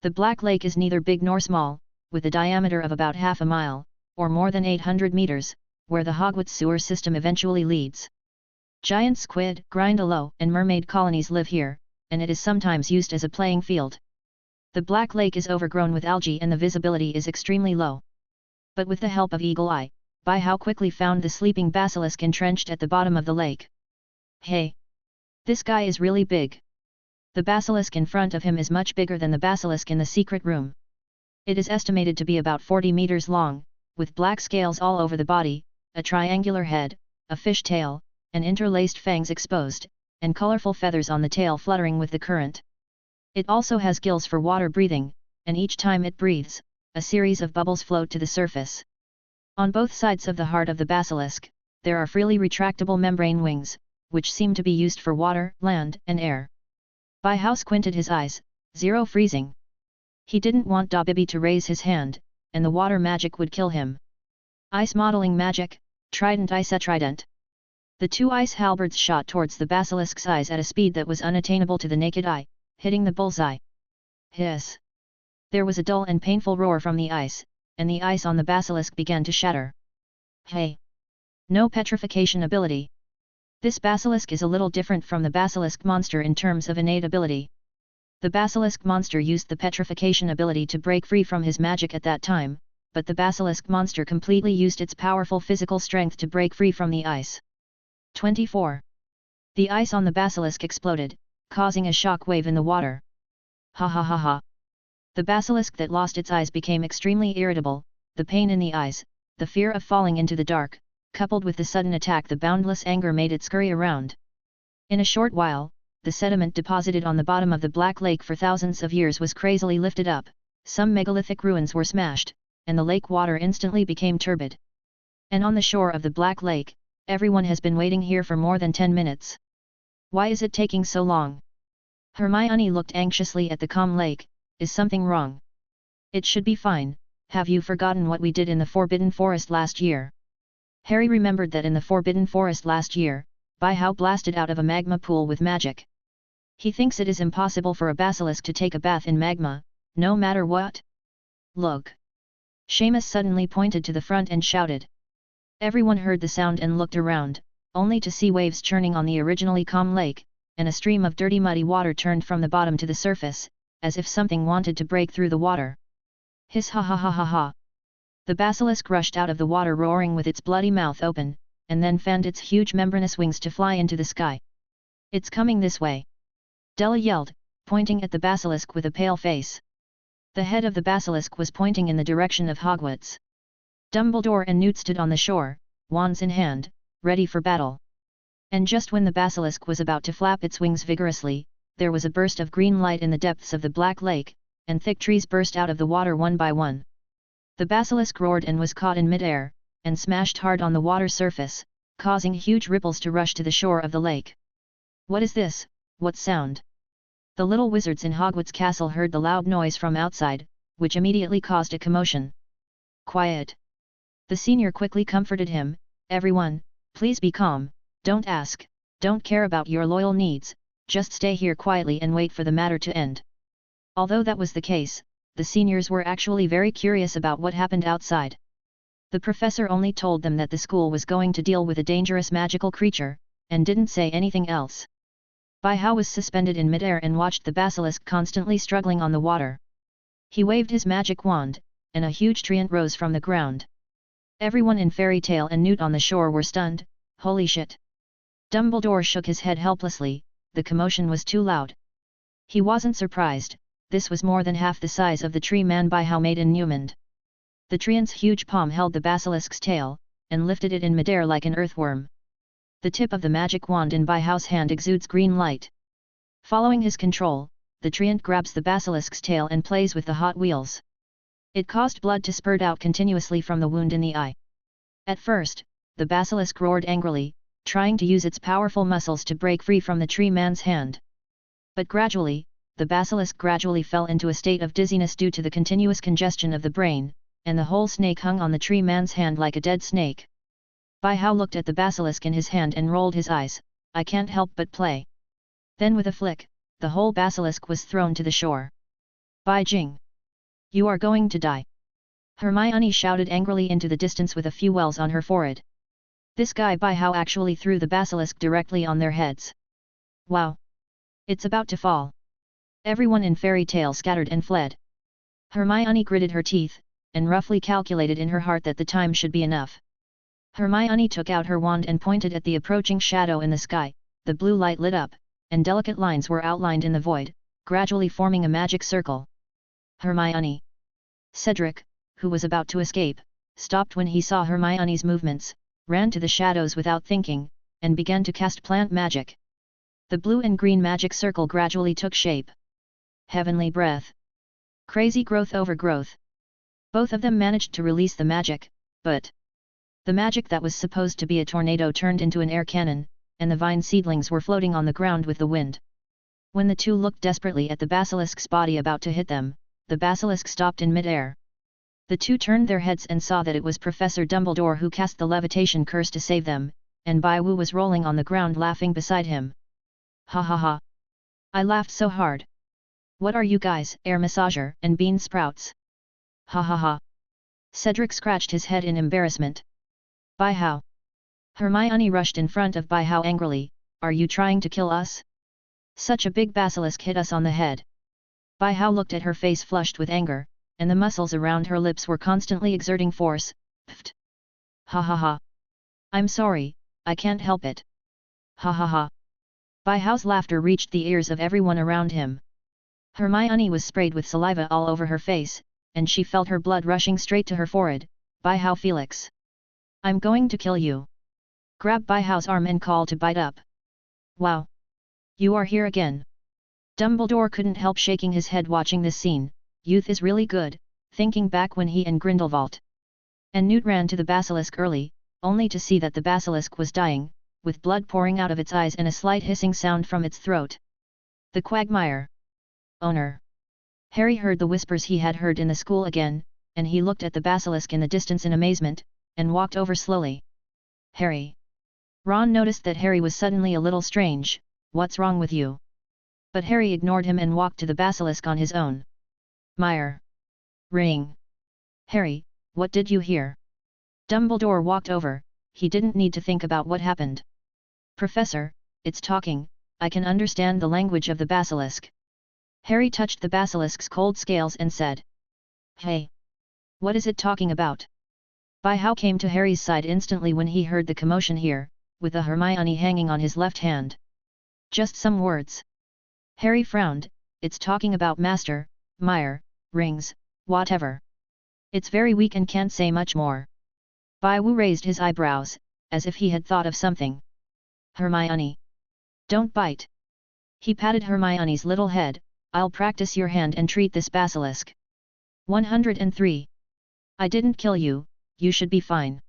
The Black Lake is neither big nor small, with a diameter of about half a mile, or more than 800 meters, where the Hogwarts sewer system eventually leads. Giant squid, grindalow, and mermaid colonies live here, and it is sometimes used as a playing field. The Black Lake is overgrown with algae and the visibility is extremely low. But with the help of Eagle Eye, Bai-Hao quickly found the sleeping basilisk entrenched at the bottom of the lake. Hey! This guy is really big. The basilisk in front of him is much bigger than the basilisk in the secret room. It is estimated to be about 40 meters long, with black scales all over the body, a triangular head, a fish tail, and interlaced fangs exposed, and colorful feathers on the tail fluttering with the current. It also has gills for water breathing, and each time it breathes, a series of bubbles float to the surface. On both sides of the heart of the basilisk, there are freely retractable membrane wings, which seem to be used for water, land, and air. Bai-Hao squinted his eyes, zero freezing. He didn't want Dabibi to raise his hand, and the water magic would kill him. Ice modeling magic, trident ice trident. The two ice halberds shot towards the basilisk's eyes at a speed that was unattainable to the naked eye, hitting the bullseye. Hiss! There was a dull and painful roar from the ice, and the ice on the basilisk began to shatter. Hey! No petrification ability. This basilisk is a little different from the basilisk monster in terms of innate ability. The basilisk monster used the petrification ability to break free from his magic at that time, but the basilisk monster completely used its powerful physical strength to break free from the ice. 24. The ice on the basilisk exploded, causing a shock wave in the water. Ha ha ha ha. The basilisk that lost its eyes became extremely irritable, the pain in the eyes, the fear of falling into the dark, coupled with the sudden attack, the boundless anger made it scurry around. In a short while, the sediment deposited on the bottom of the Black Lake for thousands of years was crazily lifted up, some megalithic ruins were smashed, and the lake water instantly became turbid. And on the shore of the Black Lake, everyone has been waiting here for more than 10 minutes. Why is it taking so long? Hermione looked anxiously at the calm lake. Is something wrong? It should be fine. Have you forgotten what we did in the Forbidden Forest last year? Harry remembered that in the Forbidden Forest last year, Bai-Hao blasted out of a magma pool with magic. He thinks it is impossible for a basilisk to take a bath in magma, no matter what. Look! Seamus suddenly pointed to the front and shouted. Everyone heard the sound and looked around, only to see waves churning on the originally calm lake, and a stream of dirty muddy water turned from the bottom to the surface, as if something wanted to break through the water. Hiss ha ha ha ha ha! The basilisk rushed out of the water roaring with its bloody mouth open, and then fanned its huge membranous wings to fly into the sky. It's coming this way! Della yelled, pointing at the basilisk with a pale face. The head of the basilisk was pointing in the direction of Hogwarts. Dumbledore and Newt stood on the shore, wands in hand, ready for battle. And just when the basilisk was about to flap its wings vigorously, there was a burst of green light in the depths of the Black Lake, and thick trees burst out of the water one by one. The basilisk roared and was caught in mid-air, and smashed hard on the water surface, causing huge ripples to rush to the shore of the lake. What is this? What sound? The little wizards in Hogwarts Castle heard the loud noise from outside, which immediately caused a commotion. Quiet! The senior quickly comforted him. Everyone, please be calm, don't ask, don't care about your loyal needs, just stay here quietly and wait for the matter to end. Although that was the case, the seniors were actually very curious about what happened outside. The professor only told them that the school was going to deal with a dangerous magical creature, and didn't say anything else. Bai-Hao was suspended in midair and watched the basilisk constantly struggling on the water. He waved his magic wand, and a huge treant rose from the ground. Everyone in Fairy Tale and Newt on the shore were stunned. Holy shit! Dumbledore shook his head helplessly, the commotion was too loud. He wasn't surprised, this was more than half the size of the tree man Bai-Hao made in Newmond. The treant's huge palm held the basilisk's tail, and lifted it in midair like an earthworm. The tip of the magic wand in Bai-Hao's hand exudes green light. Following his control, the treant grabs the basilisk's tail and plays with the hot wheels. It caused blood to spurt out continuously from the wound in the eye. At first, the basilisk roared angrily, trying to use its powerful muscles to break free from the tree man's hand. But gradually, the basilisk gradually fell into a state of dizziness due to the continuous congestion of the brain, and the whole snake hung on the tree man's hand like a dead snake. Bai-Hao looked at the basilisk in his hand and rolled his eyes. I can't help but play. Then with a flick, the whole basilisk was thrown to the shore. Bai Jing! You are going to die! Hermione shouted angrily into the distance with a few wells on her forehead. This guy Bai Hao actually threw the basilisk directly on their heads. Wow! It's about to fall. Everyone in Fairy Tale scattered and fled. Hermione gritted her teeth, and roughly calculated in her heart that the time should be enough. Hermione took out her wand and pointed at the approaching shadow in the sky. The blue light lit up, and delicate lines were outlined in the void, gradually forming a magic circle. Hermione! Cedric, who was about to escape, stopped when he saw Hermione's movements, ran to the shadows without thinking, and began to cast plant magic. The blue and green magic circle gradually took shape. Heavenly breath! Crazy growth over growth! Both of them managed to release the magic, but the magic that was supposed to be a tornado turned into an air cannon, and the vine seedlings were floating on the ground with the wind. When the two looked desperately at the basilisk's body about to hit them, the basilisk stopped in mid-air. The two turned their heads and saw that it was Professor Dumbledore who cast the levitation curse to save them, and Bai Wu was rolling on the ground laughing beside him. Ha ha ha! I laughed so hard. What are you guys, air massager and bean sprouts? Ha ha ha! Cedric scratched his head in embarrassment. Bai Hao! Hermione rushed in front of Bai Hao angrily, are you trying to kill us? Such a big basilisk hit us on the head. Bai Hao looked at her face flushed with anger, and the muscles around her lips were constantly exerting force. Pfft! Ha ha ha! I'm sorry, I can't help it. Ha ha ha! Bai Hao's laughter reached the ears of everyone around him. Hermione was sprayed with saliva all over her face, and she felt her blood rushing straight to her forehead. Bai Hao Felix! I'm going to kill you! Grab Bai Hao's arm and call to bite up. Wow! You are here again! Dumbledore couldn't help shaking his head watching this scene. Youth is really good, thinking back when he and Grindelwald and Newt ran to the basilisk early, only to see that the basilisk was dying, with blood pouring out of its eyes and a slight hissing sound from its throat. The Quagmire! Owner! Harry heard the whispers he had heard in the school again, and he looked at the basilisk in the distance in amazement, and walked over slowly. Harry! Ron noticed that Harry was suddenly a little strange. What's wrong with you? But Harry ignored him and walked to the basilisk on his own. Mire! Ring! Harry, what did you hear? Dumbledore walked over. He didn't need to think about what happened. Professor, it's talking, I can understand the language of the basilisk. Harry touched the basilisk's cold scales and said. Hey! What is it talking about? Bai Hao came to Harry's side instantly when he heard the commotion here, with the Hermione hanging on his left hand. Just some words. Harry frowned, it's talking about master, mire, rings, whatever. It's very weak and can't say much more. Bai Wu raised his eyebrows, as if he had thought of something. Hermione! Don't bite! He patted Hermione's little head. I'll practice your hand and treat this basilisk. 103. I didn't kill you, you should be fine.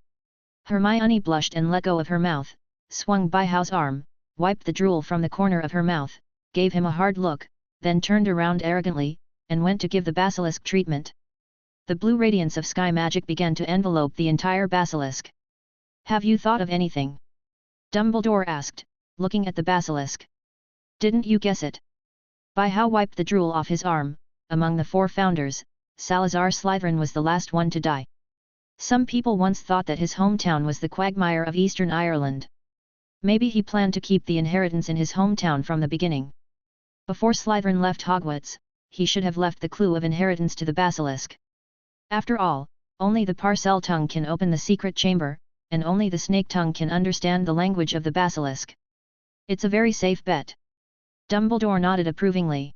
Hermione blushed and let go of her mouth, swung Bai Hao's arm, wiped the drool from the corner of her mouth, gave him a hard look, then turned around arrogantly, and went to give the basilisk treatment. The blue radiance of sky magic began to envelope the entire basilisk. Have you thought of anything? Dumbledore asked, looking at the basilisk. Didn't you guess it? Bai Hao wiped the drool off his arm. Among the four founders, Salazar Slytherin was the last one to die. Some people once thought that his hometown was the quagmire of Eastern Ireland. Maybe he planned to keep the inheritance in his hometown from the beginning. Before Slytherin left Hogwarts, he should have left the clue of inheritance to the basilisk. After all, only the parcel tongue can open the secret chamber, and only the snake tongue can understand the language of the basilisk. It's a very safe bet. Dumbledore nodded approvingly.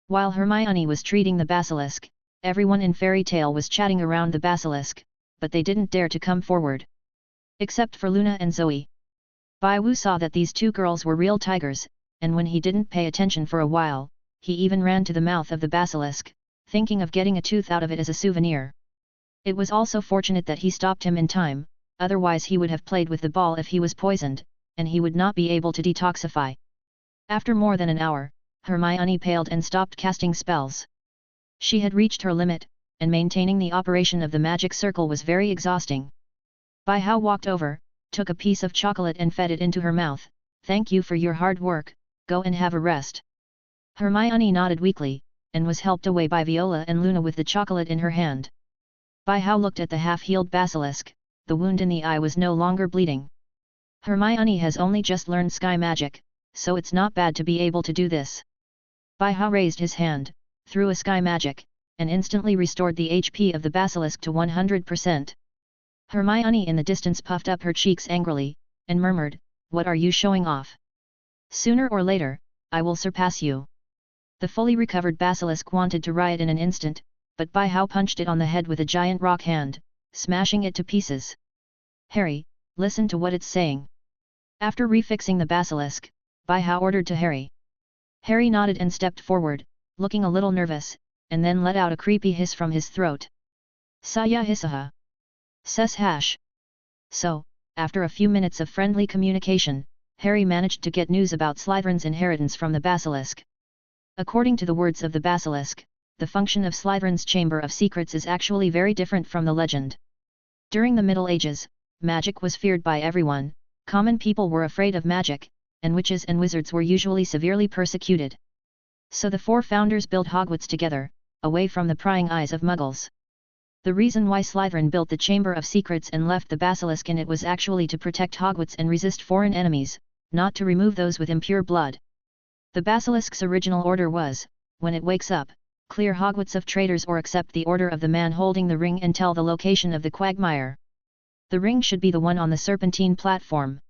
While Hermione was treating the basilisk, everyone in Fairy Tale was chatting around the basilisk, but they didn't dare to come forward. Except for Luna and Zoe. Bai Wu saw that these two girls were real tigers, and when he didn't pay attention for a while, he even ran to the mouth of the basilisk, thinking of getting a tooth out of it as a souvenir. It was also fortunate that he stopped him in time, otherwise he would have played with the ball if he was poisoned, and he would not be able to detoxify. After more than an hour, Hermione paled and stopped casting spells. She had reached her limit, and maintaining the operation of the magic circle was very exhausting. Bai Hao walked over, took a piece of chocolate and fed it into her mouth. Thank you for your hard work, go and have a rest. Hermione nodded weakly, and was helped away by Viola and Luna with the chocolate in her hand. Bai Hao looked at the half-healed basilisk. The wound in the eye was no longer bleeding. Hermione has only just learned sky magic, so it's not bad to be able to do this. Bai Hao raised his hand, threw a sky magic, and instantly restored the HP of the basilisk to 100%. Hermione in the distance puffed up her cheeks angrily, and murmured, "What are you showing off? Sooner or later, I will surpass you." The fully recovered basilisk wanted to riot in an instant, but Bai Hao punched it on the head with a giant rock hand, smashing it to pieces. "Harry, listen to what it's saying." After refixing the basilisk, Bai Hao ordered to Harry. Harry nodded and stepped forward, looking a little nervous, and then let out a creepy hiss from his throat. "Saya hissaha. Ses hash." So, after a few minutes of friendly communication, Harry managed to get news about Slytherin's inheritance from the basilisk. According to the words of the basilisk, the function of Slytherin's Chamber of Secrets is actually very different from the legend. During the Middle Ages, magic was feared by everyone, common people were afraid of magic, and witches and wizards were usually severely persecuted. So the four founders built Hogwarts together, away from the prying eyes of muggles. The reason why Slytherin built the Chamber of Secrets and left the basilisk in it was actually to protect Hogwarts and resist foreign enemies, not to remove those with impure blood. The basilisk's original order was, when it wakes up, clear Hogwarts of traitors or accept the order of the man holding the ring and tell the location of the quagmire. The ring should be the one on the serpentine platform.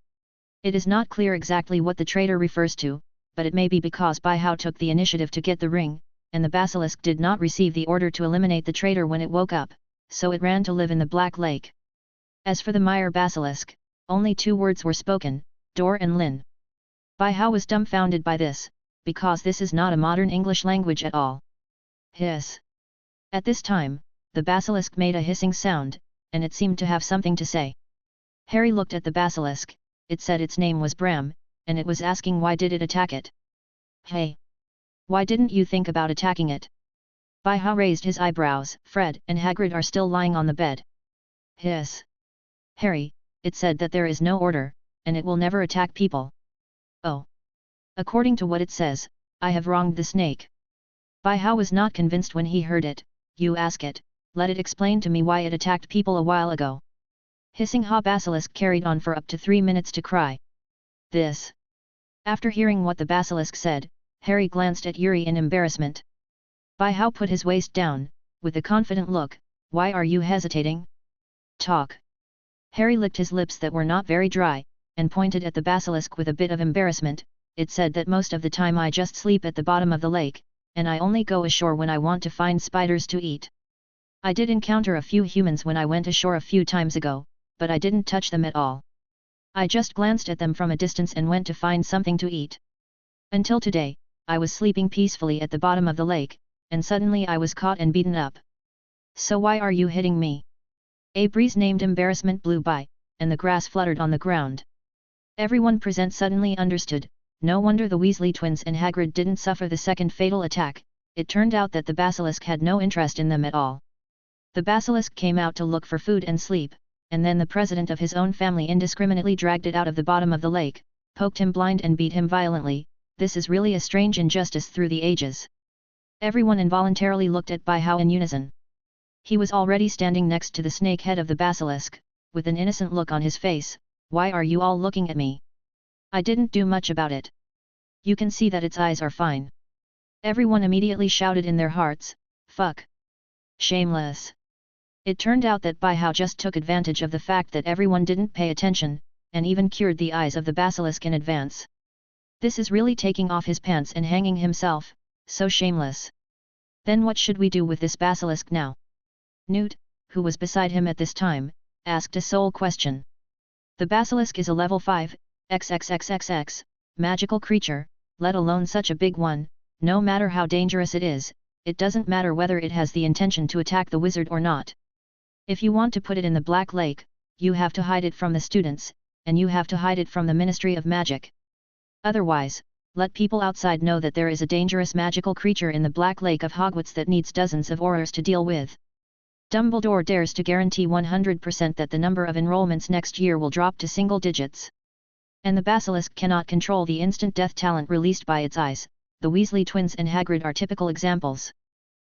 It is not clear exactly what the traitor refers to, but it may be because Bai Hao took the initiative to get the ring, and the basilisk did not receive the order to eliminate the traitor when it woke up, so it ran to live in the Black Lake. As for the Mire basilisk, only 2 words were spoken, Dor and Lin. Bai Hao was dumbfounded by this, because this is not a modern English language at all. Hiss. At this time, the basilisk made a hissing sound, and it seemed to have something to say. Harry looked at the basilisk. It said its name was Bram, and it was asking why did it attack it. "Hey! Why didn't you think about attacking it?" Bai Hao raised his eyebrows. "Fred and Hagrid are still lying on the bed." Hiss. "Harry, it said that there is no order, and it will never attack people." "Oh. According to what it says, I have wronged the snake." Bai Hao was not convinced when he heard it. "You ask it, let it explain to me why it attacked people a while ago." Hissing Ha basilisk carried on for up to 3 minutes to cry. "This." After hearing what the basilisk said, Harry glanced at Yuri in embarrassment. Bai Hao put his waist down, with a confident look. "Why are you hesitating? Talk." Harry licked his lips that were not very dry, and pointed at the basilisk with a bit of embarrassment. "It said that most of the time I just sleep at the bottom of the lake, and I only go ashore when I want to find spiders to eat. I did encounter a few humans when I went ashore a few times ago, but I didn't touch them at all. I just glanced at them from a distance and went to find something to eat. Until today, I was sleeping peacefully at the bottom of the lake, and suddenly I was caught and beaten up. So why are you hitting me?" A breeze named embarrassment blew by, and the grass fluttered on the ground. Everyone present suddenly understood. No wonder the Weasley twins and Hagrid didn't suffer the second fatal attack. It turned out that the basilisk had no interest in them at all. The basilisk came out to look for food and sleep, and then the president of his own family indiscriminately dragged it out of the bottom of the lake, poked him blind and beat him violently. This is really a strange injustice through the ages. Everyone involuntarily looked at Bai Hao in unison. He was already standing next to the snake head of the basilisk, with an innocent look on his face. "Why are you all looking at me? I didn't do much about it. You can see that its eyes are fine." Everyone immediately shouted in their hearts, "Fuck! Shameless!" It turned out that Bai Hao just took advantage of the fact that everyone didn't pay attention, and even cured the eyes of the basilisk in advance. This is really taking off his pants and hanging himself, so shameless. "Then what should we do with this basilisk now?" Newt, who was beside him at this time, asked a sole question. "The basilisk is a level 5, XXXXX, magical creature, let alone such a big one. No matter how dangerous it is, it doesn't matter whether it has the intention to attack the wizard or not. If you want to put it in the Black Lake, you have to hide it from the students, and you have to hide it from the Ministry of Magic. Otherwise, let people outside know that there is a dangerous magical creature in the Black Lake of Hogwarts that needs dozens of Aurors to deal with. Dumbledore dares to guarantee 100% that the number of enrollments next year will drop to single digits. And the basilisk cannot control the instant death talent released by its eyes, the Weasley twins and Hagrid are typical examples.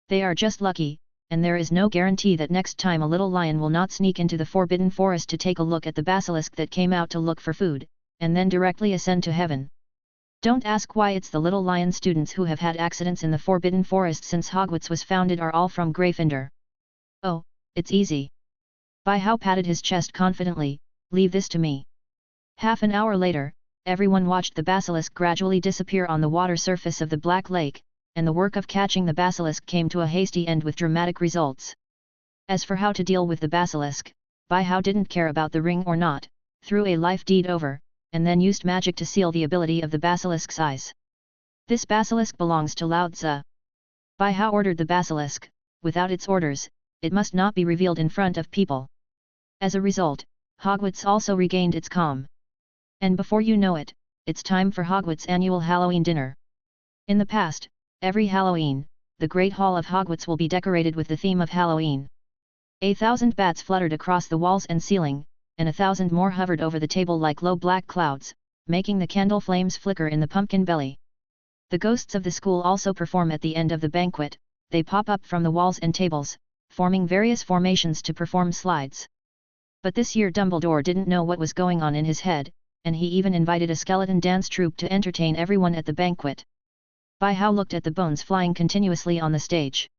They are just lucky, and there is no guarantee that next time a little lion will not sneak into the Forbidden Forest to take a look at the basilisk that came out to look for food, and then directly ascend to heaven. Don't ask why it's the little lion students who have had accidents in the Forbidden Forest since Hogwarts was founded are all from Gryffindor. Oh, it's easy. By-How patted his chest confidently, leave this to me. Half an hour later, everyone watched the basilisk gradually disappear on the water surface of the Black Lake, and the work of catching the basilisk came to a hasty end with dramatic results. As for how to deal with the basilisk, By-How didn't care about the ring or not, threw a life deed over, and then used magic to seal the ability of the basilisk's eyes. This basilisk belongs to Lao Tzu. By-How ordered the basilisk, without its orders, it must not be revealed in front of people. As a result, Hogwarts also regained its calm. And before you know it, it's time for Hogwarts' annual Halloween dinner. In the past, every Halloween, the Great Hall of Hogwarts will be decorated with the theme of Halloween. 1,000 bats fluttered across the walls and ceiling, and 1,000 more hovered over the table like low black clouds, making the candle flames flicker in the pumpkin belly. The ghosts of the school also perform at the end of the banquet. They pop up from the walls and tables, forming various formations to perform slides. But this year Dumbledore didn't know what was going on in his head, and he even invited a skeleton dance troupe to entertain everyone at the banquet. By-How looked at the bones flying continuously on the stage.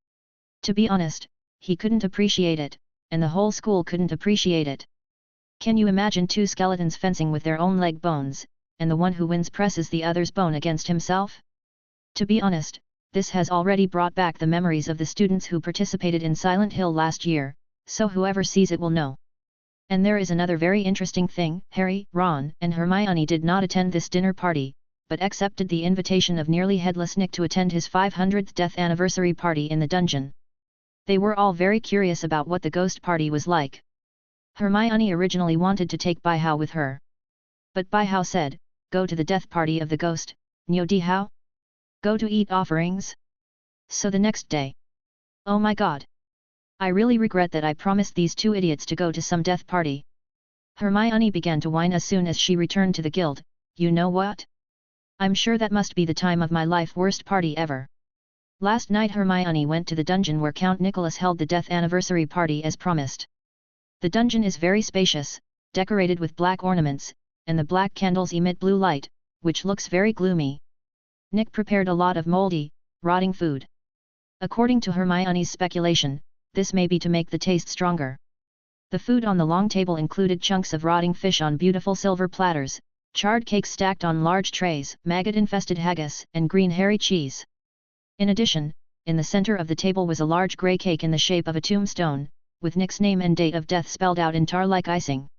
To be honest, he couldn't appreciate it, and the whole school couldn't appreciate it. Can you imagine two skeletons fencing with their own leg bones, and the one who wins presses the other's bone against himself? To be honest, this has already brought back the memories of the students who participated in Silent Hill last year, so whoever sees it will know. And there is another very interesting thing: Harry, Ron, and Hermione did not attend this dinner party, but accepted the invitation of nearly headless Nick to attend his 500th death anniversary party in the dungeon. They were all very curious about what the ghost party was like. Hermione originally wanted to take By-How with her. But By-How said, "Go to the death party of the ghost, Nyo Di How? Go to eat offerings?" So the next day. Oh my god! I really regret that I promised these two idiots to go to some death party. Hermione began to whine as soon as she returned to the guild. You know what? I'm sure that must be the time of my life worst party ever. Last night Hermione went to the dungeon where Count Nicholas held the death anniversary party as promised. The dungeon is very spacious, decorated with black ornaments, and the black candles emit blue light, which looks very gloomy. Nick prepared a lot of moldy, rotting food. According to Hermione's speculation, this may be to make the taste stronger. The food on the long table included chunks of rotting fish on beautiful silver platters, charred cakes stacked on large trays, maggot-infested haggis, and green hairy cheese. In addition, in the center of the table was a large grey cake in the shape of a tombstone, with Nick's name and date of death spelled out in tar-like icing.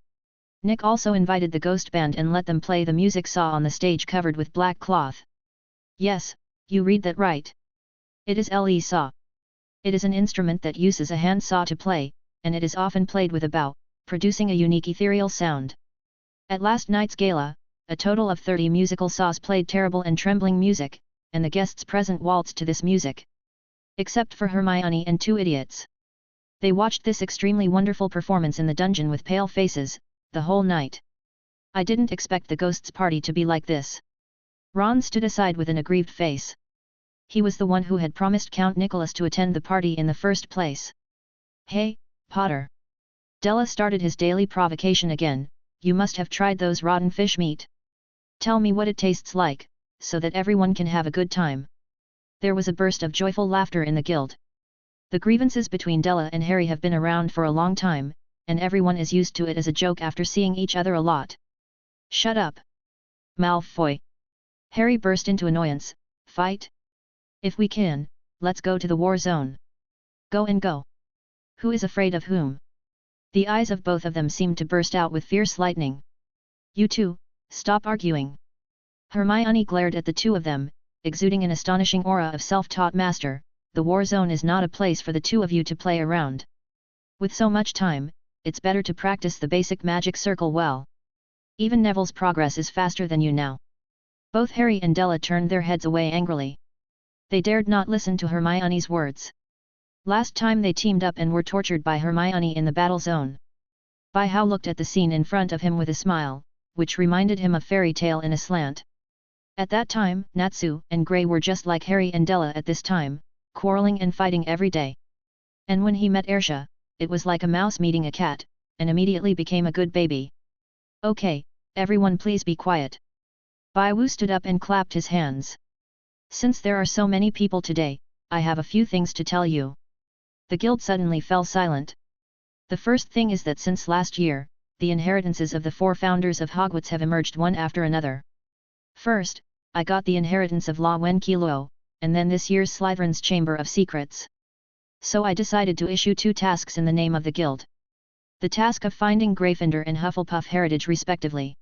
Nick also invited the ghost band and let them play the music saw on the stage covered with black cloth. Yes, you read that right. It is Le saw. It is an instrument that uses a hand saw to play, and it is often played with a bow, producing a unique ethereal sound. At last night's gala, a total of 30 musical saws played terrible and trembling music, and the guests present waltzed to this music. Except for Hermione and two idiots. They watched this extremely wonderful performance in the dungeon with pale faces, the whole night. I didn't expect the ghosts' party to be like this. Ron stood aside with an aggrieved face. He was the one who had promised Count Nicholas to attend the party in the first place. Hey, Potter! Della started his daily provocation again. You must have tried those rotten fish meat. Tell me what it tastes like, so that everyone can have a good time. There was a burst of joyful laughter in the guild. The grievances between Della and Harry have been around for a long time, and everyone is used to it as a joke after seeing each other a lot. Shut up! Malfoy! Harry burst into annoyance. Fight? If we can, let's go to the war zone. Go and go. Who is afraid of whom? The eyes of both of them seemed to burst out with fierce lightning. You two, stop arguing. Hermione glared at the two of them, exuding an astonishing aura of self-taught master. The war zone is not a place for the two of you to play around. With so much time, it's better to practice the basic magic circle well. Even Neville's progress is faster than you now. Both Harry and Della turned their heads away angrily. They dared not listen to Hermione's words. Last time they teamed up and were tortured by Hermione in the battle zone. By-How looked at the scene in front of him with a smile, which reminded him of fairy tale in a slant. At that time, Natsu and Gray were just like Harry and Della at this time, quarreling and fighting every day. And when he met Arsha, it was like a mouse meeting a cat, and immediately became a good baby. Okay, everyone please be quiet. Bai Wu stood up and clapped his hands. Since there are so many people today, I have a few things to tell you. The guild suddenly fell silent. The first thing is that since last year, the inheritances of the 4 founders of Hogwarts have emerged one after another. First, I got the inheritance of La Wen Kilo, and then this year's Slytherin's Chamber of Secrets. So I decided to issue 2 tasks in the name of the guild. The task of finding Gryffindor and Hufflepuff heritage respectively.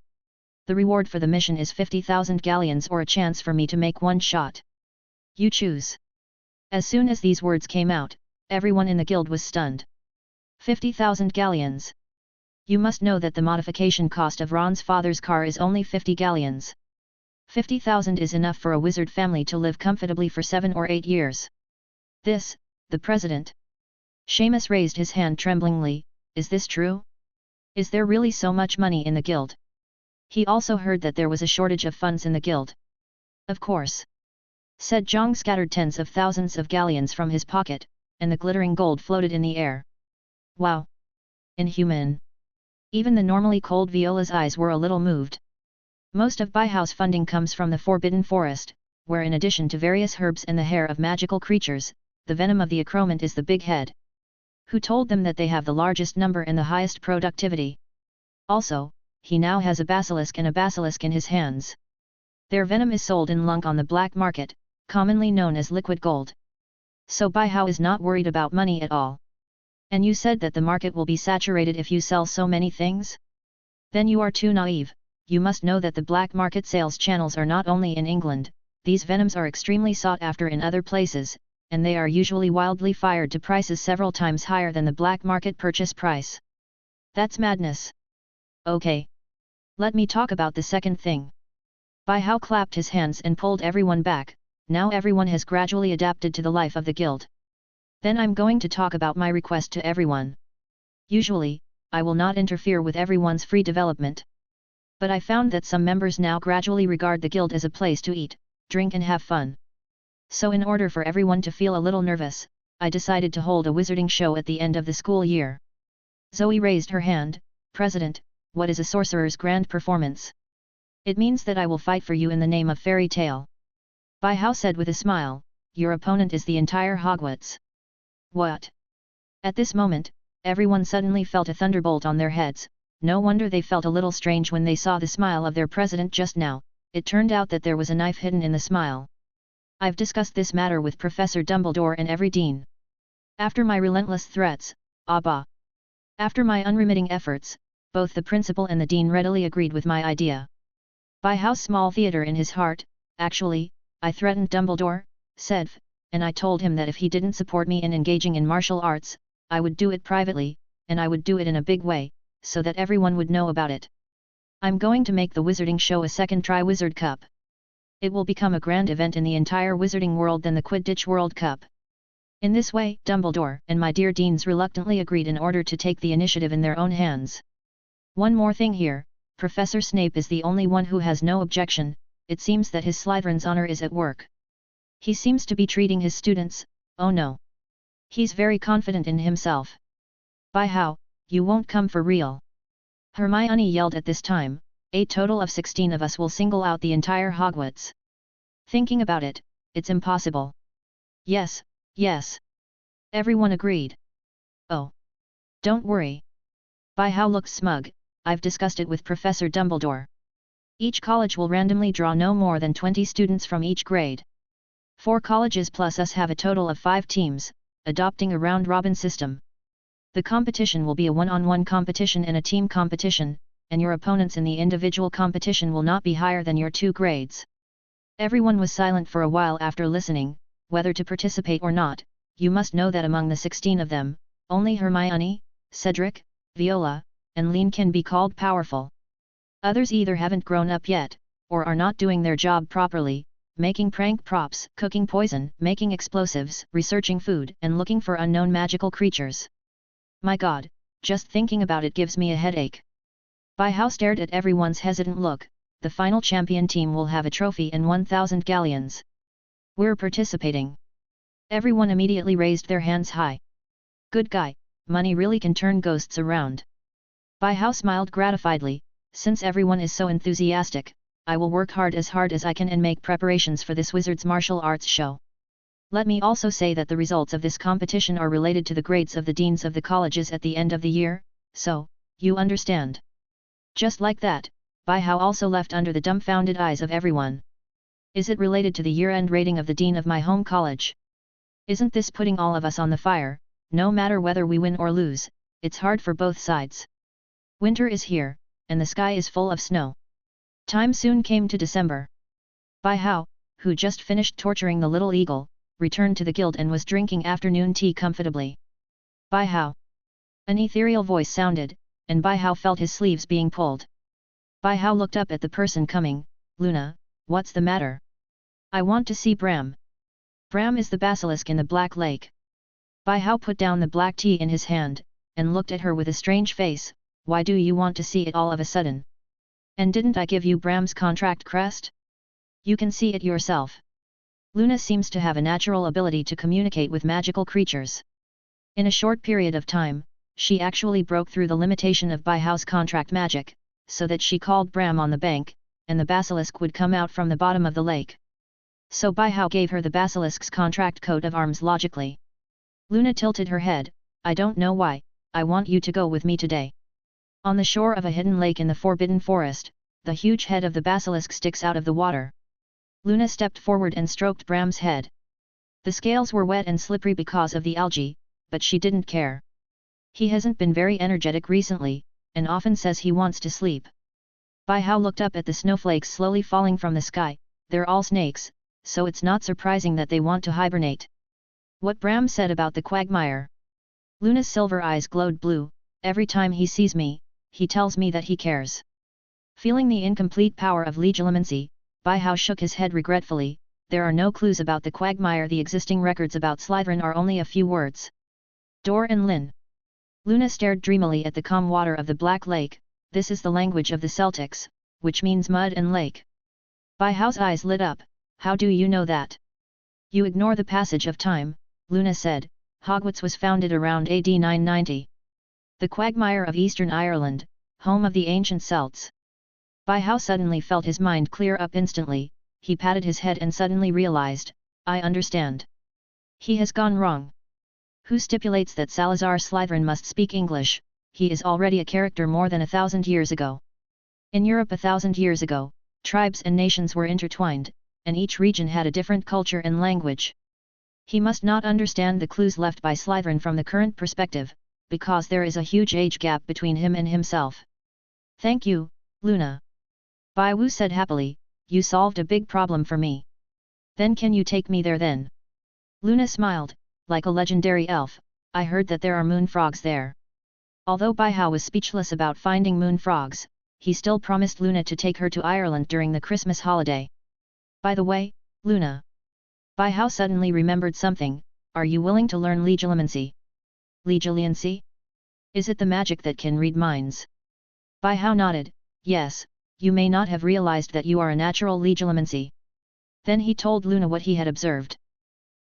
The reward for the mission is 50,000 galleons or a chance for me to make one shot. You choose. As soon as these words came out, everyone in the guild was stunned. 50,000 galleons. You must know that the modification cost of Ron's father's car is only 50 galleons. 50,000 is enough for a wizard family to live comfortably for 7 or 8 years. This, the president. Seamus raised his hand tremblingly, is this true? Is there really so much money in the guild? He also heard that there was a shortage of funds in the guild. Of course. Said Zhang scattered tens of thousands of galleons from his pocket, and the glittering gold floated in the air. Wow! Inhuman! Even the normally cold Viola's eyes were a little moved. Most of Baihao's funding comes from the Forbidden Forest, where in addition to various herbs and the hair of magical creatures, the venom of the acromant is the big head. Who told them that they have the largest number and the highest productivity? Also, he now has a basilisk in his hands. Their venom is sold in Lunk on the black market, commonly known as liquid gold. So Baihao is not worried about money at all. And you said that the market will be saturated if you sell so many things? Then you are too naive. You must know that the black market sales channels are not only in England, these venoms are extremely sought after in other places, and they are usually wildly fired to prices several times higher than the black market purchase price. That's madness. Okay. Let me talk about the second thing. Baihao clapped his hands and pulled everyone back. Now everyone has gradually adapted to the life of the guild. Then I'm going to talk about my request to everyone. Usually, I will not interfere with everyone's free development. But I found that some members now gradually regard the guild as a place to eat, drink and have fun. So in order for everyone to feel a little nervous, I decided to hold a wizarding show at the end of the school year. Zoe raised her hand. President, what is a sorcerer's grand performance? It means that I will fight for you in the name of fairy tale. Baihao said with a smile, your opponent is the entire Hogwarts. What? At this moment, everyone suddenly felt a thunderbolt on their heads. No wonder they felt a little strange when they saw the smile of their president just now. It turned out that there was a knife hidden in the smile. I've discussed this matter with Professor Dumbledore and every dean. After my relentless threats, after my unremitting efforts, both the principal and the dean readily agreed with my idea. Baihao's small theatre in his heart, actually, I threatened Dumbledore, said, and I told him that if he didn't support me in engaging in martial arts, I would do it privately, and I would do it in a big way, so that everyone would know about it. I'm going to make the Wizarding Show a second Tri-Wizard Cup. It will become a grand event in the entire Wizarding world than the Quidditch World Cup. In this way, Dumbledore and my dear deans reluctantly agreed in order to take the initiative in their own hands. One more thing here, Professor Snape is the only one who has no objection. It seems that his Slytherin's honor is at work. He seems to be treating his students, oh no. He's very confident in himself. Baihao, you won't come for real. Hermione yelled at this time. A total of 16 of us will single out the entire Hogwarts. Thinking about it, it's impossible. Yes, yes. Everyone agreed. Oh. Don't worry. Baihao looked smug. I've discussed it with Professor Dumbledore. Each college will randomly draw no more than 20 students from each grade. 4 colleges plus us have a total of 5 teams, adopting a round-robin system. The competition will be a one-on-one competition and a team competition, and your opponents in the individual competition will not be higher than your 2 grades. Everyone was silent for a while after listening. Whether to participate or not, you must know that among the 16 of them, only Hermione, Cedric, Viola, and Lean can be called powerful. Others either haven't grown up yet, or are not doing their job properly, making prank props, cooking poison, making explosives, researching food, and looking for unknown magical creatures. My God, just thinking about it gives me a headache. Baihao stared at everyone's hesitant look. the final champion team will have a trophy and 1,000 galleons. We're participating. Everyone immediately raised their hands high. Good guy, money really can turn ghosts around. Bai Hao smiled gratifiedly, since everyone is so enthusiastic, I will work hard as I can and make preparations for this wizard's martial arts show. Let me also say that the results of this competition are related to the grades of the deans of the colleges at the end of the year, so, you understand. Just like that, Bai Hao also left under the dumbfounded eyes of everyone. Is it related to the year-end rating of the dean of my home college? Isn't this putting all of us on the fire? No matter whether we win or lose, it's hard for both sides. Winter is here, and the sky is full of snow. Time soon came to December. Bai Hao, who just finished torturing the little eagle, returned to the guild and was drinking afternoon tea comfortably. Bai Hao. An ethereal voice sounded, and Bai Hao felt his sleeves being pulled. Bai Hao looked up at the person coming. Luna, what's the matter? I want to see Bram. Bram is the basilisk in the Black Lake. Bai Hao put down the black tea in his hand, and looked at her with a strange face. Why do you want to see it all of a sudden? And didn't I give you Bram's contract crest? You can see it yourself. Luna seems to have a natural ability to communicate with magical creatures. In a short period of time, she actually broke through the limitation of Bai Hao's contract magic, so that she called Bram on the bank, and the basilisk would come out from the bottom of the lake. So Bai Hao gave her the basilisk's contract coat of arms logically. Luna tilted her head. I don't know why, I want you to go with me today. On the shore of a hidden lake in the Forbidden Forest, the huge head of the basilisk sticks out of the water. Luna stepped forward and stroked Bram's head. The scales were wet and slippery because of the algae, but she didn't care. He hasn't been very energetic recently, and often says he wants to sleep. Bai Hao looked up at the snowflakes slowly falling from the sky. They're all snakes, so it's not surprising that they want to hibernate. What Bram said about the quagmire. Luna's silver eyes glowed blue. Every time he sees me, he tells me that he cares. Feeling the incomplete power of legilimency, Bai Hao shook his head regretfully. There are no clues about the quagmire. The existing records about Slytherin are only a few words. Dor and Lin. Luna stared dreamily at the calm water of the Black Lake. This is the language of the Celtics, which means mud and lake. Bai Hao's eyes lit up. How do you know that? You ignore the passage of time, Luna said. Hogwarts was founded around AD 990. The quagmire of Eastern Ireland, home of the ancient Celts. Bai Hao suddenly felt his mind clear up instantly. He patted his head and suddenly realized, I understand. He has gone wrong. Who stipulates that Salazar Slytherin must speak English? He is already a character more than 1,000 years ago. In Europe 1,000 years ago, tribes and nations were intertwined, and each region had a different culture and language. He must not understand the clues left by Slytherin from the current perspective, because there is a huge age gap between him and himself. Thank you, Luna. Bai Wu said happily, you solved a big problem for me. Then can you take me there then? Luna smiled, like a legendary elf, I heard that there are moon frogs there. Although Bai Hao was speechless about finding moon frogs, he still promised Luna to take her to Ireland during the Christmas holiday. By the way, Luna. Bai Hao suddenly remembered something. Are you willing to learn legilimency? Legilimency? Is it the magic that can read minds? Bai Hao nodded. Yes, you may not have realized that you are a natural legilimency. Then he told Luna what he had observed.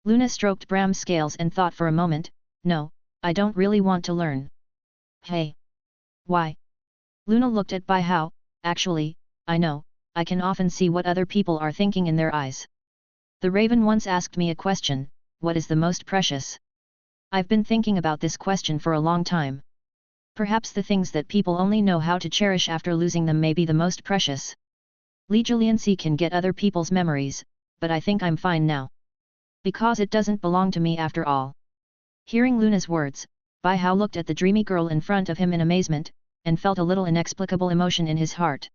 Luna stroked Bram's scales and thought for a moment. No, I don't really want to learn. Hey! Why? Luna looked at Bai Hao. Actually, I know, I can often see what other people are thinking in their eyes. The raven once asked me a question, what is the most precious? I've been thinking about this question for a long time. Perhaps the things that people only know how to cherish after losing them may be the most precious. Legilimency can get other people's memories, but I think I'm fine now. Because it doesn't belong to me after all. Hearing Luna's words, Bai Hao looked at the dreamy girl in front of him in amazement, and felt a little inexplicable emotion in his heart.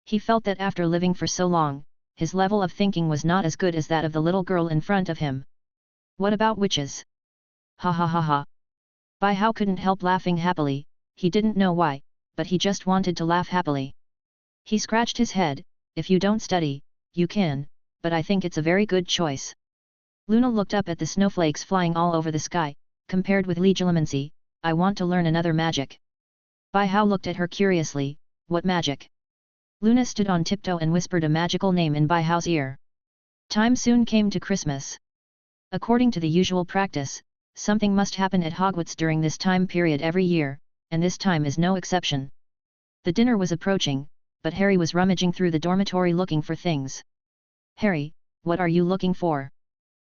He felt that after living for so long, his level of thinking was not as good as that of the little girl in front of him. What about witches? Ha ha ha ha. Bai Hao couldn't help laughing happily, he didn't know why, but he just wanted to laugh happily. He scratched his head, if you don't study, you can, but I think it's a very good choice. Luna looked up at the snowflakes flying all over the sky. Compared with legilimency, I want to learn another magic. Bai Hao looked at her curiously. What magic? Luna stood on tiptoe and whispered a magical name in Bai Hao's ear. Time soon came to Christmas. According to the usual practice, something must happen at Hogwarts during this time period every year, and this time is no exception. The dinner was approaching, but Harry was rummaging through the dormitory looking for things. "Harry, what are you looking for?"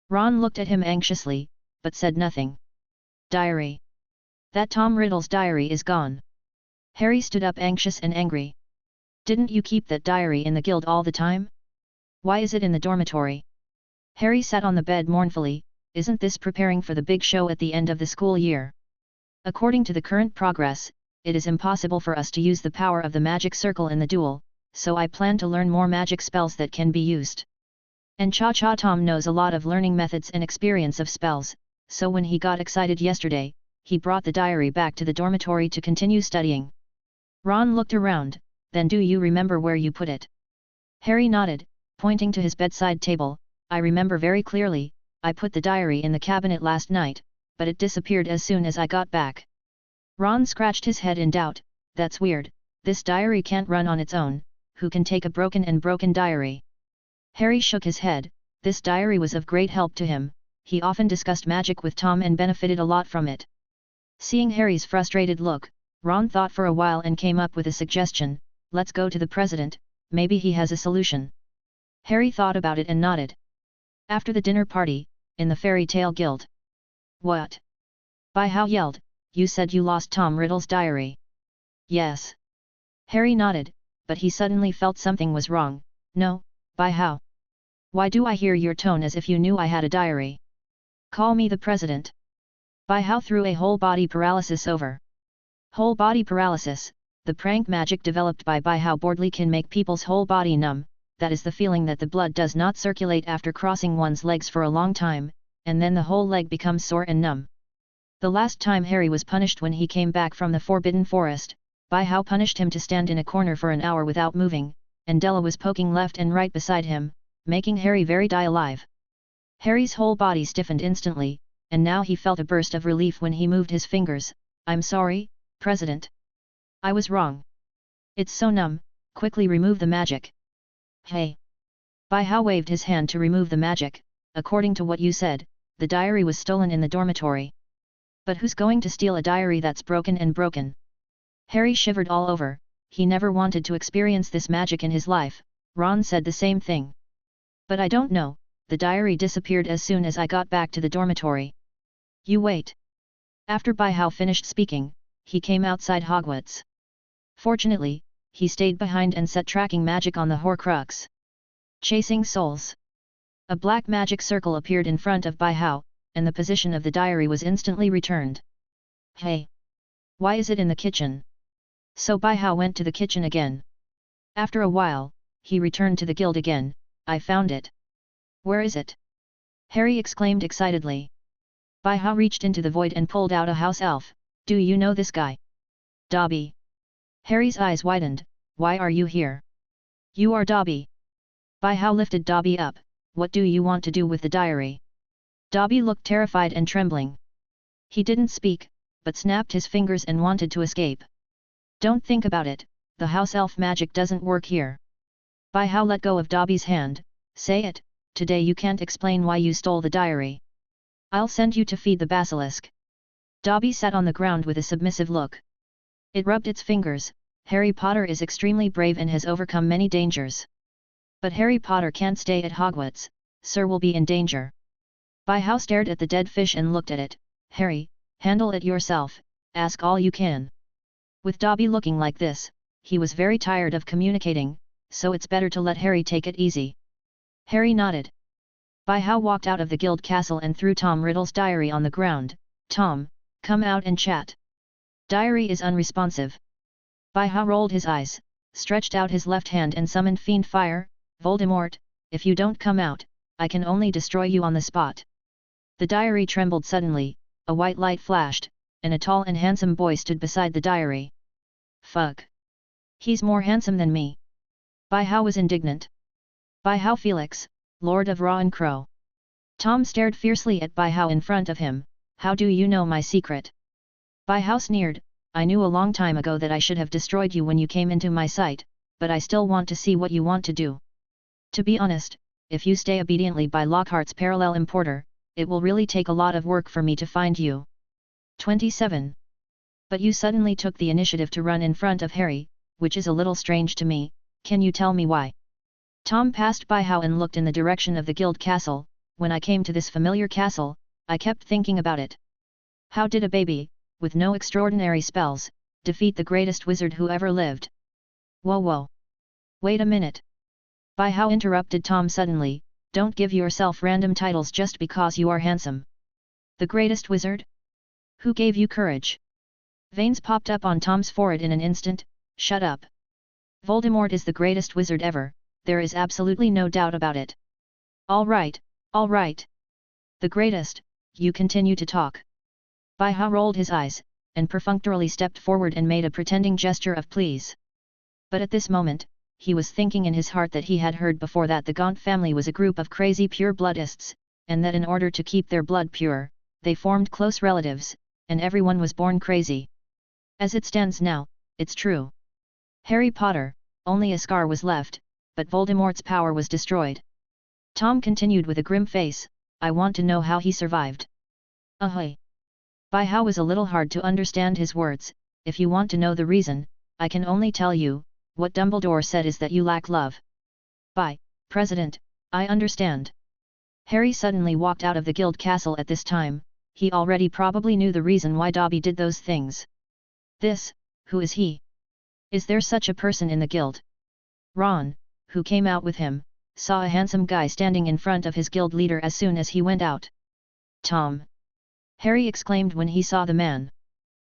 Ron looked at him anxiously, but said nothing. "Diary. That Tom Riddle's diary is gone." Harry stood up anxious and angry. "Didn't you keep that diary in the guild all the time? Why is it in the dormitory?" Harry sat on the bed mournfully. "Isn't this preparing for the big show at the end of the school year? According to the current progress, it is impossible for us to use the power of the magic circle in the duel, so I plan to learn more magic spells that can be used. And Cha-Cha Tom knows a lot of learning methods and experience of spells, so when he got excited yesterday, he brought the diary back to the dormitory to continue studying." Ron looked around. "Then do you remember where you put it?" Harry nodded, pointing to his bedside table. "I remember very clearly, I put the diary in the cabinet last night, but it disappeared as soon as I got back." Ron scratched his head in doubt. "That's weird, this diary can't run on its own, who can take a broken diary?" Harry shook his head. This diary was of great help to him, he often discussed magic with Tom and benefited a lot from it. Seeing Harry's frustrated look, Ron thought for a while and came up with a suggestion. "Let's go to the president, maybe he has a solution." Harry thought about it and nodded. After the dinner party, in the Fairy Tale Guild. "What?" Bai Hao yelled. "You said you lost Tom Riddle's diary." "Yes." Harry nodded, but he suddenly felt something was wrong. "No, Bai Hao. Why do I hear your tone as if you knew I had a diary? Call me the president." Bai Hao threw a whole body paralysis over. Whole body paralysis, the prank magic developed by Bai Hao boldly can make people's whole body numb. That is the feeling that the blood does not circulate after crossing one's legs for a long time, and then the whole leg becomes sore and numb. The last time Harry was punished when he came back from the Forbidden Forest, Bai Hao punished him to stand in a corner for an hour without moving, and Della was poking left and right beside him, making Harry very die alive. Harry's whole body stiffened instantly, and now he felt a burst of relief when he moved his fingers. "I'm sorry, President. I was wrong. It's so numb, quickly remove the magic." "Hey!" Bai Hao waved his hand to remove the magic. "According to what you said, the diary was stolen in the dormitory. But who's going to steal a diary that's broken? Harry shivered all over. He never wanted to experience this magic in his life. Ron said the same thing. "But I don't know, the diary disappeared as soon as I got back to the dormitory." "You wait." After Bai Hao finished speaking, he came outside Hogwarts. Fortunately, he stayed behind and set tracking magic on the Horcrux. Chasing souls. A black magic circle appeared in front of Bai Hao, and the position of the diary was instantly returned. "Hey! Why is it in the kitchen?" So Bai Hao went to the kitchen again. After a while, he returned to the guild again. "I found it." "Where is it?" Harry exclaimed excitedly. Bai Hao reached into the void and pulled out a house elf. "Do you know this guy?" "Dobby." Harry's eyes widened. "Why are you here?" "You are Dobby." Bai Hao lifted Dobby up. "What do you want to do with the diary?" Dobby looked terrified and trembling. He didn't speak, but snapped his fingers and wanted to escape. "Don't think about it, the house elf magic doesn't work here." Bai Hao let go of Dobby's hand. "Say it, today you can't explain why you stole the diary. I'll send you to feed the basilisk." Dobby sat on the ground with a submissive look. It rubbed its fingers. Harry Potter is extremely brave and has overcome many dangers. But Harry Potter can't stay at Hogwarts, Sir will be in danger. Bai Hao stared at the dead fish and looked at it. "Harry, handle it yourself, ask all you can." With Dobby looking like this, he was very tired of communicating, so it's better to let Harry take it easy. Harry nodded. Bai Hao walked out of the guild castle and threw Tom Riddle's diary on the ground. "Tom, come out and chat." Diary is unresponsive. Bai Hao rolled his eyes, stretched out his left hand and summoned Fiend Fire. "Voldemort, if you don't come out, I can only destroy you on the spot." The diary trembled suddenly, a white light flashed, and a tall and handsome boy stood beside the diary. "Fuck! He's more handsome than me." Bai Hao was indignant. "Bai Hao Felix, Lord of Raw and Crow." Tom stared fiercely at Bai Hao in front of him. "How do you know my secret?" Bai Hao sneered. "I knew a long time ago that I should have destroyed you when you came into my sight, but I still want to see what you want to do. To be honest, if you stay obediently by Lockhart's parallel importer, it will really take a lot of work for me to find you. 27. But you suddenly took the initiative to run in front of Harry, which is a little strange to me. Can you tell me why? Tom passed by How and looked in the direction of the guild castle. When I came to this familiar castle, I kept thinking about it. How did a baby, with no extraordinary spells, defeat the greatest wizard who ever lived? Whoa. Wait a minute. By How interrupted Tom suddenly, don't give yourself random titles just because you are handsome. The greatest wizard? Who gave you courage? Veins popped up on Tom's forehead in an instant. Shut up. Voldemort is the greatest wizard ever, there is absolutely no doubt about it. All right. The greatest, you continue to talk. By How rolled his eyes, and perfunctorily stepped forward and made a pretending gesture of please. But at this moment, he was thinking in his heart that he had heard before that the Gaunt family was a group of crazy pure-bloodists, and that in order to keep their blood pure, they formed close relatives, and everyone was born crazy. As it stands now, it's true. Harry Potter, only a scar was left, but Voldemort's power was destroyed. Tom continued with a grim face, I want to know how he survived. Ahoy! By How was a little hard to understand his words. If you want to know the reason, I can only tell you, what Dumbledore said is that you lack love. By President, I understand. Harry suddenly walked out of the guild castle at this time. He already probably knew the reason why Dobby did those things. Who is he? Is there such a person in the guild? Ron, who came out with him, saw a handsome guy standing in front of his guild leader as soon as he went out. Tom! Harry exclaimed when he saw the man.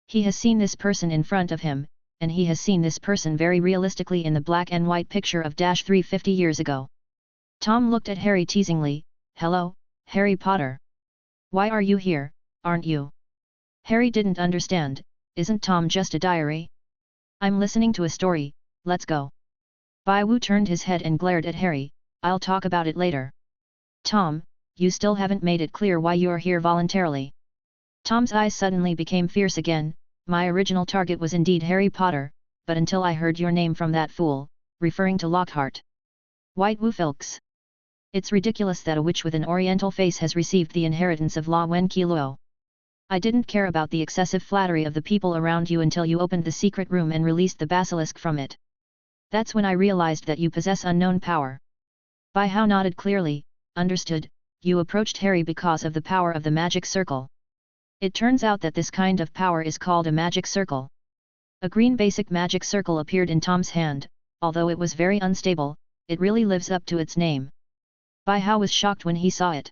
He has seen this person in front of him, and he has seen this person very realistically in the black and white picture of 350 years ago. Tom looked at Harry teasingly, Hello, Harry Potter. Why are you here, aren't you? Harry didn't understand, isn't Tom just a diary? I'm listening to a story, let's go. Bai-Wu turned his head and glared at Harry, I'll talk about it later. Tom, you still haven't made it clear why you're here voluntarily. Tom's eyes suddenly became fierce again. My original target was indeed Harry Potter, but until I heard your name from that fool, referring to Lockhart. White Wufilks. It's ridiculous that a witch with an oriental face has received the inheritance of La Wen Qi. I didn't care about the excessive flattery of the people around you until you opened the secret room and released the basilisk from it. That's when I realized that you possess unknown power. Bai Hao nodded clearly, understood, you approached Harry because of the power of the magic circle. It turns out that this kind of power is called a magic circle. A green basic magic circle appeared in Tom's hand, although it was very unstable, it really lives up to its name. Bai Hao was shocked when he saw it.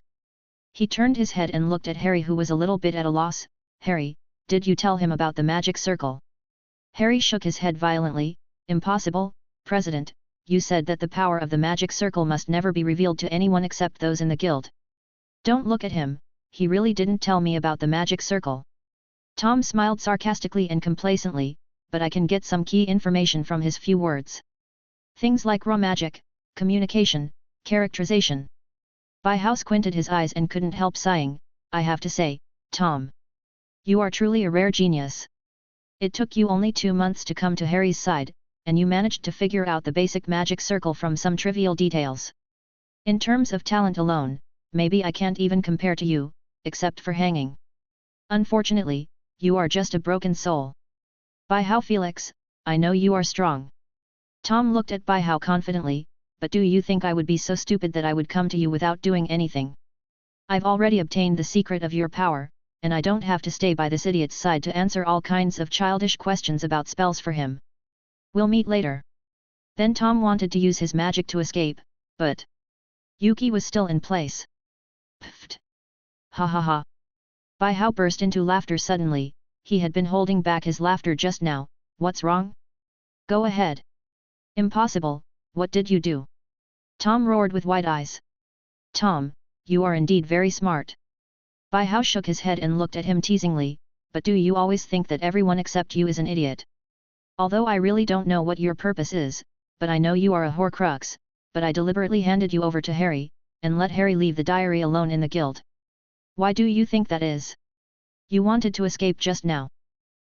He turned his head and looked at Harry, who was a little bit at a loss. Harry, did you tell him about the magic circle? Harry shook his head violently. Impossible, President, you said that the power of the magic circle must never be revealed to anyone except those in the guild. Don't look at him, he really didn't tell me about the magic circle. Tom smiled sarcastically and complacently, but I can get some key information from his few words. Things like raw magic, communication, characterization. Bai Hao squinted his eyes and couldn't help sighing. I have to say, Tom, you are truly a rare genius. It took you only 2 months to come to Harry's side, and you managed to figure out the basic magic circle from some trivial details. In terms of talent alone, maybe I can't even compare to you, except for hanging. Unfortunately, you are just a broken soul. Bai Hao Felix, I know you are strong. Tom looked at Bai Hao confidently, but do you think I would be so stupid that I would come to you without doing anything? I've already obtained the secret of your power, and I don't have to stay by this idiot's side to answer all kinds of childish questions about spells for him. We'll meet later. Then Tom wanted to use his magic to escape, but Yuki was still in place. Pfft! Ha ha ha! Bai Hao burst into laughter suddenly. He had been holding back his laughter just now. What's wrong? Go ahead. Impossible, what did you do? Tom roared with wide eyes. Tom, you are indeed very smart. Bai Hao shook his head and looked at him teasingly, but do you always think that everyone except you is an idiot? Although I really don't know what your purpose is, but I know you are a Horcrux, but I deliberately handed you over to Harry, and let Harry leave the diary alone in the guild. Why do you think that is? You wanted to escape just now.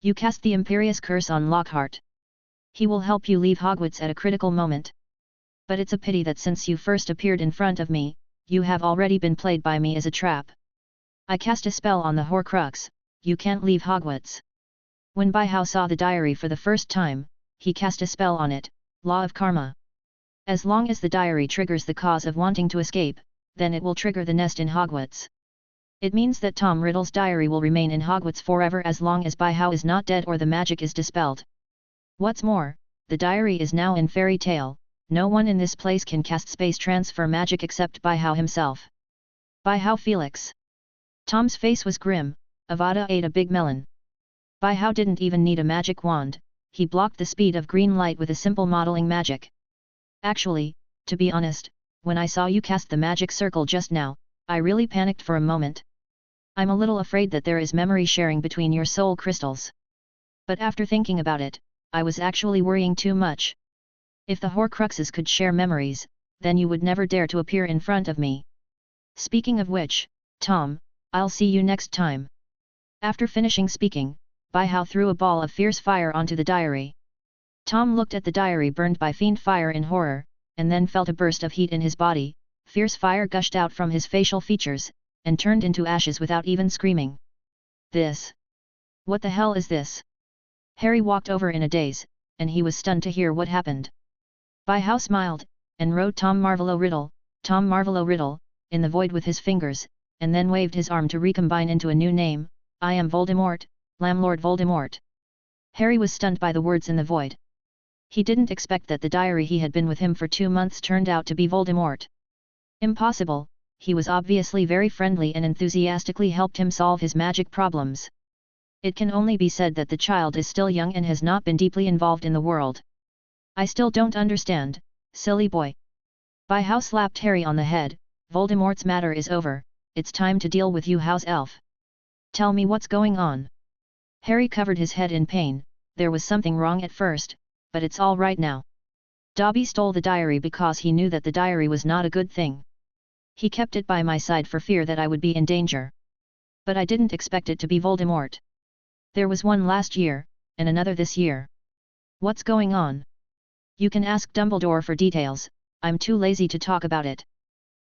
You cast the Imperious Curse on Lockhart. He will help you leave Hogwarts at a critical moment. But it's a pity that since you first appeared in front of me, you have already been played by me as a trap. I cast a spell on the Horcrux, you can't leave Hogwarts. When Bai Hao saw the diary for the first time, he cast a spell on it, Law of Karma. As long as the diary triggers the cause of wanting to escape, then it will trigger the nest in Hogwarts. It means that Tom Riddle's diary will remain in Hogwarts forever as long as Bai Hao is not dead or the magic is dispelled. What's more, the diary is now in Fairy Tale. No one in this place can cast space transfer magic except Bai Hao himself. Bai Hao Felix. Tom's face was grim. Avada ate a big melon. Bai Hao didn't even need a magic wand, he blocked the speed of green light with a simple modeling magic. Actually, to be honest, when I saw you cast the magic circle just now, I really panicked for a moment. I'm a little afraid that there is memory sharing between your soul crystals. But after thinking about it, I was actually worrying too much. If the Horcruxes could share memories, then you would never dare to appear in front of me. Speaking of which, Tom, I'll see you next time. After finishing speaking, Bai Hao threw a ball of fierce fire onto the diary. Tom looked at the diary burned by fiend fire in horror, and then felt a burst of heat in his body. Fierce fire gushed out from his facial features, and turned into ashes without even screaming. This? What the hell is this? Harry walked over in a daze, and he was stunned to hear what happened. Bai Hao smiled, and wrote Tom Marvolo Riddle, in the void with his fingers, and then waved his arm to recombine into a new name, I am Voldemort, Lamlord Voldemort. Harry was stunned by the words in the void. He didn't expect that the diary he had been with him for 2 months turned out to be Voldemort. Impossible, he was obviously very friendly and enthusiastically helped him solve his magic problems. It can only be said that the child is still young and has not been deeply involved in the world. I still don't understand, silly boy. Bai Hao slapped Harry on the head, Voldemort's matter is over, it's time to deal with you house elf. Tell me what's going on. Harry covered his head in pain, there was something wrong at first, but it's all right now. Dobby stole the diary because he knew that the diary was not a good thing. He kept it by my side for fear that I would be in danger. But I didn't expect it to be Voldemort. There was one last year, and another this year. What's going on? You can ask Dumbledore for details, I'm too lazy to talk about it.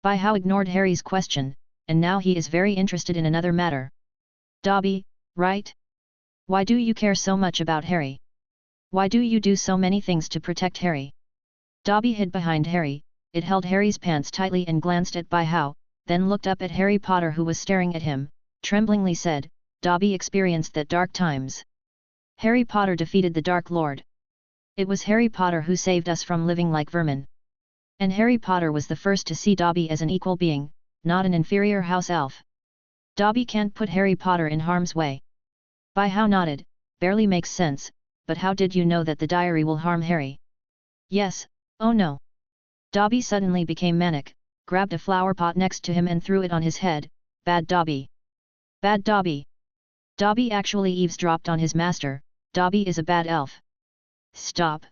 Bai Hao ignored Harry's question, and now he is very interested in another matter. Dobby, right? Why do you care so much about Harry? Why do you do so many things to protect Harry? Dobby hid behind Harry, it held Harry's pants tightly and glanced at Bai Hao, then looked up at Harry Potter who was staring at him, tremblingly said, Dobby experienced that dark times. Harry Potter defeated the Dark Lord. It was Harry Potter who saved us from living like vermin. And Harry Potter was the first to see Dobby as an equal being, not an inferior house elf. Dobby can't put Harry Potter in harm's way. Bai Hao nodded, barely makes sense, but how did you know that the diary will harm Harry? Yes, oh no. Dobby suddenly became manic, grabbed a flower pot next to him and threw it on his head, bad Dobby. Bad Dobby. Dobby actually eavesdropped on his master, Dobby is a bad elf. Stop.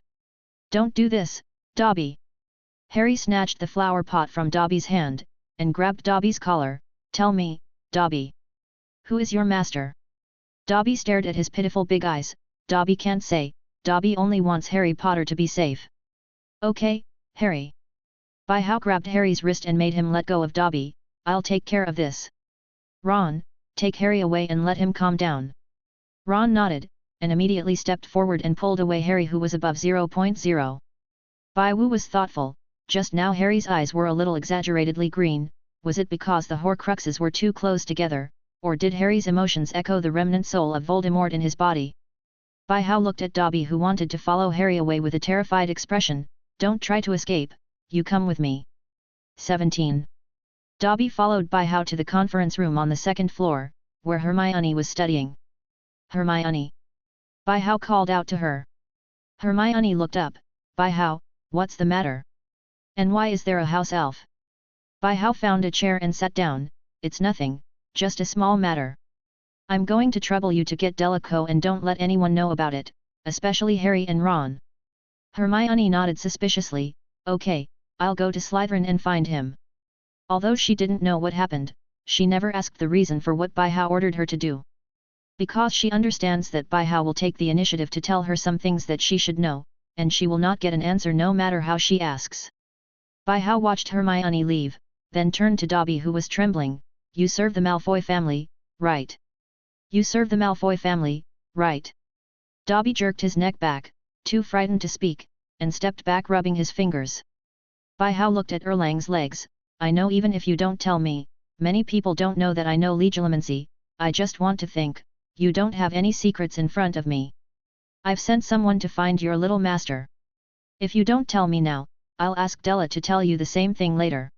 Don't do this, Dobby. Harry snatched the flower pot from Dobby's hand, and grabbed Dobby's collar, tell me, Dobby. Who is your master? Dobby stared at his pitiful big eyes, Dobby can't say, Dobby only wants Harry Potter to be safe. Okay, Harry. Bai Hao grabbed Harry's wrist and made him let go of Dobby, I'll take care of this. Ron, take Harry away and let him calm down. Ron nodded, and immediately stepped forward and pulled away Harry who was above 0.0. Bai Wu was thoughtful, just now Harry's eyes were a little exaggeratedly green, was it because the Horcruxes were too close together, or did Harry's emotions echo the remnant soul of Voldemort in his body? Bai Hao looked at Dobby who wanted to follow Harry away with a terrified expression, don't try to escape, you come with me. 17. Dobby followed Bai Hao to the conference room on the second floor, where Hermione was studying. Hermione. Bai Hao called out to her. Hermione looked up, Bai Hao, what's the matter? And why is there a house elf? Bai Hao found a chair and sat down, it's nothing, just a small matter. I'm going to trouble you to get Delacoe and don't let anyone know about it, especially Harry and Ron. Hermione nodded suspiciously, okay, I'll go to Slytherin and find him. Although she didn't know what happened, she never asked the reason for what Bai Hao ordered her to do. Because she understands that Bai Hao will take the initiative to tell her some things that she should know, and she will not get an answer no matter how she asks. By-how watched Hermione leave, then turned to Dobby, who was trembling. You serve the Malfoy family, right? You serve the Malfoy family, right? Dobby jerked his neck back, too frightened to speak, and stepped back, rubbing his fingers. By-how looked at Erlang's legs. I know, even if you don't tell me, many people don't know that I know legilimency. I just want to think, you don't have any secrets in front of me. I've sent someone to find your little master. If you don't tell me now, I'll ask Della to tell you the same thing later.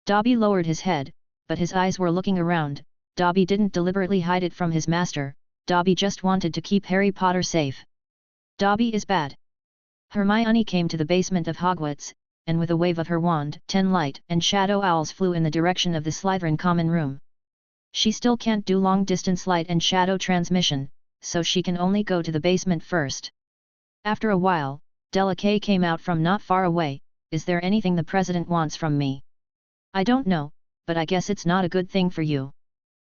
Dobby lowered his head, but his eyes were looking around. Dobby didn't deliberately hide it from his master. Dobby just wanted to keep Harry Potter safe. Dobby is bad. Hermione came to the basement of Hogwarts, and with a wave of her wand, 10 light and shadow owls flew in the direction of the Slytherin common room. She still can't do long-distance light and shadow transmission, so she can only go to the basement first. After a while, Della K came out from not far away. Is there anything the president wants from me? I don't know, but I guess it's not a good thing for you.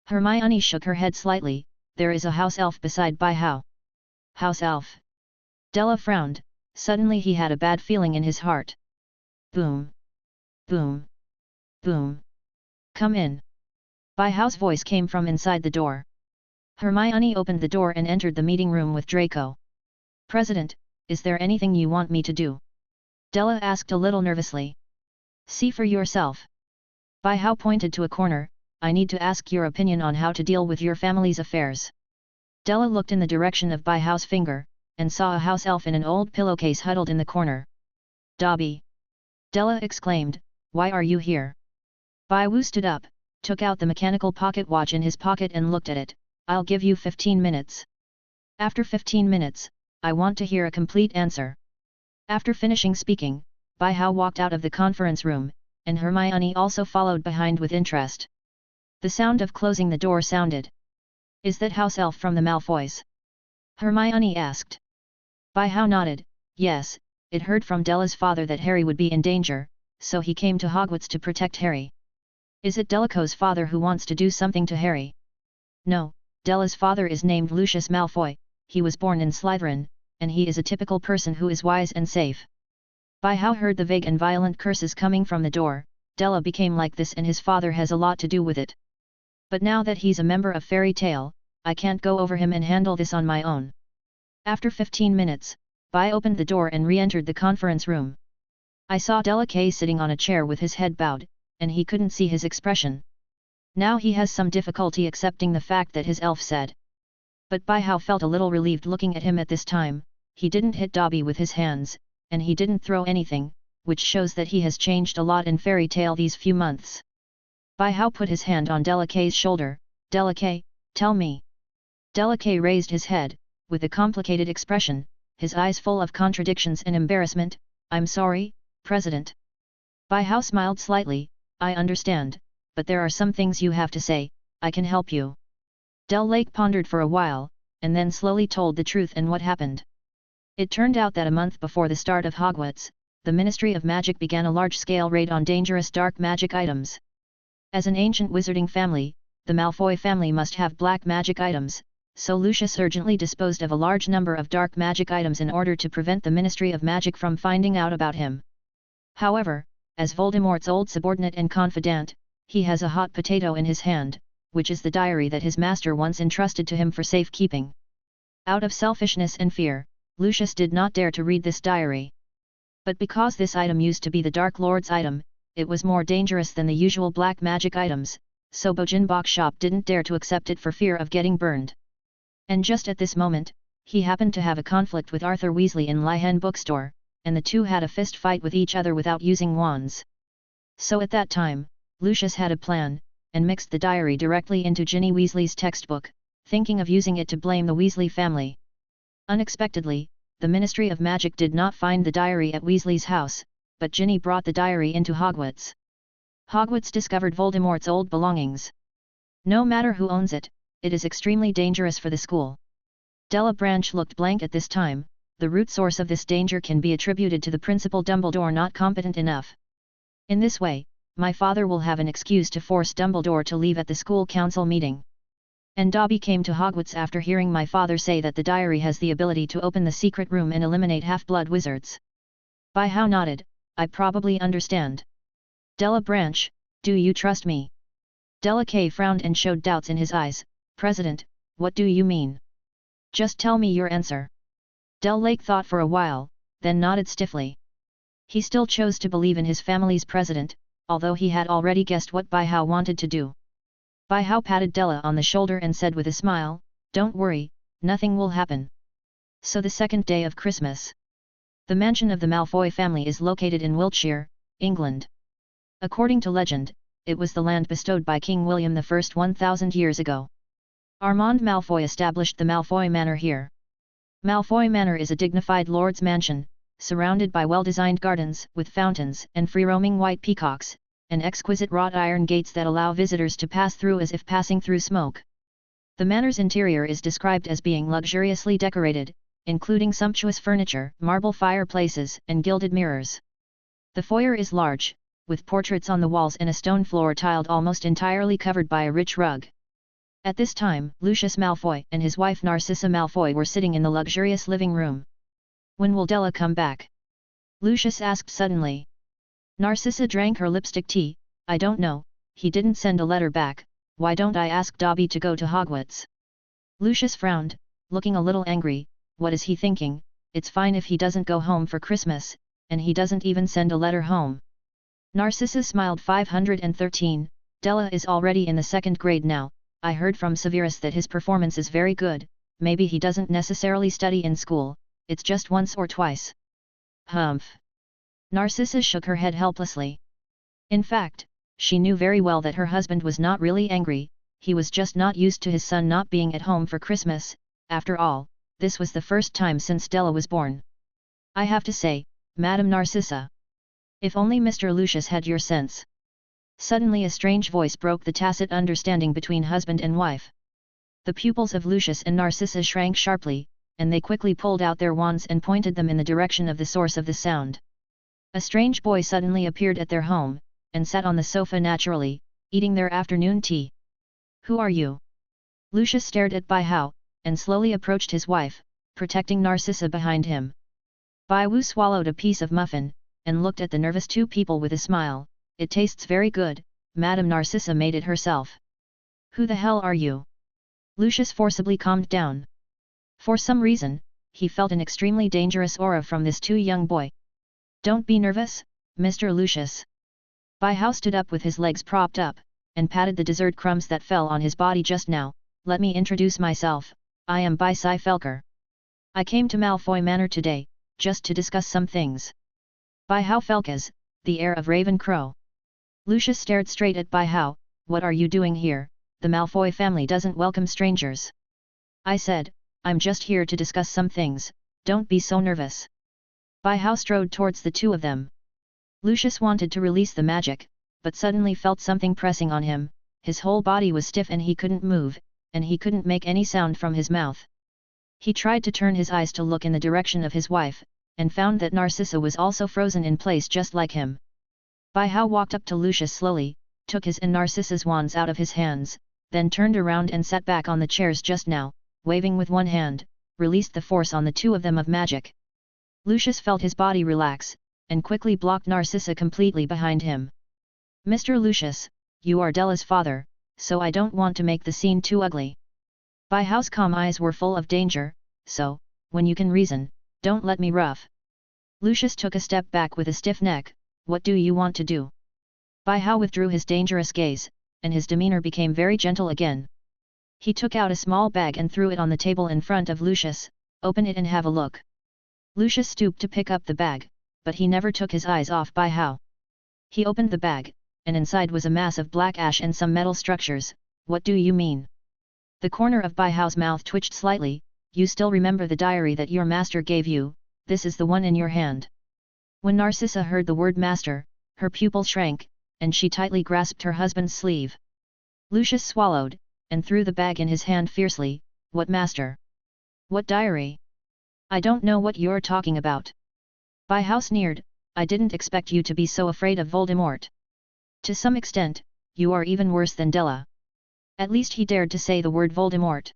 Hermione shook her head slightly. There is a house elf beside By-how. House elf? Della frowned. Suddenly he had a bad feeling in his heart. Boom. Boom. Boom. Come in. By-how's voice came from inside the door. Hermione opened the door and entered the meeting room with Draco. President, is there anything you want me to do? Della asked a little nervously. See for yourself. By-how pointed to a corner. I need to ask your opinion on how to deal with your family's affairs. Della looked in the direction of By-how's finger, and saw a house elf in an old pillowcase huddled in the corner. Dobby! Della exclaimed, why are you here? By-woo stood up, took out the mechanical pocket watch in his pocket and looked at it. I'll give you 15 minutes. After 15 minutes, I want to hear a complete answer. After finishing speaking, By-how walked out of the conference room, and Hermione also followed behind with interest. The sound of closing the door sounded. Is that house elf from the Malfoys? Hermione asked. By-how nodded. Yes, it heard from Della's father that Harry would be in danger, so he came to Hogwarts to protect Harry. Is it Delacoe's father who wants to do something to Harry? No, Della's father is named Lucius Malfoy. He was born in Slytherin, and he is a typical person who is wise and safe. By-how heard the vague and violent curses coming from the door. Della became like this and his father has a lot to do with it. But now that he's a member of Fairy Tale, I can't go over him and handle this on my own. After 15 minutes, By opened the door and re-entered the conference room. I saw Della K sitting on a chair with his head bowed, and he couldn't see his expression. Now he has some difficulty accepting the fact that his elf said. But By-how felt a little relieved looking at him at this time. He didn't hit Dobby with his hands, and he didn't throw anything, which shows that he has changed a lot in Fairy Tale these few months. By-how put his hand on Della K's shoulder. Della K, tell me. Della K raised his head, with a complicated expression, his eyes full of contradictions and embarrassment. I'm sorry, President. By-how smiled slightly. I understand, but there are some things you have to say. I can help you. Del Lake pondered for a while, and then slowly told the truth and what happened. It turned out that a month before the start of Hogwarts, the Ministry of Magic began a large-scale raid on dangerous dark magic items. As an ancient wizarding family, the Malfoy family must have black magic items, so Lucius urgently disposed of a large number of dark magic items in order to prevent the Ministry of Magic from finding out about him. However, as Voldemort's old subordinate and confidant, he has a hot potato in his hand, which is the diary that his master once entrusted to him for safekeeping. Out of selfishness and fear, Lucius did not dare to read this diary. But because this item used to be the Dark Lord's item, it was more dangerous than the usual black magic items, so Bojin Bokshop didn't dare to accept it for fear of getting burned. And just at this moment, he happened to have a conflict with Arthur Weasley in Lihen bookstore, and the two had a fist fight with each other without using wands. So at that time, Lucius had a plan, and mixed the diary directly into Ginny Weasley's textbook, thinking of using it to blame the Weasley family. Unexpectedly, the Ministry of Magic did not find the diary at Weasley's house, but Ginny brought the diary into Hogwarts. Hogwarts discovered Voldemort's old belongings. No matter who owns it, it is extremely dangerous for the school. Della Branch looked blank at this time. The root source of this danger can be attributed to the Principal Dumbledore not competent enough. In this way, my father will have an excuse to force Dumbledore to leave at the school council meeting. And Dobby came to Hogwarts after hearing my father say that the diary has the ability to open the secret room and eliminate half-blood wizards. Bai Hao nodded, I probably understand. Della Branch, do you trust me? Della K frowned and showed doubts in his eyes. President, what do you mean? Just tell me your answer. Del Lake thought for a while, then nodded stiffly. He still chose to believe in his family's president, although he had already guessed what Bai Hao wanted to do. Bai Hao patted Della on the shoulder and said with a smile, don't worry, nothing will happen. So the second day of Christmas. The mansion of the Malfoy family is located in Wiltshire, England. According to legend, it was the land bestowed by King William I 1000 years ago. Armand Malfoy established the Malfoy Manor here. Malfoy Manor is a dignified lord's mansion, surrounded by well-designed gardens with fountains and free-roaming white peacocks, and exquisite wrought iron gates that allow visitors to pass through as if passing through smoke. The manor's interior is described as being luxuriously decorated, including sumptuous furniture, marble fireplaces, and gilded mirrors. The foyer is large, with portraits on the walls and a stone floor tiled almost entirely covered by a rich rug. At this time, Lucius Malfoy and his wife Narcissa Malfoy were sitting in the luxurious living room. When will Della come back? Lucius asked suddenly. Narcissa drank her lipstick tea. I don't know, he didn't send a letter back, why don't I ask Dobby to go to Hogwarts? Lucius frowned, looking a little angry. What is he thinking? It's fine if he doesn't go home for Christmas, and he doesn't even send a letter home. Narcissa smiled. 513, Della is already in the 2nd grade now, I heard from Severus that his performance is very good, maybe he doesn't necessarily study in school, it's just once or twice. Humph. Narcissa shook her head helplessly. In fact, she knew very well that her husband was not really angry, he was just not used to his son not being at home for Christmas. After all, this was the first time since Della was born. I have to say, Madame Narcissa. If only Mr. Lucius had your sense. Suddenly a strange voice broke the tacit understanding between husband and wife. The pupils of Lucius and Narcissa shrank sharply, and they quickly pulled out their wands and pointed them in the direction of the source of the sound. A strange boy suddenly appeared at their home, and sat on the sofa naturally, eating their afternoon tea. Who are you? Lucius stared at Bai Hao, and slowly approached his wife, protecting Narcissa behind him. Bai Wu swallowed a piece of muffin, and looked at the nervous two people with a smile. It tastes very good, Madame Narcissa made it herself. Who the hell are you? Lucius forcibly calmed down. For some reason, he felt an extremely dangerous aura from this too young boy. Don't be nervous, Mr. Lucius. Bai Hao stood up with his legs propped up, and patted the dessert crumbs that fell on his body just now. Let me introduce myself, I am Bai Sai Felker. I came to Malfoy Manor today, just to discuss some things. Bai Hao Felkas, the heir of Raven Crow. Lucius stared straight at Bai Hao. What are you doing here? The Malfoy family doesn't welcome strangers. I said, I'm just here to discuss some things, don't be so nervous. Bai Hao strode towards the two of them. Lucius wanted to release the magic, but suddenly felt something pressing on him, his whole body was stiff and he couldn't move, and he couldn't make any sound from his mouth. He tried to turn his eyes to look in the direction of his wife, and found that Narcissa was also frozen in place just like him. Bai Hao walked up to Lucius slowly, took his and Narcissa's wands out of his hands, then turned around and sat back on the chairs just now, waving with one hand, released the force on the two of them of magic. Lucius felt his body relax, and quickly blocked Narcissa completely behind him. Mr. Lucius, you are Della's father, so I don't want to make the scene too ugly. Bai Hao's calm eyes were full of danger, so, when you can reason, don't let me rough. Lucius took a step back with a stiff neck. What do you want to do? Bai Hao withdrew his dangerous gaze, and his demeanor became very gentle again. He took out a small bag and threw it on the table in front of Lucius. Open it and have a look. Lucius stooped to pick up the bag, but he never took his eyes off Bai Hao. He opened the bag, and inside was a mass of black ash and some metal structures. What do you mean? The corner of Bai Hao's mouth twitched slightly. You still remember the diary that your master gave you? This is the one in your hand. When Narcissa heard the word master, her pupil shrank, and she tightly grasped her husband's sleeve. Lucius swallowed, and threw the bag in his hand fiercely. What master? What diary? I don't know what you're talking about. Bai Hao sneered, I didn't expect you to be so afraid of Voldemort. To some extent, you are even worse than Della. At least he dared to say the word Voldemort.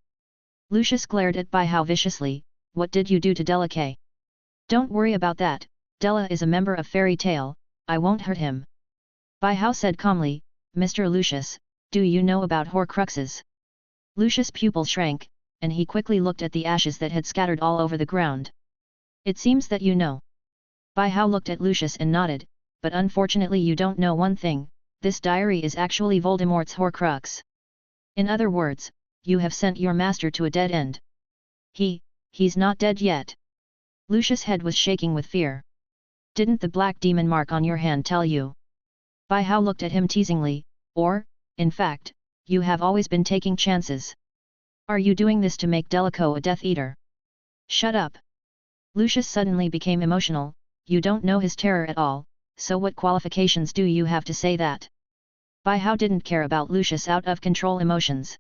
Lucius glared at Bai Hao viciously. What did you do to Delacoe? Don't worry about that, Della is a member of Fairy Tale, I won't hurt him. Bai Hao said calmly, Mr. Lucius, do you know about Horcruxes? Lucius' pupil shrank, and he quickly looked at the ashes that had scattered all over the ground. It seems that you know. Bai Hao looked at Lucius and nodded, but unfortunately you don't know one thing, this diary is actually Voldemort's Horcrux. In other words, you have sent your master to a dead end. He's not dead yet. Lucius' head was shaking with fear. Didn't the black demon mark on your hand tell you? Bai Hao looked at him teasingly, or, in fact, you have always been taking chances. Are you doing this to make Delacoe a Death Eater? Shut up. Lucius suddenly became emotional, you don't know his terror at all, so what qualifications do you have to say that? Bai Hao didn't care about Lucius' out-of-control emotions.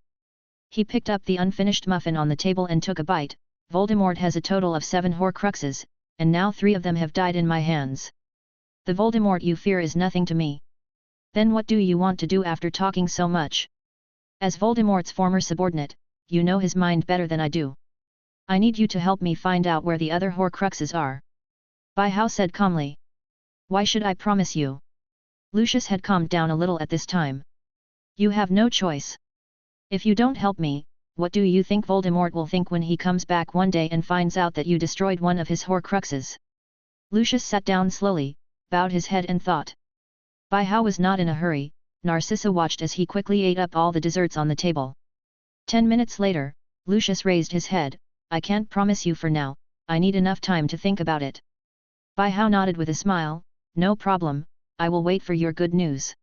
He picked up the unfinished muffin on the table and took a bite. Voldemort has a total of 7 Horcruxes, and now 3 of them have died in my hands. The Voldemort you fear is nothing to me. Then what do you want to do after talking so much? As Voldemort's former subordinate, you know his mind better than I do. I need you to help me find out where the other Horcruxes are. Bai Hao said calmly. Why should I promise you? Lucius had calmed down a little at this time. You have no choice. If you don't help me, what do you think Voldemort will think when he comes back one day and finds out that you destroyed one of his Horcruxes? Lucius sat down slowly, bowed his head and thought. Bai Hao was not in a hurry. Narcissa watched as he quickly ate up all the desserts on the table. 10 minutes later, Lucius raised his head. I can't promise you for now, I need enough time to think about it. Bai Hao nodded with a smile, no problem, I will wait for your good news.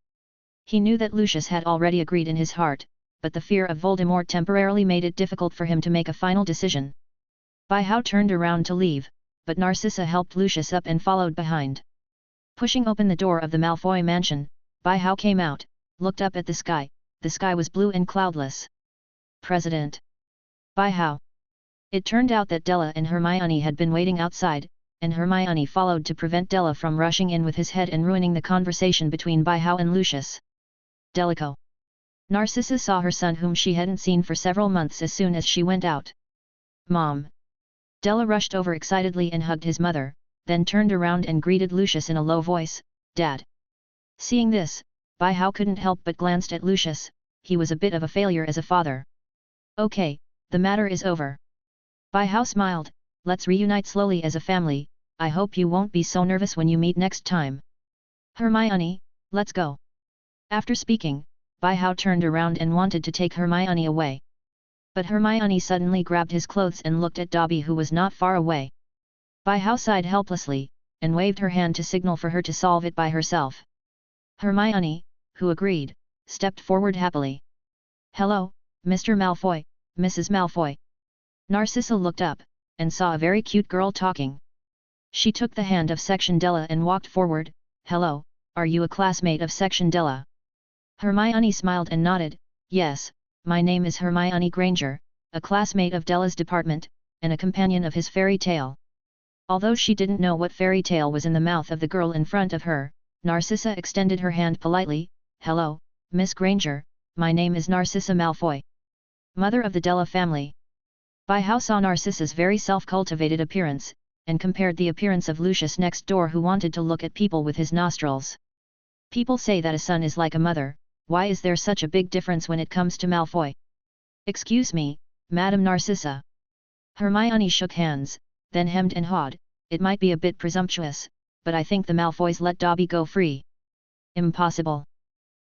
He knew that Lucius had already agreed in his heart, but the fear of Voldemort temporarily made it difficult for him to make a final decision. Bai Hao turned around to leave, but Narcissa helped Lucius up and followed behind. Pushing open the door of the Malfoy mansion, Bai Hao came out, looked up at the sky was blue and cloudless. President Bai Hao. It turned out that Della and Hermione had been waiting outside, and Hermione followed to prevent Della from rushing in with his head and ruining the conversation between Bai Hao and Lucius. Delacoe. Narcissa saw her son whom she hadn't seen for several months as soon as she went out. Mom. Della rushed over excitedly and hugged his mother, then turned around and greeted Lucius in a low voice, Dad. Seeing this, Bai Hao couldn't help but glanced at Lucius, he was a bit of a failure as a father. Okay, the matter is over. Bai Hao smiled, let's reunite slowly as a family, I hope you won't be so nervous when you meet next time. Hermione, let's go. After speaking, Bai Hao turned around and wanted to take Hermione away. But Hermione suddenly grabbed his clothes and looked at Dobby who was not far away. Bai Hao sighed helplessly, and waved her hand to signal for her to solve it by herself. Hermione, who agreed, stepped forward happily. Hello, Mr. Malfoy, Mrs. Malfoy. Narcissa looked up, and saw a very cute girl talking. She took the hand of Section Della and walked forward. Hello, are you a classmate of Section Della? Hermione smiled and nodded, yes, my name is Hermione Granger, a classmate of Della's department, and a companion of his fairy tale. Although she didn't know what fairy tale was in the mouth of the girl in front of her, Narcissa extended her hand politely, hello, Miss Granger, my name is Narcissa Malfoy. Mother of the Della family. Bai Hao saw Narcissa's very self-cultivated appearance, and compared the appearance of Lucius next door who wanted to look at people with his nostrils. People say that a son is like a mother, why is there such a big difference when it comes to Malfoy? Excuse me, Madam Narcissa. Hermione shook hands, then hemmed and hawed, it might be a bit presumptuous, but I think the Malfoys let Dobby go free. Impossible.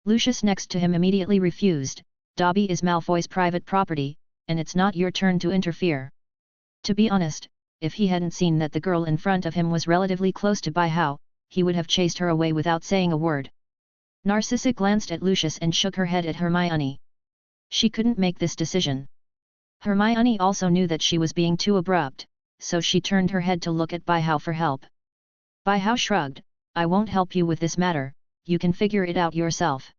Lucius next to him immediately refused, Dobby is Malfoy's private property, and it's not your turn to interfere. To be honest, if he hadn't seen that the girl in front of him was relatively close to Bai Hao, he would have chased her away without saying a word. Narcissa glanced at Lucius and shook her head at Hermione. She couldn't make this decision. Hermione also knew that she was being too abrupt, so she turned her head to look at Bai Hao for help. Bai Hao shrugged, I won't help you with this matter, you can figure it out yourself.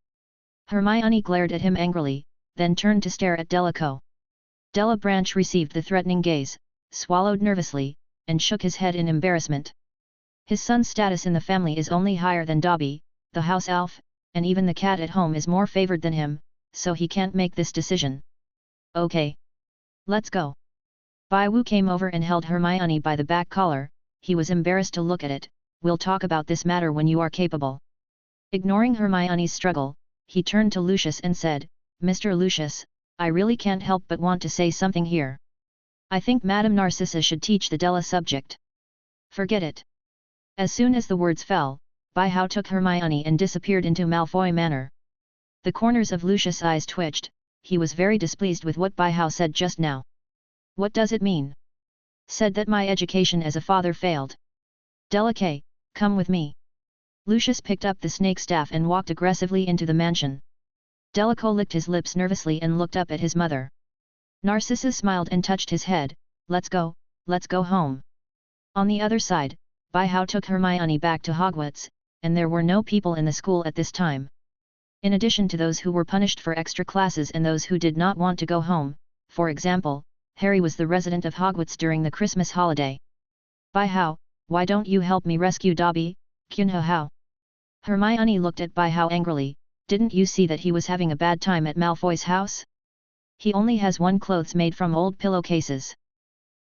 Hermione glared at him angrily, then turned to stare at Delacoe. Della Branch received the threatening gaze, swallowed nervously, and shook his head in embarrassment. His son's status in the family is only higher than Dobby, the house elf, and even the cat at home is more favored than him, so he can't make this decision. Okay. Let's go. Bai Wu came over and held Hermione by the back collar. He was embarrassed to look at it. We'll talk about this matter when you are capable. Ignoring Hermione's struggle, he turned to Lucius and said, Mr. Lucius, I really can't help but want to say something here. I think Madame Narcissa should teach the Della subject. Forget it. As soon as the words fell, Bai Hao took Hermione and disappeared into Malfoy Manor. The corners of Lucius' eyes twitched. He was very displeased with what Bai Hao said just now. What does it mean? Said that my education as a father failed. Della K, come with me. Lucius picked up the snake staff and walked aggressively into the mansion. Delacoe licked his lips nervously and looked up at his mother. Narcissa smiled and touched his head. Let's go home. On the other side, Bai Hao took Hermione back to Hogwarts, and there were no people in the school at this time. In addition to those who were punished for extra classes and those who did not want to go home, for example, Harry was the resident of Hogwarts during the Christmas holiday. Bai Hao, why don't you help me rescue Dobby, Cunha Hao? Hermione looked at Bai Hao angrily. Didn't you see that he was having a bad time at Malfoy's house? He only has one clothes made from old pillowcases.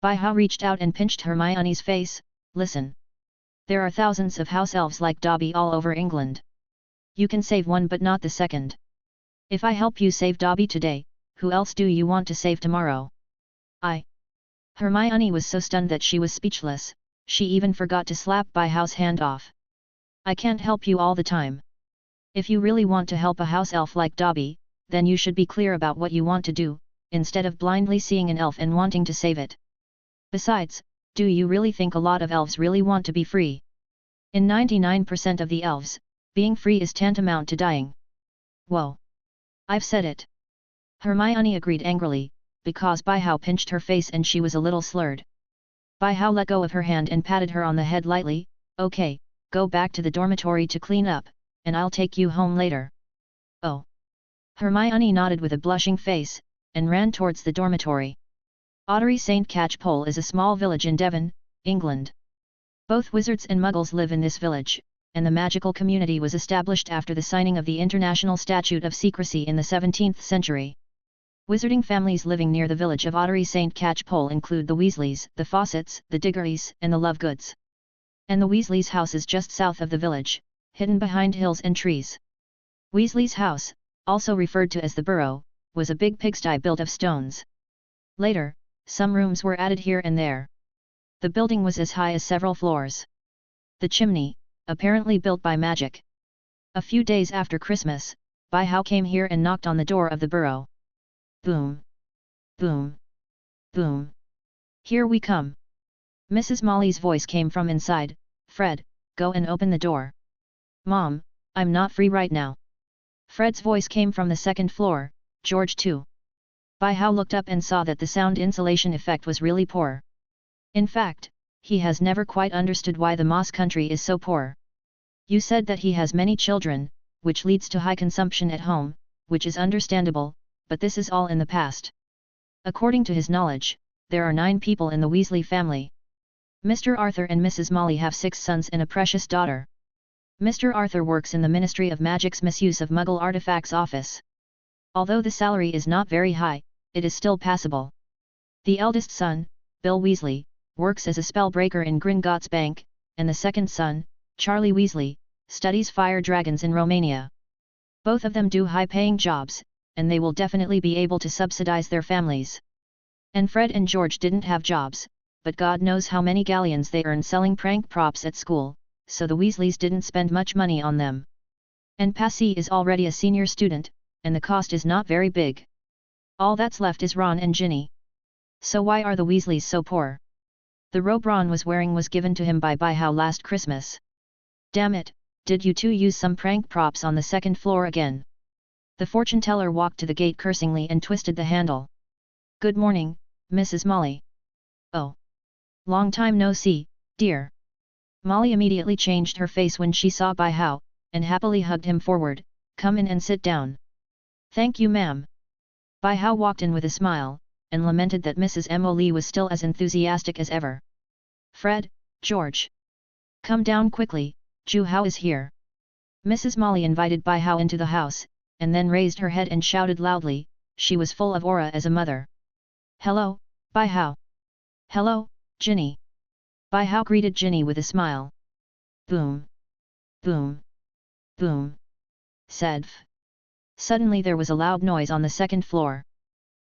Bai Hao reached out and pinched Hermione's face. Listen. There are thousands of house elves like Dobby all over England. You can save one but not the second. If I help you save Dobby today, who else do you want to save tomorrow? Hermione was so stunned that she was speechless. She even forgot to slap Bai Hao's hand off. I can't help you all the time. If you really want to help a house elf like Dobby, then you should be clear about what you want to do, instead of blindly seeing an elf and wanting to save it. Besides, do you really think a lot of elves really want to be free? In 99% of the elves, being free is tantamount to dying. Whoa! I've said it. Hermione agreed angrily, because Bai Hao pinched her face and she was a little slurred. Bai Hao let go of her hand and patted her on the head lightly. Okay, go back to the dormitory to clean up, and I'll take you home later. Oh! Hermione nodded with a blushing face, and ran towards the dormitory. Ottery St. Catchpole is a small village in Devon, England. Both wizards and muggles live in this village, and the magical community was established after the signing of the International Statute of Secrecy in the 17th century. Wizarding families living near the village of Ottery St. Catchpole include the Weasleys, the Fawcetts, the Diggorys, and the Lovegoods. And the Weasleys' house is just south of the village, hidden behind hills and trees. Weasley's house, also referred to as the burrow, was a big pigsty built of stones. Later, some rooms were added here and there. The building was as high as several floors. The chimney, apparently built by magic. A few days after Christmas, Bai Hao came here and knocked on the door of the burrow. Boom! Boom! Boom! Here we come! Mrs. Molly's voice came from inside. Fred, go and open the door. Mom, I'm not free right now. Fred's voice came from the second floor. George too. Bai Hao looked up and saw that the sound insulation effect was really poor. In fact, he has never quite understood why the Moss country is so poor. You said that he has many children, which leads to high consumption at home, which is understandable, but this is all in the past. According to his knowledge, there are 9 people in the Weasley family. Mr. Arthur and Mrs. Molly have 6 sons and a precious daughter. Mr. Arthur works in the Ministry of Magic's Misuse of Muggle Artifacts office. Although the salary is not very high, it is still passable. The eldest son, Bill Weasley, works as a spellbreaker in Gringotts Bank, and the second son, Charlie Weasley, studies fire dragons in Romania. Both of them do high-paying jobs, and they will definitely be able to subsidize their families. And Fred and George didn't have jobs, but God knows how many galleons they earn selling prank props at school, so the Weasleys didn't spend much money on them. And Passy is already a senior student, and the cost is not very big. All that's left is Ron and Ginny. So why are the Weasleys so poor? The robe Ron was wearing was given to him by Bai Hao last Christmas. Damn it, did you two use some prank props on the second floor again? The fortune teller walked to the gate cursingly and twisted the handle. Good morning, Mrs. Molly. Oh. Long time no see, dear. Molly immediately changed her face when she saw Bai Hao, and happily hugged him forward. Come in and sit down. Thank you, ma'am. Bai Hao walked in with a smile, and lamented that Mrs. Emily was still as enthusiastic as ever. Fred, George. Come down quickly, Ju Hao is here. Mrs. Molly invited Bai Hao into the house, and then raised her head and shouted loudly. She was full of aura as a mother. "Hello, Bai Hao." "Hello, Ginny." Bai Hao greeted Ginny with a smile. "Boom. Boom. Boom," said F. Suddenly there was a loud noise on the second floor.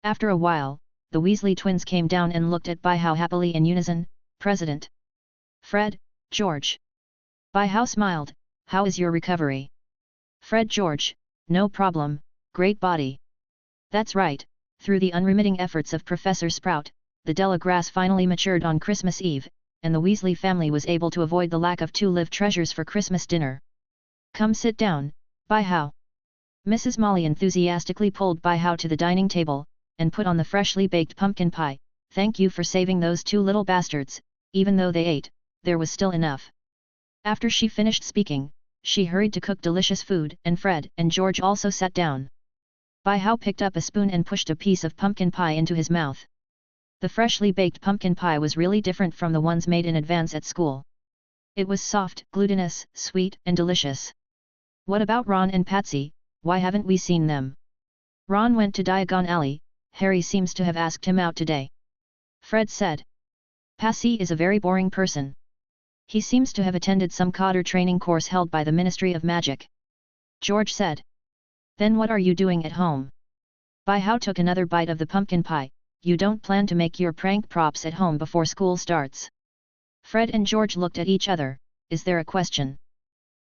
After a while, the Weasley twins came down and looked at Bai Hao happily in unison. "President Fred, George." Bai Hao smiled. "How is your recovery?" "Fred George, no problem, great body." "That's right, through the unremitting efforts of Professor Sprout, the Delagrasse finally matured on Christmas Eve, and the Weasley family was able to avoid the lack of 2 live treasures for Christmas dinner. Come sit down, Bai Hao." Mrs. Molly enthusiastically pulled Bai Hao to the dining table, and put on the freshly baked pumpkin pie. "Thank you for saving those 2 little bastards, even though they ate, there was still enough." After she finished speaking, she hurried to cook delicious food, and Fred and George also sat down. Bai Hao picked up a spoon and pushed a piece of pumpkin pie into his mouth. The freshly baked pumpkin pie was really different from the ones made in advance at school. It was soft, glutinous, sweet, and delicious. "What about Ron and Patsy, why haven't we seen them?" "Ron went to Diagon Alley, Harry seems to have asked him out today," Fred said. "Patsy is a very boring person. He seems to have attended some cadre training course held by the Ministry of Magic," George said. "Then what are you doing at home?" Bai Hao took another bite of the pumpkin pie. "You don't plan to make your prank props at home before school starts?" Fred and George looked at each other. "Is there a question?"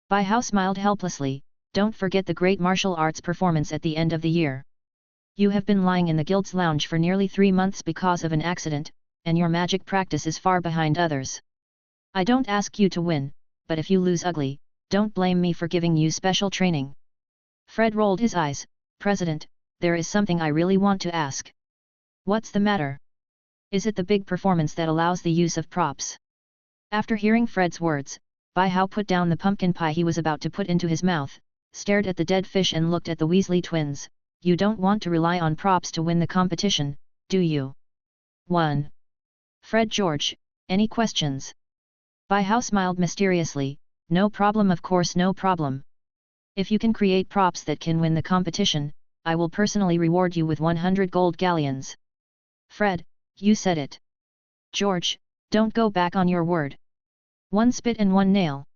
Bai Hao smiled helplessly. "Don't forget the great martial arts performance at the end of the year. You have been lying in the guild's lounge for nearly 3 months because of an accident, and your magic practice is far behind others. I don't ask you to win, but if you lose ugly, don't blame me for giving you special training." Fred rolled his eyes. "President, there is something I really want to ask." "What's the matter?" "Is it the big performance that allows the use of props?" After hearing Fred's words, Bai Hao put down the pumpkin pie he was about to put into his mouth, stared at the dead fish and looked at the Weasley twins. "You don't want to rely on props to win the competition, do you?" 1. Fred George, any questions? Bai Hao smiled mysteriously. "No problem, of course no problem. If you can create props that can win the competition, I will personally reward you with 100 gold galleons." "Fred, you said it." "George, don't go back on your word. 1 spit and 1 nail."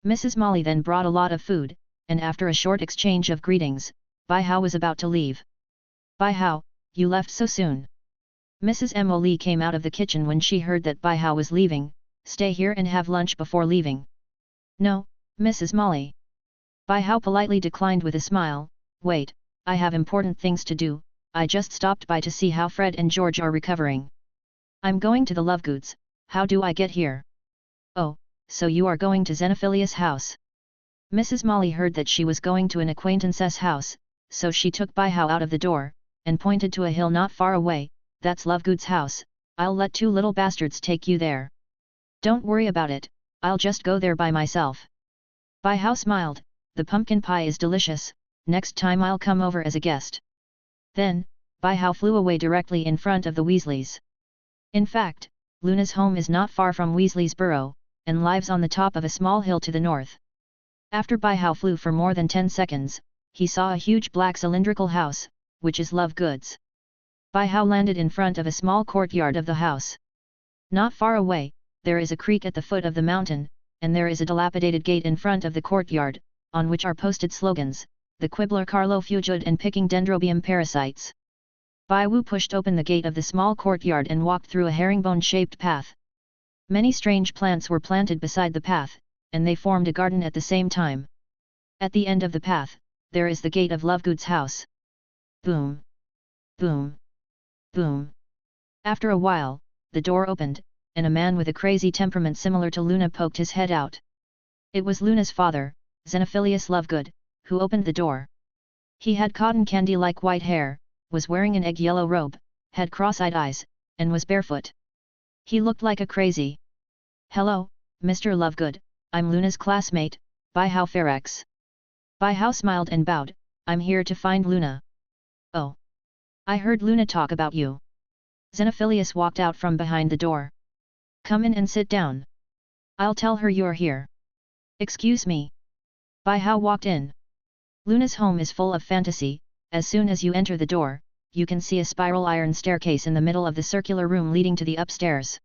Mrs. Molly then brought a lot of food, and after a short exchange of greetings, Bai Hao was about to leave. "Bai Hao, you left so soon." Mrs. Emily came out of the kitchen when she heard that Bai Hao was leaving. "Stay here and have lunch before leaving." "No, Mrs. Molly." Bai Hao politely declined with a smile. "Wait, I have important things to do, I just stopped by to see how Fred and George are recovering. I'm going to the Lovegoods, how do I get here?" "Oh, so you are going to Xenophilius' house." Mrs. Molly heard that she was going to an acquaintance's house, so she took Bai Hao out of the door, and pointed to a hill not far away. "That's Lovegood's house, I'll let 2 little bastards take you there. Don't worry about it, I'll just go there by myself." Bai Hao smiled. "The pumpkin pie is delicious, next time I'll come over as a guest." Then, Bai Hao flew away directly in front of the Weasleys. In fact, Luna's home is not far from Weasley's burrow, and lives on the top of a small hill to the north. After Bai Hao flew for more than 10 seconds, he saw a huge black cylindrical house, which is Lovegood's. Bai Hao landed in front of a small courtyard of the house. Not far away, there is a creek at the foot of the mountain, and there is a dilapidated gate in front of the courtyard, on which are posted slogans, "The Quibbler Carlo Fugid" and "Picking Dendrobium Parasites." Bai Wu pushed open the gate of the small courtyard and walked through a herringbone-shaped path. Many strange plants were planted beside the path, and they formed a garden at the same time. At the end of the path, there is the gate of Lovegood's house. Boom! Boom! Boom! After a while, the door opened, and a man with a crazy temperament similar to Luna poked his head out. It was Luna's father, Xenophilius Lovegood, who opened the door. He had cotton candy-like white hair, was wearing an egg-yellow robe, had cross-eyed eyes, and was barefoot. He looked like a crazy. "Hello, Mr. Lovegood, I'm Luna's classmate, Bai Hao Ferex." Bai Hao smiled and bowed. "I'm here to find Luna." "Oh. I heard Luna talk about you." Xenophilius walked out from behind the door. "Come in and sit down. I'll tell her you're here." "Excuse me." Bai Hao walked in. Luna's home is full of fantasy. As soon as you enter the door, you can see a spiral iron staircase in the middle of the circular room leading to the upstairs.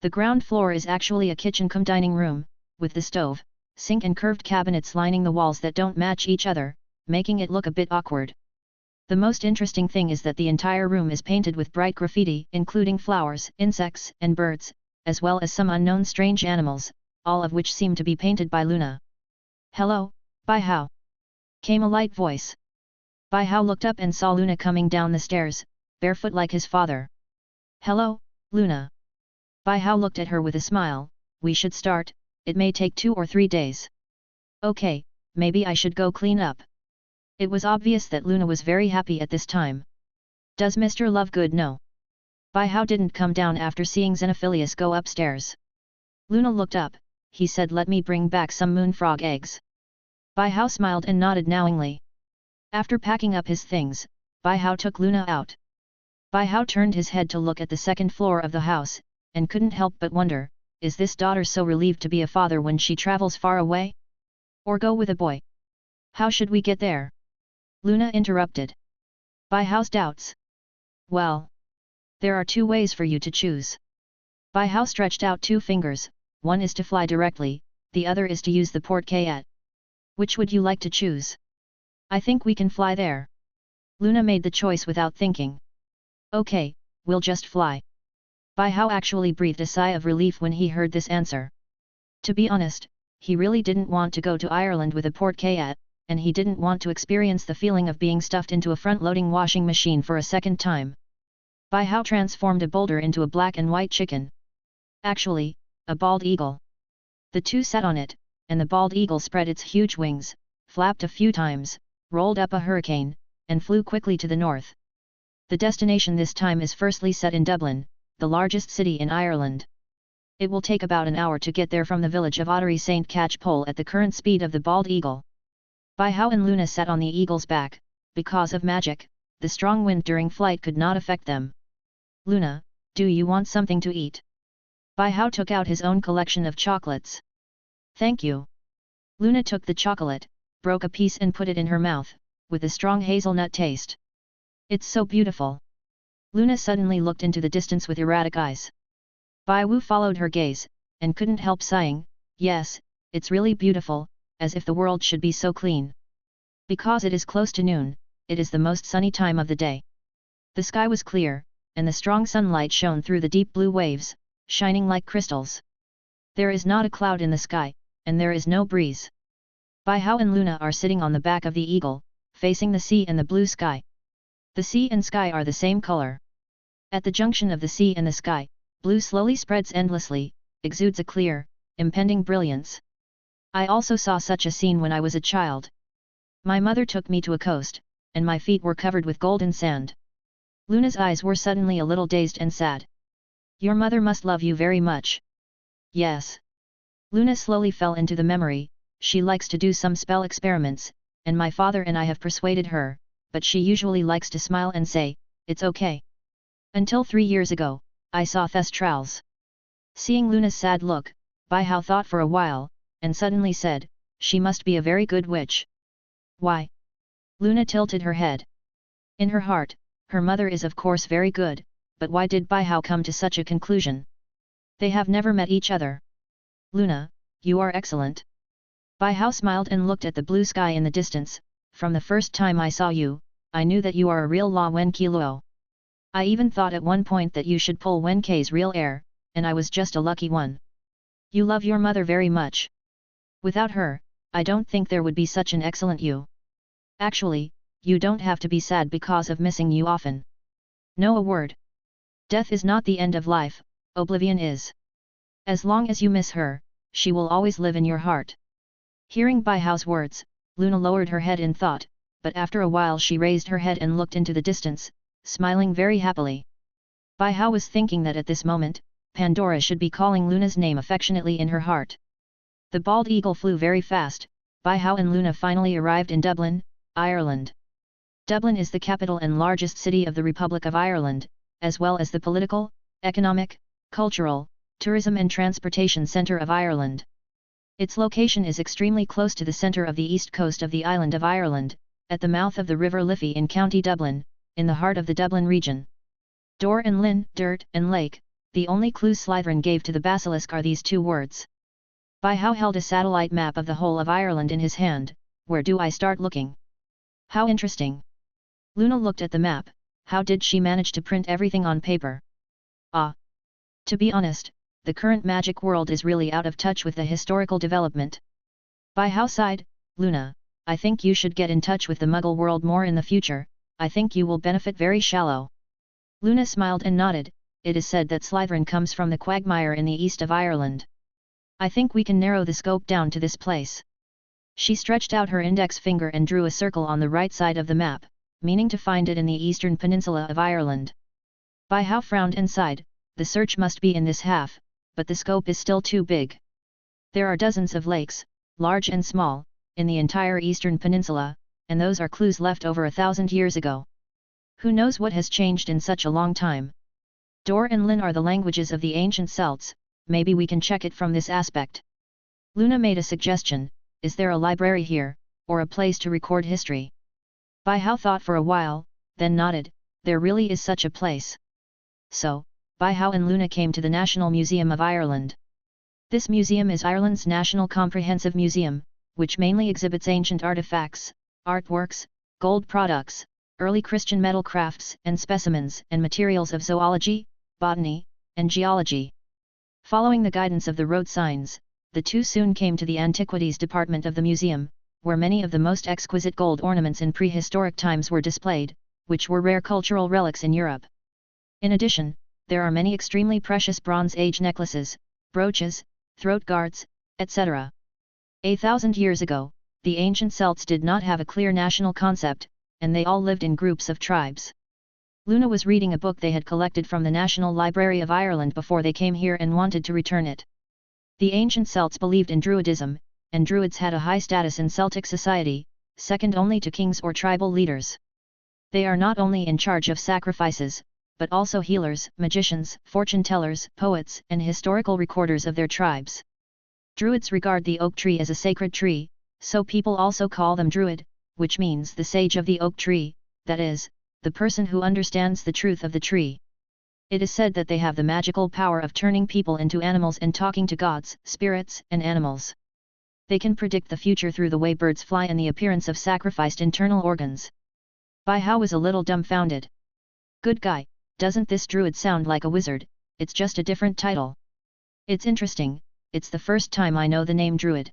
The ground floor is actually a kitchen-cum-dining room, with the stove, sink and curved cabinets lining the walls that don't match each other, making it look a bit awkward. The most interesting thing is that the entire room is painted with bright graffiti, including flowers, insects, and birds, as well as some unknown strange animals, all of which seem to be painted by Luna. "Hello, Bai Hao," came a light voice. Bai Hao looked up and saw Luna coming down the stairs, barefoot like his father. "Hello, Luna." Bai Hao looked at her with a smile. "We should start, it may take 2 or 3 days. Okay, maybe I should go clean up." It was obvious that Luna was very happy at this time. "Does Mr. Lovegood know?" Bai Hao didn't come down after seeing Xenophilius go upstairs. Luna looked up. "He said let me bring back some moonfrog eggs." Bai Hao smiled and nodded knowingly. After packing up his things, Bai Hao took Luna out. Bai Hao turned his head to look at the second floor of the house, and couldn't help but wonder, is this daughter so relieved to be a father when she travels far away? Or go with a boy? How should we get there? Luna interrupted. Bai Hao's doubts. "Well, there are 2 ways for you to choose." Bai Hao stretched out 2 fingers, one is to fly directly, the other is to use the porte-cayette. "Which would you like to choose?" "I think we can fly there." Luna made the choice without thinking. "Okay, we'll just fly." Bai Hao actually breathed a sigh of relief when he heard this answer. To be honest, he really didn't want to go to Ireland with a porte-cayette, and he didn't want to experience the feeling of being stuffed into a front-loading washing machine for a second time. Bai Hao transformed a boulder into a black and white chicken. Actually, a bald eagle. The 2 sat on it, and the bald eagle spread its huge wings, flapped a few times, rolled up a hurricane, and flew quickly to the north. The destination this time is firstly set in Dublin, the largest city in Ireland. It will take about an hour to get there from the village of Ottery St. Catchpole at the current speed of the bald eagle. Bai Hao and Luna sat on the eagle's back. Because of magic, the strong wind during flight could not affect them. "Luna, do you want something to eat?" Bai Hao took out his own collection of chocolates. "Thank you." Luna took the chocolate, broke a piece and put it in her mouth, with a strong hazelnut taste. "It's so beautiful." Luna suddenly looked into the distance with erratic eyes. Bai Wu followed her gaze, and couldn't help sighing, "Yes, it's really beautiful, as if the world should be so clean." Because it is close to noon, it is the most sunny time of the day. The sky was clear, and the strong sunlight shone through the deep blue waves, shining like crystals. There is not a cloud in the sky, and there is no breeze. Bai Hao and Luna are sitting on the back of the eagle, facing the sea and the blue sky. The sea and sky are the same color. At the junction of the sea and the sky, blue slowly spreads endlessly, exudes a clear, impending brilliance. I also saw such a scene when I was a child. My mother took me to a coast, and my feet were covered with golden sand. Luna's eyes were suddenly a little dazed and sad. "Your mother must love you very much." "Yes." Luna slowly fell into the memory. "She likes to do some spell experiments, and my father and I have persuaded her, but she usually likes to smile and say, 'It's okay.' Until 3 years ago, I saw Thestrals." Seeing Luna's sad look, Bai Hao thought for a while, and suddenly said, "She must be a very good witch." "Why?" Luna tilted her head. In her heart, her mother is of course very good, but why did Bai Hao come to such a conclusion? They have never met each other. "Luna, you are excellent." Bai Hao smiled and looked at the blue sky in the distance. "From the first time I saw you, I knew that you are a real La Wen Qi Luo. I even thought at one point that you should pull Wen Kei's real heir, and I was just a lucky one. You love your mother very much. Without her, I don't think there would be such an excellent you. Actually, you don't have to be sad because of missing you often. Know a word. Death is not the end of life, oblivion is. As long as you miss her, she will always live in your heart." Hearing Bai Hao's words, Luna lowered her head in thought, but after a while she raised her head and looked into the distance, smiling very happily. Bai Hao was thinking that at this moment, Pandora should be calling Luna's name affectionately in her heart. The bald eagle flew very fast. Bai Hao and Luna finally arrived in Dublin, Ireland. Dublin is the capital and largest city of the Republic of Ireland, as well as the political, economic, cultural, tourism and transportation centre of Ireland. Its location is extremely close to the centre of the east coast of the island of Ireland, at the mouth of the River Liffey in County Dublin, in the heart of the Dublin region. Door and Linn, dirt, and lake, the only clues Slytherin gave to the basilisk are these two words. By-how held a satellite map of the whole of Ireland in his hand. Where do I start looking? How interesting. Luna looked at the map. How did she manage to print everything on paper? To be honest, the current magic world is really out of touch with the historical development. By-how sighed, Luna, I think you should get in touch with the Muggle world more in the future. I think you will benefit very shallow. Luna smiled and nodded. It is said that Slytherin comes from the quagmire in the east of Ireland. I think we can narrow the scope down to this place. She stretched out her index finger and drew a circle on the right side of the map, meaning to find it in the eastern peninsula of Ireland. By-how frowned and sighed. The search must be in this half, but the scope is still too big. There are dozens of lakes, large and small, in the entire eastern peninsula, and those are clues left over 1,000 years ago. Who knows what has changed in such a long time? Door and Linn are the languages of the ancient Celts. Maybe we can check it from this aspect. Luna made a suggestion. Is there a library here, or a place to record history? By-how thought for a while, then nodded. There really is such a place. So, By-how and Luna came to the National Museum of Ireland. This museum is Ireland's national comprehensive museum, which mainly exhibits ancient artifacts, artworks, gold products, early Christian metal crafts and specimens and materials of zoology, botany, and geology. Following the guidance of the road signs, the two soon came to the antiquities department of the museum, where many of the most exquisite gold ornaments in prehistoric times were displayed, which were rare cultural relics in Europe. In addition, there are many extremely precious Bronze Age necklaces, brooches, throat guards, etc. 1,000 years ago, the ancient Celts did not have a clear national concept, and they all lived in groups of tribes. Luna was reading a book they had collected from the National Library of Ireland before they came here and wanted to return it. The ancient Celts believed in Druidism, and Druids had a high status in Celtic society, second only to kings or tribal leaders. They are not only in charge of sacrifices, but also healers, magicians, fortune-tellers, poets, and historical recorders of their tribes. Druids regard the oak tree as a sacred tree, so people also call them Druid, which means the sage of the oak tree, that is, the person who understands the truth of the tree. It is said that they have the magical power of turning people into animals and talking to gods, spirits, and animals. They can predict the future through the way birds fly and the appearance of sacrificed internal organs. By-how was a little dumbfounded. Good guy, doesn't this druid sound like a wizard? It's just a different title. It's interesting, it's the first time I know the name druid.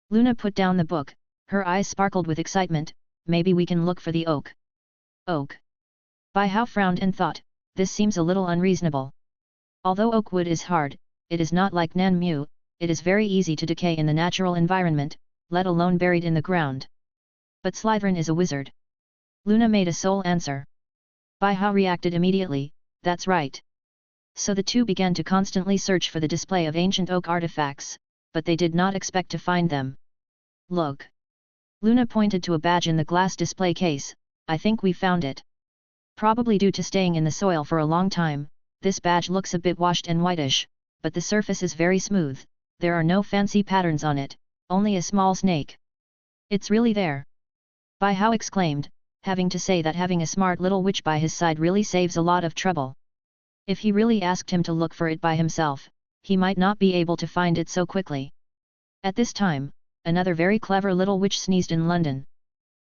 Luna put down the book, her eyes sparkled with excitement. Maybe we can look for the oak. Oak. By-how frowned and thought, this seems a little unreasonable. Although oak wood is hard, it is not like Nanmu, it is very easy to decay in the natural environment, let alone buried in the ground. But Slytherin is a wizard. Luna made a sole answer. By-how reacted immediately, that's right. So the two began to constantly search for the display of ancient oak artifacts, but they did not expect to find them. Look. Luna pointed to a badge in the glass display case. I think we found it. Probably due to staying in the soil for a long time, this badge looks a bit washed and whitish, but the surface is very smooth. There are no fancy patterns on it, only a small snake. It's really there. By-how exclaimed, having to say that having a smart little witch by his side really saves a lot of trouble. If he really asked him to look for it by himself, he might not be able to find it so quickly. At this time, another very clever little witch sneezed in London.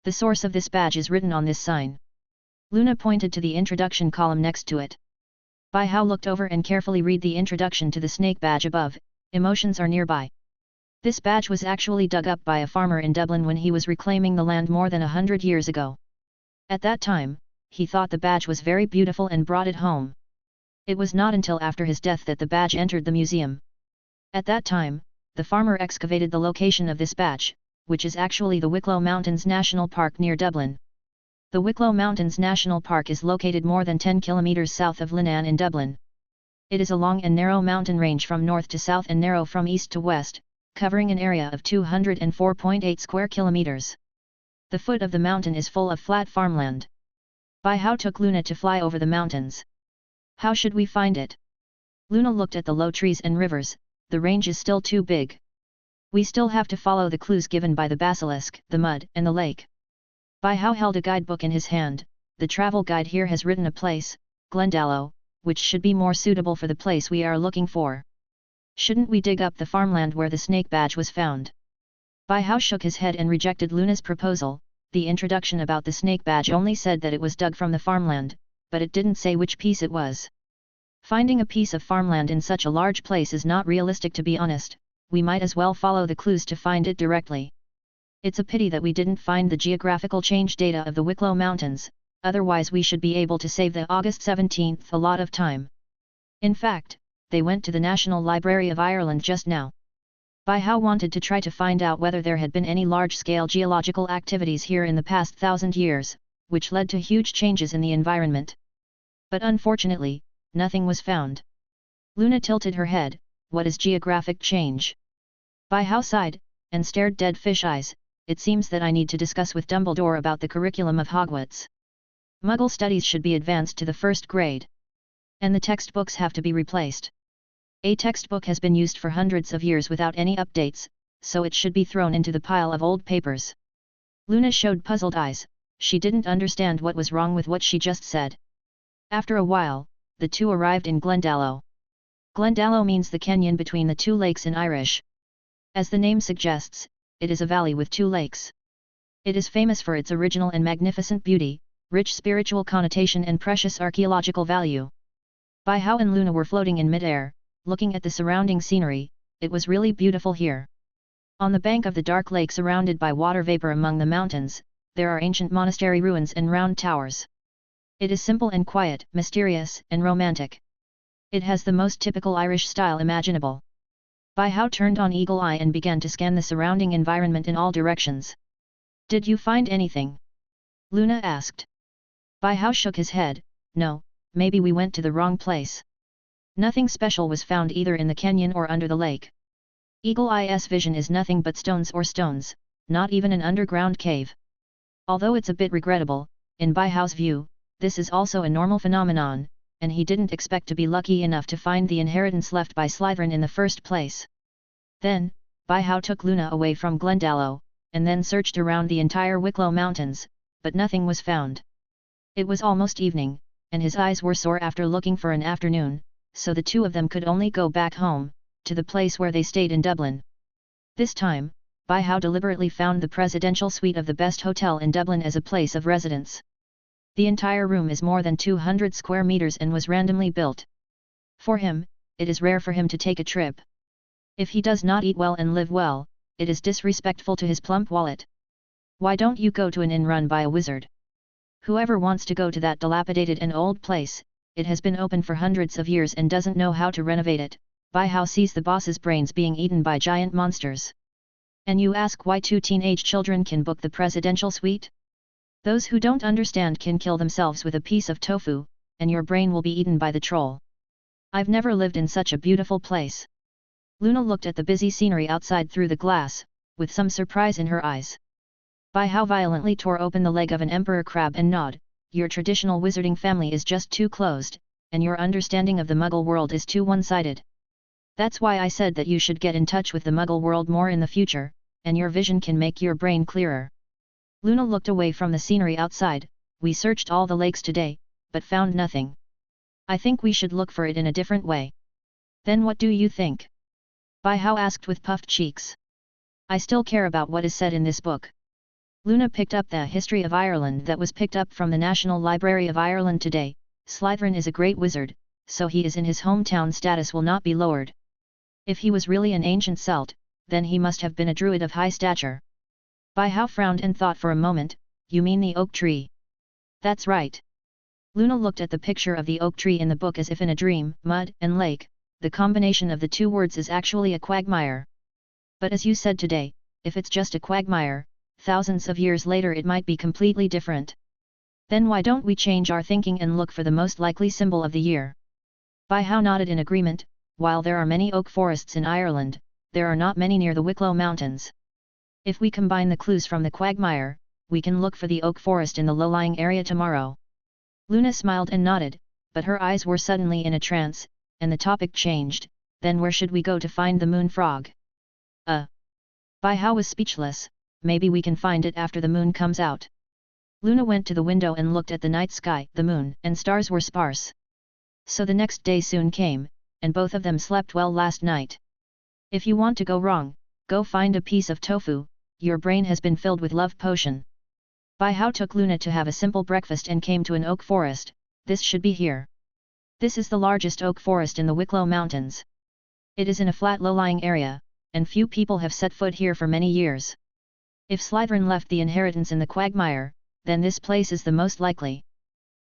The source of this badge is written on this sign. Luna pointed to the introduction column next to it. By-how looked over and carefully read the introduction to the snake badge above. Emotions are nearby. This badge was actually dug up by a farmer in Dublin when he was reclaiming the land more than 100 years ago. At that time, he thought the badge was very beautiful and brought it home. It was not until after his death that the badge entered the museum. At that time, the farmer excavated the location of this badge, which is actually the Wicklow Mountains National Park near Dublin. The Wicklow Mountains National Park is located more than 10 kilometers south of Linnan in Dublin. It is a long and narrow mountain range from north to south and narrow from east to west, covering an area of 204.8 square kilometers. The foot of the mountain is full of flat farmland. By-how took Luna to fly over the mountains. How should we find it? Luna looked at the low trees and rivers. The range is still too big. We still have to follow the clues given by the basilisk, the mud, and the lake. Bai Hao held a guidebook in his hand. The travel guide here has written a place, Glendalough, which should be more suitable for the place we are looking for. Shouldn't we dig up the farmland where the snake badge was found? Bai Hao shook his head and rejected Luna's proposal. The introduction about the snake badge only said that it was dug from the farmland, but it didn't say which piece it was. Finding a piece of farmland in such a large place is not realistic, to be honest. We might as well follow the clues to find it directly. It's a pity that we didn't find the geographical change data of the Wicklow Mountains, otherwise we should be able to save the August 17th a lot of time. In fact, they went to the National Library of Ireland just now. Bai Hao wanted to try to find out whether there had been any large-scale geological activities here in the past 1,000 years, which led to huge changes in the environment. But unfortunately, nothing was found. Luna tilted her head. What is geographic change? Bai Hao sighed, and stared dead fish eyes. It seems that I need to discuss with Dumbledore about the curriculum of Hogwarts. Muggle studies should be advanced to the first grade. And the textbooks have to be replaced. A textbook has been used for hundreds of years without any updates, so it should be thrown into the pile of old papers. Luna showed puzzled eyes. She didn't understand what was wrong with what she just said. After a while, the two arrived in Glendalough. Glendalough means the canyon between the two lakes in Irish. As the name suggests, it is a valley with two lakes. It is famous for its original and magnificent beauty, rich spiritual connotation and precious archaeological value. Bai Hao and Luna were floating in mid-air, looking at the surrounding scenery. It was really beautiful here. On the bank of the dark lake surrounded by water vapor among the mountains, there are ancient monastery ruins and round towers. It is simple and quiet, mysterious and romantic. It has the most typical Irish style imaginable. Bai Hao turned on eagle eye and began to scan the surrounding environment in all directions. Did you find anything? Luna asked. Bai Hao shook his head. No, maybe we went to the wrong place. Nothing special was found either in the canyon or under the lake. Eagle Eye's vision is nothing but stones or stones, not even an underground cave. Although it's a bit regrettable, in Bai Hao's view, this is also a normal phenomenon, and he didn't expect to be lucky enough to find the inheritance left by Slytherin in the first place. Then, Bai Hao took Luna away from Glendalough, and then searched around the entire Wicklow Mountains, but nothing was found. It was almost evening, and his eyes were sore after looking for an afternoon, so the two of them could only go back home, to the place where they stayed in Dublin. This time, Bai Hao deliberately found the presidential suite of the best hotel in Dublin as a place of residence. The entire room is more than 200 square meters and was randomly built. For him, it is rare for him to take a trip. If he does not eat well and live well, it is disrespectful to his plump wallet. Why don't you go to an inn run by a wizard? Whoever wants to go to that dilapidated and old place, it has been open for hundreds of years and doesn't know how to renovate it. Bai Hao sees the boss's brains being eaten by giant monsters. And you ask why two teenage children can book the presidential suite? Those who don't understand can kill themselves with a piece of tofu, and your brain will be eaten by the troll. I've never lived in such a beautiful place. Luna looked at the busy scenery outside through the glass, with some surprise in her eyes. Bai Hao violently tore open the leg of an emperor crab and gnawed. Your traditional wizarding family is just too closed, and your understanding of the Muggle world is too one-sided. That's why I said that you should get in touch with the Muggle world more in the future, and your vision can make your brain clearer. Luna looked away from the scenery outside. We searched all the lakes today, but found nothing. I think we should look for it in a different way. Then what do you think? Bai Hao asked with puffed cheeks. I still care about what is said in this book. Luna picked up the history of Ireland that was picked up from the National Library of Ireland today. Slytherin is a great wizard, so he is in his hometown status will not be lowered. If he was really an ancient Celt, then he must have been a druid of high stature. Bai Hao frowned and thought for a moment. You mean the oak tree? That's right. Luna looked at the picture of the oak tree in the book as if in a dream. Mud and lake, the combination of the two words is actually a quagmire. But as you said today, if it's just a quagmire, thousands of years later it might be completely different. Then why don't we change our thinking and look for the most likely symbol of the year? Bai Hao nodded in agreement. While there are many oak forests in Ireland, there are not many near the Wicklow Mountains. If we combine the clues from the quagmire, we can look for the oak forest in the low-lying area tomorrow. Luna smiled and nodded, but her eyes were suddenly in a trance, and the topic changed. Then where should we go to find the moon frog? Bai Hao was speechless. Maybe we can find it after the moon comes out. Luna went to the window and looked at the night sky. The moon and stars were sparse. So the next day soon came, and both of them slept well last night. If you want to go wrong, go find a piece of tofu, your brain has been filled with love potion. Bai Hao took Luna to have a simple breakfast and came to an oak forest. This should be here. This is the largest oak forest in the Wicklow Mountains. It is in a flat low-lying area, and few people have set foot here for many years. If Slytherin left the inheritance in the quagmire, then this place is the most likely.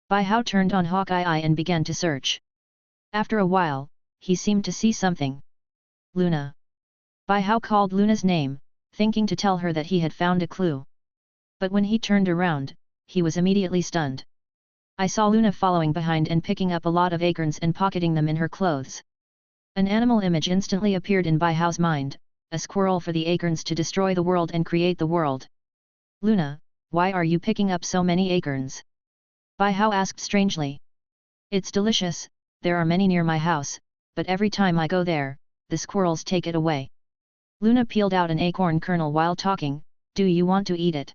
Bai Hao turned on Hawkeye and began to search. After a while, he seemed to see something. Luna. Bai Hao called Luna's name, thinking to tell her that he had found a clue. But when he turned around, he was immediately stunned. I saw Luna following behind and picking up a lot of acorns and pocketing them in her clothes. An animal image instantly appeared in Bai Hao's mind, a squirrel for the acorns to destroy the world and create the world. Luna, why are you picking up so many acorns? Bai Hao asked strangely. It's delicious, there are many near my house, but every time I go there, the squirrels take it away. Luna peeled out an acorn kernel while talking. Do you want to eat it?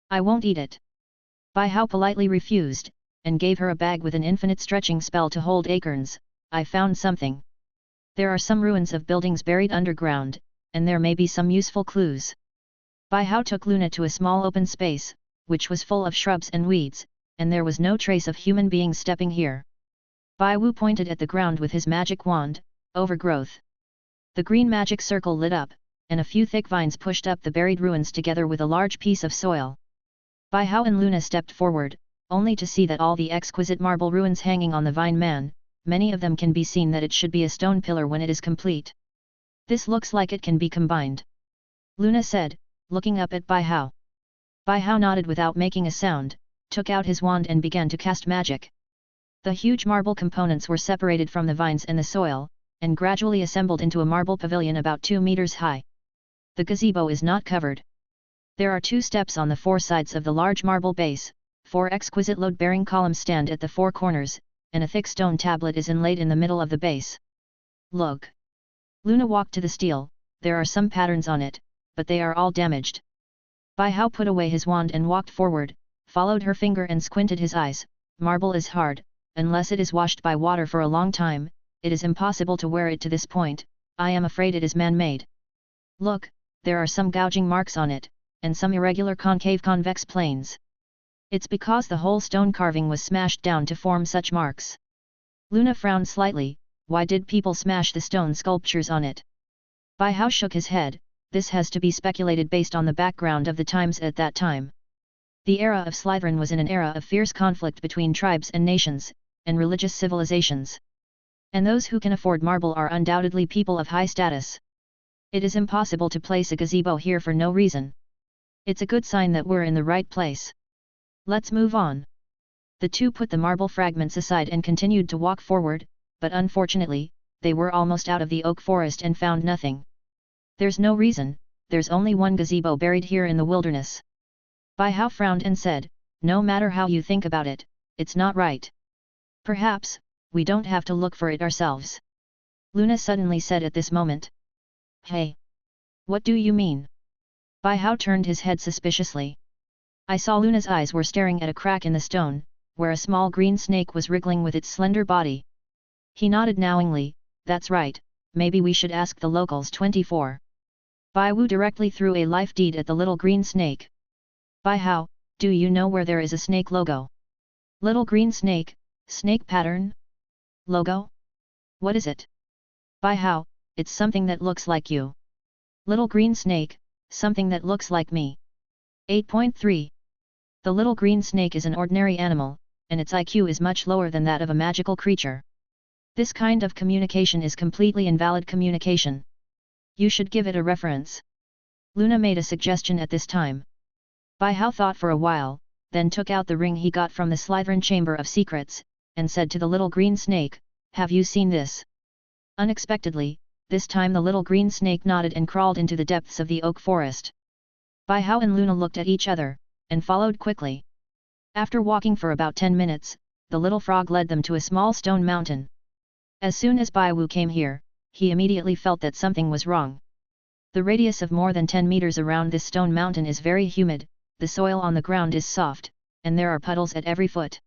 I won't eat it. Bai Hao politely refused, and gave her a bag with an infinite stretching spell to hold acorns. I found something. There are some ruins of buildings buried underground, and there may be some useful clues. Bai Hao took Luna to a small open space, which was full of shrubs and weeds, and there was no trace of human beings stepping here. Bai Wu pointed at the ground with his magic wand. Overgrowth. The green magic circle lit up, and a few thick vines pushed up the buried ruins together with a large piece of soil. Bai Hao and Luna stepped forward, only to see that all the exquisite marble ruins hanging on the vine man, many of them can be seen that it should be a stone pillar when it is complete. This looks like it can be combined. Luna said, looking up at Bai Hao. Bai Hao nodded without making a sound, took out his wand and began to cast magic. The huge marble components were separated from the vines and the soil, and gradually assembled into a marble pavilion about 2 meters high. The gazebo is not covered. There are 2 steps on the 4 sides of the large marble base, 4 exquisite load-bearing columns stand at the 4 corners, and a thick stone tablet is inlaid in the middle of the base. Look. Luna walked to the steel. There are some patterns on it, but they are all damaged. Bai Hao put away his wand and walked forward, followed her finger and squinted his eyes. Marble is hard, unless it is washed by water for a long time. It is impossible to wear it to this point. I am afraid it is man-made. Look, there are some gouging marks on it, and some irregular concave convex planes. It's because the whole stone carving was smashed down to form such marks. Luna frowned slightly. Why did people smash the stone sculptures on it? Bai Hao shook his head. This has to be speculated based on the background of the times at that time. The era of Slytherin was in an era of fierce conflict between tribes and nations, and religious civilizations. And those who can afford marble are undoubtedly people of high status. It is impossible to place a gazebo here for no reason. It's a good sign that we're in the right place. Let's move on. The two put the marble fragments aside and continued to walk forward, but unfortunately, they were almost out of the oak forest and found nothing. There's no reason, there's only one gazebo buried here in the wilderness. Bai Hao frowned and said, no matter how you think about it, it's not right. Perhaps, we don't have to look for it ourselves. Luna suddenly said at this moment. Hey! What do you mean? Bai Hao turned his head suspiciously. I saw Luna's eyes were staring at a crack in the stone, where a small green snake was wriggling with its slender body. He nodded knowingly. That's right, maybe we should ask the locals. 24. Bai Wu directly threw a life deed at the little green snake. Bai Hao, do you know where there is a snake logo? Little green snake, snake pattern? Logo? What is it? Bai Hao, it's something that looks like you. Little green snake, something that looks like me. 8.3. The little green snake is an ordinary animal, and its IQ is much lower than that of a magical creature. This kind of communication is completely invalid communication. You should give it a reference. Luna made a suggestion at this time. Bai Hao thought for a while, then took out the ring he got from the Slytherin Chamber of Secrets, and said to the little green snake, have you seen this? Unexpectedly, this time the little green snake nodded and crawled into the depths of the oak forest. Bai Hao and Luna looked at each other, and followed quickly. After walking for about 10 minutes, the little frog led them to a small stone mountain. As soon as Bai Wu came here, he immediately felt that something was wrong. The radius of more than 10 meters around this stone mountain is very humid, the soil on the ground is soft, and there are puddles at every foot.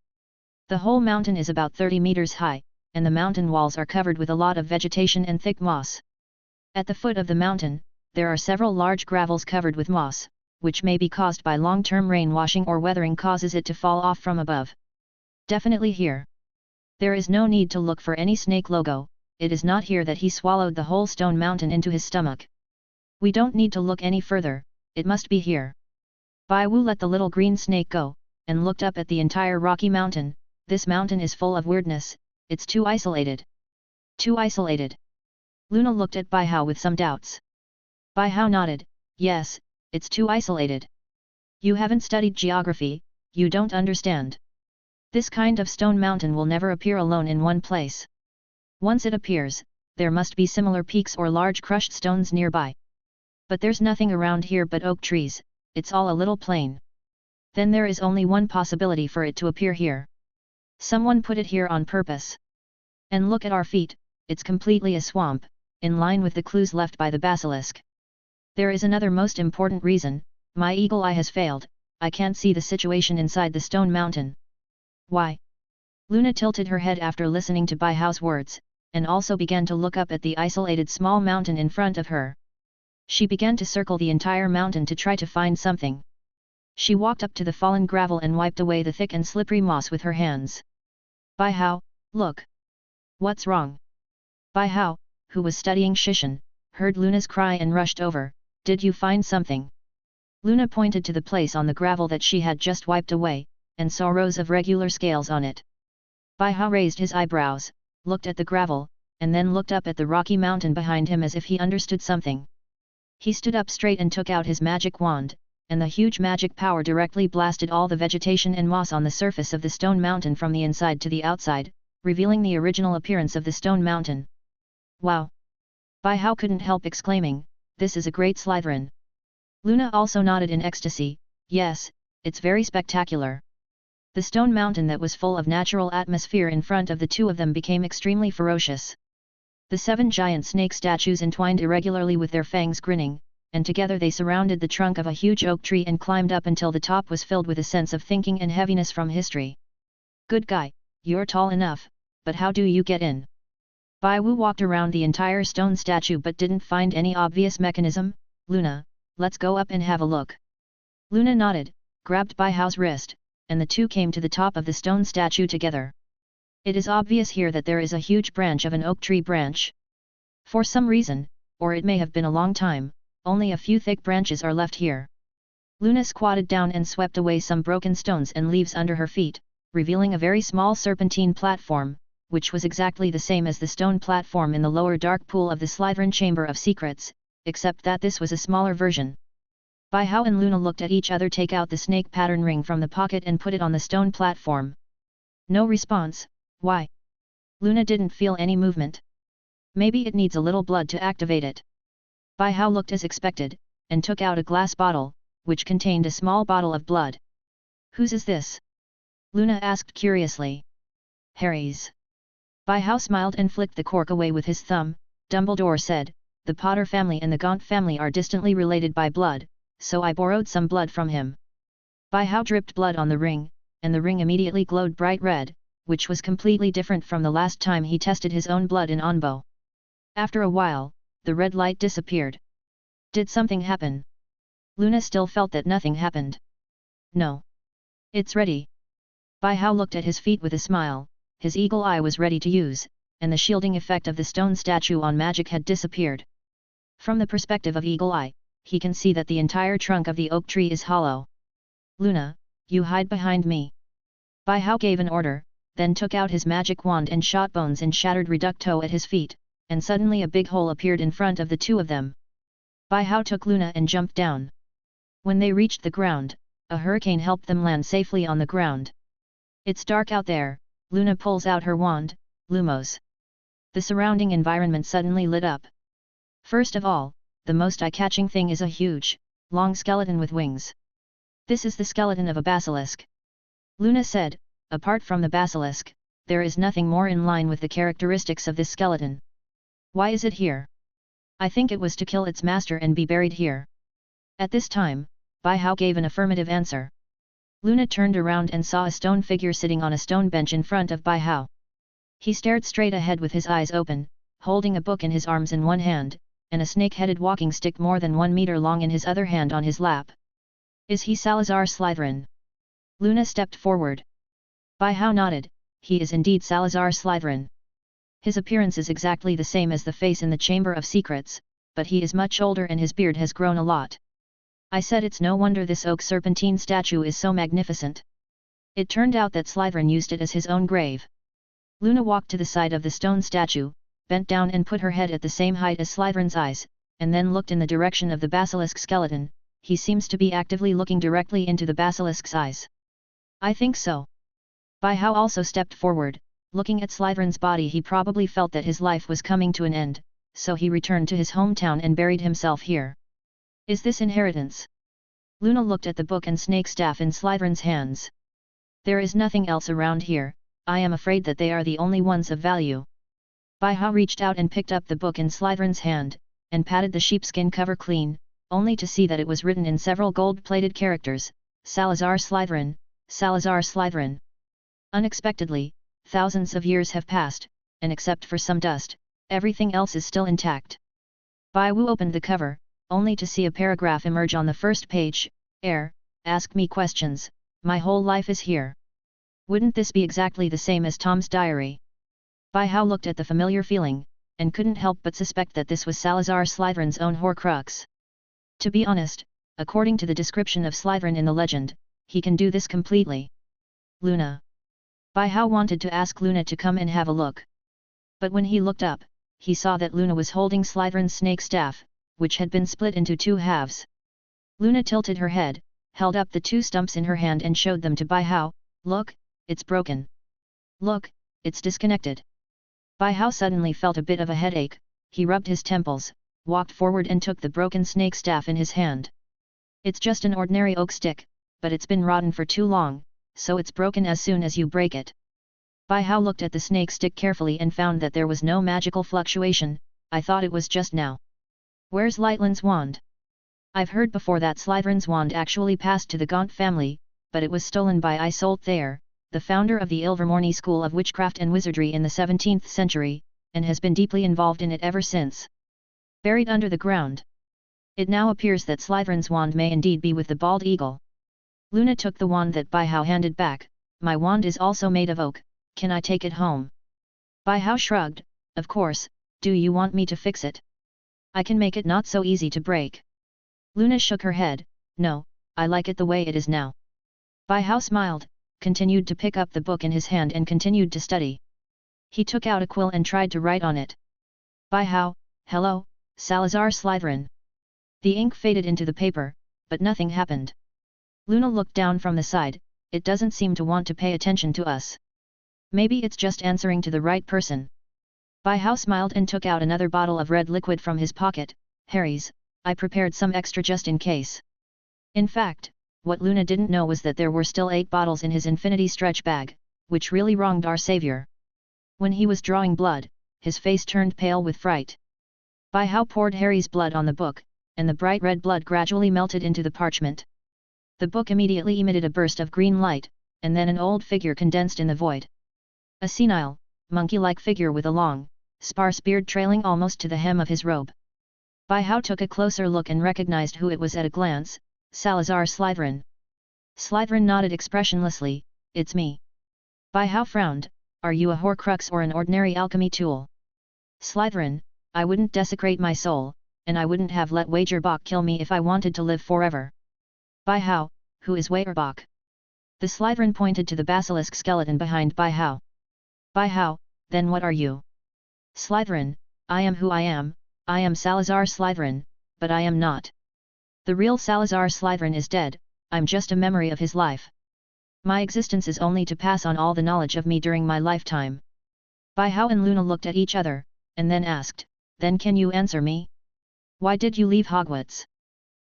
The whole mountain is about 30 meters high, and the mountain walls are covered with a lot of vegetation and thick moss. At the foot of the mountain, there are several large gravels covered with moss, which may be caused by long-term rain washing or weathering causes it to fall off from above. Definitely here. There is no need to look for any snake logo, it is not here that he swallowed the whole stone mountain into his stomach. We don't need to look any further, it must be here. Bai Wu let the little green snake go, and looked up at the entire rocky mountain. This mountain is full of weirdness, it's too isolated. Too isolated. Luna looked at Bai Hao with some doubts. Bai Hao nodded, yes, it's too isolated. You haven't studied geography, you don't understand. This kind of stone mountain will never appear alone in one place. Once it appears, there must be similar peaks or large crushed stones nearby. But there's nothing around here but oak trees, it's all a little plain. Then there is only one possibility for it to appear here. Someone put it here on purpose. And look at our feet, it's completely a swamp, in line with the clues left by the basilisk. There is another most important reason, my eagle eye has failed, I can't see the situation inside the stone mountain. Why? Luna tilted her head after listening to Bai Hao's words, and also began to look up at the isolated small mountain in front of her. She began to circle the entire mountain to try to find something. She walked up to the fallen gravel and wiped away the thick and slippery moss with her hands. Bai Hao, look! What's wrong? Bai Hao, who was studying Shishan, heard Luna's cry and rushed over. Did you find something? Luna pointed to the place on the gravel that she had just wiped away, and saw rows of regular scales on it. Bai Hao raised his eyebrows, looked at the gravel, and then looked up at the rocky mountain behind him as if he understood something. He stood up straight and took out his magic wand, and the huge magic power directly blasted all the vegetation and moss on the surface of the stone mountain from the inside to the outside, revealing the original appearance of the stone mountain. Wow! Bai Hao couldn't help exclaiming, this is a great Slytherin. Luna also nodded in ecstasy, yes, it's very spectacular. The stone mountain that was full of natural atmosphere in front of the two of them became extremely ferocious. The 7 giant snake statues entwined irregularly with their fangs grinning, and together they surrounded the trunk of a huge oak tree and climbed up until the top was filled with a sense of thinking and heaviness from history. Good guy, you're tall enough, but how do you get in? Bai Wu walked around the entire stone statue but didn't find any obvious mechanism. Luna, let's go up and have a look. Luna nodded, grabbed Bai Hao's wrist, and the two came to the top of the stone statue together. It is obvious here that there is a huge branch of an oak tree branch. For some reason, or it may have been a long time, only a few thick branches are left here. Luna squatted down and swept away some broken stones and leaves under her feet, revealing a very small serpentine platform, which was exactly the same as the stone platform in the lower dark pool of the Slytherin Chamber of Secrets, except that this was a smaller version. Bai Hao and Luna looked at each other take out the snake pattern ring from the pocket and put it on the stone platform. No response. Why? Luna didn't feel any movement. Maybe it needs a little blood to activate it. Bai Hao looked as expected, and took out a glass bottle, which contained a small bottle of blood. Whose is this? Luna asked curiously. Harry's. Bai Hao smiled and flicked the cork away with his thumb. Dumbledore said, the Potter family and the Gaunt family are distantly related by blood, so I borrowed some blood from him. Bai Hao dripped blood on the ring, and the ring immediately glowed bright red, which was completely different from the last time he tested his own blood in Onbo. After a while, the red light disappeared. Did something happen? Luna still felt that nothing happened. No. It's ready. Bai Hao looked at his feet with a smile, his eagle eye was ready to use, and the shielding effect of the stone statue on magic had disappeared. From the perspective of eagle eye, he can see that the entire trunk of the oak tree is hollow. Luna, you hide behind me. Bai Hao gave an order, then took out his magic wand and shot bones and shattered reducto at his feet, and suddenly a big hole appeared in front of the two of them. Bai Hao took Luna and jumped down. When they reached the ground, a hurricane helped them land safely on the ground. It's dark out there, Luna pulls out her wand, Lumos. The surrounding environment suddenly lit up. First of all, the most eye-catching thing is a huge, long skeleton with wings. This is the skeleton of a basilisk. Luna said, apart from the basilisk, there is nothing more in line with the characteristics of this skeleton. Why is it here? I think it was to kill its master and be buried here. At this time, Bai Hao gave an affirmative answer. Luna turned around and saw a stone figure sitting on a stone bench in front of Bai Hao. He stared straight ahead with his eyes open, holding a book in his arms in one hand, and a snake-headed walking stick more than 1 meter long in his other hand on his lap. Is he Salazar Slytherin? Luna stepped forward. Bai Hao nodded. He is indeed Salazar Slytherin. His appearance is exactly the same as the face in the Chamber of Secrets, but he is much older and his beard has grown a lot. I said it's no wonder this oak serpentine statue is so magnificent. It turned out that Slytherin used it as his own grave. Luna walked to the side of the stone statue, bent down and put her head at the same height as Slytherin's eyes, and then looked in the direction of the basilisk skeleton. He seems to be actively looking directly into the basilisk's eyes. I think so. Bai Hao also stepped forward. Looking at Slytherin's body, he probably felt that his life was coming to an end, so he returned to his hometown and buried himself here. Is this inheritance? Luna looked at the book and snake staff in Slytherin's hands. There is nothing else around here. I am afraid that they are the only ones of value. Bai Hao reached out and picked up the book in Slytherin's hand, and patted the sheepskin cover clean, only to see that it was written in several gold-plated characters, Salazar Slytherin, Salazar Slytherin. Unexpectedly, thousands of years have passed, and except for some dust, everything else is still intact. Bai Wu opened the cover, only to see a paragraph emerge on the first page. Ask me questions, my whole life is here. Wouldn't this be exactly the same as Tom's diary? Bai Hao looked at the familiar feeling, and couldn't help but suspect that this was Salazar Slytherin's own Horcrux. To be honest, according to the description of Slytherin in the legend, he can do this completely. Luna. Bai Hao wanted to ask Luna to come and have a look. But when he looked up, he saw that Luna was holding Slytherin's snake staff, which had been split into 2 halves. Luna tilted her head, held up the 2 stumps in her hand and showed them to Bai Hao. Look, it's broken. Look, it's disconnected. Bai Hao suddenly felt a bit of a headache. He rubbed his temples, walked forward and took the broken snake staff in his hand. It's just an ordinary oak stick, but it's been rotten for too long, so it's broken as soon as you break it. Bai Hao looked at the snake stick carefully and found that there was no magical fluctuation. I thought it was just now. Where's Lightland's wand? I've heard before that Slytherin's wand actually passed to the Gaunt family, but it was stolen by Isolde Thayer, the founder of the Ilvermorny School of Witchcraft and Wizardry in the 17th century, and has been deeply involved in it ever since. Buried under the ground. It now appears that Slytherin's wand may indeed be with the bald eagle. Luna took the wand that Bai Hao handed back. My wand is also made of oak, can I take it home? Bai Hao shrugged. Of course, do you want me to fix it? I can make it not so easy to break. Luna shook her head. No, I like it the way it is now. Bai Hao smiled, continued to pick up the book in his hand and continued to study. He took out a quill and tried to write on it. Bai Hao, hello, Salazar Slytherin. The ink faded into the paper, but nothing happened. Luna looked down from the side. It doesn't seem to want to pay attention to us. Maybe it's just answering to the right person. Bai Hao smiled and took out another bottle of red liquid from his pocket. Harry's, I prepared some extra just in case. In fact, what Luna didn't know was that there were still 8 bottles in his infinity stretch bag, which really wronged our savior. When he was drawing blood, his face turned pale with fright. Bai Hao poured Harry's blood on the book, and the bright red blood gradually melted into the parchment. The book immediately emitted a burst of green light, and then an old figure condensed in the void. A senile, monkey-like figure with a long, sparse beard trailing almost to the hem of his robe. Bai Hao took a closer look and recognized who it was at a glance, Salazar Slytherin. Slytherin nodded expressionlessly. It's me. Bai Hao frowned. Are you a Horcrux or an ordinary alchemy tool? Slytherin, I wouldn't desecrate my soul, and I wouldn't have let Wagerbach kill me if I wanted to live forever. Bai Hao, who is Wagerbach? The Slytherin pointed to the basilisk skeleton behind Bai Hao. Bai Hao, then what are you? Slytherin, I am who I am Salazar Slytherin, but I am not. The real Salazar Slytherin is dead, I'm just a memory of his life. My existence is only to pass on all the knowledge of me during my lifetime. Bai Hao and Luna looked at each other, and then asked, then can you answer me? Why did you leave Hogwarts?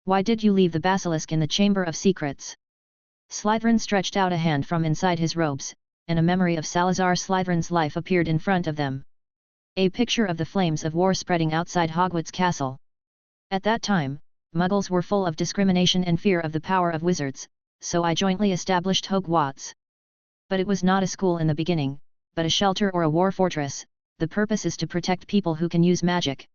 Why did you leave the basilisk in the Chamber of Secrets? Slytherin stretched out a hand from inside his robes, and a memory of Salazar Slytherin's life appeared in front of them. A picture of the flames of war spreading outside Hogwarts Castle. At that time, Muggles were full of discrimination and fear of the power of wizards, so I jointly established Hogwarts. But it was not a school in the beginning, but a shelter or a war fortress. The purpose is to protect people who can use magic.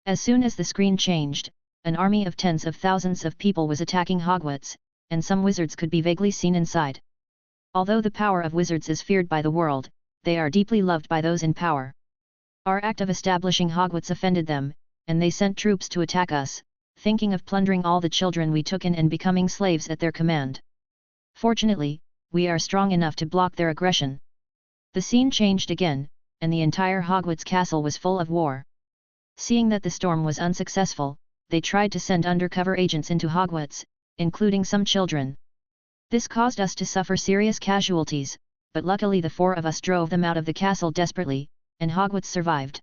As soon as the screen changed, an army of tens of thousands of people was attacking Hogwarts, and some wizards could be vaguely seen inside. Although the power of wizards is feared by the world, they are deeply loved by those in power. Our act of establishing Hogwarts offended them, and they sent troops to attack us, thinking of plundering all the children we took in and becoming slaves at their command. Fortunately, we are strong enough to block their aggression. The scene changed again, and the entire Hogwarts castle was full of war. Seeing that the storm was unsuccessful, they tried to send undercover agents into Hogwarts, including some children. This caused us to suffer serious casualties, but luckily the four of us drove them out of the castle desperately, and Hogwarts survived.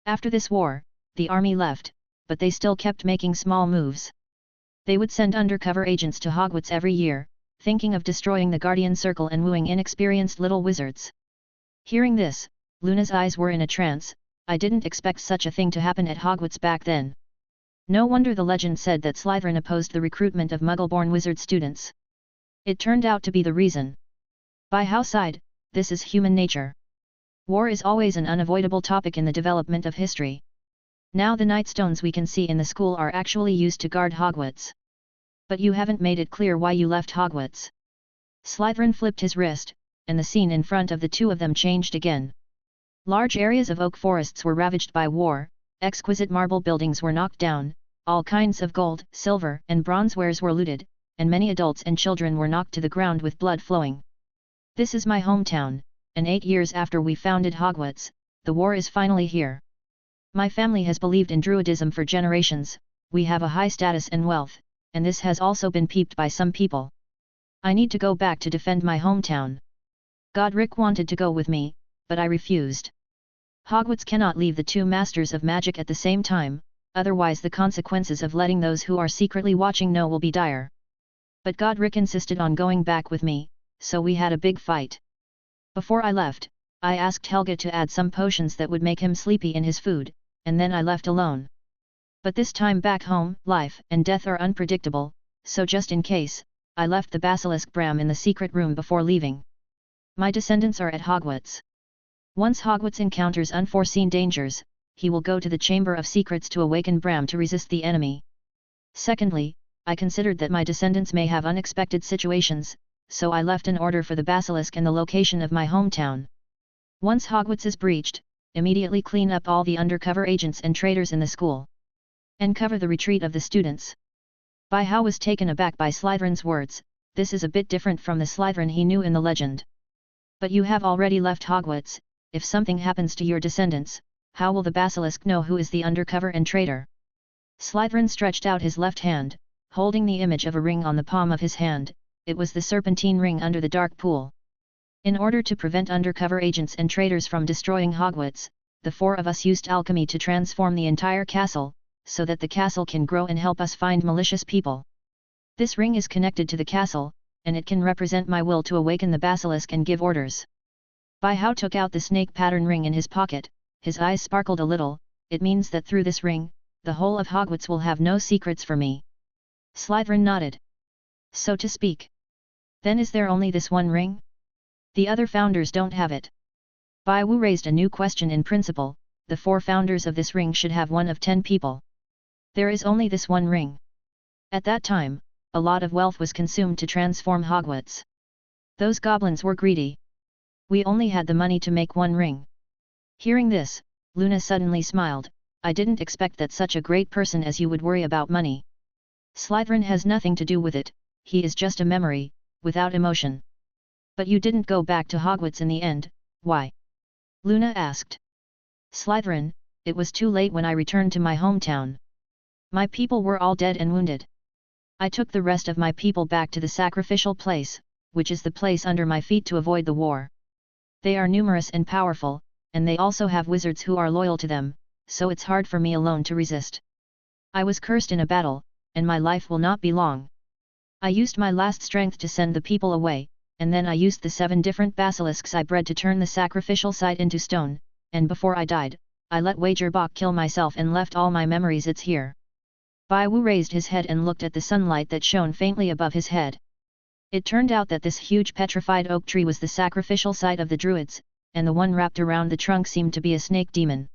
After this war, the army left, but they still kept making small moves. They would send undercover agents to Hogwarts every year, thinking of destroying the Guardian Circle and wooing inexperienced little wizards. Hearing this, Luna's eyes were in a trance. I didn't expect such a thing to happen at Hogwarts back then. No wonder the legend said that Slytherin opposed the recruitment of Muggle-born wizard students. It turned out to be the reason. By how side, this is human nature. War is always an unavoidable topic in the development of history. Now the Nightstones we can see in the school are actually used to guard Hogwarts. But you haven't made it clear why you left Hogwarts. Slytherin flipped his wrist, and the scene in front of the two of them changed again. Large areas of oak forests were ravaged by war, exquisite marble buildings were knocked down, all kinds of gold, silver, and bronze wares were looted, and many adults and children were knocked to the ground with blood flowing. This is my hometown, and 8 years after we founded Hogwarts, the war is finally here. My family has believed in Druidism for generations, we have a high status and wealth, and this has also been peeped by some people. I need to go back to defend my hometown. Godric wanted to go with me, but I refused. Hogwarts cannot leave the two masters of magic at the same time, otherwise the consequences of letting those who are secretly watching know will be dire. But Godric insisted on going back with me, so we had a big fight. Before I left, I asked Helga to add some potions that would make him sleepy in his food, and then I left alone. But this time back home, life and death are unpredictable, so just in case, I left the basilisk Bram in the secret room before leaving. My descendants are at Hogwarts. Once Hogwarts encounters unforeseen dangers, he will go to the Chamber of Secrets to awaken Bram to resist the enemy. Secondly, I considered that my descendants may have unexpected situations, so I left an order for the basilisk and the location of my hometown. Once Hogwarts is breached, immediately clean up all the undercover agents and traitors in the school. And cover the retreat of the students. Bai Hao was taken aback by Slytherin's words. This is a bit different from the Slytherin he knew in the legend. But you have already left Hogwarts. If something happens to your descendants, how will the basilisk know who is the undercover and traitor? Slytherin stretched out his left hand, holding the image of a ring on the palm of his hand. It was the serpentine ring under the dark pool. In order to prevent undercover agents and traitors from destroying Hogwarts, the four of us used alchemy to transform the entire castle, so that the castle can grow and help us find malicious people. This ring is connected to the castle, and it can represent my will to awaken the basilisk and give orders. Bai Hao took out the snake pattern ring in his pocket, his eyes sparkled a little. It means that through this ring, the whole of Hogwarts will have no secrets for me. Slytherin nodded. So to speak. Then is there only this one ring? The other founders don't have it. Bai Wu raised a new question in principle. The 4 founders of this ring should have one of 10 people. There is only this one ring. At that time, a lot of wealth was consumed to transform Hogwarts. Those goblins were greedy. We only had the money to make one ring. Hearing this, Luna suddenly smiled. I didn't expect that such a great person as you would worry about money. Slytherin has nothing to do with it, he is just a memory, without emotion. But you didn't go back to Hogwarts in the end, why? Luna asked. Slytherin, it was too late when I returned to my hometown. My people were all dead and wounded. I took the rest of my people back to the sacrificial place, which is the place under my feet to avoid the war. They are numerous and powerful, and they also have wizards who are loyal to them, so it's hard for me alone to resist. I was cursed in a battle, and my life will not be long. I used my last strength to send the people away, and then I used the 7 different basilisks I bred to turn the sacrificial site into stone, and before I died, I let Wager Bok kill myself and left all my memories. It's here. Bai Wu raised his head and looked at the sunlight that shone faintly above his head. It turned out that this huge petrified oak tree was the sacrificial site of the druids, and the one wrapped around the trunk seemed to be a snake demon.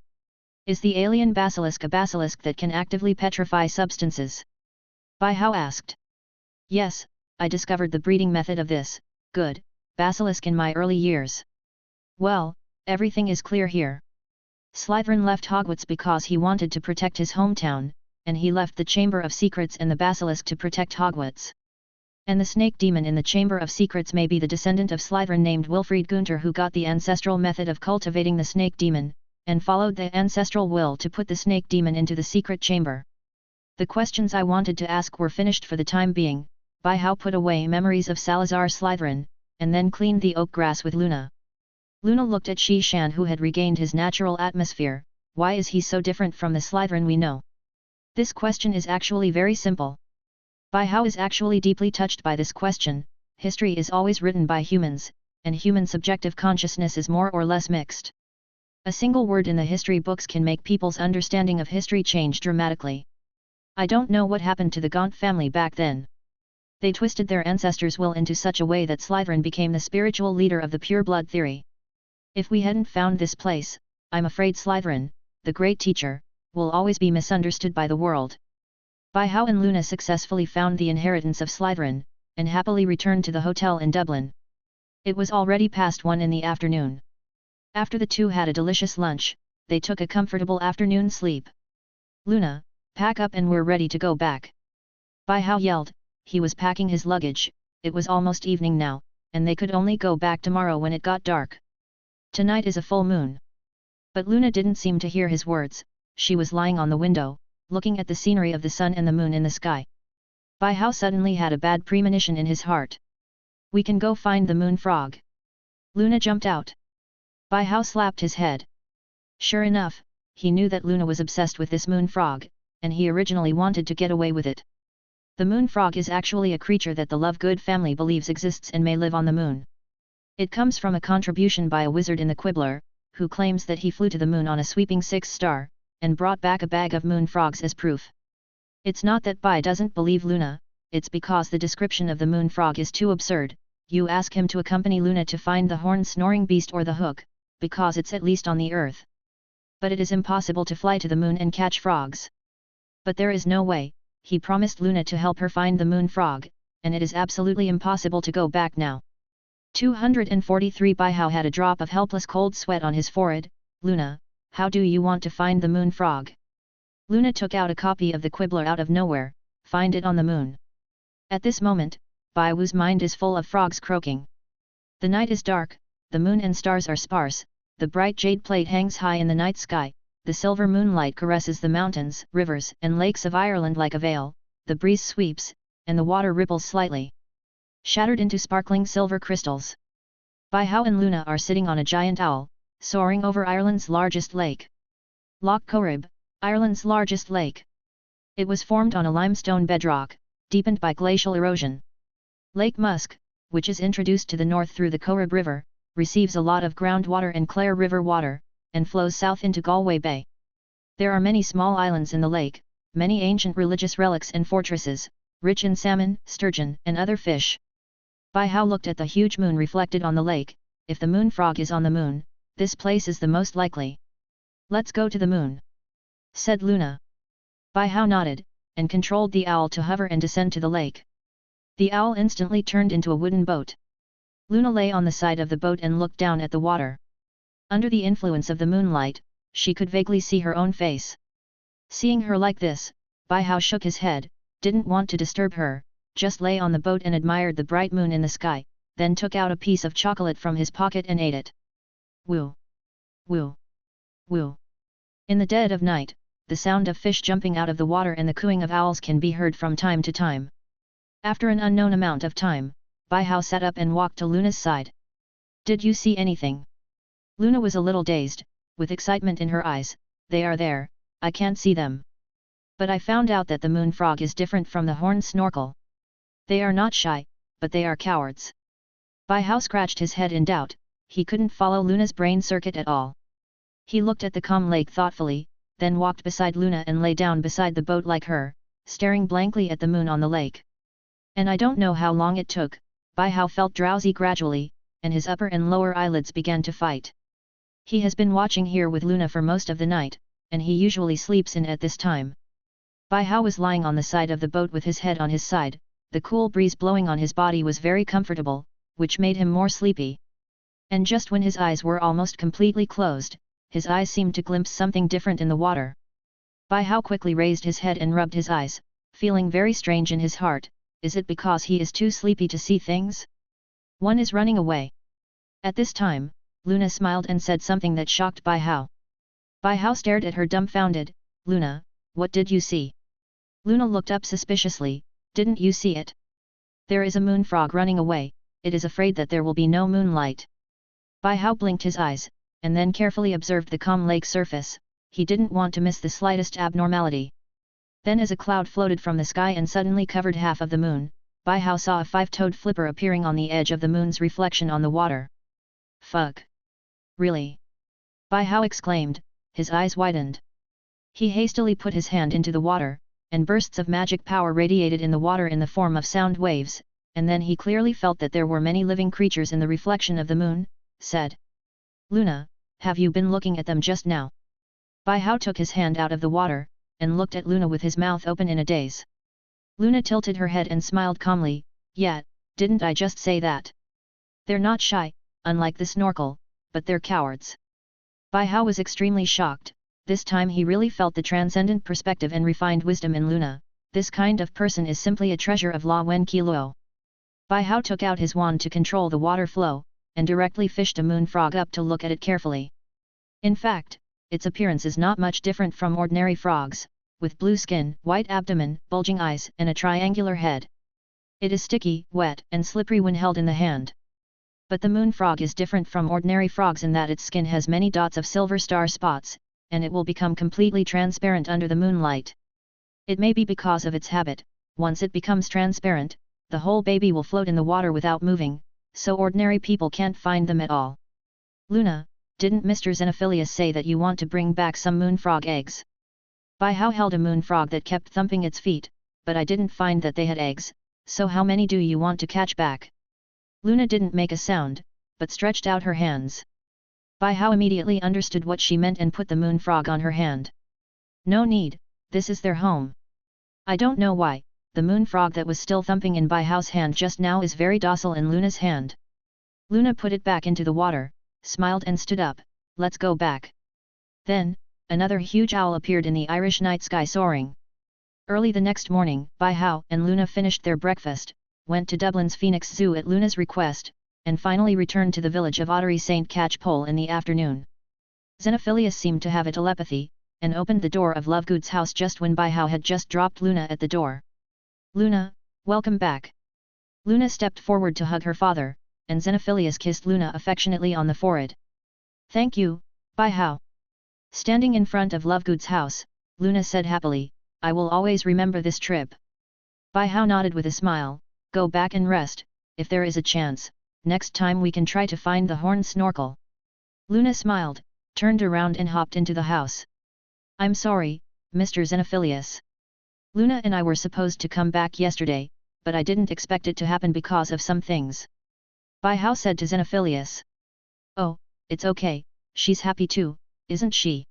Is the alien basilisk a basilisk that can actively petrify substances? Bai Hao asked. Yes, I discovered the breeding method of this, good, basilisk in my early years. Well, everything is clear here. Slytherin left Hogwarts because he wanted to protect his hometown, and he left the Chamber of Secrets and the basilisk to protect Hogwarts. And the snake demon in the Chamber of Secrets may be the descendant of Slytherin named Wilfried Gunter, who got the ancestral method of cultivating the snake demon, and followed the ancestral will to put the snake demon into the secret chamber. The questions I wanted to ask were finished for the time being. Bai Hao put away memories of Salazar Slytherin, and then cleaned the oak grass with Luna. Luna looked at Shi Shan, who had regained his natural atmosphere. Why is he so different from the Slytherin we know? This question is actually very simple. Bai Hao is actually deeply touched by this question. History is always written by humans, and human subjective consciousness is more or less mixed. A single word in the history books can make people's understanding of history change dramatically. I don't know what happened to the Gaunt family back then. They twisted their ancestors' will into such a way that Slytherin became the spiritual leader of the pure blood theory. If we hadn't found this place, I'm afraid Slytherin, the great teacher, will always be misunderstood by the world. Bai Hao and Luna successfully found the inheritance of Slytherin, and happily returned to the hotel in Dublin. It was already past 1 in the afternoon. After the two had a delicious lunch, they took a comfortable afternoon sleep. Luna, pack up and we're ready to go back. Bai Hao yelled. He was packing his luggage. It was almost evening now, and they could only go back tomorrow when it got dark. Tonight is a full moon. But Luna didn't seem to hear his words. She was lying on the window, looking at the scenery of the sun and the moon in the sky. Bai Hao suddenly had a bad premonition in his heart. We can go find the moon frog. Luna jumped out. Bai Hao slapped his head. Sure enough, he knew that Luna was obsessed with this moon frog, and he originally wanted to get away with it. The moon frog is actually a creature that the Lovegood family believes exists and may live on the moon. It comes from a contribution by a wizard in the Quibbler, who claims that he flew to the moon on a sweeping 6-star, and brought back a bag of moon frogs as proof. It's not that Bai doesn't believe Luna, it's because the description of the moon frog is too absurd. You ask him to accompany Luna to find the horn-snoring beast or the hook, because it's at least on the earth. But it is impossible to fly to the moon and catch frogs. But there is no way. He promised Luna to help her find the moon frog, and it is absolutely impossible to go back now. 243 Bai Hao had a drop of helpless cold sweat on his forehead. Luna, how do you want to find the moon frog? Luna took out a copy of the Quibbler out of nowhere. Find it on the moon. At this moment, Bai Wu's mind is full of frogs croaking. The night is dark, the moon and stars are sparse, the bright jade plate hangs high in the night sky. The silver moonlight caresses the mountains, rivers, and lakes of Ireland like a veil. The breeze sweeps, and the water ripples slightly, shattered into sparkling silver crystals. Bai Hao and Luna are sitting on a giant owl, soaring over Ireland's largest lake. Loch Corrib, Ireland's largest lake. It was formed on a limestone bedrock, deepened by glacial erosion. Lake Musk, which is introduced to the north through the Corrib River, receives a lot of groundwater and Clare River water, and flows south into Galway Bay. There are many small islands in the lake, many ancient religious relics and fortresses, rich in salmon, sturgeon, and other fish. Bai Hao looked at the huge moon reflected on the lake. If the moon frog is on the moon, this place is the most likely. Let's go to the moon, said Luna. Bai Hao nodded, and controlled the owl to hover and descend to the lake. The owl instantly turned into a wooden boat. Luna lay on the side of the boat and looked down at the water. Under the influence of the moonlight, she could vaguely see her own face. Seeing her like this, Bai Hao shook his head, didn't want to disturb her, just lay on the boat and admired the bright moon in the sky, then took out a piece of chocolate from his pocket and ate it. Woo! Woo! Woo! In the dead of night, the sound of fish jumping out of the water and the cooing of owls can be heard from time to time. After an unknown amount of time, Bai Hao sat up and walked to Luna's side. Did you see anything? Luna was a little dazed, with excitement in her eyes. They are there, I can't see them. But I found out that the moon frog is different from the horned snorkel. They are not shy, but they are cowards. Bai Hao scratched his head in doubt. He couldn't follow Luna's brain circuit at all. He looked at the calm lake thoughtfully, then walked beside Luna and lay down beside the boat like her, staring blankly at the moon on the lake. And I don't know how long it took, Bai Hao felt drowsy gradually, and his upper and lower eyelids began to fight. He has been watching here with Luna for most of the night, and he usually sleeps in at this time. Bai Hao was lying on the side of the boat with his head on his side, the cool breeze blowing on his body was very comfortable, which made him more sleepy. And just when his eyes were almost completely closed, his eyes seemed to glimpse something different in the water. Bai Hao quickly raised his head and rubbed his eyes, feeling very strange in his heart. Is it because he is too sleepy to see things? One is running away. At this time, Luna smiled and said something that shocked Bai Hao. Bai Hao stared at her dumbfounded. Luna, what did you see? Luna looked up suspiciously. Didn't you see it? There is a moon frog running away, it is afraid that there will be no moonlight. Bai Hao blinked his eyes, and then carefully observed the calm lake surface. He didn't want to miss the slightest abnormality. Then as a cloud floated from the sky and suddenly covered half of the moon, Bai Hao saw a five-toed flipper appearing on the edge of the moon's reflection on the water. Fuck! Really? Bai Hao exclaimed, his eyes widened. He hastily put his hand into the water, and bursts of magic power radiated in the water in the form of sound waves, and then he clearly felt that there were many living creatures in the reflection of the moon, said. Luna, have you been looking at them just now? Bai Hao took his hand out of the water, and looked at Luna with his mouth open in a daze. Luna tilted her head and smiled calmly. Yeah, didn't I just say that? They're not shy, unlike the snorkel, but they're cowards. Bai Hao was extremely shocked. This time he really felt the transcendent perspective and refined wisdom in Luna. This kind of person is simply a treasure of La Wen Qi Luo. Bai Hao took out his wand to control the water flow, and directly fished a moon frog up to look at it carefully. In fact, its appearance is not much different from ordinary frogs, with blue skin, white abdomen, bulging eyes, and a triangular head. It is sticky, wet, and slippery when held in the hand. But the moon frog is different from ordinary frogs in that its skin has many dots of silver star spots, and it will become completely transparent under the moonlight. It may be because of its habit. Once it becomes transparent, the whole baby will float in the water without moving, so ordinary people can't find them at all. Luna, didn't Mr. Xenophilius say that you want to bring back some moon frog eggs? Bai Hao held a moon frog that kept thumping its feet, but I didn't find that they had eggs, so how many do you want to catch back? Luna didn't make a sound, but stretched out her hands. Bai Hao immediately understood what she meant and put the moon frog on her hand. No need, this is their home. I don't know why, the moon frog that was still thumping in Bai Hao's hand just now is very docile in Luna's hand. Luna put it back into the water, smiled and stood up. Let's go back. Then, another huge owl appeared in the Irish night sky soaring. Early the next morning, Bai Hao and Luna finished their breakfast, went to Dublin's Phoenix Zoo at Luna's request, and finally returned to the village of Ottery St. Catchpole in the afternoon. Xenophilius seemed to have a telepathy, and opened the door of Lovegood's house just when Bai Hao had just dropped Luna at the door. Luna, welcome back. Luna stepped forward to hug her father, and Xenophilius kissed Luna affectionately on the forehead. Thank you, Bai Hao. Standing in front of Lovegood's house, Luna said happily, I will always remember this trip. Bai Hao nodded with a smile. Go back and rest, if there is a chance, next time we can try to find the horned snorkel. Luna smiled, turned around and hopped into the house. I'm sorry, Mr. Xenophilius. Luna and I were supposed to come back yesterday, but I didn't expect it to happen because of some things. Bai Hao said to Xenophilius. Oh, it's okay, she's happy too, isn't she?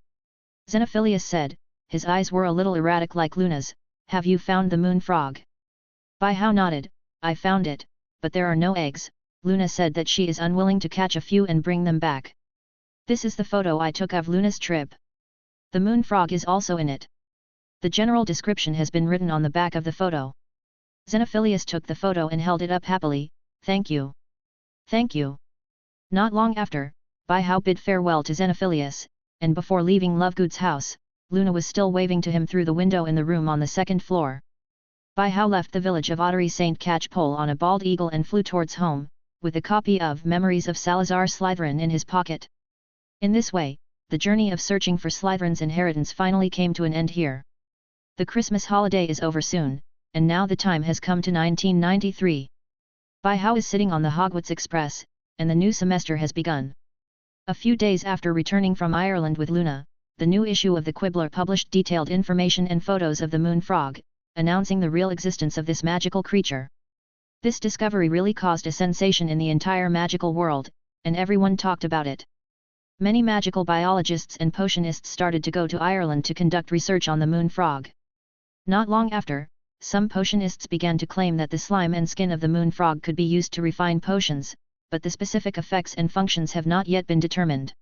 Xenophilius said, his eyes were a little erratic like Luna's. Have you found the moon frog? Bai Hao nodded. I found it, but there are no eggs. Luna said that she is unwilling to catch a few and bring them back. This is the photo I took of Luna's trip. The moon frog is also in it. The general description has been written on the back of the photo. Xenophilius took the photo and held it up happily. Thank you. Thank you. Not long after, Bai Hao bid farewell to Xenophilius, and before leaving Lovegood's house, Luna was still waving to him through the window in the room on the second floor. Bai Hao left the village of Ottery St. Catchpole on a bald eagle and flew towards home, with a copy of Memories of Salazar Slytherin in his pocket. In this way, the journey of searching for Slytherin's inheritance finally came to an end here. The Christmas holiday is over soon, and now the time has come to 1993. Bai Hao is sitting on the Hogwarts Express, and the new semester has begun. A few days after returning from Ireland with Luna, the new issue of the Quibbler published detailed information and photos of the moon frog, announcing the real existence of this magical creature. This discovery really caused a sensation in the entire magical world, and everyone talked about it. Many magical biologists and potionists started to go to Ireland to conduct research on the moon frog. Not long after, some potionists began to claim that the slime and skin of the moon frog could be used to refine potions, but the specific effects and functions have not yet been determined.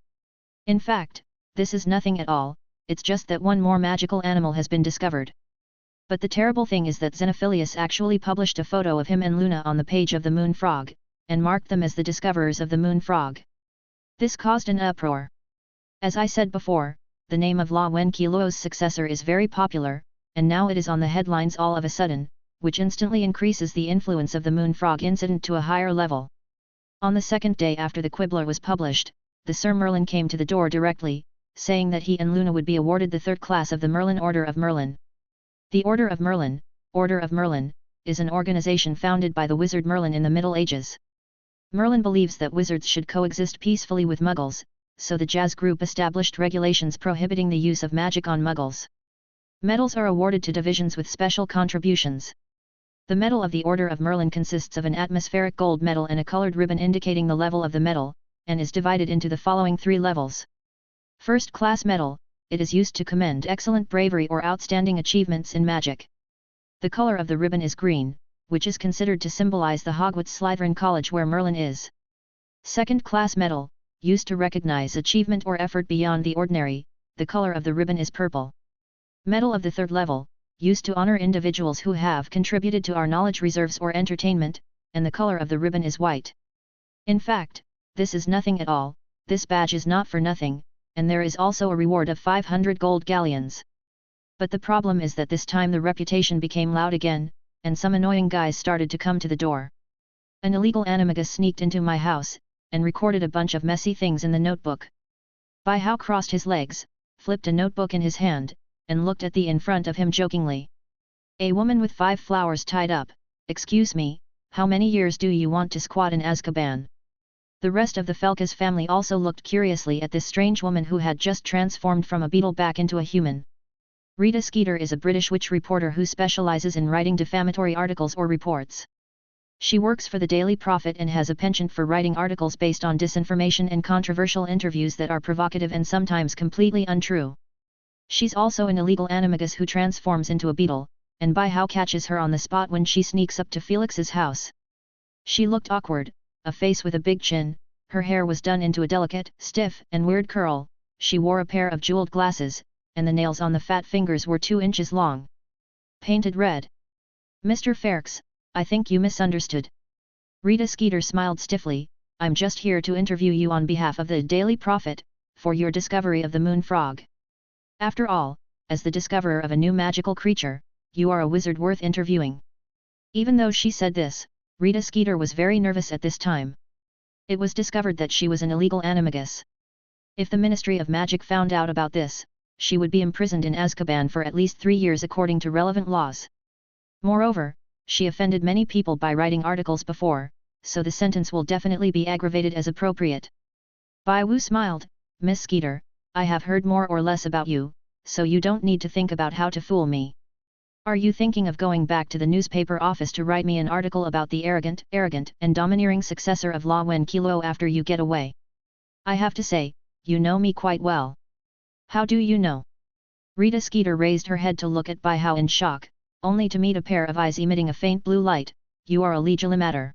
In fact, this is nothing at all, it's just that one more magical animal has been discovered. But the terrible thing is that Xenophilius actually published a photo of him and Luna on the page of the moon frog, and marked them as the discoverers of the moon frog. This caused an uproar. As I said before, the name of La Wen Qiluo's successor is very popular, and now it is on the headlines all of a sudden, which instantly increases the influence of the moon frog incident to a higher level. On the second day after the Quibbler was published, the Sir Merlin came to the door directly, saying that he and Luna would be awarded the third class of the Merlin Order of Merlin. The Order of Merlin, is an organization founded by the wizard Merlin in the Middle Ages. Merlin believes that wizards should coexist peacefully with muggles, so the Jazz Group established regulations prohibiting the use of magic on muggles. Medals are awarded to divisions with special contributions. The medal of the Order of Merlin consists of an atmospheric gold medal and a colored ribbon indicating the level of the medal, and is divided into the following 3 levels. First class medal, it is used to commend excellent bravery or outstanding achievements in magic. The color of the ribbon is green, which is considered to symbolize the Hogwarts Slytherin College where Merlin is. Second class medal, used to recognize achievement or effort beyond the ordinary, the color of the ribbon is purple. Medal of the third level, used to honor individuals who have contributed to our knowledge reserves or entertainment, and the color of the ribbon is white. In fact, this is nothing at all, this badge is not for nothing, and there is also a reward of 500 gold galleons. But the problem is that this time the reputation became loud again, and some annoying guys started to come to the door. An illegal animagus sneaked into my house, and recorded a bunch of messy things in the notebook. Bai Hao crossed his legs, flipped a notebook in his hand, and looked at the in front of him jokingly. A woman with 5 flowers tied up, excuse me, how many years do you want to squat in Azkaban? The rest of the Felkas family also looked curiously at this strange woman who had just transformed from a beetle back into a human. Rita Skeeter is a British witch reporter who specializes in writing defamatory articles or reports. She works for the Daily Prophet and has a penchant for writing articles based on disinformation and controversial interviews that are provocative and sometimes completely untrue. She's also an illegal animagus who transforms into a beetle, and Bai Hao catches her on the spot when she sneaks up to Felix's house. She looked awkward, a face with a big chin, her hair was done into a delicate, stiff and weird curl, she wore a pair of jeweled glasses, and the nails on the fat fingers were 2 inches long. Painted red. Mr. Ferks, I think you misunderstood. Rita Skeeter smiled stiffly, I'm just here to interview you on behalf of the Daily Prophet, for your discovery of the moon frog. After all, as the discoverer of a new magical creature, you are a wizard worth interviewing. Even though she said this, Rita Skeeter was very nervous at this time. It was discovered that she was an illegal animagus. If the Ministry of Magic found out about this, she would be imprisoned in Azkaban for at least 3 years according to relevant laws. Moreover, she offended many people by writing articles before, so the sentence will definitely be aggravated as appropriate. Bai Wu smiled, Miss Skeeter, I have heard more or less about you, so you don't need to think about how to fool me. Are you thinking of going back to the newspaper office to write me an article about the arrogant and domineering successor of La Wen Qiluo after you get away? I have to say, you know me quite well. How do you know? Rita Skeeter raised her head to look at Bai Hao in shock, only to meet a pair of eyes emitting a faint blue light. You are a legilimator.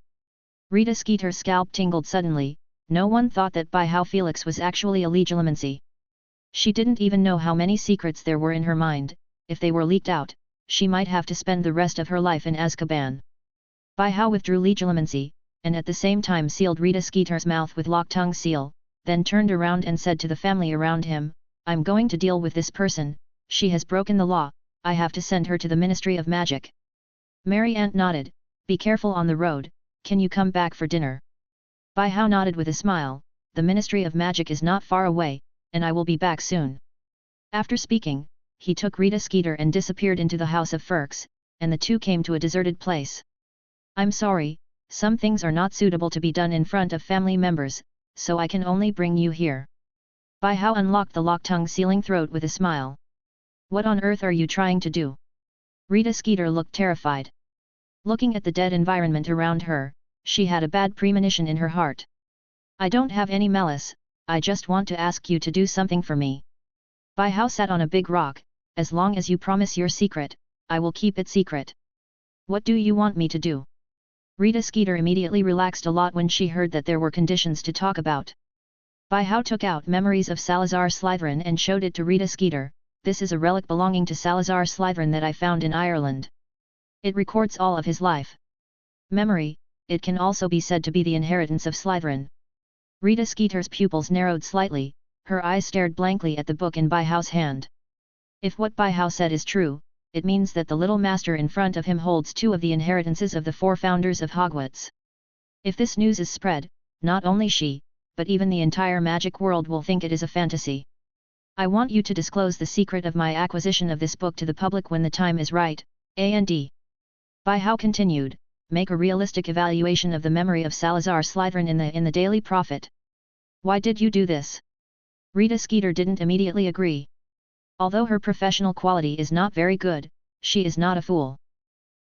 Rita Skeeter's scalp tingled suddenly. No one thought that Bai Hao Felix was actually a legilimancy. She didn't even know how many secrets there were in her mind. If they were leaked out, she might have to spend the rest of her life in Azkaban. Bai Hao withdrew legilimancy, and at the same time sealed Rita Skeeter's mouth with lock-tongue seal, then turned around and said to the family around him, I'm going to deal with this person, she has broken the law, I have to send her to the Ministry of Magic. Mary Ant nodded, be careful on the road, can you come back for dinner? Bai Hao nodded with a smile, the Ministry of Magic is not far away, and I will be back soon. After speaking, he took Rita Skeeter and disappeared into the house of Ferks, and the two came to a deserted place. I'm sorry, some things are not suitable to be done in front of family members, so I can only bring you here. Bai Hao unlocked the lock-tongue sealing throat with a smile. What on earth are you trying to do? Rita Skeeter looked terrified. Looking at the dead environment around her, she had a bad premonition in her heart. I don't have any malice, I just want to ask you to do something for me. Bai Hao sat on a big rock, as long as you promise your secret, I will keep it secret. What do you want me to do? Rita Skeeter immediately relaxed a lot when she heard that there were conditions to talk about. Bai Hao took out Memories of Salazar Slytherin and showed it to Rita Skeeter. This is a relic belonging to Salazar Slytherin that I found in Ireland. It records all of his life. Memory, it can also be said to be the inheritance of Slytherin. Rita Skeeter's pupils narrowed slightly, her eyes stared blankly at the book in Bai Hao's hand. If what Bai Hao said is true, it means that the little master in front of him holds 2 of the inheritances of the 4 founders of Hogwarts. If this news is spread, not only she, but even the entire magic world will think it is a fantasy. I want you to disclose the secret of my acquisition of this book to the public when the time is right, and. Bai Hao continued, make a realistic evaluation of the memory of Salazar Slytherin in the Daily Prophet. Why did you do this? Rita Skeeter didn't immediately agree. Although her professional quality is not very good, she is not a fool.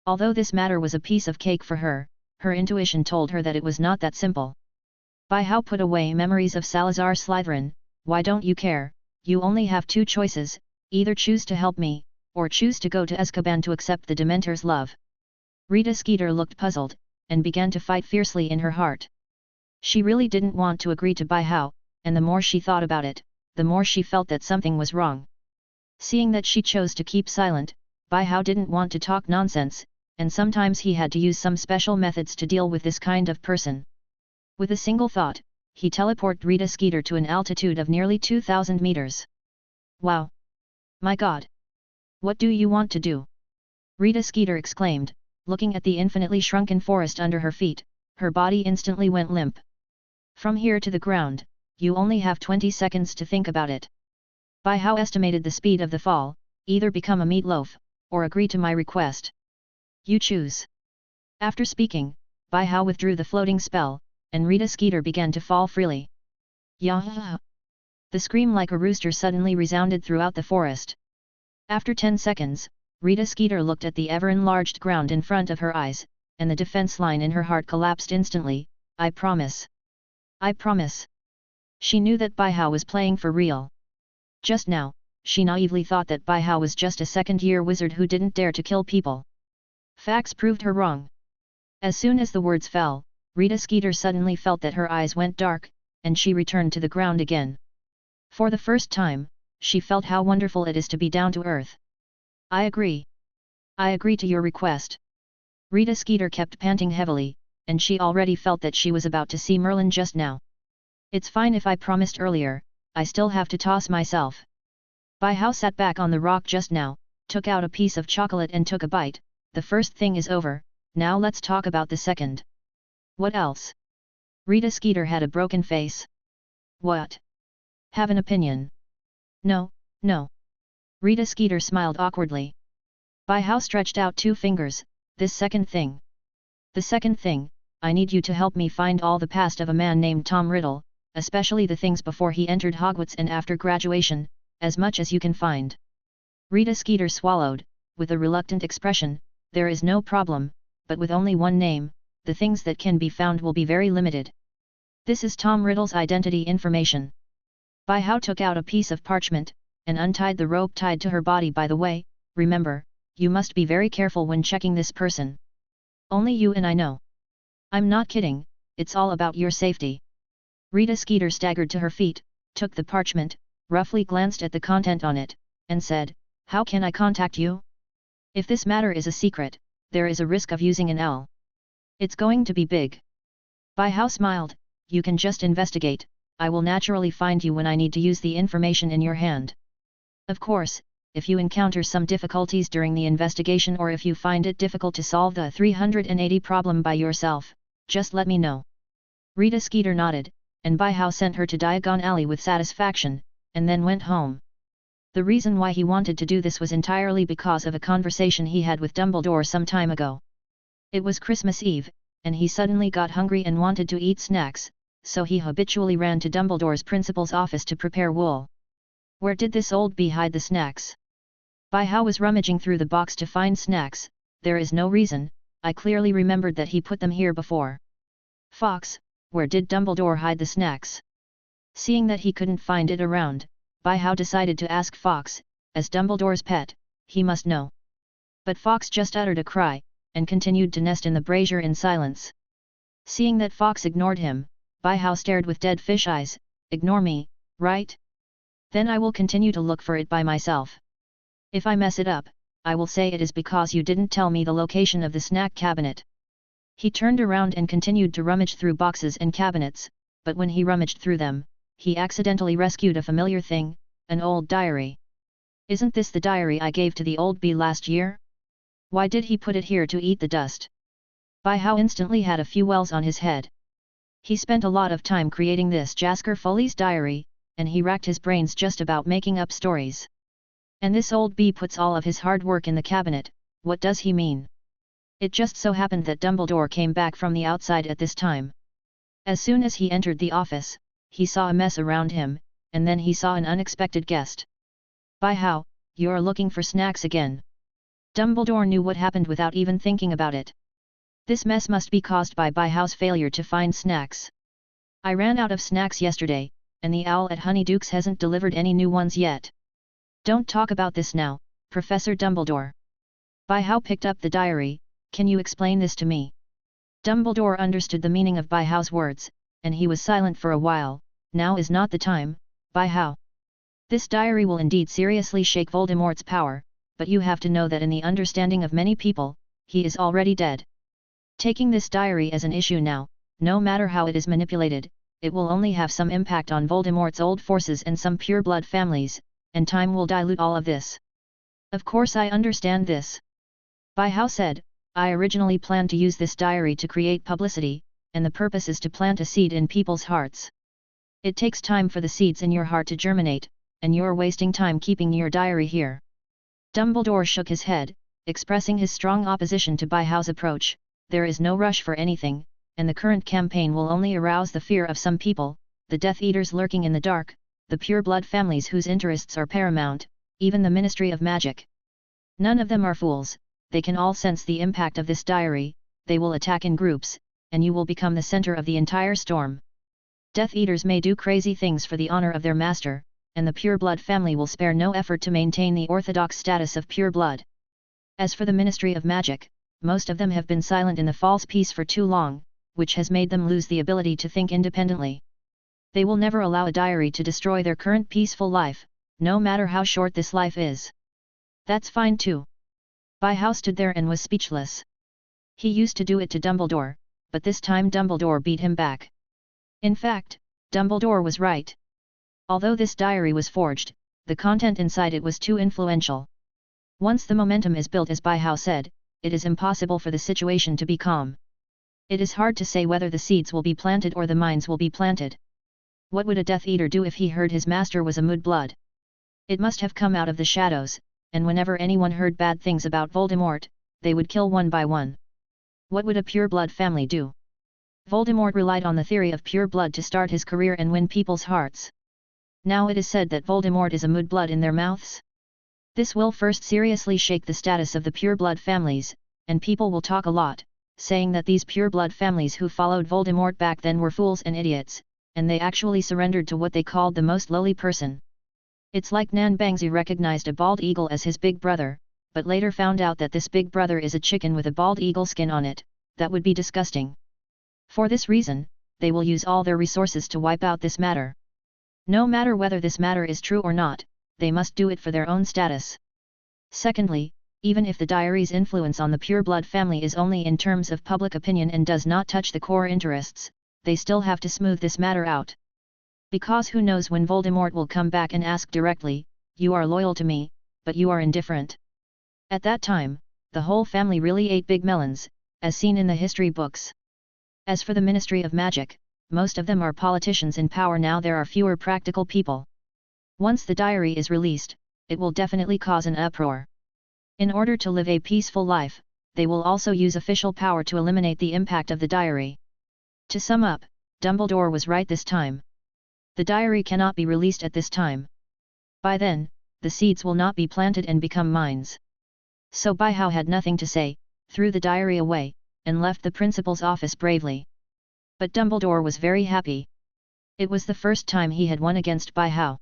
Although this matter was a piece of cake for her, her intuition told her that it was not that simple. Bai Hao put away Memories of Salazar Slytherin. Why don't you care? You only have 2 choices, either choose to help me, or choose to go to Azkaban to accept the Dementor's love. Rita Skeeter looked puzzled, and began to fight fiercely in her heart. She really didn't want to agree to Bai Hao, and the more she thought about it, the more she felt that something was wrong. Seeing that she chose to keep silent, Bai Hao didn't want to talk nonsense, and sometimes he had to use some special methods to deal with this kind of person. With a single thought, he teleported Rita Skeeter to an altitude of nearly 2,000 meters. Wow! My God! What do you want to do? Rita Skeeter exclaimed, looking at the infinitely shrunken forest under her feet, her body instantly went limp. From here to the ground, you only have 20 seconds to think about it. Bai Hao estimated the speed of the fall, either become a meatloaf, or agree to my request. You choose. After speaking, Bai Hao withdrew the floating spell, and Rita Skeeter began to fall freely. Yah! The scream like a rooster suddenly resounded throughout the forest. After 10 seconds, Rita Skeeter looked at the ever-enlarged ground in front of her eyes, and the defense line in her heart collapsed instantly. I promise. I promise. She knew that Bai Hao was playing for real. Just now, she naively thought that Bai Hao was just a second-year wizard who didn't dare to kill people. Facts proved her wrong. As soon as the words fell, Rita Skeeter suddenly felt that her eyes went dark, and she returned to the ground again. For the first time, she felt how wonderful it is to be down to earth. I agree. I agree to your request. Rita Skeeter kept panting heavily, and she already felt that she was about to see Merlin just now. It's fine if I promised earlier, I still have to toss myself. Bai Hao sat back on the rock just now, took out a piece of chocolate and took a bite. The first thing is over, now let's talk about the second. What else? Rita Skeeter had a broken face. What? Have an opinion? No, no. Rita Skeeter smiled awkwardly. Bai Hao stretched out 2 fingers. This second thing. The second thing, I need you to help me find all the past of a man named Tom Riddle, especially the things before he entered Hogwarts and after graduation, as much as you can find. Rita Skeeter swallowed, with a reluctant expression. There is no problem, but with only one name, the things that can be found will be very limited. This is Tom Riddle's identity information. Bai Hao took out a piece of parchment, and untied the rope tied to her body. By the way, remember, you must be very careful when checking this person. Only you and I know. I'm not kidding, it's all about your safety. Rita Skeeter staggered to her feet, took the parchment, roughly glanced at the content on it, and said, How can I contact you? If this matter is a secret, there is a risk of using an L. It's going to be big. Bai Hao smiled, you can just investigate, I will naturally find you when I need to use the information in your hand. Of course, if you encounter some difficulties during the investigation or if you find it difficult to solve the 380 problem by yourself, just let me know. Rita Skeeter nodded, and Bai Hao sent her to Diagon Alley with satisfaction, and then went home. The reason why he wanted to do this was entirely because of a conversation he had with Dumbledore some time ago. It was Christmas Eve, and he suddenly got hungry and wanted to eat snacks, so he habitually ran to Dumbledore's principal's office to prepare wool. Where did this old bee hide the snacks? How was rummaging through the box to find snacks. There is no reason, I clearly remembered that he put them here before. Fox, where did Dumbledore hide the snacks? Seeing that he couldn't find it around, How decided to ask Fox, as Dumbledore's pet, he must know. But Fox just uttered a cry, and continued to nest in the brazier in silence. Seeing that Fox ignored him, How stared with dead fish eyes. Ignore me, right? Then I will continue to look for it by myself. If I mess it up, I will say it is because you didn't tell me the location of the snack cabinet. He turned around and continued to rummage through boxes and cabinets, but when he rummaged through them, he accidentally rescued a familiar thing, an old diary. Isn't this the diary I gave to the old bee last year? Why did he put it here to eat the dust? How instantly had a few wells on his head. He spent a lot of time creating this Jasker Foley's diary, and he racked his brains just about making up stories. And this old bee puts all of his hard work in the cabinet, what does he mean? It just so happened that Dumbledore came back from the outside at this time. As soon as he entered the office, he saw a mess around him, and then he saw an unexpected guest. How, you're looking for snacks again? Dumbledore knew what happened without even thinking about it. This mess must be caused by How's failure to find snacks. I ran out of snacks yesterday, and the owl at Honeydukes hasn't delivered any new ones yet. Don't talk about this now, Professor Dumbledore. How picked up the diary. Can you explain this to me? Dumbledore understood the meaning of How's words, and he was silent for a while. Now is not the time, How. This diary will indeed seriously shake Voldemort's power, but you have to know that in the understanding of many people, he is already dead. Taking this diary as an issue now, no matter how it is manipulated, it will only have some impact on Voldemort's old forces and some pure-blood families, and time will dilute all of this. Of course I understand this. How said, I originally planned to use this diary to create publicity, and the purpose is to plant a seed in people's hearts. It takes time for the seeds in your heart to germinate, and you're wasting time keeping your diary here. Dumbledore shook his head, expressing his strong opposition to How's approach. There is no rush for anything, and the current campaign will only arouse the fear of some people, the Death Eaters lurking in the dark, the pure-blood families whose interests are paramount, even the Ministry of Magic. None of them are fools, they can all sense the impact of this diary, they will attack in groups, and you will become the center of the entire storm. Death Eaters may do crazy things for the honor of their master, and the pure-blood family will spare no effort to maintain the orthodox status of pure blood. As for the Ministry of Magic, most of them have been silent in the false peace for too long, which has made them lose the ability to think independently. They will never allow a diary to destroy their current peaceful life, no matter how short this life is. That's fine too. How stood there and was speechless. He used to do it to Dumbledore, but this time Dumbledore beat him back. In fact, Dumbledore was right. Although this diary was forged, the content inside it was too influential. Once the momentum is built, as How said, it is impossible for the situation to be calm. It is hard to say whether the seeds will be planted or the mines will be planted. What would a Death Eater do if he heard his master was a mudblood? It must have come out of the shadows, and whenever anyone heard bad things about Voldemort, they would kill one by one. What would a pure-blood family do? Voldemort relied on the theory of pure blood to start his career and win people's hearts. Now it is said that Voldemort is a mudblood in their mouths. This will first seriously shake the status of the pure-blood families, and people will talk a lot, saying that these pure-blood families who followed Voldemort back then were fools and idiots, and they actually surrendered to what they called the most lowly person. It's like Nan Bangzy recognized a bald eagle as his big brother, but later found out that this big brother is a chicken with a bald eagle skin on it. That would be disgusting. For this reason, they will use all their resources to wipe out this matter. No matter whether this matter is true or not, they must do it for their own status. Secondly, even if the diary's influence on the pure-blood family is only in terms of public opinion and does not touch the core interests, they still have to smooth this matter out. Because who knows when Voldemort will come back and ask directly, "You are loyal to me, but you are indifferent." At that time, the whole family really ate big melons, as seen in the history books. As for the Ministry of Magic, most of them are politicians in power now. There are fewer practical people. Once the diary is released, it will definitely cause an uproar. In order to live a peaceful life, they will also use official power to eliminate the impact of the diary. To sum up, Dumbledore was right this time. The diary cannot be released at this time. By then, the seeds will not be planted and become mines. So Baihao had nothing to say, threw the diary away, and left the principal's office bravely. But Dumbledore was very happy. It was the first time he had won against Baihao.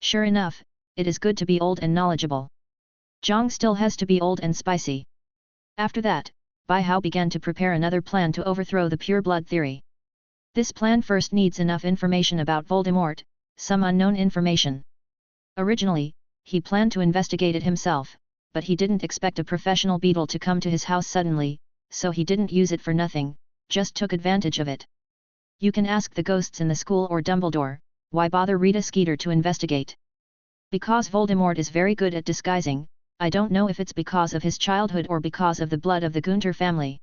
Sure enough, it is good to be old and knowledgeable. Zhang still has to be old and spicy. After that, Baihao began to prepare another plan to overthrow the pure blood theory. This plan first needs enough information about Voldemort, some unknown information. Originally, he planned to investigate it himself, but he didn't expect a professional beadle to come to his house suddenly, so he didn't use it for nothing, just took advantage of it. You can ask the ghosts in the school or Dumbledore, why bother Rita Skeeter to investigate? Because Voldemort is very good at disguising. I don't know if it's because of his childhood or because of the blood of the Gunter family.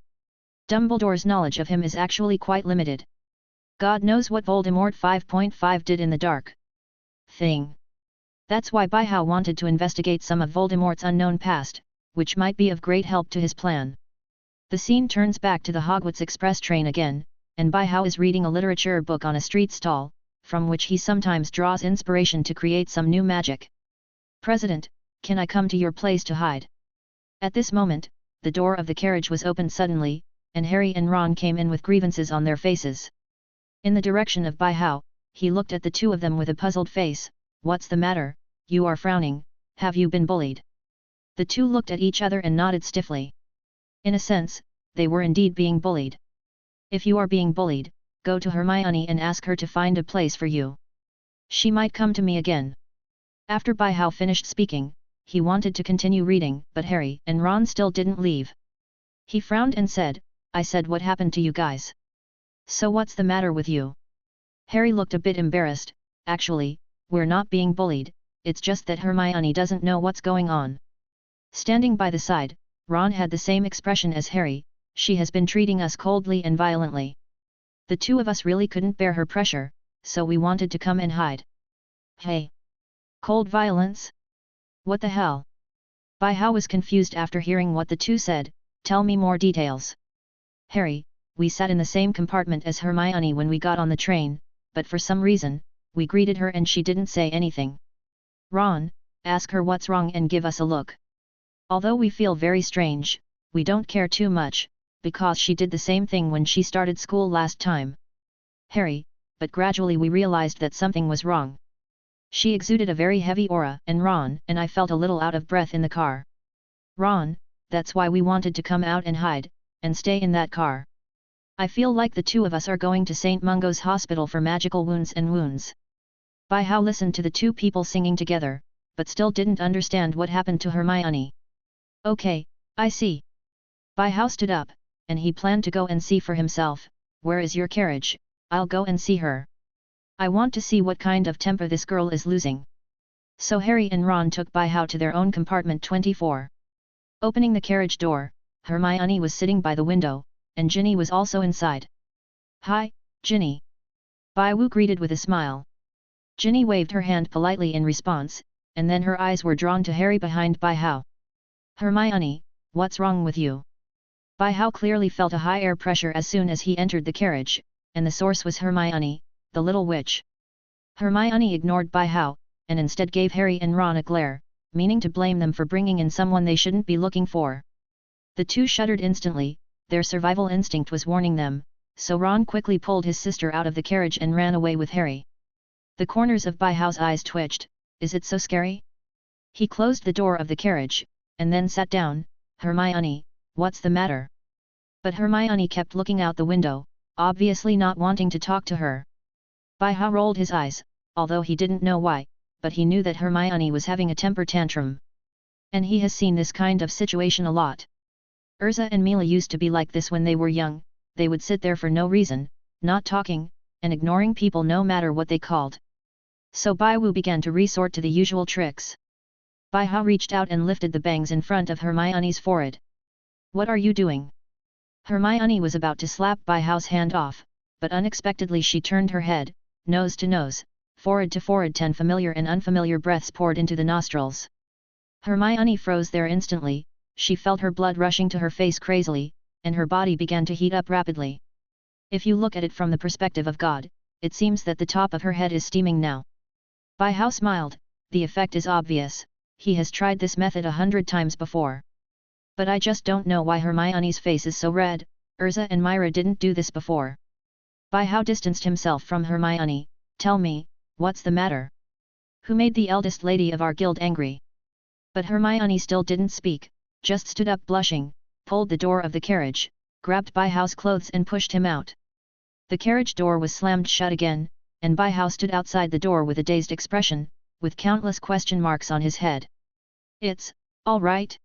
Dumbledore's knowledge of him is actually quite limited. God knows what Voldemort 5.5 did in the dark thing. That's why Baihao wanted to investigate some of Voldemort's unknown past, which might be of great help to his plan. The scene turns back to the Hogwarts express train again, and Baihao is reading a literature book on a street stall, from which he sometimes draws inspiration to create some new magic. President, can I come to your place to hide? At this moment, the door of the carriage was opened suddenly, and Harry and Ron came in with grievances on their faces. In the direction of Baihao, he looked at the two of them with a puzzled face. What's the matter? You are frowning, have you been bullied? The two looked at each other and nodded stiffly. In a sense, they were indeed being bullied. If you are being bullied, go to Hermione and ask her to find a place for you. She might come to me again. After Baihao finished speaking, he wanted to continue reading, but Harry and Ron still didn't leave. He frowned and said, I said what happened to you guys? So what's the matter with you? Harry looked a bit embarrassed. Actually, we're not being bullied, it's just that Hermione doesn't know what's going on. Standing by the side, Ron had the same expression as Harry. She has been treating us coldly and violently. The two of us really couldn't bear her pressure, so we wanted to come and hide. Hey! Cold violence? What the hell? Baihao was confused after hearing what the two said. Tell me more details. Harry, we sat in the same compartment as Hermione when we got on the train, but for some reason, we greeted her and she didn't say anything. Ron, ask her what's wrong and give us a look. Although we feel very strange, we don't care too much, because she did the same thing when she started school last time. Harry, but gradually we realized that something was wrong. She exuded a very heavy aura, and Ron and I felt a little out of breath in the car. Ron, that's why we wanted to come out and hide, and stay in that car. I feel like the two of us are going to St. Mungo's Hospital for magical wounds and wounds. Baihao listened to the two people singing together, but still didn't understand what happened to Hermione. Okay, I see. Baihao stood up, and he planned to go and see for himself. Where is your carriage? I'll go and see her. I want to see what kind of temper this girl is losing. So Harry and Ron took Baihao to their own compartment 24. Opening the carriage door, Hermione was sitting by the window, and Ginny was also inside. Hi, Ginny. Bai Wu greeted with a smile. Ginny waved her hand politely in response, and then her eyes were drawn to Harry behind Baihao. Hermione, what's wrong with you? Baihao clearly felt a high air pressure as soon as he entered the carriage, and the source was Hermione, the little witch. Hermione ignored Baihao, and instead gave Harry and Ron a glare, meaning to blame them for bringing in someone they shouldn't be looking for. The two shuddered instantly, their survival instinct was warning them, so Ron quickly pulled his sister out of the carriage and ran away with Harry. The corners of Baihao's eyes twitched. Is it so scary? He closed the door of the carriage, and then sat down. Hermione, what's the matter? But Hermione kept looking out the window, obviously not wanting to talk to her. Baihao rolled his eyes, although he didn't know why, but he knew that Hermione was having a temper tantrum. And he has seen this kind of situation a lot. Urza and Mila used to be like this when they were young. They would sit there for no reason, not talking, and ignoring people no matter what they called. So Bai Wu began to resort to the usual tricks. Baihao reached out and lifted the bangs in front of Hermione's forehead. What are you doing? Hermione was about to slap Baihao's hand off, but unexpectedly she turned her head, nose to nose, forehead to forehead. 10 familiar and unfamiliar breaths poured into the nostrils. Hermione froze there instantly. She felt her blood rushing to her face crazily, and her body began to heat up rapidly. If you look at it from the perspective of God, it seems that the top of her head is steaming now. Bai Hao smiled, the effect is obvious, he has tried this method 100 times before. But I just don't know why Hermione's face is so red, Urza and Myra didn't do this before. Bai Hao distanced himself from Hermione, tell me, what's the matter? Who made the eldest lady of our guild angry? But Hermione still didn't speak, just stood up blushing, pulled the door of the carriage, grabbed Bai Hao's clothes and pushed him out. The carriage door was slammed shut again, and Bai Hao stood outside the door with a dazed expression, with countless question marks on his head. It's all right.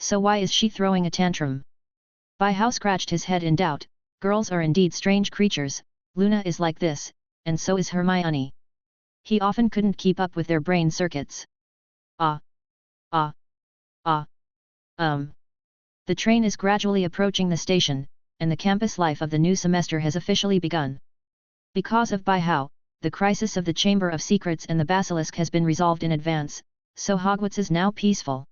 So why is she throwing a tantrum? Bai Hao scratched his head in doubt. Girls are indeed strange creatures, Luna is like this, and so is Hermione. He often couldn't keep up with their brain circuits. The train is gradually approaching the station, and the campus life of the new semester has officially begun. Because of Bai Hao, the crisis of the Chamber of Secrets and the Basilisk has been resolved in advance, so Hogwarts is now peaceful.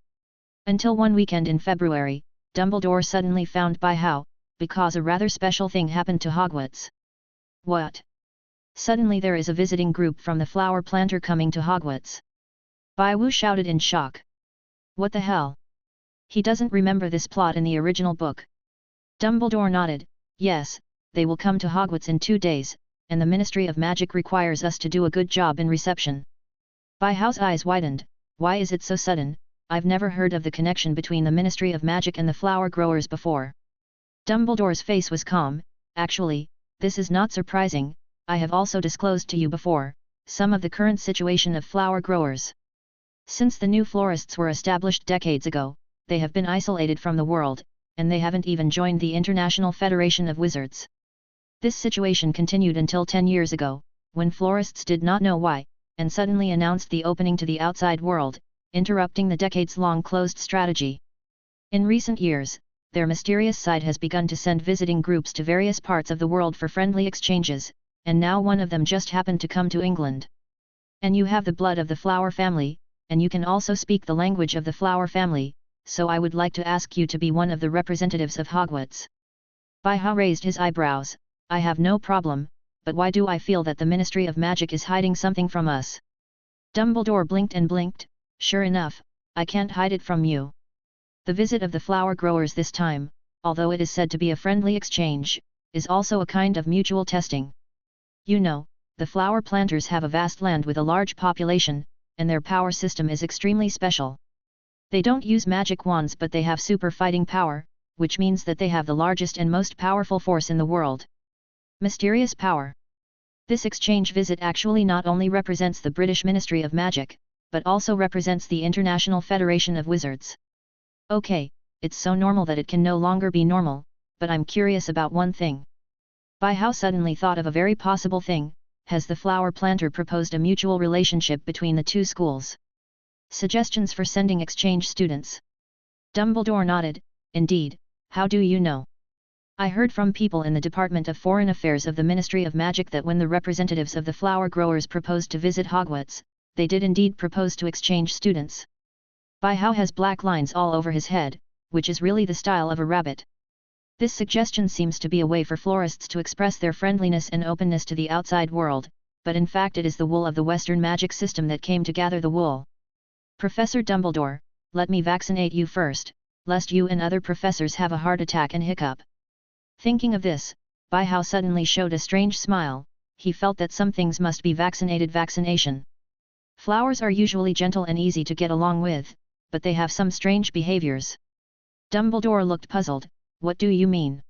Until one weekend in February, Dumbledore suddenly found Bai Hao, because a rather special thing happened to Hogwarts. What? Suddenly there is a visiting group from the flower planter coming to Hogwarts. Bai Wu shouted in shock. What the hell? He doesn't remember this plot in the original book. Dumbledore nodded, yes, they will come to Hogwarts in 2 days, and the Ministry of Magic requires us to do a good job in reception. Bai Hao's eyes widened, why is it so sudden? I've never heard of the connection between the Ministry of Magic and the flower growers before. Dumbledore's face was calm, actually, this is not surprising, I have also disclosed to you before, some of the current situation of flower growers. Since the new florists were established decades ago, they have been isolated from the world, and they haven't even joined the International Federation of Wizards. This situation continued until 10 years ago, when florists did not know why, and suddenly announced the opening to the outside world, interrupting the decades-long closed strategy. In recent years, their mysterious side has begun to send visiting groups to various parts of the world for friendly exchanges, and now one of them just happened to come to England. And you have the blood of the flower family, and you can also speak the language of the flower family, so I would like to ask you to be one of the representatives of Hogwarts. Bai Hao raised his eyebrows, I have no problem, but why do I feel that the Ministry of Magic is hiding something from us? Dumbledore blinked and blinked, sure enough, I can't hide it from you. The visit of the flower growers this time, although it is said to be a friendly exchange, is also a kind of mutual testing. You know, the flower planters have a vast land with a large population, and their power system is extremely special. They don't use magic wands but they have super fighting power, which means that they have the largest and most powerful force in the world. Mysterious power. This exchange visit actually not only represents the British Ministry of Magic, but also represents the International Federation of Wizards. Okay, it's so normal that it can no longer be normal, but I'm curious about one thing. Bai Hao suddenly thought of a very possible thing, has the flower planter proposed a mutual relationship between the two schools? Suggestions for sending exchange students. Dumbledore nodded, indeed, how do you know? I heard from people in the Department of Foreign Affairs of the Ministry of Magic that when the representatives of the flower growers proposed to visit Hogwarts, they did indeed propose to exchange students. Bai Hao has black lines all over his head, which is really the style of a rabbit. This suggestion seems to be a way for florists to express their friendliness and openness to the outside world, but in fact it is the wool of the Western magic system that came to gather the wool. Professor Dumbledore, let me vaccinate you first, lest you and other professors have a heart attack and hiccup. Thinking of this, Bai Hao suddenly showed a strange smile, he felt that some things must be vaccinated. Vaccination. Flowers are usually gentle and easy to get along with, but they have some strange behaviors. Dumbledore looked puzzled, what do you mean?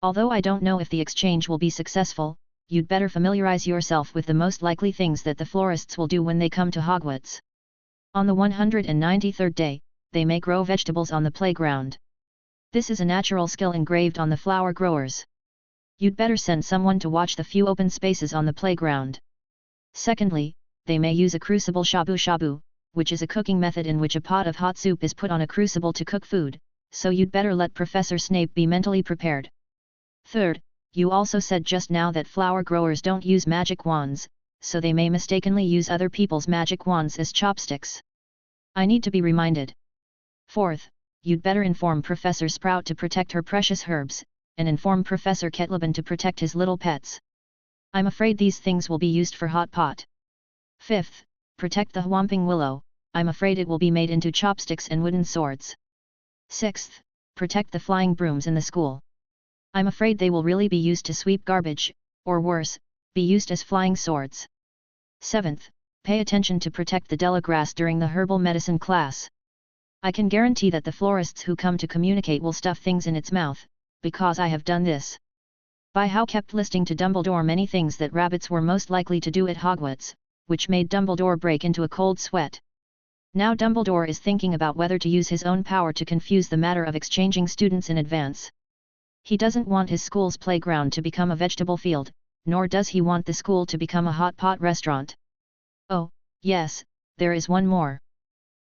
Although I don't know if the exchange will be successful, you'd better familiarize yourself with the most likely things that the florists will do when they come to Hogwarts. On the 193rd day, they may grow vegetables on the playground. This is a natural skill engraved on the flower growers. You'd better send someone to watch the few open spaces on the playground. Secondly, they may use a crucible shabu-shabu, which is a cooking method in which a pot of hot soup is put on a crucible to cook food, so you'd better let Professor Snape be mentally prepared. Third, you also said just now that flower growers don't use magic wands, so they may mistakenly use other people's magic wands as chopsticks. I need to be reminded. Fourth, you'd better inform Professor Sprout to protect her precious herbs, and inform Professor Ketlaban to protect his little pets. I'm afraid these things will be used for hot pot. 5th, protect the Whomping Willow, I'm afraid it will be made into chopsticks and wooden swords. 6th, protect the flying brooms in the school. I'm afraid they will really be used to sweep garbage, or worse, be used as flying swords. 7th, pay attention to protect the delagrass during the herbal medicine class. I can guarantee that the florists who come to communicate will stuff things in its mouth, because I have done this. By How kept listing to Dumbledore many things that rabbits were most likely to do at Hogwarts, which made Dumbledore break into a cold sweat. Now Dumbledore is thinking about whether to use his own power to confuse the matter of exchanging students in advance. He doesn't want his school's playground to become a vegetable field, nor does he want the school to become a hot pot restaurant. Oh, yes, there is one more.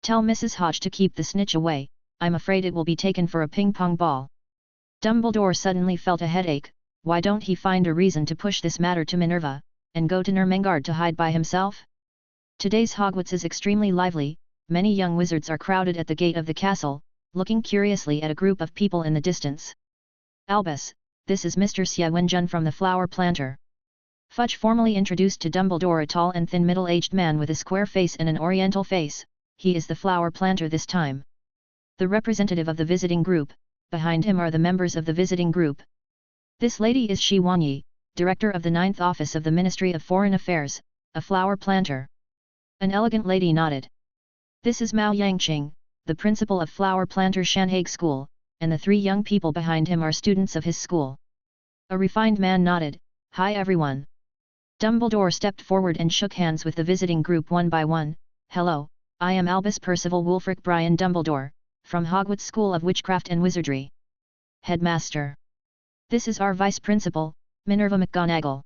Tell Mrs. Hodge to keep the snitch away, I'm afraid it will be taken for a ping-pong ball. Dumbledore suddenly felt a headache. Why don't he find a reason to push this matter to Minerva, and go to Ermengarde to hide by himself? Today's Hogwarts is extremely lively, many young wizards are crowded at the gate of the castle, looking curiously at a group of people in the distance. Albus, this is Mr. Xie Wenjun from the Flower Planter. Fudge formally introduced to Dumbledore a tall and thin middle-aged man with a square face and an oriental face. He is the Flower Planter this time. The representative of the visiting group, behind him are the members of the visiting group. This lady is Shi Wanyi, director of the 9th office of the Ministry of Foreign Affairs, a flower planter. An elegant lady nodded. This is Mao Yangqing, the principal of Flower Planter Shanhague School, and the 3 young people behind him are students of his school. A refined man nodded. Hi everyone. Dumbledore stepped forward and shook hands with the visiting group one by one. Hello, I am Albus Percival Wulfric Brian Dumbledore, from Hogwarts School of Witchcraft and Wizardry. Headmaster. This is our Vice Principal, Minerva McGonagall.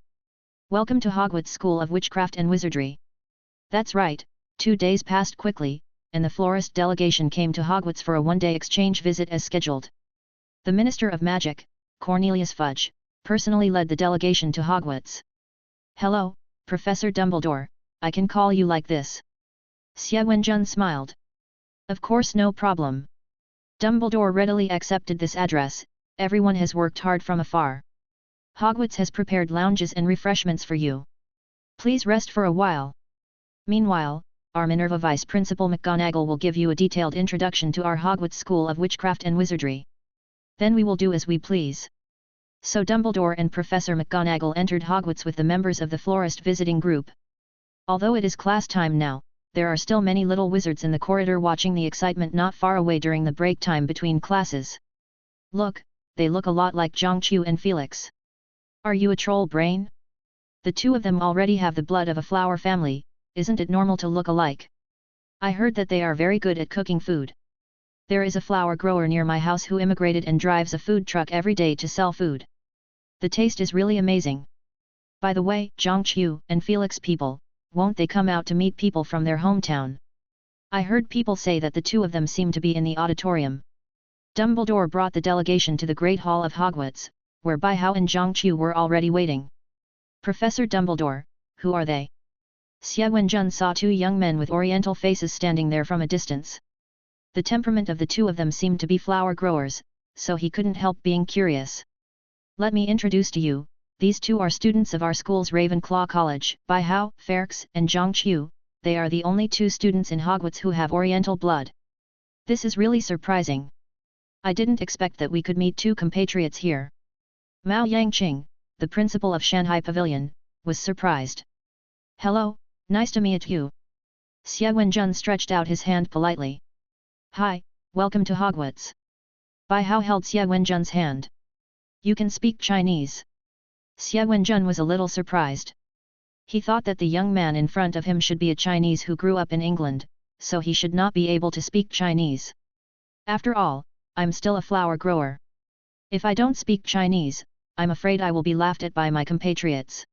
Welcome to Hogwarts School of Witchcraft and Wizardry. That's right, 2 days passed quickly, and the florist delegation came to Hogwarts for a one-day exchange visit as scheduled. The Minister of Magic, Cornelius Fudge, personally led the delegation to Hogwarts. Hello, Professor Dumbledore, I can call you like this. Xie Wenjun smiled. Of course, no problem. Dumbledore readily accepted this address. Everyone has worked hard from afar. Hogwarts has prepared lounges and refreshments for you. Please rest for a while. Meanwhile, our Minerva Vice Principal McGonagall will give you a detailed introduction to our Hogwarts School of Witchcraft and Wizardry. Then we will do as we please. So Dumbledore and Professor McGonagall entered Hogwarts with the members of the florist visiting group. Although it is class time now, there are still many little wizards in the corridor watching the excitement not far away during the break time between classes. Look, they look a lot like Zhongqiu and Felix. Are you a troll brain? The 2 of them already have the blood of a flower family, isn't it normal to look alike? I heard that they are very good at cooking food. There is a flower grower near my house who immigrated and drives a food truck every day to sell food. The taste is really amazing. By the way, Zhongqiu and Felix people, won't they come out to meet people from their hometown? I heard people say that the 2 of them seem to be in the auditorium. Dumbledore brought the delegation to the Great Hall of Hogwarts, where Baihao and Zhongqiu were already waiting. Professor Dumbledore, who are they? Xie Wenjun saw 2 young men with oriental faces standing there from a distance. The temperament of the 2 of them seemed to be flower growers, so he couldn't help being curious. Let me introduce to you, these 2 are students of our school's Ravenclaw College, Baihao, Ferrex, and Zhongqiu. They are the only 2 students in Hogwarts who have oriental blood. This is really surprising. I didn't expect that we could meet 2 compatriots here. Mao Yangqing, the principal of Shanghai Pavilion, was surprised. Hello, nice to meet you. Xie Wenjun stretched out his hand politely. Hi, welcome to Hogwarts. Baihao held Xie Wenjun's hand. You can speak Chinese. Xie Wenjun was a little surprised. He thought that the young man in front of him should be a Chinese who grew up in England, so he should not be able to speak Chinese. After all, I'm still a flower grower. If I don't speak Chinese, I'm afraid I will be laughed at by my compatriots.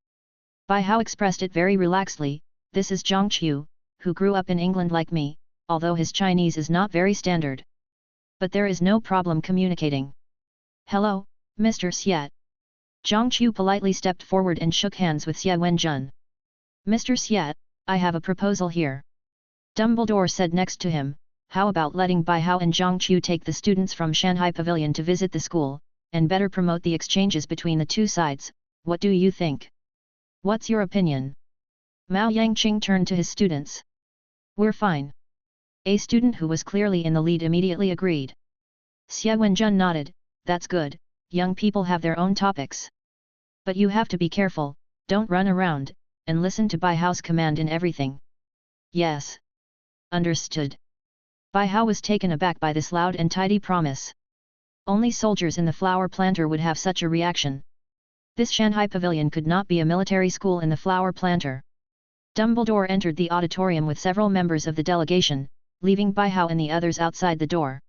Baihao expressed it very relaxedly. This is Zhongqiu, who grew up in England like me, although his Chinese is not very standard. But there is no problem communicating. Hello, Mr. Xie. Zhongqiu politely stepped forward and shook hands with Xie Wenjun. Mr. Xie, I have a proposal here. Dumbledore said next to him, how about letting Baihao and Zhongqiu take the students from Shanghai Pavilion to visit the school, and better promote the exchanges between the two sides. What do you think? What's your opinion? Mao Yangqing turned to his students. We're fine. A student who was clearly in the lead immediately agreed. Xie Wenjun nodded, that's good, young people have their own topics. But you have to be careful, don't run around, and listen to Bai Hao's command in everything. Yes. Understood. Bai Hao was taken aback by this loud and tidy promise. Only soldiers in the flower planter would have such a reaction. This Shanghai pavilion could not be a military school in the flower planter. Dumbledore entered the auditorium with several members of the delegation, leaving Bai Hao and the others outside the door.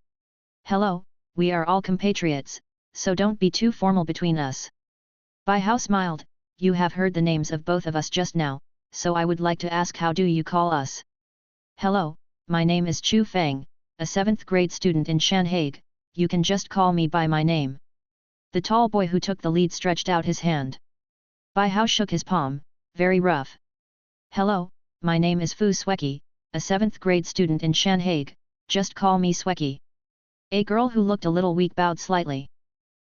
Hello, we are all compatriots, so don't be too formal between us. Bai Hao smiled, you have heard the names of both of us just now, so I would like to ask, how do you call us? Hello, my name is Chu Feng, a 7th grade student in Shanghai, you can just call me by my name. The tall boy who took the lead stretched out his hand. Bai Hao shook his palm, very rough. Hello, my name is Fu Sweki, a 7th grade student in Shanghai, just call me Sweki. A girl who looked a little weak bowed slightly.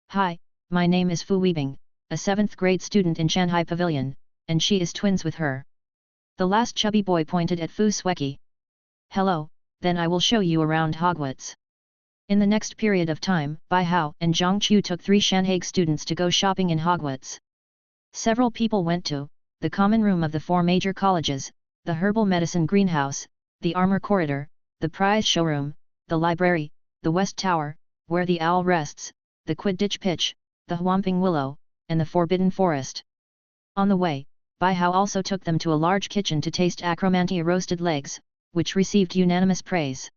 Hi, my name is Fu Weibing, a 7th grade student in Shanghai Pavilion, and she is twins with her. The last chubby boy pointed at Fu Sweki. Hello, then I will show you around Hogwarts. In the next period of time, Bai Hao and Zhang Qiu took 3 Shanghai students to go shopping in Hogwarts. Several people went to the common room of the 4 major colleges, the herbal medicine greenhouse, the armor corridor, the prize showroom, the library, the West Tower, where the owl rests, the Quidditch pitch, the Whomping Willow, and the Forbidden Forest. On the way, Bai Hao also took them to a large kitchen to taste acromantia roasted legs, which received unanimous praise.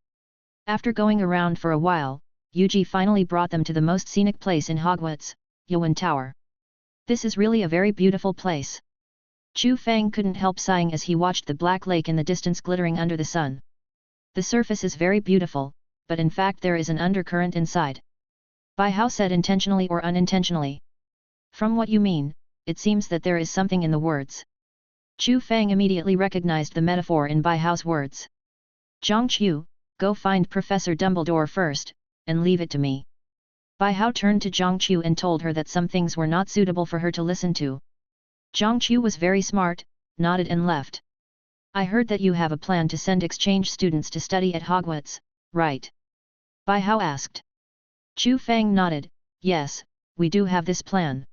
After going around for a while, Yuji finally brought them to the most scenic place in Hogwarts, Yuan Tower. This is really a very beautiful place. Chu Feng couldn't help sighing as he watched the black lake in the distance glittering under the sun. The surface is very beautiful, but in fact there is an undercurrent inside. Bai Hao said intentionally or unintentionally. From what you mean, it seems that there is something in the words. Chu Feng immediately recognized the metaphor in Bai Hao's words. Zhang Qiu, go find Professor Dumbledore first, and leave it to me. Bai Hao turned to Zhang Qiu and told her that some things were not suitable for her to listen to. Zhang Qiu was very smart, nodded and left. I heard that you have a plan to send exchange students to study at Hogwarts, right? Bai Hao asked. Chu Feng nodded, yes, we do have this plan.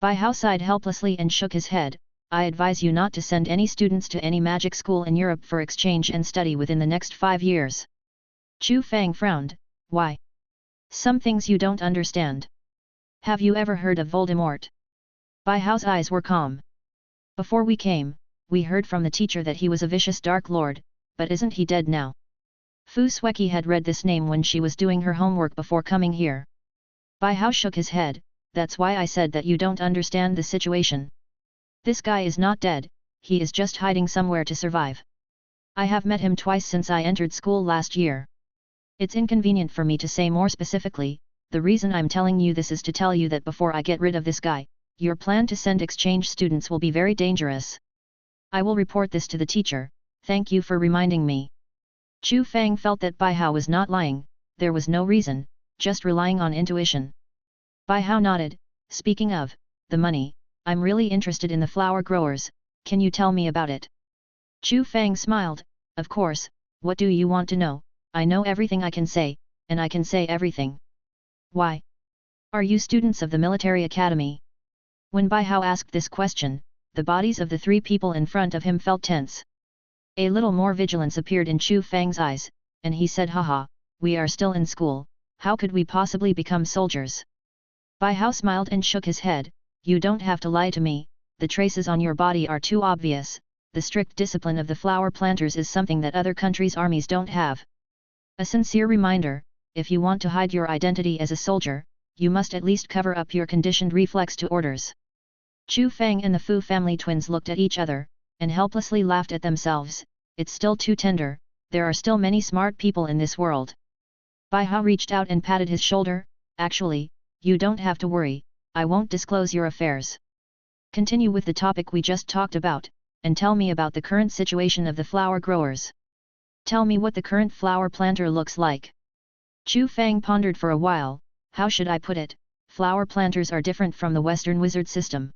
Bai Hao sighed helplessly and shook his head, I advise you not to send any students to any magic school in Europe for exchange and study within the next 5 years. Chu Feng frowned, why? Some things you don't understand. Have you ever heard of Voldemort? Bai Hao's eyes were calm. Before we came, we heard from the teacher that he was a vicious dark lord, but isn't he dead now? Fu Sweki had read this name when she was doing her homework before coming here. Bai Hao shook his head, that's why I said that you don't understand the situation. This guy is not dead, he is just hiding somewhere to survive. I have met him twice since I entered school last year. It's inconvenient for me to say more specifically, the reason I'm telling you this is to tell you that before I get rid of this guy, your plan to send exchange students will be very dangerous. I will report this to the teacher, thank you for reminding me. Chu Feng felt that Bai Hao was not lying, there was no reason, just relying on intuition. Bai Hao nodded, speaking of the money, I'm really interested in the flower growers, can you tell me about it? Chu Feng smiled, of course, what do you want to know? I know everything I can say, and I can say everything. Why? Are you students of the military academy? When Bai Hao asked this question, the bodies of the 3 people in front of him felt tense. A little more vigilance appeared in Chu Feng's eyes, and he said, haha, we are still in school, how could we possibly become soldiers? Bai Hao smiled and shook his head, you don't have to lie to me, the traces on your body are too obvious, the strict discipline of the flower planters is something that other countries' armies don't have. A sincere reminder, if you want to hide your identity as a soldier, you must at least cover up your conditioned reflex to orders. Chu Feng and the Fu family twins looked at each other, and helplessly laughed at themselves, it's still too tender, there are still many smart people in this world. Bai Hao reached out and patted his shoulder, actually, you don't have to worry, I won't disclose your affairs. Continue with the topic we just talked about, and tell me about the current situation of the flower growers. Tell me what the current flower planter looks like. Chu Feng pondered for a while, how should I put it, flower planters are different from the Western wizard system.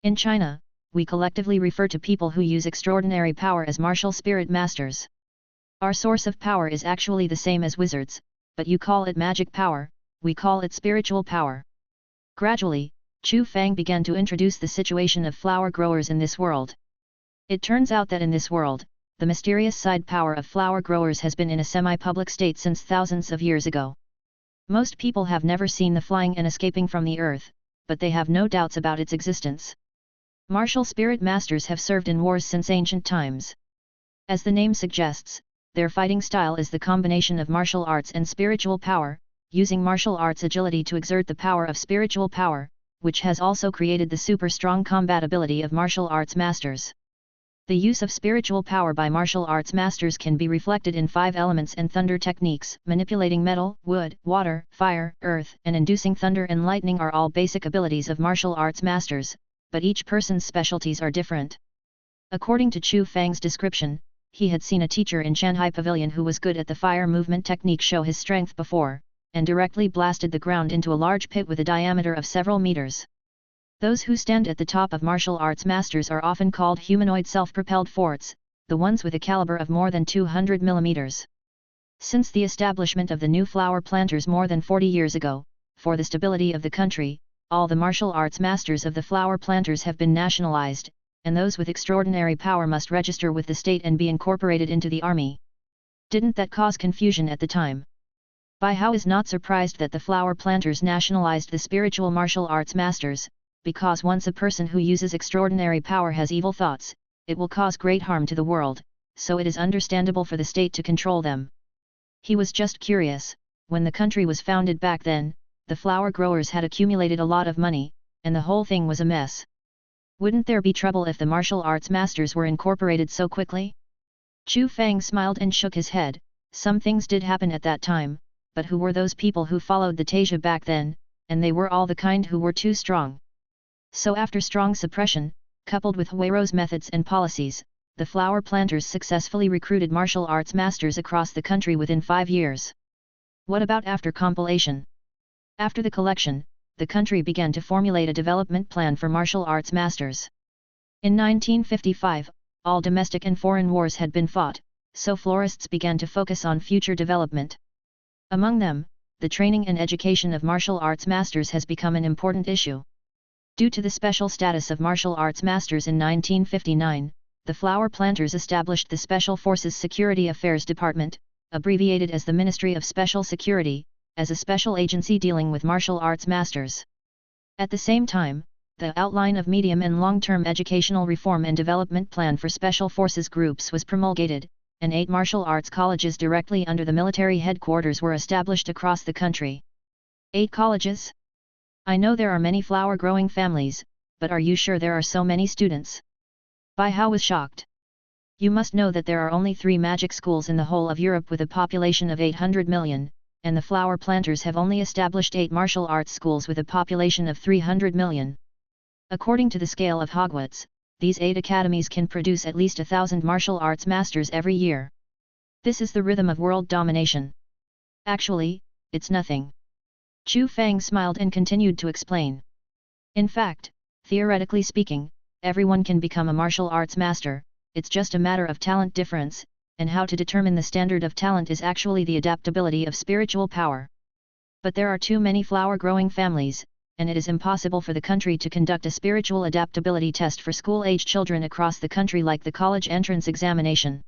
In China, we collectively refer to people who use extraordinary power as martial spirit masters. Our source of power is actually the same as wizards, but you call it magic power, we call it spiritual power. Gradually, Chu Fang began to introduce the situation of flower growers in this world. It turns out that in this world, the mysterious side power of flower growers has been in a semi-public state since thousands of years ago. Most people have never seen the flying and escaping from the earth, but they have no doubts about its existence. Martial spirit masters have served in wars since ancient times. As the name suggests, their fighting style is the combination of martial arts and spiritual power, using martial arts agility to exert the power of spiritual power, which has also created the super strong combat ability of martial arts masters. The use of spiritual power by martial arts masters can be reflected in 5 elements and thunder techniques. Manipulating metal, wood, water, fire, earth, and inducing thunder and lightning are all basic abilities of martial arts masters, but each person's specialties are different. According to Chu Fang's description, he had seen a teacher in Shanghai Pavilion who was good at the fire movement technique show his strength before, and directly blasted the ground into a large pit with a diameter of several meters. Those who stand at the top of martial arts masters are often called humanoid self-propelled forts, the ones with a caliber of more than 200 mm. Since the establishment of the new flower planters more than 40 years ago, for the stability of the country, all the martial arts masters of the flower planters have been nationalized, and those with extraordinary power must register with the state and be incorporated into the army. Didn't that cause confusion at the time? Bai Hao is not surprised that the flower planters nationalized the spiritual martial arts masters, because once a person who uses extraordinary power has evil thoughts, it will cause great harm to the world, so it is understandable for the state to control them. He was just curious, when the country was founded back then, the flower growers had accumulated a lot of money, and the whole thing was a mess. Wouldn't there be trouble if the martial arts masters were incorporated so quickly? Chu Fang smiled and shook his head. Some things did happen at that time, but who were those people who followed the Tasia back then, and they were all the kind who were too strong. So after strong suppression, coupled with Huirou's methods and policies, the flower planters successfully recruited martial arts masters across the country within 5 years. What about after compilation? After the collection, the country began to formulate a development plan for martial arts masters. In 1955, all domestic and foreign wars had been fought, so florists began to focus on future development. Among them, the training and education of martial arts masters has become an important issue. Due to the special status of martial arts masters in 1959, the flower planters established the Special Forces Security Affairs Department, abbreviated as the Ministry of Special Security, as a special agency dealing with martial arts masters. At the same time, the outline of medium and long-term educational reform and development plan for special forces groups was promulgated, and 8 martial arts colleges directly under the military headquarters were established across the country. 8 colleges? I know there are many flower-growing families, but are you sure there are so many students? Bai Hao was shocked. You must know that there are only 3 magic schools in the whole of Europe with a population of 800 million, and the flower planters have only established 8 martial arts schools with a population of 300 million. According to the scale of Hogwarts, these 8 academies can produce at least 1,000 martial arts masters every year. This is the rhythm of world domination. Actually, it's nothing. Chu Fang smiled and continued to explain. In fact, theoretically speaking, everyone can become a martial arts master, it's just a matter of talent difference, and how to determine the standard of talent is actually the adaptability of spiritual power. But there are too many flower-growing families, and it is impossible for the country to conduct a spiritual adaptability test for school-age children across the country like the college entrance examination.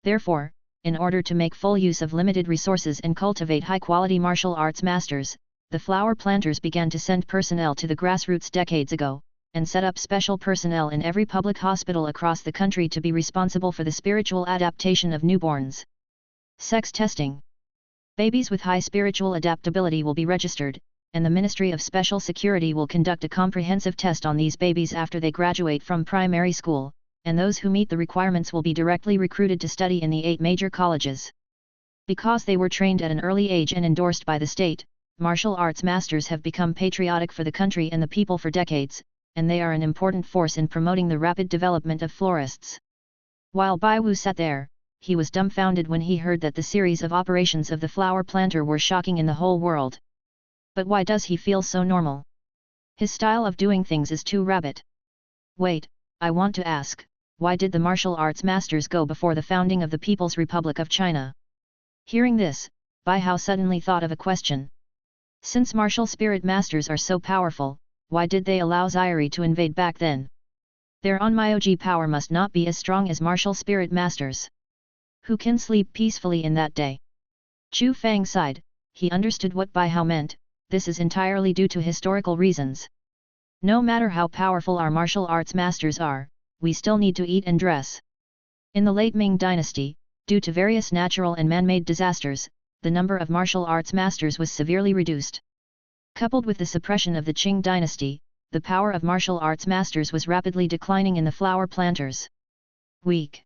Therefore, in order to make full use of limited resources and cultivate high-quality martial arts masters, the flower planters began to send personnel to the grassroots decades ago, and set up special personnel in every public hospital across the country to be responsible for the spiritual adaptation of newborns. Sex testing. Babies with high spiritual adaptability will be registered, and the Ministry of Special Security will conduct a comprehensive test on these babies after they graduate from primary school, and those who meet the requirements will be directly recruited to study in the 8 major colleges. Because they were trained at an early age and endorsed by the state, martial arts masters have become patriotic for the country and the people for decades, and they are an important force in promoting the rapid development of florists. While Bai Wu sat there, he was dumbfounded when he heard that the series of operations of the flower planter were shocking in the whole world. But why does he feel so normal? His style of doing things is too rabbit. Wait, I want to ask, why did the martial arts masters go before the founding of the People's Republic of China? Hearing this, Bai Hao suddenly thought of a question. Since martial spirit masters are so powerful, why did they allow Zairi to invade back then? Their onmyoji power must not be as strong as martial spirit masters. Who can sleep peacefully in that day? Chu Fang sighed. He understood what Bai Hao meant. This is entirely due to historical reasons. No matter how powerful our martial arts masters are, we still need to eat and dress. In the late Ming dynasty, due to various natural and man-made disasters, the number of martial arts masters was severely reduced. Coupled with the suppression of the Qing dynasty, the power of martial arts masters was rapidly declining in the flower planters. Weak.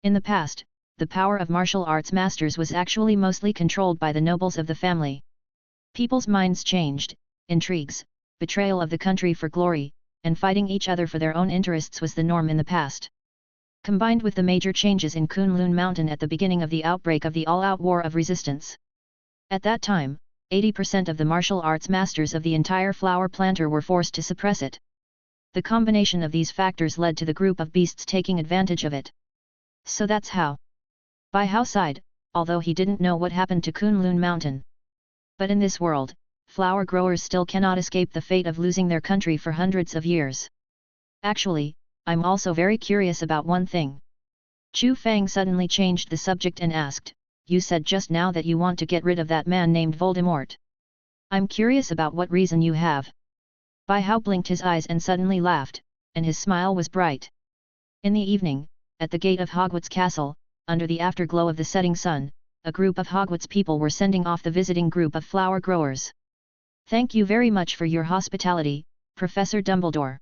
In the past, the power of martial arts masters was actually mostly controlled by the nobles of the family. People's minds changed, intrigues, betrayal of the country for glory, and fighting each other for their own interests was the norm in the past. Combined with the major changes in Kunlun Mountain at the beginning of the outbreak of the all-out war of resistance. At that time, 80% of the martial arts masters of the entire flower planter were forced to suppress it. The combination of these factors led to the group of beasts taking advantage of it. So that's how. Bai Hao sighed, although he didn't know what happened to Kunlun Mountain. But in this world, flower growers still cannot escape the fate of losing their country for hundreds of years. Actually, I'm also very curious about one thing. Chu Fang suddenly changed the subject and asked, you said just now that you want to get rid of that man named Voldemort. I'm curious about what reason you have. Bai Hao blinked his eyes and suddenly laughed, and his smile was bright. In the evening, at the gate of Hogwarts Castle, under the afterglow of the setting sun, a group of Hogwarts people were sending off the visiting group of flower growers. Thank you very much for your hospitality, Professor Dumbledore.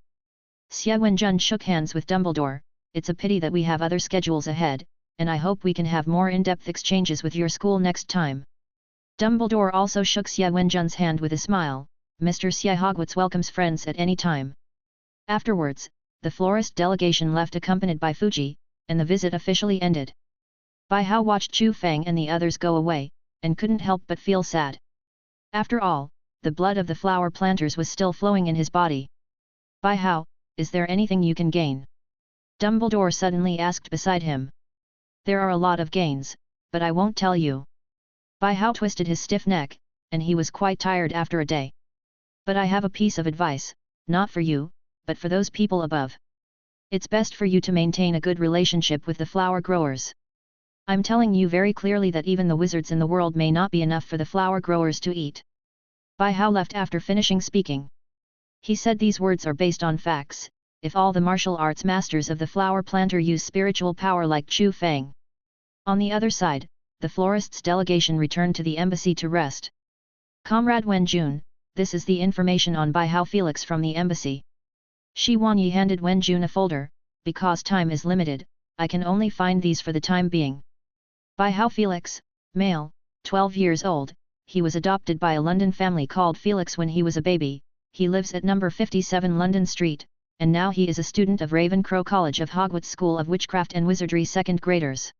Xie Wenjun shook hands with Dumbledore. It's a pity that we have other schedules ahead, and I hope we can have more in-depth exchanges with your school next time. Dumbledore also shook Xie Wenjun's hand with a smile. Mr. Xie Hogwarts welcomes friends at any time. Afterwards, the florist delegation left accompanied by Fuji, and the visit officially ended. Bai Hao watched Chu Fang and the others go away, and couldn't help but feel sad. After all, the blood of the flower planters was still flowing in his body. Bai Hao, is there anything you can gain? Dumbledore suddenly asked beside him. There are a lot of gains, but I won't tell you. Bai Hao twisted his stiff neck, and he was quite tired after a day. But I have a piece of advice, not for you, but for those people above. It's best for you to maintain a good relationship with the flower growers. I'm telling you very clearly that even the wizards in the world may not be enough for the flower growers to eat. Bai Hao left after finishing speaking. He said these words are based on facts. If all the martial arts masters of the flower planter use spiritual power like Chu Fang. On the other side, the florist's delegation returned to the embassy to rest. Comrade Wen Jun, this is the information on Bai Hao Felix from the embassy. Shi Wanyi handed Wen Jun a folder. Because time is limited, I can only find these for the time being. Bai Hao Felix, male, 12 years old, he was adopted by a London family called Felix when he was a baby. He lives at number 57 London Street, and now he is a student of Ravencrow College of Hogwarts School of Witchcraft and Wizardry second graders.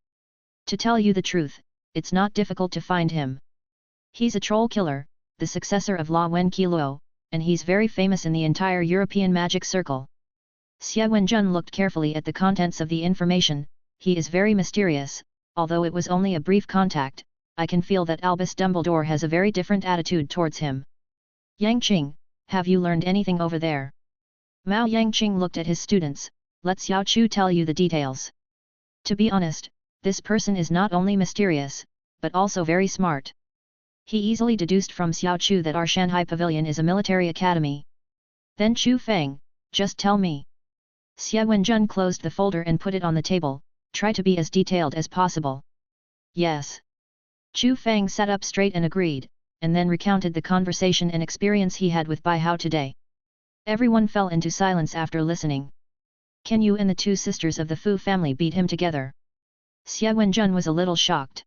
To tell you the truth, it's not difficult to find him. He's a troll killer, the successor of La Wen Qi, and he's very famous in the entire European magic circle. Xie Wenjun looked carefully at the contents of the information. He is very mysterious, although it was only a brief contact. I can feel that Albus Dumbledore has a very different attitude towards him. Yang Qing, have you learned anything over there? Mao Yangqing looked at his students. Let Xiao Chu tell you the details. To be honest, this person is not only mysterious, but also very smart. He easily deduced from Xiao Chu that our Shanghai Pavilion is a military academy. Then Chu Fang, just tell me. Xie Wenjun closed the folder and put it on the table. Try to be as detailed as possible. Yes. Chu Fang sat up straight and agreed, and then recounted the conversation and experience he had with Bai Hao today. Everyone fell into silence after listening. Can you and the two sisters of the Fu family beat him together? Xie Wenjun was a little shocked.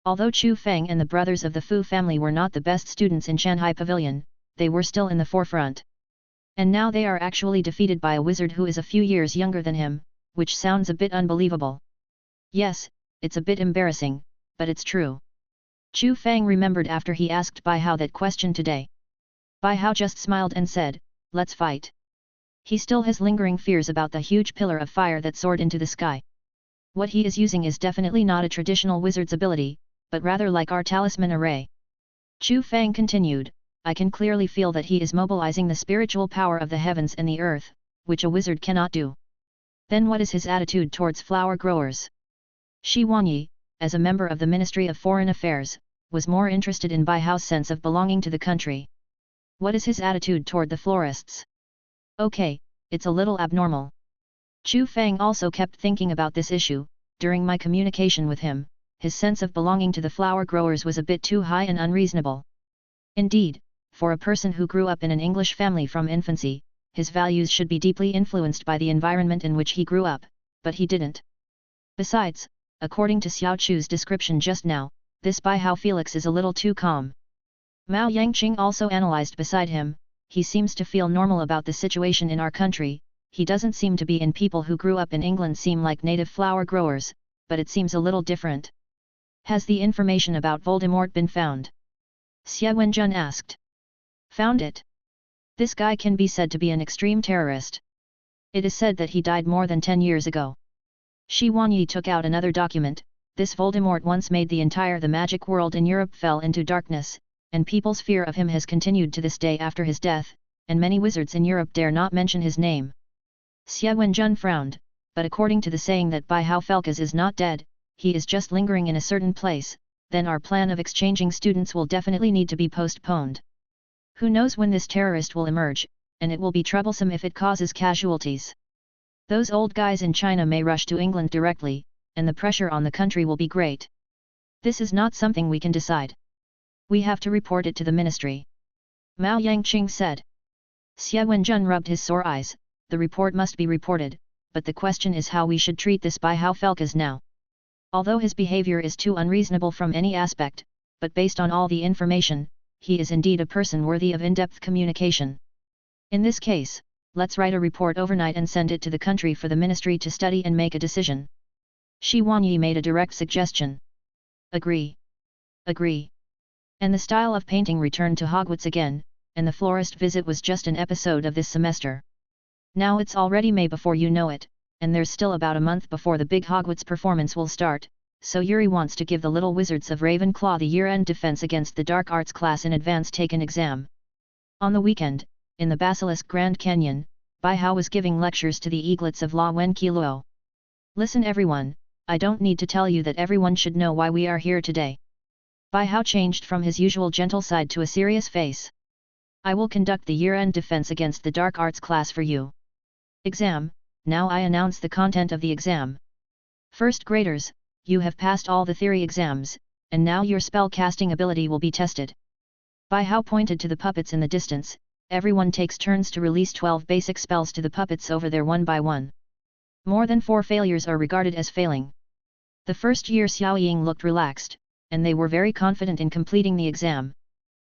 Although Chu Fang and the brothers of the Fu family were not the best students in Shanghai Pavilion, they were still in the forefront. And now they are actually defeated by a wizard who is a few years younger than him, which sounds a bit unbelievable. Yes, it's a bit embarrassing, but it's true. Chu Fang remembered after he asked Bai Hao that question today. Bai Hao just smiled and said, let's fight. He still has lingering fears about the huge pillar of fire that soared into the sky. What he is using is definitely not a traditional wizard's ability, but rather like our talisman array. Chu Fang continued, I can clearly feel that he is mobilizing the spiritual power of the heavens and the earth, which a wizard cannot do. Then what is his attitude towards flower growers? Shi Wanyi, as a member of the Ministry of Foreign Affairs, was more interested in Bai Hao's sense of belonging to the country. What is his attitude toward the florists? Okay, it's a little abnormal. Chu Fang also kept thinking about this issue. During my communication with him, his sense of belonging to the flower growers was a bit too high and unreasonable. Indeed, for a person who grew up in an English family from infancy, his values should be deeply influenced by the environment in which he grew up, but he didn't. Besides, according to Xiao Chu's description just now, this Bai Hao Felix is a little too calm. Mao Yangqing also analyzed beside him, he seems to feel normal about the situation in our country, he doesn't seem to be in people who grew up in England seem like native flower growers, but it seems a little different. Has the information about Voldemort been found? Xie Wenjun asked. Found it. This guy can be said to be an extreme terrorist. It is said that he died more than 10 years ago. Shi Wanyi took out another document. This Voldemort once made the magic world in Europe fell into darkness, and people's fear of him has continued to this day after his death, and many wizards in Europe dare not mention his name. Xie Wenjun frowned, but according to the saying that Bai Hao Felix is not dead, he is just lingering in a certain place, then our plan of exchanging students will definitely need to be postponed. Who knows when this terrorist will emerge, and it will be troublesome if it causes casualties. Those old guys in China may rush to England directly, and the pressure on the country will be great. This is not something we can decide. We have to report it to the ministry. Mao Yangqing said. Xie Wenjun rubbed his sore eyes, the report must be reported, but the question is how we should treat this Bai Hao Felix now. Although his behavior is too unreasonable from any aspect, but based on all the information, he is indeed a person worthy of in-depth communication. In this case, let's write a report overnight and send it to the country for the ministry to study and make a decision. Shi Wanyi made a direct suggestion. Agree. Agree. And the style of painting returned to Hogwarts again, and the florist visit was just an episode of this semester. Now it's already May before you know it, and there's still about a month before the big Hogwarts performance will start, so Yuri wants to give the little wizards of Ravenclaw the year-end defense against the dark arts class in advance take-in exam. On the weekend, in the Basilisk Grand Canyon, Bai Hao was giving lectures to the eaglets of La Wen Qiluo. Listen everyone, I don't need to tell you that everyone should know why we are here today. Bai Hao changed from his usual gentle side to a serious face. I will conduct the year-end defense against the dark arts class for you. Exam, now I announce the content of the exam. First graders, you have passed all the theory exams, and now your spell casting ability will be tested. Bai Hao pointed to the puppets in the distance, everyone takes turns to release 12 basic spells to the puppets over there one by one. More than 4 failures are regarded as failing. The first year Xiao Ying looked relaxed, and they were very confident in completing the exam.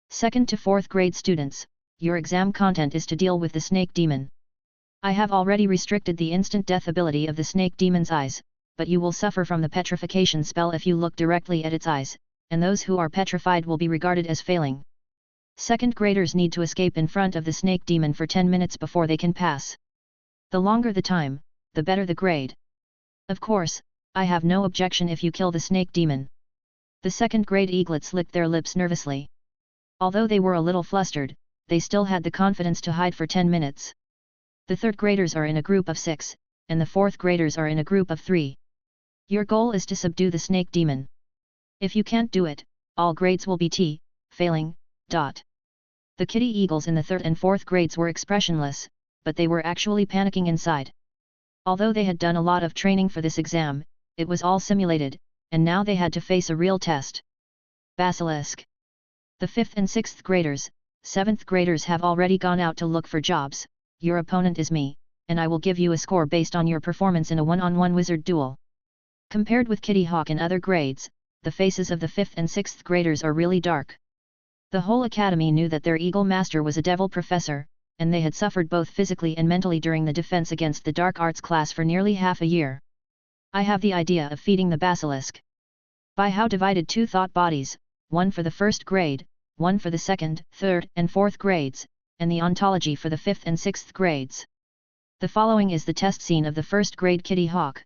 Second to 4th grade students, your exam content is to deal with the snake demon. I have already restricted the instant death ability of the snake demon's eyes, but you will suffer from the petrification spell if you look directly at its eyes, and those who are petrified will be regarded as failing. Second graders need to escape in front of the snake demon for 10 minutes before they can pass. The longer the time, the better the grade. Of course, I have no objection if you kill the snake demon. The second grade eaglets licked their lips nervously. Although they were a little flustered, they still had the confidence to hide for 10 minutes. The third graders are in a group of 6, and the fourth graders are in a group of 3. Your goal is to subdue the snake demon. If you can't do it, all grades will be failing. The kitty eagles in the 3rd and 4th grades were expressionless, but they were actually panicking inside. Although they had done a lot of training for this exam, it was all simulated, and now they had to face a real test. Basilisk. The 5th and 6th graders, 7th graders have already gone out to look for jobs. Your opponent is me, and I will give you a score based on your performance in a one-on-one wizard duel. Compared with Kitty Hawk and other grades, the faces of the 5th and 6th graders are really dark. The whole academy knew that their Eagle Master was a devil professor, and they had suffered both physically and mentally during the defense against the dark arts class for nearly half a year. I have the idea of feeding the basilisk. Bai Hao divided 2 thought bodies, one for the 1st grade, one for the 2nd, 3rd, and 4th grades, and the ontology for the 5th and 6th grades. The following is the test scene of the 1st grade Kitty Hawk.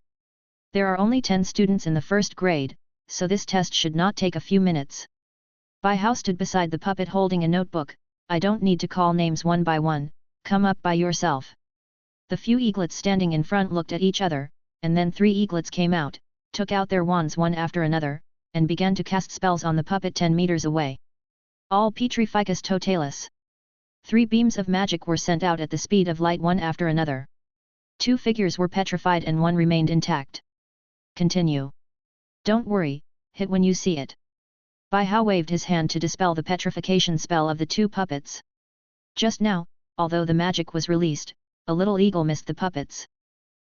There are only 10 students in the 1st grade, so this test should not take a few minutes. Bai Hao stood beside the puppet holding a notebook. I don't need to call names one by one, come up by yourself. The few eaglets standing in front looked at each other, and then 3 eaglets came out, took out their wands one after another, and began to cast spells on the puppet 10 meters away. All Petrificus totalis. 3 beams of magic were sent out at the speed of light one after another. 2 figures were petrified and 1 remained intact. Continue. Don't worry, hit when you see it. Bai Hao waved his hand to dispel the petrification spell of the 2 puppets. Just now, although the magic was released, a little eagle missed the puppets.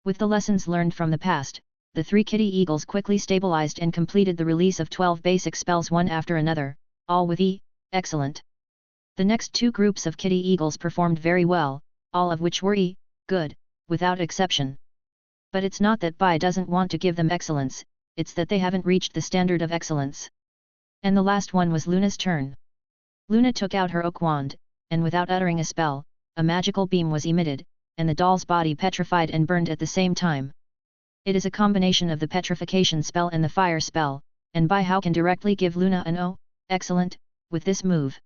With the lessons learned from the past, the 3 kitty eagles quickly stabilized and completed the release of 12 basic spells one after another, all with E, excellent. The next 2 groups of kitty eagles performed very well, all of which were E, good, without exception. But it's not that Bai doesn't want to give them excellence, it's that they haven't reached the standard of excellence. And the last one was Luna's turn. Luna took out her oak wand, and without uttering a spell, a magical beam was emitted, and the doll's body petrified and burned at the same time. It is a combination of the petrification spell and the fire spell, and Bai Hao can directly give Luna an "Oh, excellent" with this move.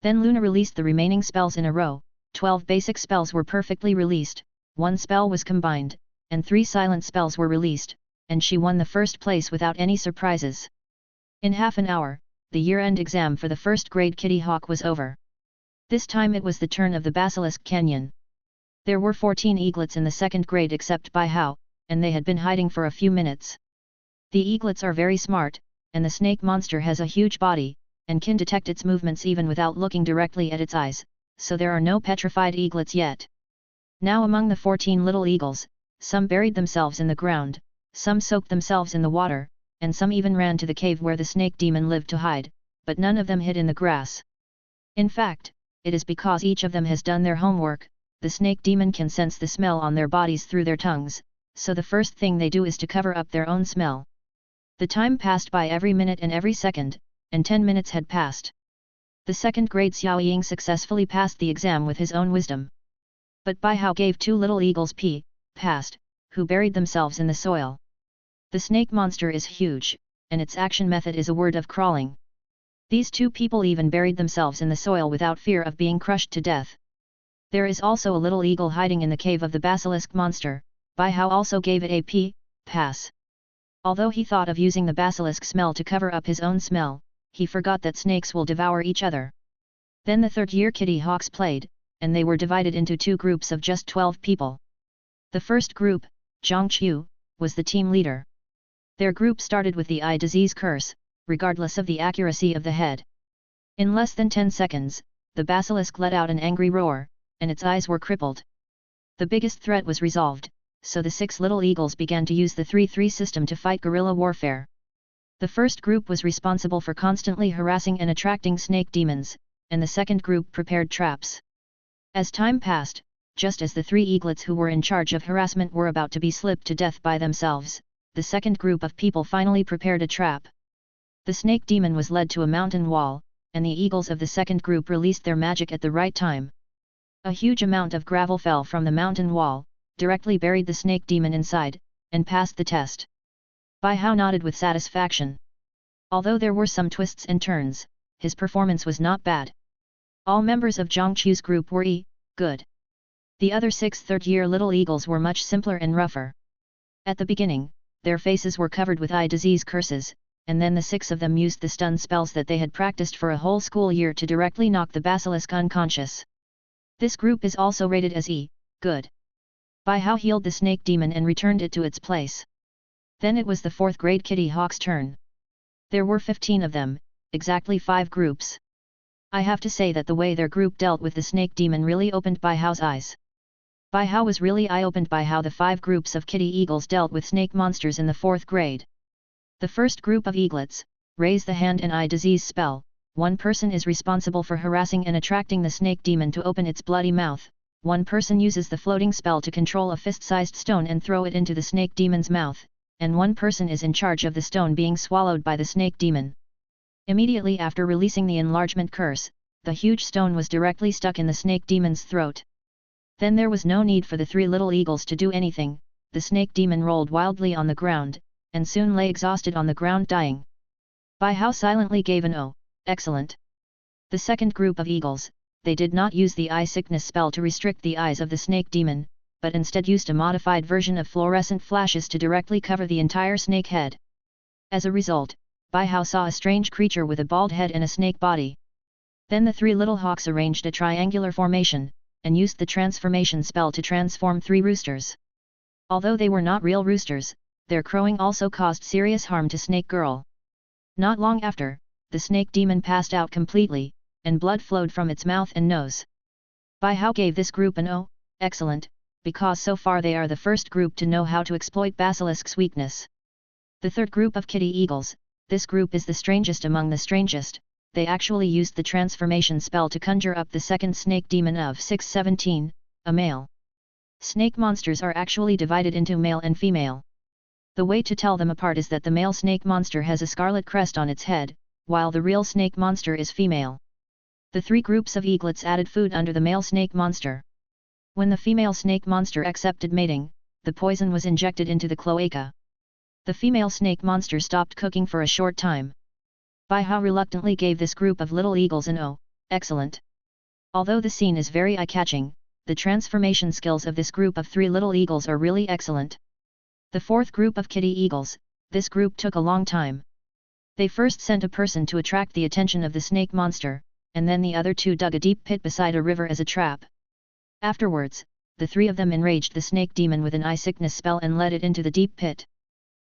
Then Luna released the remaining spells in a row. 12 basic spells were perfectly released, 1 spell was combined, and 3 silent spells were released, and she won the first place without any surprises. In half an hour, the year-end exam for the 1st grade Kitty Hawk was over. This time it was the turn of the Basilisk Canyon. There were 14 eaglets in the 2nd grade except Bai Hao, and they had been hiding for a few minutes. The eaglets are very smart, and the snake monster has a huge body, and can detect its movements even without looking directly at its eyes, so there are no petrified eaglets yet. Now among the 14 little eagles, some buried themselves in the ground, some soaked themselves in the water, and some even ran to the cave where the snake demon lived to hide, but none of them hid in the grass. In fact, it is because each of them has done their homework, the snake demon can sense the smell on their bodies through their tongues, so the first thing they do is to cover up their own smell. The time passed by every minute and every second, and 10 minutes had passed. The 2nd grade Xiao Ying successfully passed the exam with his own wisdom. But Bai Hao gave 2 little eagles passed, who buried themselves in the soil. The snake monster is huge, and its action method is a word of crawling. These 2 people even buried themselves in the soil without fear of being crushed to death. There is also a little eagle hiding in the cave of the basilisk monster. Bai Hao also gave it a pass. Although he thought of using the basilisk smell to cover up his own smell, he forgot that snakes will devour each other. Then the 3rd year Kitty Hawks played, and they were divided into 2 groups of just 12 people. The first group, Zhang Qiu, was the team leader. Their group started with the eye disease curse, regardless of the accuracy of the head. In less than 10 seconds, the basilisk let out an angry roar, and its eyes were crippled. The biggest threat was resolved, so the 6 little eagles began to use the 3-3 system to fight guerrilla warfare. The first group was responsible for constantly harassing and attracting snake demons, and the second group prepared traps. As time passed, just as the 3 eaglets who were in charge of harassment were about to be slipped to death by themselves, the second group of people finally prepared a trap. The snake demon was led to a mountain wall, and the eagles of the second group released their magic at the right time. A huge amount of gravel fell from the mountain wall, directly buried the snake demon inside, and passed the test. Bai Hao nodded with satisfaction. Although there were some twists and turns, his performance was not bad. All members of Zhang Qiu's group were good. The other 6 third-year little eagles were much simpler and rougher. At the beginning, their faces were covered with eye disease curses, and then the 6 of them used the stun spells that they had practiced for a whole school year to directly knock the basilisk unconscious. This group is also rated as good. Bai Hao healed the snake demon and returned it to its place. Then it was the 4th grade Kitty Hawk's turn. There were 15 of them, exactly 5 groups. I have to say that the way their group dealt with the snake demon really opened Bai Hao's eyes. Bai Hao was really eye-opened by how the 5 groups of kitty eagles dealt with snake monsters in the 4th grade. The first group of eaglets, raise the hand and eye disease spell. 1 person is responsible for harassing and attracting the snake demon to open its bloody mouth. 1 person uses the floating spell to control a fist-sized stone and throw it into the snake demon's mouth, and 1 person is in charge of the stone being swallowed by the snake demon. Immediately after releasing the enlargement curse, the huge stone was directly stuck in the snake demon's throat. Then there was no need for the three little eagles to do anything. The snake demon rolled wildly on the ground, and soon lay exhausted on the ground dying. Bai Hao silently gave an "Oh, excellent." The second group of eagles, they did not use the eye sickness spell to restrict the eyes of the snake demon, but instead used a modified version of fluorescent flashes to directly cover the entire snake head. As a result, Bai Hao saw a strange creature with a bald head and a snake body. Then the three little hawks arranged a triangular formation, and used the transformation spell to transform three roosters. Although they were not real roosters, their crowing also caused serious harm to Snake Girl. Not long after, the snake demon passed out completely, and blood flowed from its mouth and nose. Bai Hao gave this group an "Oh, excellent," because so far they are the first group to know how to exploit Basilisk's weakness. The third group of kitty eagles, this group is the strangest among the strangest. They actually used the transformation spell to conjure up the second snake demon of 617, a male. Snake monsters are actually divided into male and female. The way to tell them apart is that the male snake monster has a scarlet crest on its head, while the real snake monster is female. The three groups of eaglets added food under the male snake monster. When the female snake monster accepted mating, the poison was injected into the cloaca. The female snake monster stopped cooking for a short time. Bai Hao reluctantly gave this group of little eagles an "Oh, excellent." Although the scene is very eye-catching, the transformation skills of this group of three little eagles are really excellent. The fourth group of kitty eagles, this group took a long time. They first sent a person to attract the attention of the snake monster, and then the other two dug a deep pit beside a river as a trap. Afterwards, the three of them enraged the snake demon with an eye sickness spell and led it into the deep pit.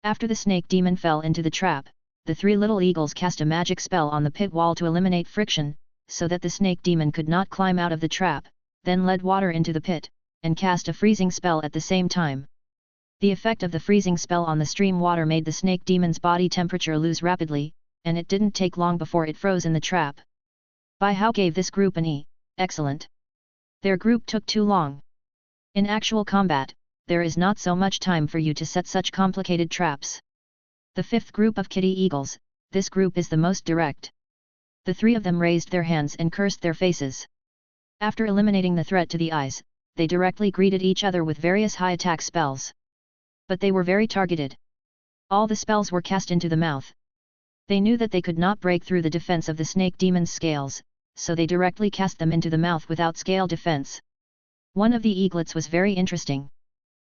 After the snake demon fell into the trap, the three little eagles cast a magic spell on the pit wall to eliminate friction, so that the snake demon could not climb out of the trap, then led water into the pit, and cast a freezing spell at the same time. The effect of the freezing spell on the stream water made the snake demon's body temperature lose rapidly, and it didn't take long before it froze in the trap. Bai Hao gave this group an "E, excellent." Their group took too long. In actual combat, there is not so much time for you to set such complicated traps. The fifth group of kitty eagles, this group is the most direct. The three of them raised their hands and cursed their faces. After eliminating the threat to the eyes, they directly greeted each other with various high attack spells. But they were very targeted. All the spells were cast into the mouth. They knew that they could not break through the defense of the snake demon's scales, so they directly cast them into the mouth without scale defense. One of the eaglets was very interesting.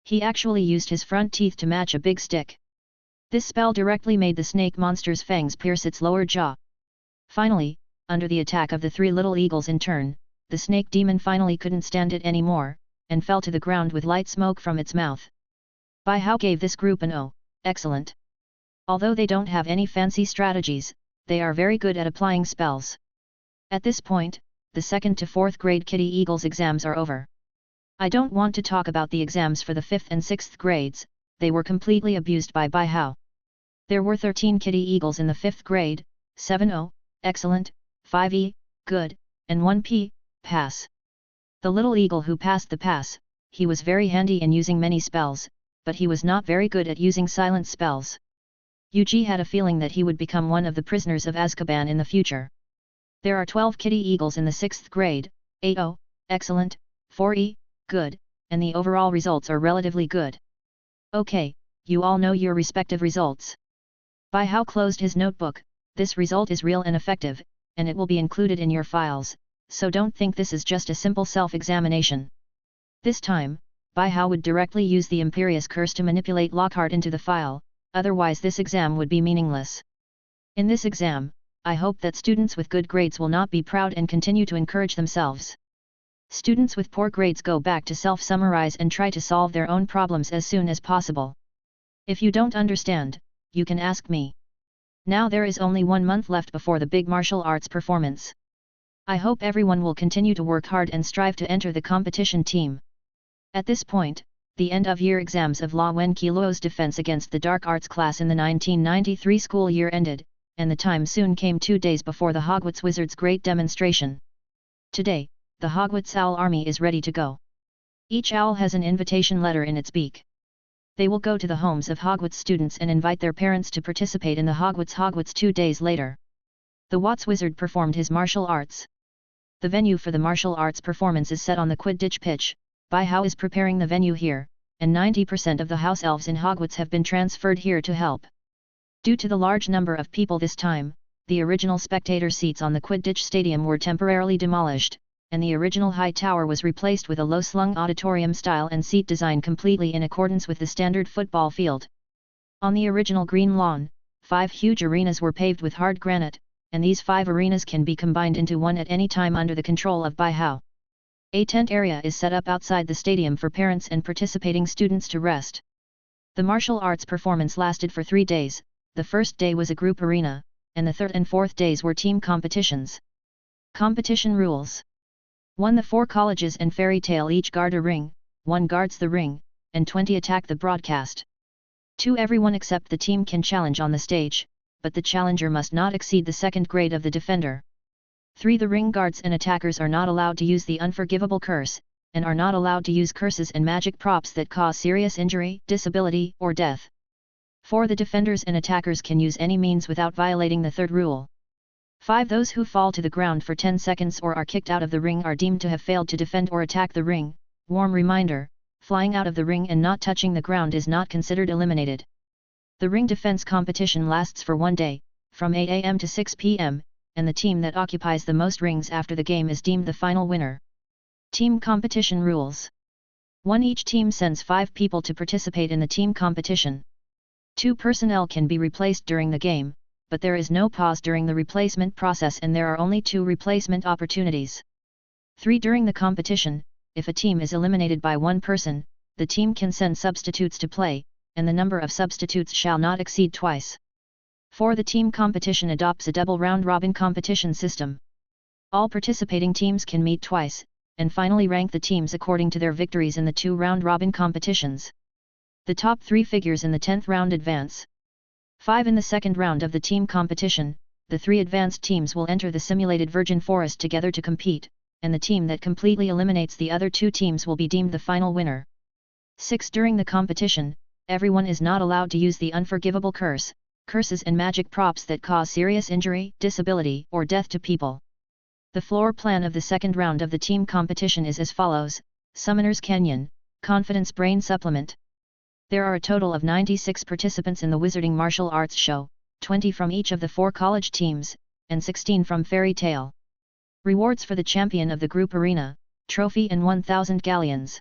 He actually used his front teeth to match a big stick. This spell directly made the snake monster's fangs pierce its lower jaw. Finally, under the attack of the three little eagles in turn, the snake demon finally couldn't stand it anymore, and fell to the ground with light smoke from its mouth. Bai Hao gave this group an "Oh, excellent." Although they don't have any fancy strategies, they are very good at applying spells. At this point, the 2nd to 4th grade kitty eagles exams are over. I don't want to talk about the exams for the 5th and 6th grades, they were completely abused by Bai Hao. There were 13 kitty eagles in the 5th grade, 7 "Oh, excellent," 5 "E, good," and 1 P, pass. The little eagle who passed the pass, he was very handy in using many spells, but he was not very good at using silent spells. Yuji had a feeling that he would become one of the prisoners of Azkaban in the future. There are 12 kitty eagles in the 6th grade, 8 "Oh, excellent," 4 E, good, and the overall results are relatively good. Okay, you all know your respective results. Bai Hao closed his notebook. This result is real and effective, and it will be included in your files, so don't think this is just a simple self-examination. This time, Bai Hao would directly use the Imperious Curse to manipulate Lockhart into the file, otherwise this exam would be meaningless. In this exam, I hope that students with good grades will not be proud and continue to encourage themselves. Students with poor grades go back to self-summarize and try to solve their own problems as soon as possible. If you don't understand, you can ask me. Now there is only 1 month left before the big martial arts performance. I hope everyone will continue to work hard and strive to enter the competition team. At this point, the end-of-year exams of La Wen Qiluo's defense against the dark arts class in the 1993 school year ended, and the time soon came 2 days before the Hogwarts Wizards' great demonstration. Today, the Hogwarts Owl Army is ready to go. Each owl has an invitation letter in its beak. They will go to the homes of Hogwarts students and invite their parents to participate in the Hogwarts 2 days later. The Watts wizard performed his martial arts. The venue for the martial arts performance is set on the Quidditch pitch. By-How is preparing the venue here, and 90% of the house elves in Hogwarts have been transferred here to help. Due to the large number of people this time, the original spectator seats on the Quidditch stadium were temporarily demolished, and the original high tower was replaced with a low-slung auditorium style and seat design completely in accordance with the standard football field. On the original green lawn, 5 huge arenas were paved with hard granite, and these 5 arenas can be combined into one at any time under the control of By-How. A tent area is set up outside the stadium for parents and participating students to rest. The martial arts performance lasted for 3 days. The first day was a group arena, and the third and fourth days were team competitions. Competition rules. 1. The 4 colleges and Fairy Tale each guard a ring, 1 guards the ring, and 20 attack the broadcast. 2. Everyone except the team can challenge on the stage, but the challenger must not exceed the 2nd grade of the defender. 3. The ring guards and attackers are not allowed to use the unforgivable curse, and are not allowed to use curses and magic props that cause serious injury, disability, or death. 4. The defenders and attackers can use any means without violating the 3rd rule. 5. Those who fall to the ground for 10 seconds or are kicked out of the ring are deemed to have failed to defend or attack the ring. Warm reminder, flying out of the ring and not touching the ground is not considered eliminated. The ring defense competition lasts for 1 day, from 8 a.m. to 6 p.m., and the team that occupies the most rings after the game is deemed the final winner. Team competition rules. 1. Each team sends 5 people to participate in the team competition. 2 personnel can be replaced during the game, but there is no pause during the replacement process and there are only 2 replacement opportunities. 3. During the competition, if a team is eliminated by 1 person, the team can send substitutes to play, and the number of substitutes shall not exceed twice. 4. The team competition adopts a double round-robin competition system. All participating teams can meet twice, and finally rank the teams according to their victories in the 2 round-robin competitions. The top 3 figures in the 10th round advance. 5. In the 2nd round of the team competition, the 3 advanced teams will enter the simulated Virgin Forest together to compete, and the team that completely eliminates the other 2 teams will be deemed the final winner. 6. During the competition, everyone is not allowed to use the unforgivable curse, curses and magic props that cause serious injury, disability, or death to people. The floor plan of the 2nd round of the team competition is as follows: Summoner's Canyon, Confidence Brain Supplement. There are a total of 96 participants in the Wizarding Martial Arts Show, 20 from each of the 4 college teams, and 16 from Fairy Tale. Rewards for the champion of the group arena, trophy and 1,000 galleons.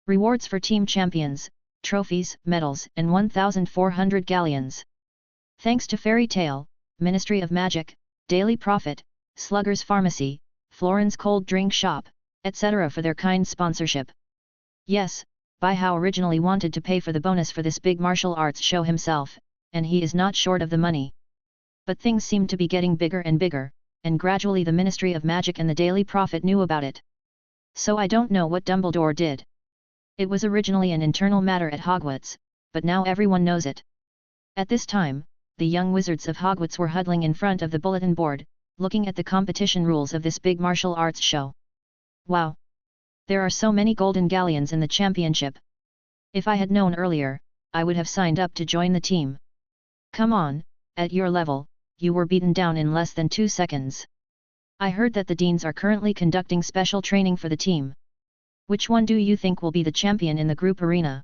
Rewards for team champions, trophies, medals, and 1,400 galleons. Thanks to Fairy Tale, Ministry of Magic, Daily Prophet, Slugger's Pharmacy, Florin's Cold Drink Shop, etc. for their kind sponsorship. Yes, By-How originally wanted to pay for the bonus for this big martial arts show himself, and he is not short of the money. But things seemed to be getting bigger and bigger, and gradually the Ministry of Magic and the Daily Prophet knew about it. So I don't know what Dumbledore did. It was originally an internal matter at Hogwarts, but now everyone knows it. At this time, the young wizards of Hogwarts were huddling in front of the bulletin board, looking at the competition rules of this big martial arts show. Wow! There are so many golden galleons in the championship. If I had known earlier, I would have signed up to join the team. Come on, at your level, you were beaten down in less than 2 seconds. I heard that the deans are currently conducting special training for the team. Which one do you think will be the champion in the group arena?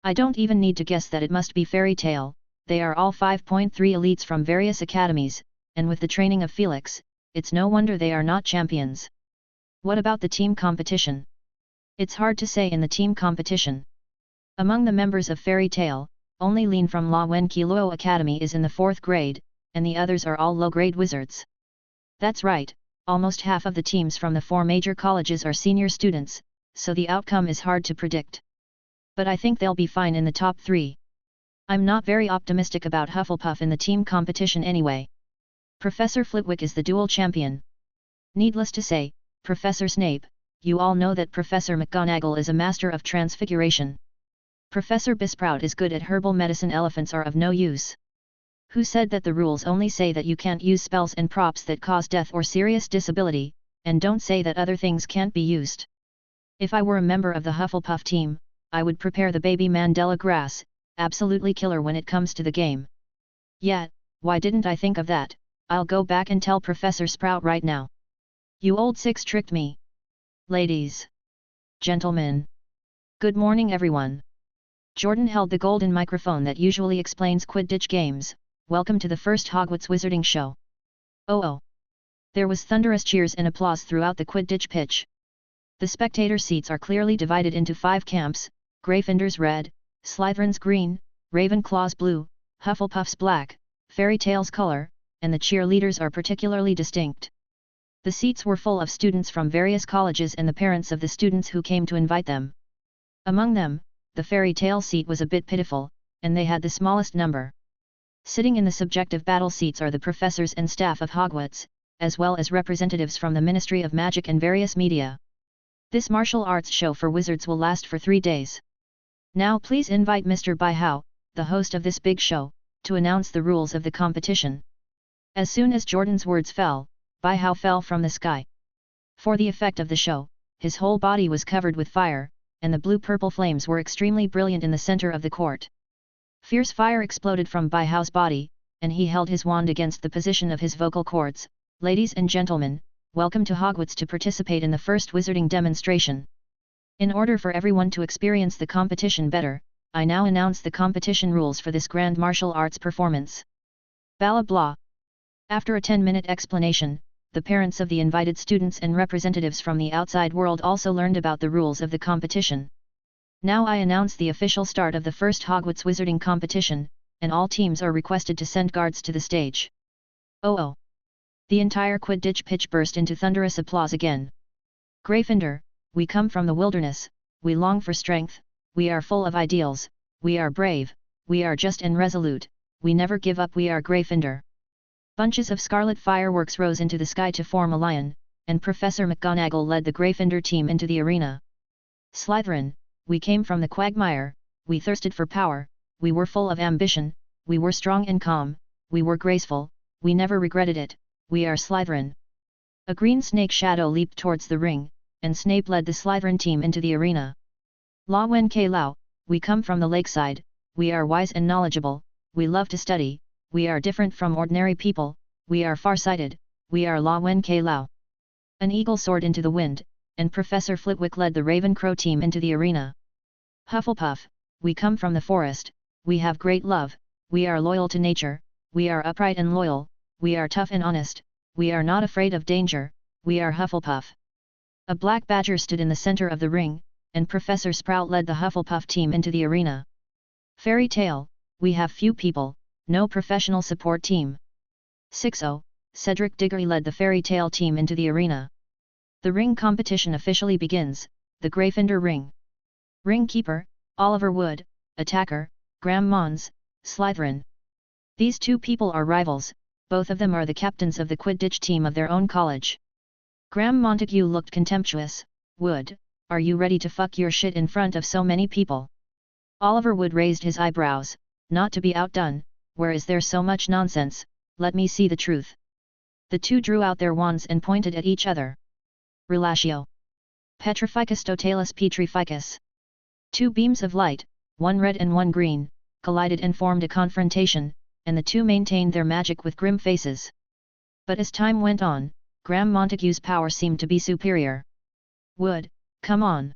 I don't even need to guess that it must be Fairy Tale. They are all 5.3 elites from various academies, and with the training of Felix, it's no wonder they are not champions. What about the team competition? It's hard to say in the team competition. Among the members of Fairy Tale, only Lean from La Wen Luo Academy is in the 4th grade, and the others are all low-grade wizards. That's right, almost half of the teams from the 4 major colleges are senior students, so the outcome is hard to predict. But I think they'll be fine in the top 3. I'm not very optimistic about Hufflepuff in the team competition anyway. Professor Flitwick is the dual champion. Needless to say, Professor Snape, you all know that Professor McGonagall is a master of transfiguration. Professor Bisprout is good at herbal medicine. Elephants are of no use. Who said that the rules only say that you can't use spells and props that cause death or serious disability, and don't say that other things can't be used? If I were a member of the Hufflepuff team, I would prepare the baby Mandela grass, absolutely killer when it comes to the game. Yeah, why didn't I think of that? I'll go back and tell Professor Sprout right now. You old six tricked me. Ladies. Gentlemen. Good morning everyone. Jordan held the golden microphone that usually explains Quidditch games. Welcome to the first Hogwarts Wizarding Show. Oh. There was thunderous cheers and applause throughout the Quidditch pitch. The spectator seats are clearly divided into 5 camps, Gryffindors red, Slytherins green, Ravenclaws blue, Hufflepuffs black, Fairy Tales color, and the cheerleaders are particularly distinct. The seats were full of students from various colleges and the parents of the students who came to invite them. Among them, the Fairy Tale seat was a bit pitiful, and they had the smallest number. Sitting in the subjective battle seats are the professors and staff of Hogwarts, as well as representatives from the Ministry of Magic and various media. This martial arts show for wizards will last for 3 days. Now please invite Mr. Baihao, the host of this big show, to announce the rules of the competition. As soon as Jordan's words fell, Baihao fell from the sky. For the effect of the show, his whole body was covered with fire, and the blue-purple flames were extremely brilliant in the center of the court. Fierce fire exploded from Baihao's body, and he held his wand against the position of his vocal cords. Ladies and gentlemen, welcome to Hogwarts to participate in the first wizarding demonstration. In order for everyone to experience the competition better, I now announce the competition rules for this grand martial arts performance. Blah blah. After a 10-minute explanation, the parents of the invited students and representatives from the outside world also learned about the rules of the competition. Now I announce the official start of the first Hogwarts Wizarding competition, and all teams are requested to send guards to the stage. Oh. The entire Quidditch pitch burst into thunderous applause again. Gryffindor, we come from the wilderness, we long for strength, we are full of ideals, we are brave, we are just and resolute, we never give up, we are Gryffindor. Bunches of scarlet fireworks rose into the sky to form a lion, and Professor McGonagall led the Gryffindor team into the arena. Slytherin, we came from the quagmire, we thirsted for power, we were full of ambition, we were strong and calm, we were graceful, we never regretted it, we are Slytherin. A green snake shadow leaped towards the ring, and Snape led the Slytherin team into the arena. La Wen Ke Lao, we come from the lakeside, we are wise and knowledgeable, we love to study, we are different from ordinary people, we are far-sighted, we are La Wen Ke Lao. An eagle soared into the wind, and Professor Flitwick led the Ravencrow team into the arena. Hufflepuff, we come from the forest, we have great love, we are loyal to nature, we are upright and loyal, we are tough and honest, we are not afraid of danger, we are Hufflepuff. A black badger stood in the center of the ring, and Professor Sprout led the Hufflepuff team into the arena. Fairy Tale, we have few people, no professional support team. 6-0, Cedric Diggory led the Fairy Tale team into the arena. The ring competition officially begins, the Gryffindor ring. Ring keeper, Oliver Wood, attacker, Graham Mons, Slytherin. These two people are rivals, both of them are the captains of the Quidditch team of their own college. Graham Montague looked contemptuous. Wood, are you ready to fuck your shit in front of so many people? Oliver Wood raised his eyebrows. Not to be outdone, where is there so much nonsense, let me see the truth. The two drew out their wands and pointed at each other. Relatio. Petrificus totalis petrificus. 2 beams of light, one red and one green, collided and formed a confrontation, and the two maintained their magic with grim faces. But as time went on, Graham Montague's power seemed to be superior. Wood, come on!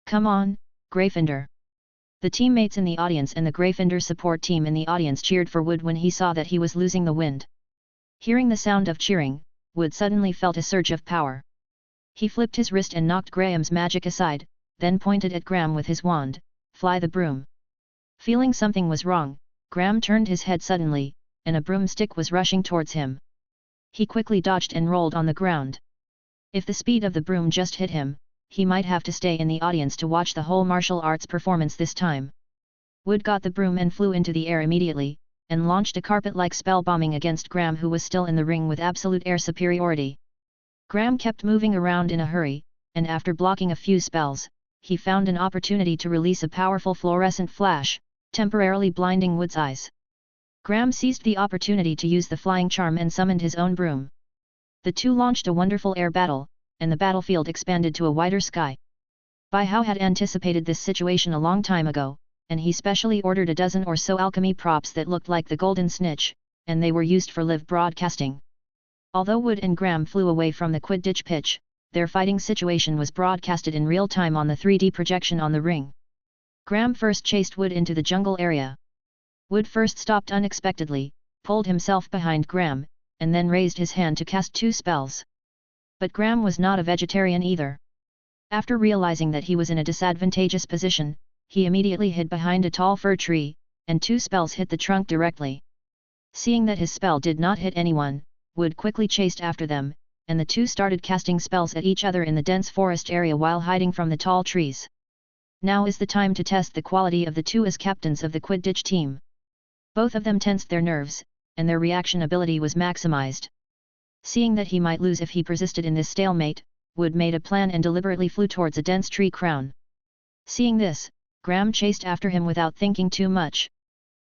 Come on, Gryffindor! The teammates in the audience and the Gryffindor support team in the audience cheered for Wood when he saw that he was losing the wind. Hearing the sound of cheering, Wood suddenly felt a surge of power. He flipped his wrist and knocked Graham's magic aside, then pointed at Graham with his wand, "Fly the broom." Feeling something was wrong, Graham turned his head suddenly, and a broomstick was rushing towards him. He quickly dodged and rolled on the ground. If the speed of the broom just hit him, he might have to stay in the audience to watch the whole martial arts performance this time. Wood got the broom and flew into the air immediately, and launched a carpet-like spell bombing against Graham, who was still in the ring with absolute air superiority. Graham kept moving around in a hurry, and after blocking a few spells, he found an opportunity to release a powerful fluorescent flash, temporarily blinding Wood's eyes. Graham seized the opportunity to use the flying charm and summoned his own broom. The two launched a wonderful air battle, and the battlefield expanded to a wider sky. Baihao had anticipated this situation a long time ago, and he specially ordered a dozen or so alchemy props that looked like the golden snitch, and they were used for live broadcasting. Although Wood and Graham flew away from the Quidditch pitch, their fighting situation was broadcasted in real time on the 3D projection on the ring. Graham first chased Wood into the jungle area. Wood first stopped unexpectedly, pulled himself behind Graham, and then raised his hand to cast 2 spells. But Graham was not a vegetarian either. After realizing that he was in a disadvantageous position, he immediately hid behind a tall fir tree, and 2 spells hit the trunk directly. Seeing that his spell did not hit anyone, Wood quickly chased after them, and the 2 started casting spells at each other in the dense forest area while hiding from the tall trees. Now is the time to test the quality of the 2 as captains of the Quidditch team. Both of them tensed their nerves, and their reaction ability was maximized. Seeing that he might lose if he persisted in this stalemate, Wood made a plan and deliberately flew towards a dense tree crown. Seeing this, Graham chased after him without thinking too much.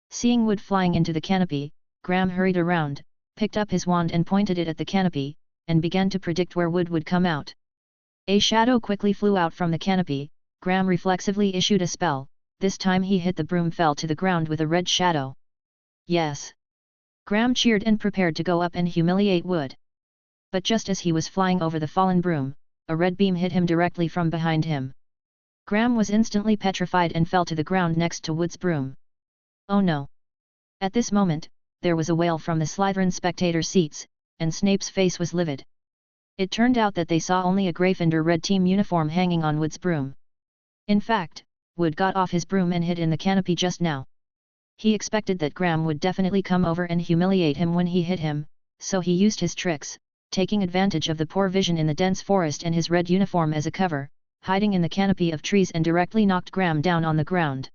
Seeing Wood flying into the canopy, Graham hurried around, picked up his wand and pointed it at the canopy, and began to predict where Wood would come out. A shadow quickly flew out from the canopy. Graham reflexively issued a spell. This time he hit the broom fell to the ground with a red shadow. Yes! Graham cheered and prepared to go up and humiliate Wood. But just as he was flying over the fallen broom, a red beam hit him directly from behind him. Graham was instantly petrified and fell to the ground next to Wood's broom. Oh no! At this moment, there was a wail from the Slytherin spectator seats, and Snape's face was livid. It turned out that they saw only a Gryffindor red team uniform hanging on Wood's broom. In fact, Wood got off his broom and hid in the canopy just now. He expected that Graham would definitely come over and humiliate him when he hit him, so he used his tricks, taking advantage of the poor vision in the dense forest and his red uniform as a cover, hiding in the canopy of trees and directly knocked Graham down on the ground.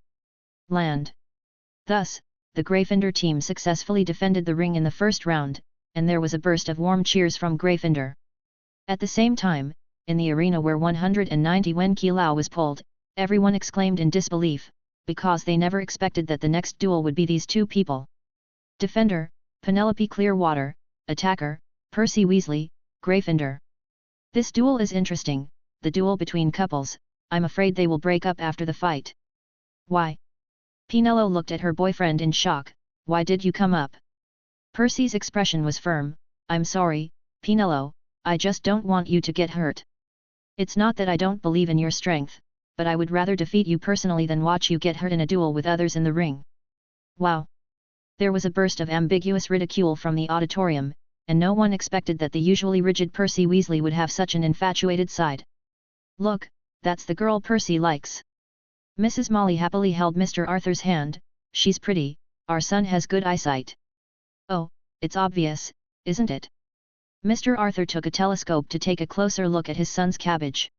Land. Thus, the Gryffindor team successfully defended the ring in the first round, and there was a burst of warm cheers from Gryffindor. At the same time, in the arena where 190 Wen Qi Lao was pulled, everyone exclaimed in disbelief, because they never expected that the next duel would be these 2 people. Defender, Penelope Clearwater; attacker, Percy Weasley, Gryffindor. This duel is interesting, the duel between couples. I'm afraid they will break up after the fight. Why? Penelope looked at her boyfriend in shock. Why did you come up? Percy's expression was firm. I'm sorry, Penelope, I just don't want you to get hurt. It's not that I don't believe in your strength, but I would rather defeat you personally than watch you get hurt in a duel with others in the ring. Wow! There was a burst of ambiguous ridicule from the auditorium, and no one expected that the usually rigid Percy Weasley would have such an infatuated side. Look, that's the girl Percy likes. Mrs. Molly happily held Mr. Arthur's hand. She's pretty, our son has good eyesight. Oh, it's obvious, isn't it? Mr. Arthur took a telescope to take a closer look at his son's cabbage.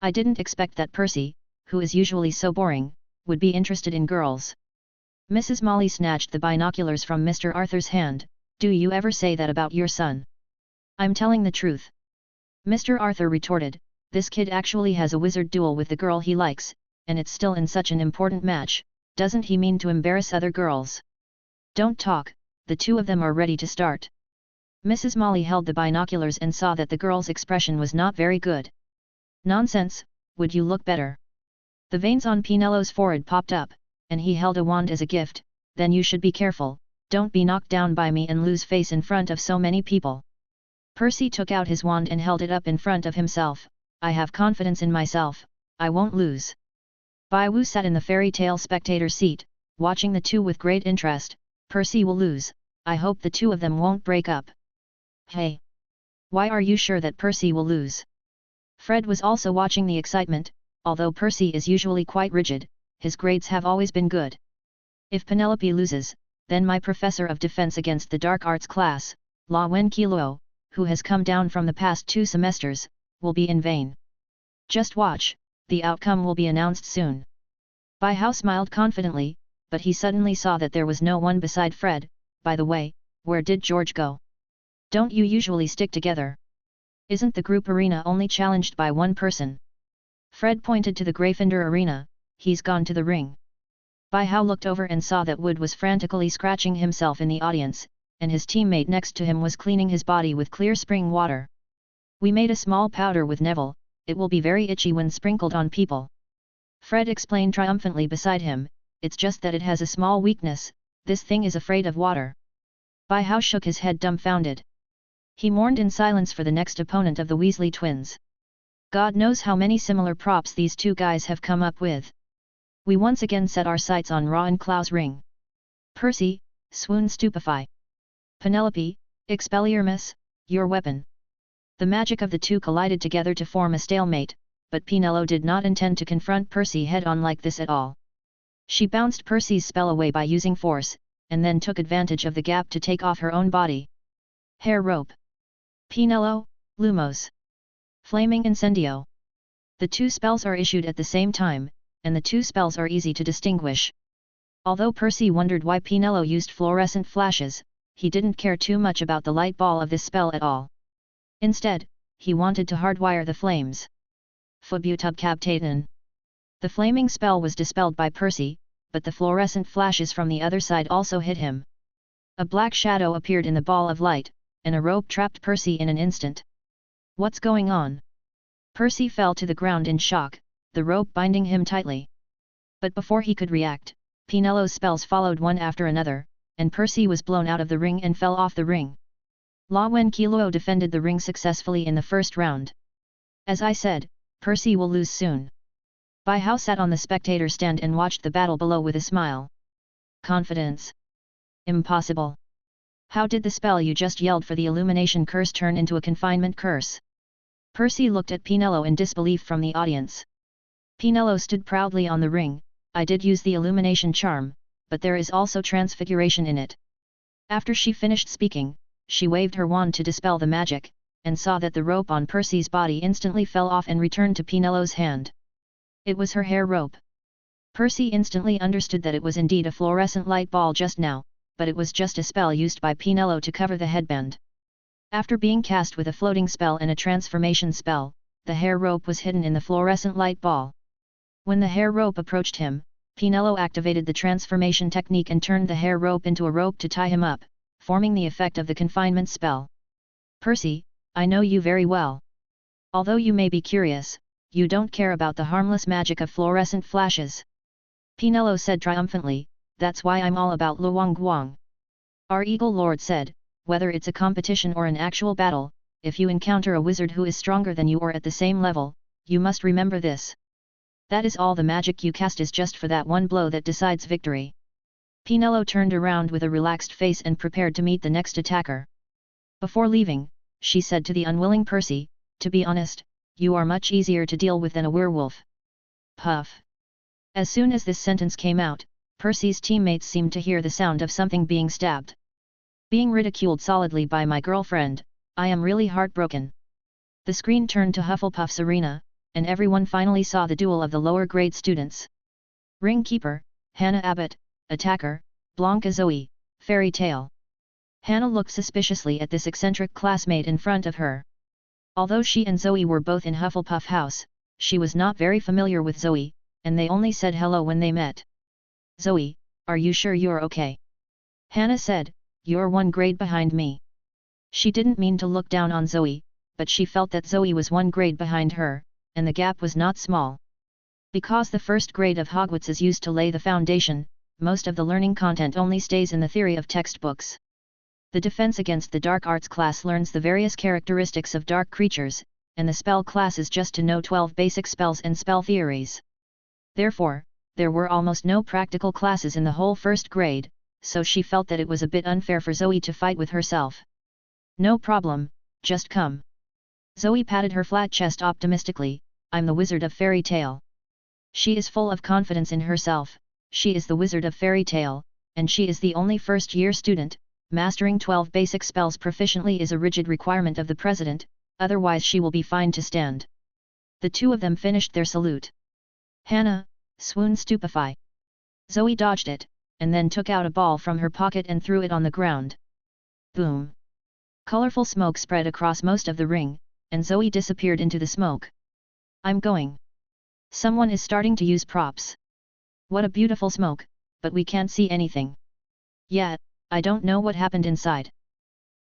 I didn't expect that Percy, who is usually so boring, would be interested in girls. Mrs. Molly snatched the binoculars from Mr. Arthur's hand. Do you ever say that about your son? I'm telling the truth. Mr. Arthur retorted, this kid actually has a wizard duel with the girl he likes, and it's still in such an important match. Doesn't he mean to embarrass other girls? Don't talk, the 2 of them are ready to start. Mrs. Molly held the binoculars and saw that the girl's expression was not very good. Nonsense, would you look better? The veins on Penelope's forehead popped up, and he held a wand as a gift. Then you should be careful, don't be knocked down by me and lose face in front of so many people. Percy took out his wand and held it up in front of himself. I have confidence in myself, I won't lose. Bai Wu sat in the fairy tale spectator seat, watching the 2 with great interest. Percy will lose, I hope the 2 of them won't break up. Hey! Why are you sure that Percy will lose? Fred was also watching the excitement. Although Percy is usually quite rigid, his grades have always been good. If Penelope loses, then my professor of defense against the dark arts class, La Wen Qi Luo, who has come down from the past 2 semesters, will be in vain. Just watch, the outcome will be announced soon. Bai Hao smiled confidently, but he suddenly saw that there was no one beside Fred. By the way, where did George go? Don't you usually stick together? Isn't the group arena only challenged by 1 person? Fred pointed to the Gryffindor arena. He's gone to the ring. Bai Hao looked over and saw that Wood was frantically scratching himself in the audience, and his teammate next to him was cleaning his body with clear spring water. We made a small powder with Neville, it will be very itchy when sprinkled on people. Fred explained triumphantly beside him, it's just that it has a small weakness, this thing is afraid of water. Bai Hao shook his head dumbfounded. He mourned in silence for the next opponent of the Weasley twins. God knows how many similar props these two guys have come up with. We once again set our sights on Ravenclaw's ring. Percy, swoon stupefy. Penelope, Expelliarmus, your weapon. The magic of the two collided together to form a stalemate, but Penelope did not intend to confront Percy head-on like this at all. She bounced Percy's spell away by using force, and then took advantage of the gap to take off her own body. Hair rope. Penelope, Lumos. Flaming incendio. The two spells are issued at the same time, and the two spells are easy to distinguish. Although Percy wondered why Penelope used fluorescent flashes, he didn't care too much about the light ball of this spell at all. Instead, he wanted to hardwire the flames. Fubutubcaptaten. The flaming spell was dispelled by Percy, but the fluorescent flashes from the other side also hit him. A black shadow appeared in the ball of light, and a rope trapped Percy in an instant. What's going on? Percy fell to the ground in shock, the rope binding him tightly. But before he could react, Penelope's spells followed one after another, and Percy was blown out of the ring and fell off the ring. La Wen Qiluo defended the ring successfully in the first round. As I said, Percy will lose soon. Bai Hao sat on the spectator stand and watched the battle below with a smile. Confidence. Impossible. How did the spell you just yelled for the illumination curse turn into a confinement curse? Percy looked at Penelope in disbelief from the audience. Penelope stood proudly on the ring. I did use the illumination charm, but there is also transfiguration in it. After she finished speaking, she waved her wand to dispel the magic, and saw that the rope on Percy's body instantly fell off and returned to Penelope's hand. It was her hair rope. Percy instantly understood that it was indeed a fluorescent light ball just now, but it was just a spell used by Penelope to cover the headband. After being cast with a floating spell and a transformation spell, the hair rope was hidden in the fluorescent light ball. When the hair rope approached him, Penelope activated the transformation technique and turned the hair rope into a rope to tie him up, forming the effect of the confinement spell. Percy, I know you very well. Although you may be curious, you don't care about the harmless magic of fluorescent flashes. Penelope said triumphantly, that's why I'm all about Luang Guang. Our Eagle Lord said, whether it's a competition or an actual battle, if you encounter a wizard who is stronger than you or at the same level, you must remember this. That is all the magic you cast is just for that one blow that decides victory. Penelope turned around with a relaxed face and prepared to meet the next attacker. Before leaving, she said to the unwilling Percy, to be honest, you are much easier to deal with than a werewolf. Puff. As soon as this sentence came out, Percy's teammates seemed to hear the sound of something being stabbed. Being ridiculed solidly by my girlfriend, I am really heartbroken. The screen turned to Hufflepuff's arena, and everyone finally saw the duel of the lower grade students. Ring Keeper, Hannah Abbott, Attacker, Blanca Zoe, Fairy Tale. Hannah looked suspiciously at this eccentric classmate in front of her. Although she and Zoe were both in Hufflepuff House, she was not very familiar with Zoe, and they only said hello when they met. Zoe, are you sure you're okay? Hannah said, you're one grade behind me. She didn't mean to look down on Zoe, but she felt that Zoe was one grade behind her, and the gap was not small. Because the first grade of Hogwarts is used to lay the foundation, most of the learning content only stays in the theory of textbooks. The Defense Against the Dark Arts class learns the various characteristics of dark creatures, and the spell class is just to know 12 basic spells and spell theories. Therefore, there were almost no practical classes in the whole first grade, so she felt that it was a bit unfair for Zoe to fight with herself. No problem, just come. Zoe patted her flat chest optimistically, I'm the Wizard of Fairy Tale. She is full of confidence in herself, she is the Wizard of Fairy Tale, and she is the only first-year student. Mastering 12 basic spells proficiently is a rigid requirement of the president, otherwise she will be fined to stand. The two of them finished their salute. Hannah, swoon stupefy. Zoe dodged it, and then took out a ball from her pocket and threw it on the ground. Boom! Colorful smoke spread across most of the ring, and Zoe disappeared into the smoke. I'm going. Someone is starting to use props. What a beautiful smoke, but we can't see anything. Yeah, I don't know what happened inside.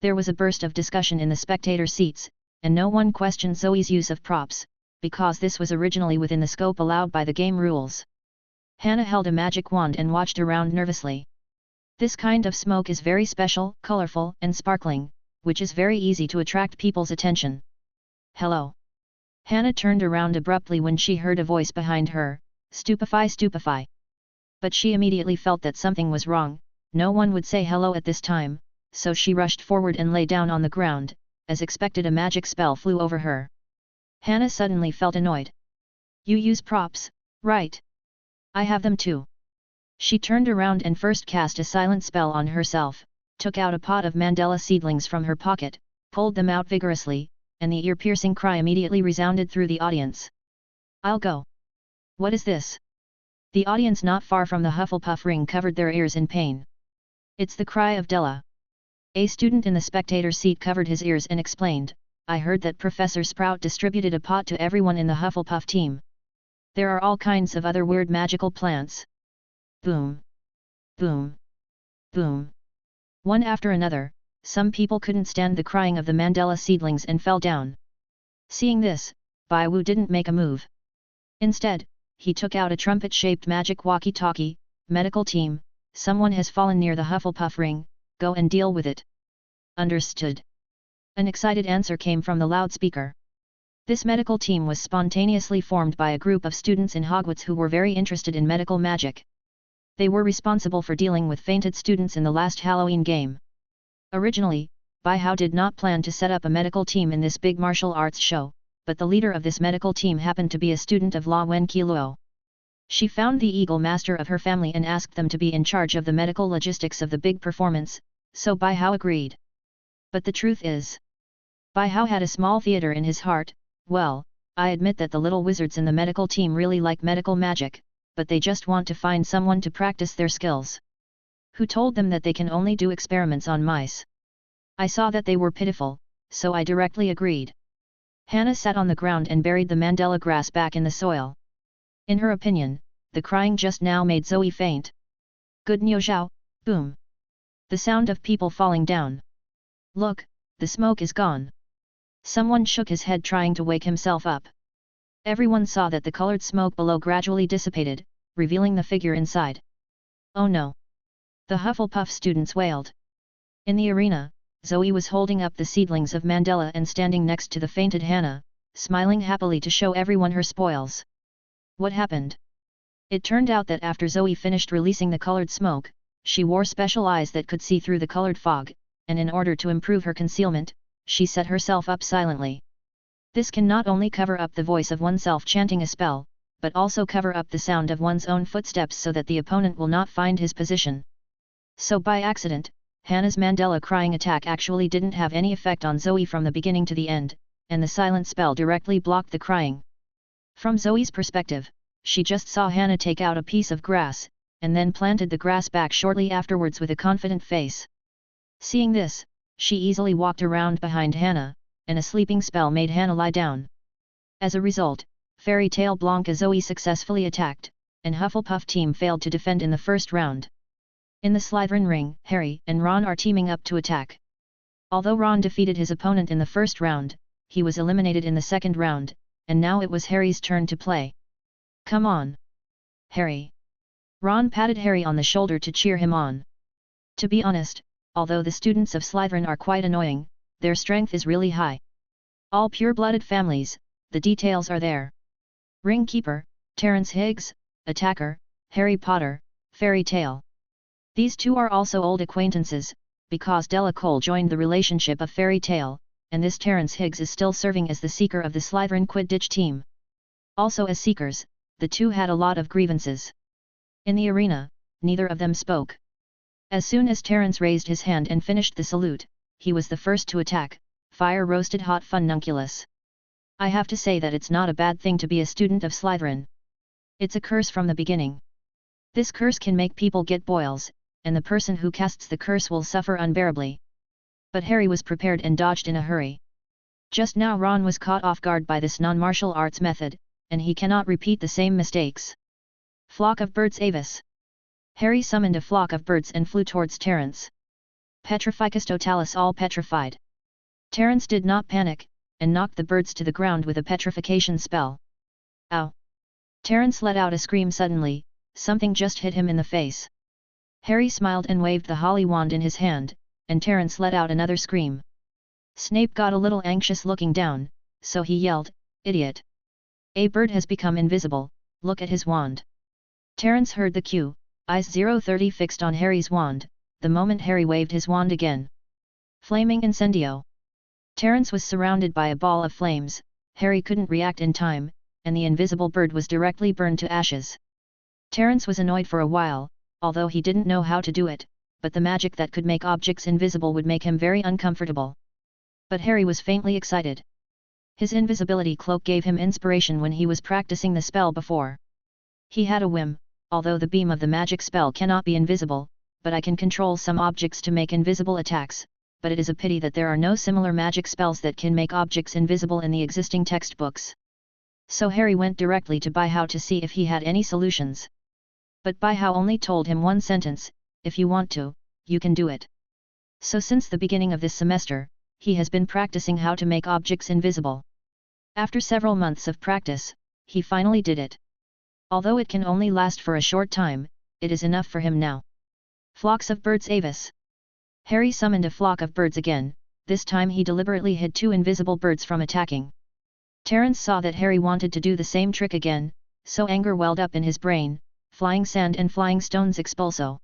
There was a burst of discussion in the spectator seats, and no one questioned Zoe's use of props, because this was originally within the scope allowed by the game rules. Hannah held a magic wand and watched around nervously. This kind of smoke is very special, colorful, and sparkling, which is very easy to attract people's attention. Hello. Hannah turned around abruptly when she heard a voice behind her, stupefy. But she immediately felt that something was wrong. No one would say hello at this time, so she rushed forward and lay down on the ground. As expected, a magic spell flew over her. Hannah suddenly felt annoyed. You use props, right? I have them too. She turned around and first cast a silent spell on herself, took out a pot of mandala seedlings from her pocket, pulled them out vigorously, and the ear-piercing cry immediately resounded through the audience. I'll go. What is this? The audience not far from the Hufflepuff ring covered their ears in pain. It's the cry of Della. A student in the spectator seat covered his ears and explained, I heard that Professor Sprout distributed a pot to everyone in the Hufflepuff team. There are all kinds of other weird magical plants. Boom. Boom. Boom. One after another, some people couldn't stand the crying of the mandala seedlings and fell down. Seeing this, Bai Wu didn't make a move. Instead, he took out a trumpet-shaped magic walkie-talkie. Medical team, someone has fallen near the Hufflepuff ring, go and deal with it. Understood. An excited answer came from the loudspeaker. This medical team was spontaneously formed by a group of students in Hogwarts who were very interested in medical magic. They were responsible for dealing with fainted students in the last Halloween game. Originally, Bai Hao did not plan to set up a medical team in this big martial arts show, but the leader of this medical team happened to be a student of La Wen Qiluo. She found the Eagle Master of her family and asked them to be in charge of the medical logistics of the big performance, so Bai Hao agreed. But the truth is, Bai Hao had a small theater in his heart. Well, I admit that the little wizards in the medical team really like medical magic, but they just want to find someone to practice their skills. Who told them that they can only do experiments on mice? I saw that they were pitiful, so I directly agreed. Hannah sat on the ground and buried the mandala grass back in the soil. In her opinion, the crying just now made Zoe faint. Good Niu Zhao, boom. The sound of people falling down. Look, the smoke is gone. Someone shook his head trying to wake himself up. Everyone saw that the colored smoke below gradually dissipated, revealing the figure inside. Oh no! The Hufflepuff students wailed. In the arena, Zoe was holding up the seedlings of mandala and standing next to the fainted Hannah, smiling happily to show everyone her spoils. What happened? It turned out that after Zoe finished releasing the colored smoke, she wore special eyes that could see through the colored fog, and in order to improve her concealment, she set herself up silently. This can not only cover up the voice of oneself chanting a spell, but also cover up the sound of one's own footsteps so that the opponent will not find his position. So by accident, Hannah's mandala crying attack actually didn't have any effect on Zoe from the beginning to the end, and the silent spell directly blocked the crying. From Zoe's perspective, she just saw Hannah take out a piece of grass, and then planted the grass back shortly afterwards with a confident face. Seeing this, she easily walked around behind Hannah, and a sleeping spell made Hannah lie down. As a result, Fairy Tale Blanca Zoe successfully attacked, and Hufflepuff team failed to defend in the first round. In the Slytherin ring, Harry and Ron are teaming up to attack. Although Ron defeated his opponent in the first round, he was eliminated in the second round, and now it was Harry's turn to play. Come on, Harry! Ron patted Harry on the shoulder to cheer him on. To be honest, although the students of Slytherin are quite annoying, their strength is really high. All pure-blooded families, the details are there. Ring Keeper, Terence Higgs, Attacker, Harry Potter, Fairy Tale. These two are also old acquaintances, because Della Cole joined the relationship of Fairy Tale, and this Terence Higgs is still serving as the Seeker of the Slytherin Quidditch team. Also as Seekers, the two had a lot of grievances. In the arena, neither of them spoke. As soon as Terence raised his hand and finished the salute, he was the first to attack, Fire Roasted Hot Fununculus. I have to say that it's not a bad thing to be a student of Slytherin. It's a curse from the beginning. This curse can make people get boils, and the person who casts the curse will suffer unbearably. But Harry was prepared and dodged in a hurry. Just now Ron was caught off guard by this non-martial arts method, and he cannot repeat the same mistakes. Flock of birds Avis. Harry summoned a flock of birds and flew towards Terence. Petrificus totalis all petrified. Terence did not panic, and knocked the birds to the ground with a petrification spell. Ow! Terence let out a scream suddenly, something just hit him in the face. Harry smiled and waved the holly wand in his hand, and Terence let out another scream. Snape got a little anxious looking down, so he yelled, "Idiot! A bird has become invisible, look at his wand." Terence heard the cue, eyes 030 fixed on Harry's wand, the moment Harry waved his wand again. Flaming incendio! Terence was surrounded by a ball of flames, Harry couldn't react in time, and the invisible bird was directly burned to ashes. Terence was annoyed for a while, although he didn't know how to do it, but the magic that could make objects invisible would make him very uncomfortable. But Harry was faintly excited. His invisibility cloak gave him inspiration when he was practicing the spell before. He had a whim, although the beam of the magic spell cannot be invisible, but I can control some objects to make invisible attacks, but it is a pity that there are no similar magic spells that can make objects invisible in the existing textbooks. So Harry went directly to Baihao to see if he had any solutions. But Baihao only told him one sentence, "If you want to, you can do it." So since the beginning of this semester, he has been practicing how to make objects invisible. After several months of practice, he finally did it. Although it can only last for a short time, it is enough for him now. Flocks of birds avis. Harry summoned a flock of birds again, this time he deliberately hid 2 invisible birds from attacking. Terence saw that Harry wanted to do the same trick again, so anger welled up in his brain, flying sand and flying stones expulso.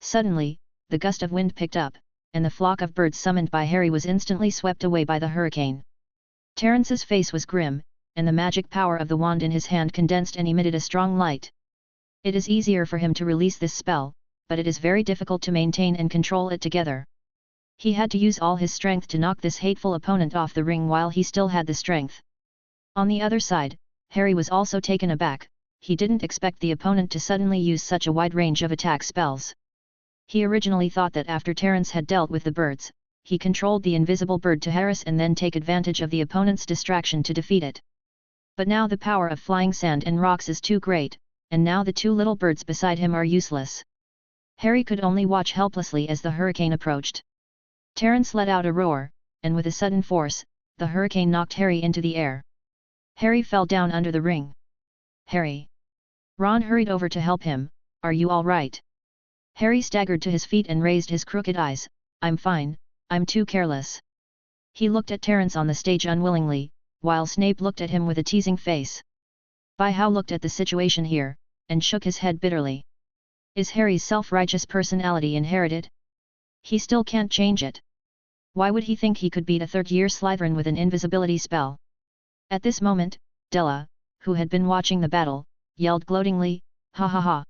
Suddenly, the gust of wind picked up, and the flock of birds summoned by Harry was instantly swept away by the hurricane. Terence's face was grim, and the magic power of the wand in his hand condensed and emitted a strong light. It is easier for him to release this spell, but it is very difficult to maintain and control it together. He had to use all his strength to knock this hateful opponent off the ring while he still had the strength. On the other side, Harry was also taken aback, he didn't expect the opponent to suddenly use such a wide range of attack spells. He originally thought that after Terence had dealt with the birds, he controlled the invisible bird to harass and then take advantage of the opponent's distraction to defeat it. But now the power of flying sand and rocks is too great, and now the 2 little birds beside him are useless. Harry could only watch helplessly as the hurricane approached. Terence let out a roar, and with a sudden force, the hurricane knocked Harry into the air. Harry fell down under the ring. "Harry!" Ron hurried over to help him, "Are you all right?" Harry staggered to his feet and raised his crooked eyes, "I'm fine, I'm too careless." He looked at Terence on the stage unwillingly, while Snape looked at him with a teasing face. Baihao looked at the situation here, and shook his head bitterly. Is Harry's self-righteous personality inherited? He still can't change it. Why would he think he could beat a third-year Slytherin with an invisibility spell? At this moment, Della, who had been watching the battle, yelled gloatingly, "Ha ha ha!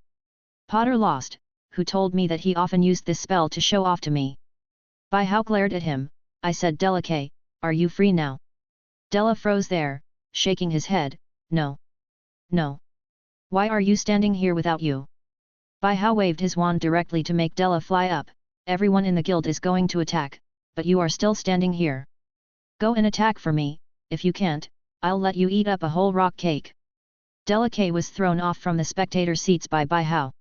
Potter lost, who told me that he often used this spell to show off to me." Baihao glared at him, "I said Della K, are you free now?" Della froze there, shaking his head, "No. No. Why are you standing here without you?" Baihao waved his wand directly to make Della fly up, "Everyone in the guild is going to attack, but you are still standing here. Go and attack for me, if you can't, I'll let you eat up a whole rock cake." Della K was thrown off from the spectator seats by Baihao.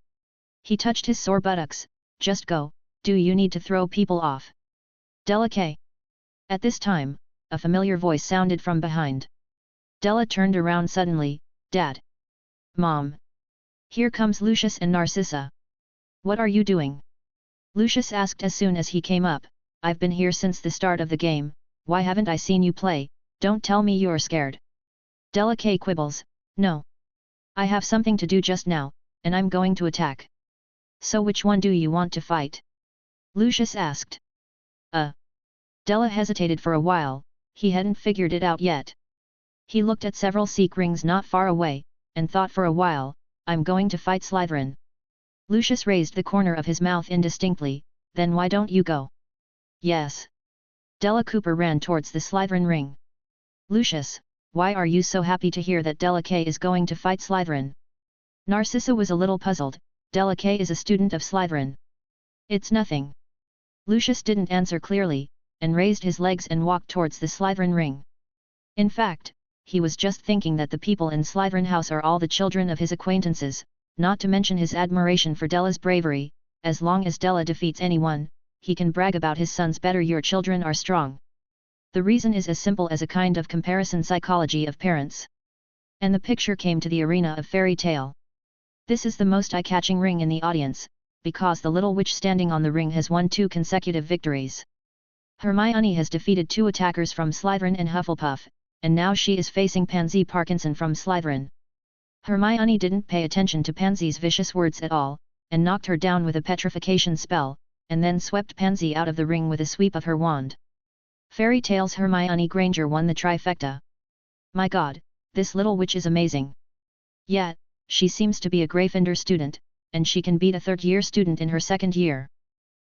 He touched his sore buttocks, "Just go, do you need to throw people off?" Della K. At this time, a familiar voice sounded from behind. Della turned around suddenly, "Dad! Mom! Here comes Lucius and Narcissa. What are you doing?" Lucius asked as soon as he came up, "I've been here since the start of the game, why haven't I seen you play? Don't tell me you're scared." Della K quibbles, "No. I have something to do just now, and I'm going to attack." "So which one do you want to fight?" Lucius asked. Della hesitated for a while, he hadn't figured it out yet. He looked at several seek rings not far away, and thought for a while, "I'm going to fight Slytherin." Lucius raised the corner of his mouth indistinctly, "Then why don't you go?" "Yes." Della Cooper ran towards the Slytherin ring. "Lucius, why are you so happy to hear that Della K is going to fight Slytherin?" Narcissa was a little puzzled, "Della K is a student of Slytherin." "It's nothing." Lucius didn't answer clearly, and raised his legs and walked towards the Slytherin ring. In fact, he was just thinking that the people in Slytherin House are all the children of his acquaintances, not to mention his admiration for Della's bravery. As long as Della defeats anyone, he can brag about his sons better. Your children are strong. The reason is as simple as a kind of comparison psychology of parents. And the picture came to the arena of fairy tale. This is the most eye-catching ring in the audience, because the little witch standing on the ring has won 2 consecutive victories. Hermione has defeated 2 attackers from Slytherin and Hufflepuff, and now she is facing Pansy Parkinson from Slytherin. Hermione didn't pay attention to Pansy's vicious words at all, and knocked her down with a petrification spell, and then swept Pansy out of the ring with a sweep of her wand. Fairy Tale's Hermione Granger won the trifecta. My god, this little witch is amazing. Yet, she seems to be a Gryffindor student, and she can beat a third-year student in her second year.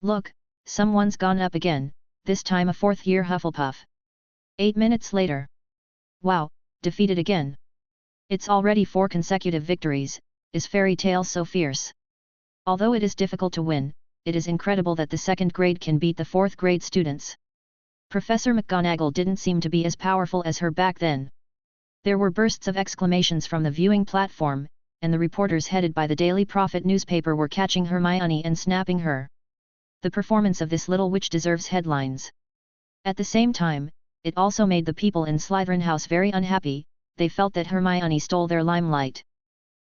Look, someone's gone up again, this time a fourth-year Hufflepuff. 8 minutes later. Wow, defeated again. It's already 4 consecutive victories. Is Fairy Tale so fierce? Although it is difficult to win, it is incredible that the second grade can beat the fourth grade students. Professor McGonagall didn't seem to be as powerful as her back then. There were bursts of exclamations from the viewing platform, and the reporters headed by the Daily Prophet newspaper were catching Hermione and snapping her. The performance of this little witch deserves headlines. At the same time, it also made the people in Slytherin House very unhappy. They felt that Hermione stole their limelight.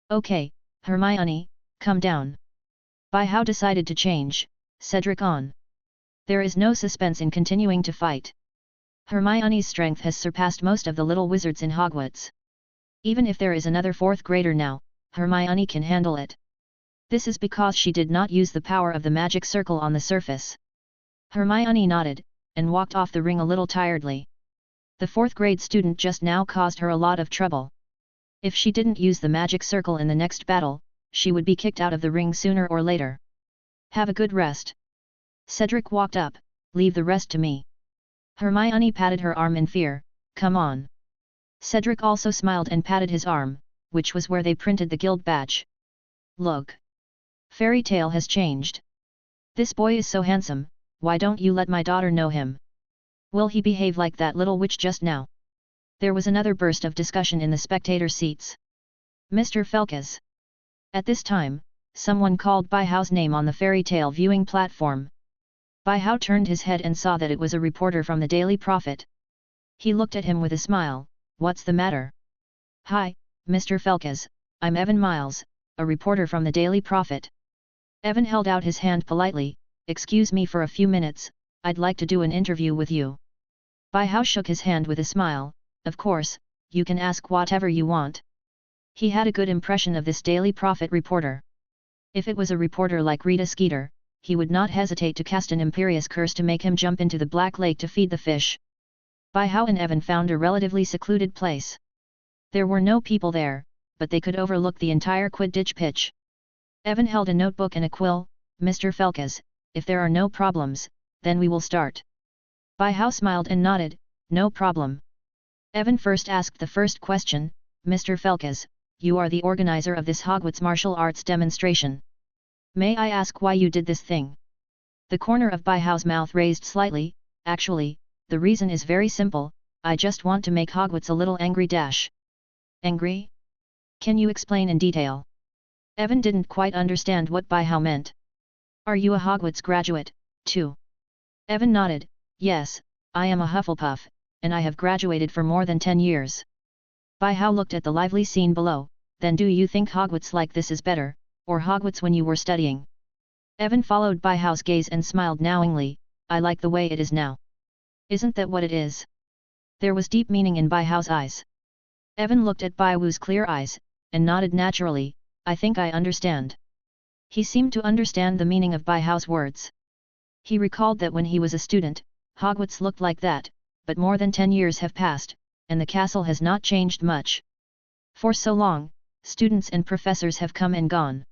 Okay, Hermione, come down. By how decided to change, Cedric on. There is no suspense in continuing to fight. Hermione's strength has surpassed most of the little wizards in Hogwarts. Even if there is another fourth grader now, Hermione can handle it. This is because she did not use the power of the magic circle on the surface. Hermione nodded, and walked off the ring a little tiredly. The fourth grade student just now caused her a lot of trouble. If she didn't use the magic circle in the next battle, she would be kicked out of the ring sooner or later. Have a good rest. Cedric walked up, leave the rest to me. Hermione patted her arm in fear, come on. Cedric also smiled and patted his arm, which was where they printed the guild badge. Look. Fairy Tale has changed. This boy is so handsome, why don't you let my daughter know him? Will he behave like that little witch just now? There was another burst of discussion in the spectator seats. Mr. Felkes. At this time, someone called Byhow's name on the Fairy Tale viewing platform. Byhow turned his head and saw that it was a reporter from the Daily Prophet. He looked at him with a smile. What's the matter? Hi, Mr. Felkes, I'm Evan Miles, a reporter from the Daily Prophet. Evan held out his hand politely. Excuse me for a few minutes, I'd like to do an interview with you. Byhow shook his hand with a smile. Of course, you can ask whatever you want. He had a good impression of this Daily Prophet reporter. If it was a reporter like Rita Skeeter, he would not hesitate to cast an imperious curse to make him jump into the Black Lake to feed the fish. Byhow and Evan found a relatively secluded place. There were no people there, but they could overlook the entire Quidditch pitch. Evan held a notebook and a quill. Mr. Felkes, if there are no problems, then we will start. Byhow smiled and nodded, no problem. Evan first asked the first question, Mr. Felkes, you are the organizer of this Hogwarts martial arts demonstration. May I ask why you did this thing? The corner of Byhow's mouth raised slightly. Actually, the reason is very simple, I just want to make Hogwarts a little angry dash. Angry? Can you explain in detail? Evan didn't quite understand what Byhow meant. Are you a Hogwarts graduate, too? Evan nodded, yes, I am a Hufflepuff, and I have graduated for more than 10 years. Byhow looked at the lively scene below. Then do you think Hogwarts like this is better, or Hogwarts when you were studying? Evan followed Byhow's gaze and smiled knowingly, I like the way it is now. Isn't that what it is? There was deep meaning in Byhow's eyes. Evan looked at Byhow's clear eyes, and nodded naturally, I think I understand. He seemed to understand the meaning of Byhow's words. He recalled that when he was a student, Hogwarts looked like that, but more than 10 years have passed, and the castle has not changed much. For so long, students and professors have come and gone.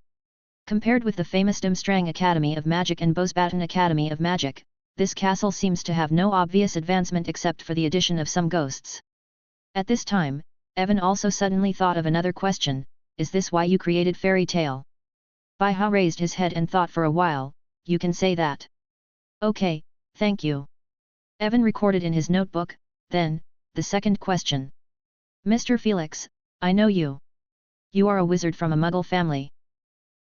Compared with the famous Durmstrang Academy of Magic and Bosbaton Academy of Magic, this castle seems to have no obvious advancement except for the addition of some ghosts. At this time, Evan also suddenly thought of another question, is this why you created Fairy Tale? Byhow raised his head and thought for a while, you can say that. Okay, thank you. Evan recorded in his notebook, then, the second question. Mr. Felix, I know you. You are a wizard from a Muggle family.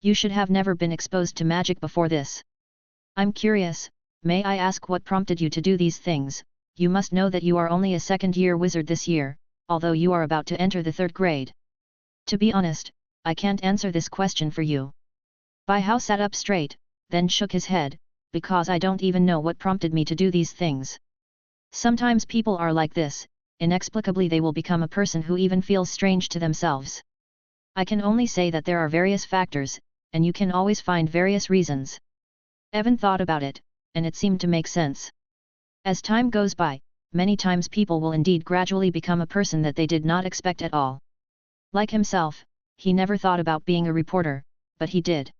You should have never been exposed to magic before this. I'm curious, may I ask what prompted you to do these things? You must know that you are only a second-year wizard this year, although you are about to enter the third grade. To be honest, I can't answer this question for you. Bai Hao sat up straight, then shook his head, because I don't even know what prompted me to do these things. Sometimes people are like this, inexplicably they will become a person who even feels strange to themselves. I can only say that there are various factors, and you can always find various reasons. Evan thought about it, and it seemed to make sense. As time goes by, many times people will indeed gradually become a person that they did not expect at all. Like himself, he never thought about being a reporter, but he did.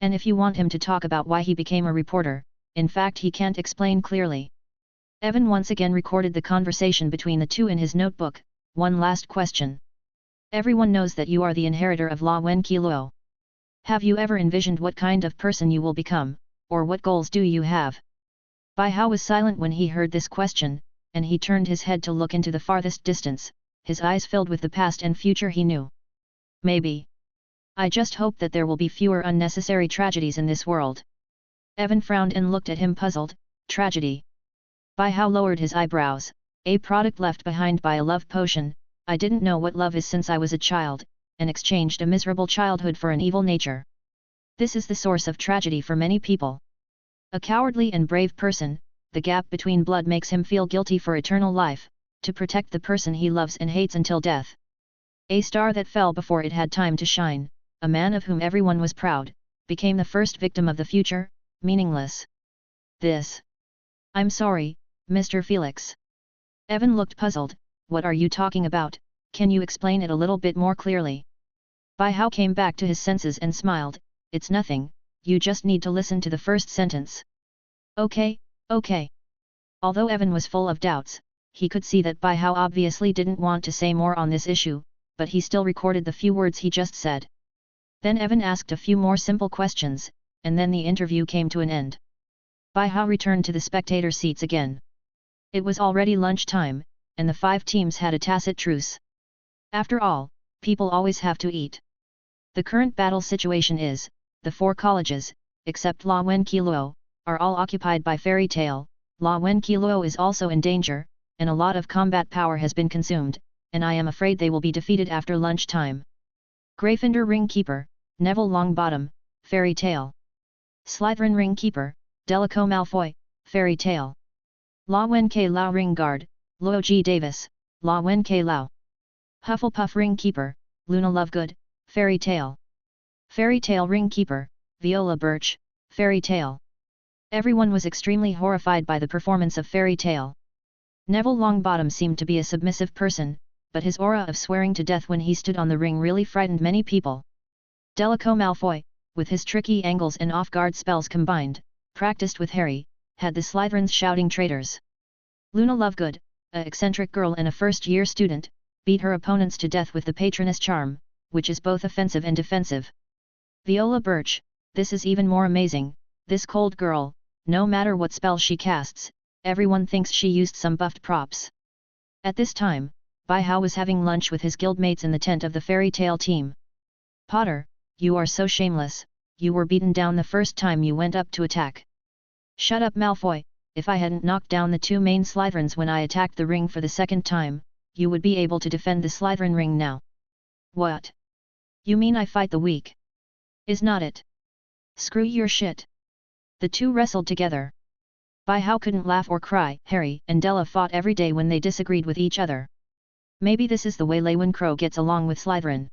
And if you want him to talk about why he became a reporter, in fact he can't explain clearly. Evan once again recorded the conversation between the two in his notebook. One last question. Everyone knows that you are the inheritor of La Wen Qi Luo. Have you ever envisioned what kind of person you will become, or what goals do you have? Bai Hao was silent when he heard this question, and he turned his head to look into the farthest distance, his eyes filled with the past and future he knew. Maybe. I just hope that there will be fewer unnecessary tragedies in this world. Evan frowned and looked at him puzzled. Tragedy. Bai Hao lowered his eyebrows. A product left behind by a love potion. I didn't know what love is since I was a child, and exchanged a miserable childhood for an evil nature. This is the source of tragedy for many people. A cowardly and brave person, the gap between blood makes him feel guilty for eternal life, to protect the person he loves and hates until death. A star that fell before it had time to shine, a man of whom everyone was proud, became the first victim of the future, meaningless. This. I'm sorry, Mr. Felix. Evan looked puzzled. What are you talking about? Can you explain it a little bit more clearly? Bai Hao came back to his senses and smiled. It's nothing, you just need to listen to the first sentence. Okay, okay. Although Evan was full of doubts, he could see that Bai Hao obviously didn't want to say more on this issue, but he still recorded the few words he just said. Then Evan asked a few more simple questions, and then the interview came to an end. Bai Hao returned to the spectator seats again. It was already lunchtime, and the 5 teams had a tacit truce. After all, people always have to eat. The current battle situation is, the 4 colleges, except La Wen Qi Luo, are all occupied by Fairy Tail. La Wen Qi Luo is also in danger, and a lot of combat power has been consumed, and I am afraid they will be defeated after lunchtime. Gryffindor Ring Keeper, Neville Longbottom, Fairy Tail. Slytherin Ring Keeper, Draco Malfoy, Fairy Tail. La Wen K Lao Ring Guard, Luo G Davis, La Wen K Lao. Hufflepuff Ring Keeper, Luna Lovegood, Fairy Tail. Fairy Tail Ring Keeper, Viola Birch, Fairy Tail. Everyone was extremely horrified by the performance of Fairy Tail. Neville Longbottom seemed to be a submissive person, but his aura of swearing to death when he stood on the ring really frightened many people. Draco Malfoy, with his tricky angles and off-guard spells combined, practiced with Harry, had the Slytherins shouting traitors. Luna Lovegood, a eccentric girl and a first-year student, beat her opponents to death with the Patroness Charm, which is both offensive and defensive. Viola Birch, this is even more amazing, this cold girl, no matter what spell she casts, everyone thinks she used some buffed props. At this time, Bai Hao was having lunch with his guildmates in the tent of the Fairy Tail team. Potter, you are so shameless, you were beaten down the first time you went up to attack. Shut up Malfoy, if I hadn't knocked down the 2 main Slytherins when I attacked the ring for the second time, you would be able to defend the Slytherin ring now. What? You mean I fight the weak? Is not it? Screw your shit. The 2 wrestled together. Bai Hao couldn't laugh or cry. Harry and Della fought every day when they disagreed with each other. Maybe this is the way Lewin Crow gets along with Slytherin.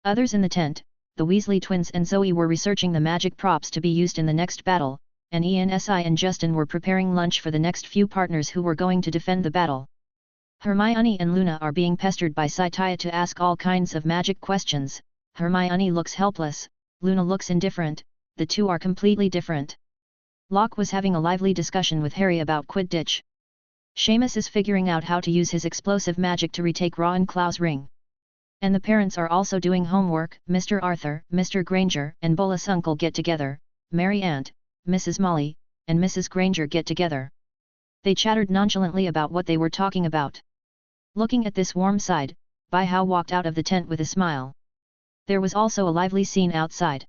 Others in the tent, the Weasley twins and Zoe were researching the magic props to be used in the next battle, and Ensi and Justin were preparing lunch for the next few partners who were going to defend the battle. Hermione and Luna are being pestered by Saitaya to ask all kinds of magic questions. Hermione looks helpless, Luna looks indifferent, the 2 are completely different. Locke was having a lively discussion with Harry about Quidditch. Seamus is figuring out how to use his explosive magic to retake Ravenclaw's ring. And the parents are also doing homework. Mr. Arthur, Mr. Granger and Bolus Uncle get together, Mary Aunt, Mrs. Molly, and Mrs. Granger get together. They chattered nonchalantly about what they were talking about. Looking at this warm side, Bai Hao walked out of the tent with a smile. There was also a lively scene outside.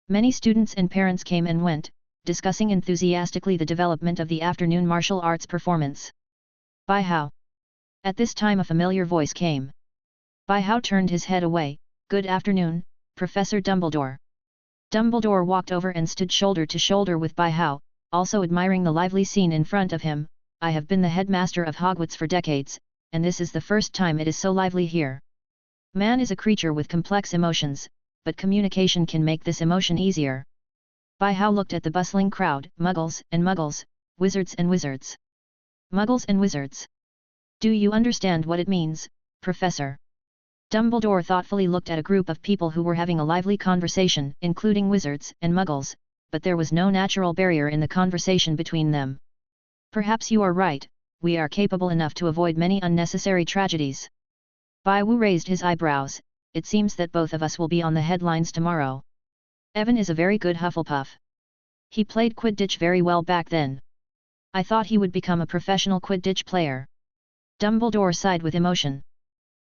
Many students and parents came and went, discussing enthusiastically the development of the afternoon martial arts performance. Bai Hao. At this time a familiar voice came. Bai Hao turned his head away. Good afternoon, Professor Dumbledore. Dumbledore walked over and stood shoulder to shoulder with Bai Hao, also admiring the lively scene in front of him. I have been the headmaster of Hogwarts for decades, and this is the first time it is so lively here. Man is a creature with complex emotions, but communication can make this emotion easier. Bai Hao looked at the bustling crowd, muggles and muggles, wizards and wizards. Muggles and wizards. Do you understand what it means, Professor? Dumbledore thoughtfully looked at a group of people who were having a lively conversation, including wizards and muggles, but there was no natural barrier in the conversation between them. Perhaps you are right, we are capable enough to avoid many unnecessary tragedies. Bai Wu raised his eyebrows. It seems that both of us will be on the headlines tomorrow. Evan is a very good Hufflepuff. He played Quidditch very well back then. I thought he would become a professional Quidditch player. Dumbledore sighed with emotion.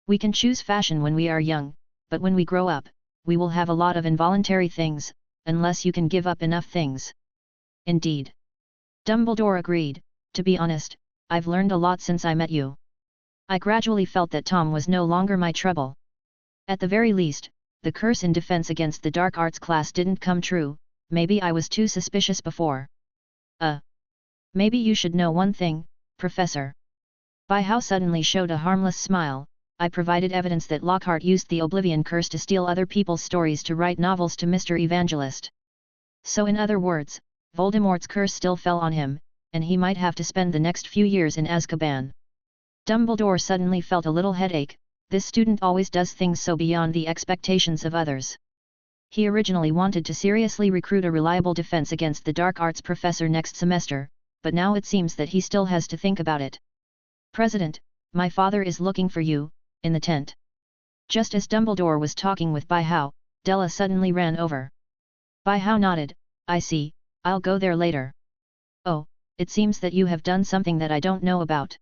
We can choose fashion when we are young, but when we grow up, we will have a lot of involuntary things, unless you can give up enough things. Indeed. Dumbledore agreed. To be honest, I've learned a lot since I met you. I gradually felt that Tom was no longer my trouble. At the very least, the curse in defense against the dark arts class didn't come true. Maybe I was too suspicious before. Maybe you should know one thing, Professor. Bai Hao suddenly showed a harmless smile. I provided evidence that Lockhart used the Oblivion Curse to steal other people's stories to write novels to Mr. Evangelist. So in other words, Voldemort's curse still fell on him, and he might have to spend the next few years in Azkaban. Dumbledore suddenly felt a little headache. This student always does things so beyond the expectations of others. He originally wanted to seriously recruit a reliable defense against the dark arts professor next semester, but now it seems that he still has to think about it. President, my father is looking for you, in the tent. Just as Dumbledore was talking with Bai Hao, Della suddenly ran over. Bai Hao nodded. I see, I'll go there later. Oh, it seems that you have done something that I don't know about.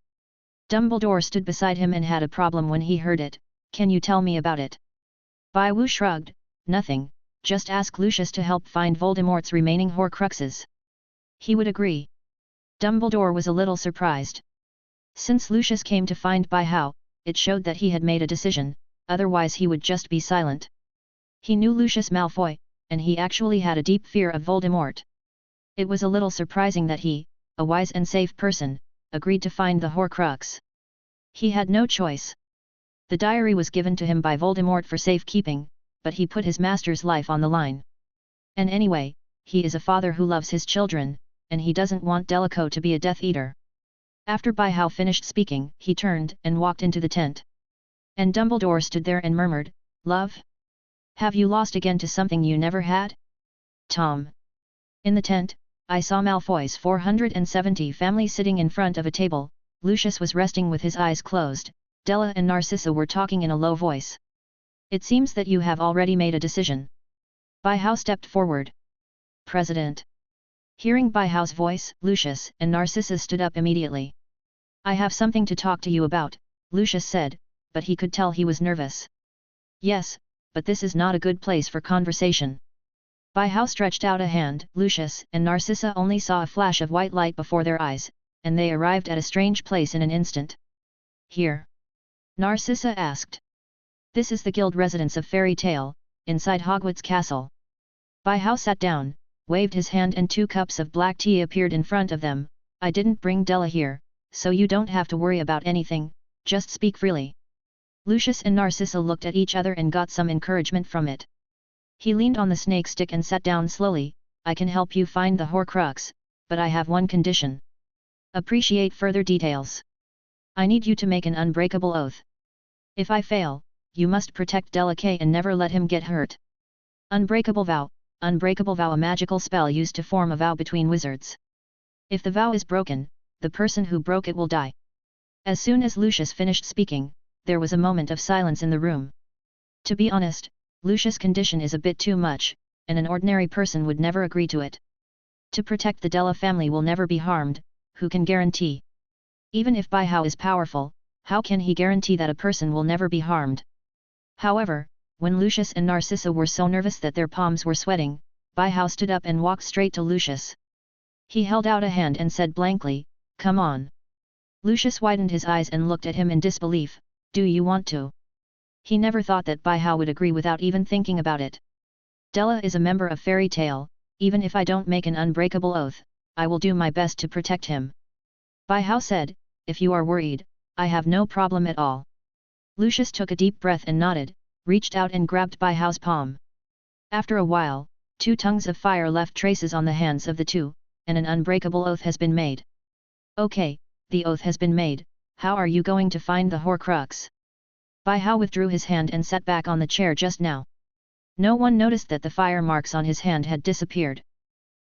Dumbledore stood beside him and had a problem when he heard it. Can you tell me about it? Bai Wu shrugged. Nothing, just ask Lucius to help find Voldemort's remaining Horcruxes. He would agree. Dumbledore was a little surprised. Since Lucius came to find Bai Hao, it showed that he had made a decision, otherwise he would just be silent. He knew Lucius Malfoy, and he actually had a deep fear of Voldemort. It was a little surprising that he, a wise and safe person, agreed to find the Horcrux. He had no choice. The diary was given to him by Voldemort for safekeeping, but he put his master's life on the line. And anyway, he is a father who loves his children, and he doesn't want Delacoe to be a Death Eater. After Bai Hao finished speaking, he turned and walked into the tent. And Dumbledore stood there and murmured, Love? Have you lost again to something you never had? Tom. In the tent, I saw Malfoy's 470 family sitting in front of a table. Lucius was resting with his eyes closed. Della and Narcissa were talking in a low voice. It seems that you have already made a decision. Bai Hao stepped forward. President. Hearing Bai Hao's voice, Lucius and Narcissa stood up immediately. I have something to talk to you about, Lucius said, but he could tell he was nervous. Yes, but this is not a good place for conversation. Bai Hao stretched out a hand. Lucius and Narcissa only saw a flash of white light before their eyes, and they arrived at a strange place in an instant. Here? Narcissa asked. This is the guild residence of Fairy Tale, inside Hogwarts Castle. Bai Hao sat down, waved his hand and 2 cups of black tea appeared in front of them. I didn't bring Della here, so you don't have to worry about anything, just speak freely. Lucius and Narcissa looked at each other and got some encouragement from it. He leaned on the snake stick and sat down slowly. I can help you find the Horcrux, but I have one condition. Appreciate further details. I need you to make an unbreakable oath. If I fail, you must protect Delacoe and never let him get hurt. Unbreakable vow. Unbreakable vow, a magical spell used to form a vow between wizards. If the vow is broken, the person who broke it will die. As soon as Lucius finished speaking, there was a moment of silence in the room. To be honest, Lucius' condition is a bit too much, and an ordinary person would never agree to it. To protect the Della family will never be harmed, who can guarantee? Even if Bai Hao is powerful, how can he guarantee that a person will never be harmed? However, when Lucius and Narcissa were so nervous that their palms were sweating, Bai Hao stood up and walked straight to Lucius. He held out a hand and said blankly, Come on. Lucius widened his eyes and looked at him in disbelief. Do you want to? He never thought that Bai Hao would agree without even thinking about it. Della is a member of Fairy Tale, even if I don't make an unbreakable oath, I will do my best to protect him. Bai Hao said, if you are worried, I have no problem at all. Lucius took a deep breath and nodded, reached out and grabbed Bai Hao's palm. After a while, 2 tongues of fire left traces on the hands of the two, and an unbreakable oath has been made. Okay, the oath has been made, how are you going to find the Horcrux? Bai Hao withdrew his hand and sat back on the chair just now. No one noticed that the fire marks on his hand had disappeared.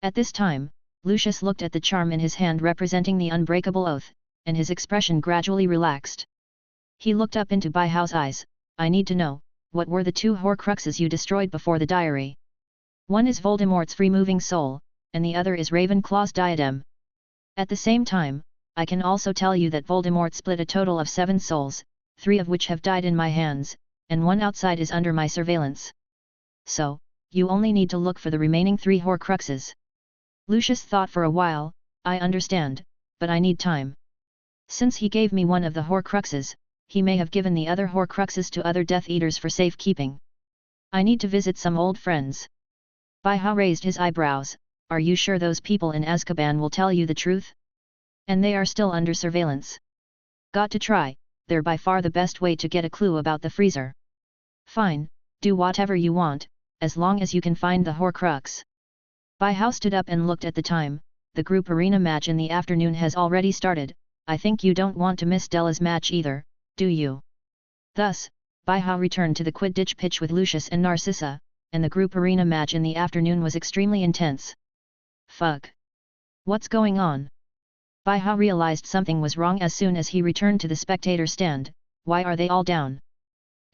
At this time, Lucius looked at the charm in his hand representing the unbreakable oath, and his expression gradually relaxed. He looked up into Bai Hao's eyes. I need to know, what were the 2 Horcruxes you destroyed before the diary? One is Voldemort's free-moving soul, and the other is Ravenclaw's diadem. At the same time, I can also tell you that Voldemort split a total of 7 souls, 3 of which have died in my hands, and 1 outside is under my surveillance. So, you only need to look for the remaining 3 Horcruxes. Lucius thought for a while, I understand, but I need time. Since he gave me one of the Horcruxes, he may have given the other Horcruxes to other Death Eaters for safekeeping. I need to visit some old friends. Bai Hao raised his eyebrows, are you sure those people in Azkaban will tell you the truth? And they are still under surveillance. Got to try, they're by far the best way to get a clue about the freezer. Fine, do whatever you want, as long as you can find the Horcrux. Bai Hao stood up and looked at the time, the group arena match in the afternoon has already started, I think you don't want to miss Della's match either, do you? Thus, Bai Hao returned to the Quidditch pitch with Lucius and Narcissa, and the group arena match in the afternoon was extremely intense. Fuck! What's going on? Bai Hao realized something was wrong as soon as he returned to the spectator stand, why are they all down?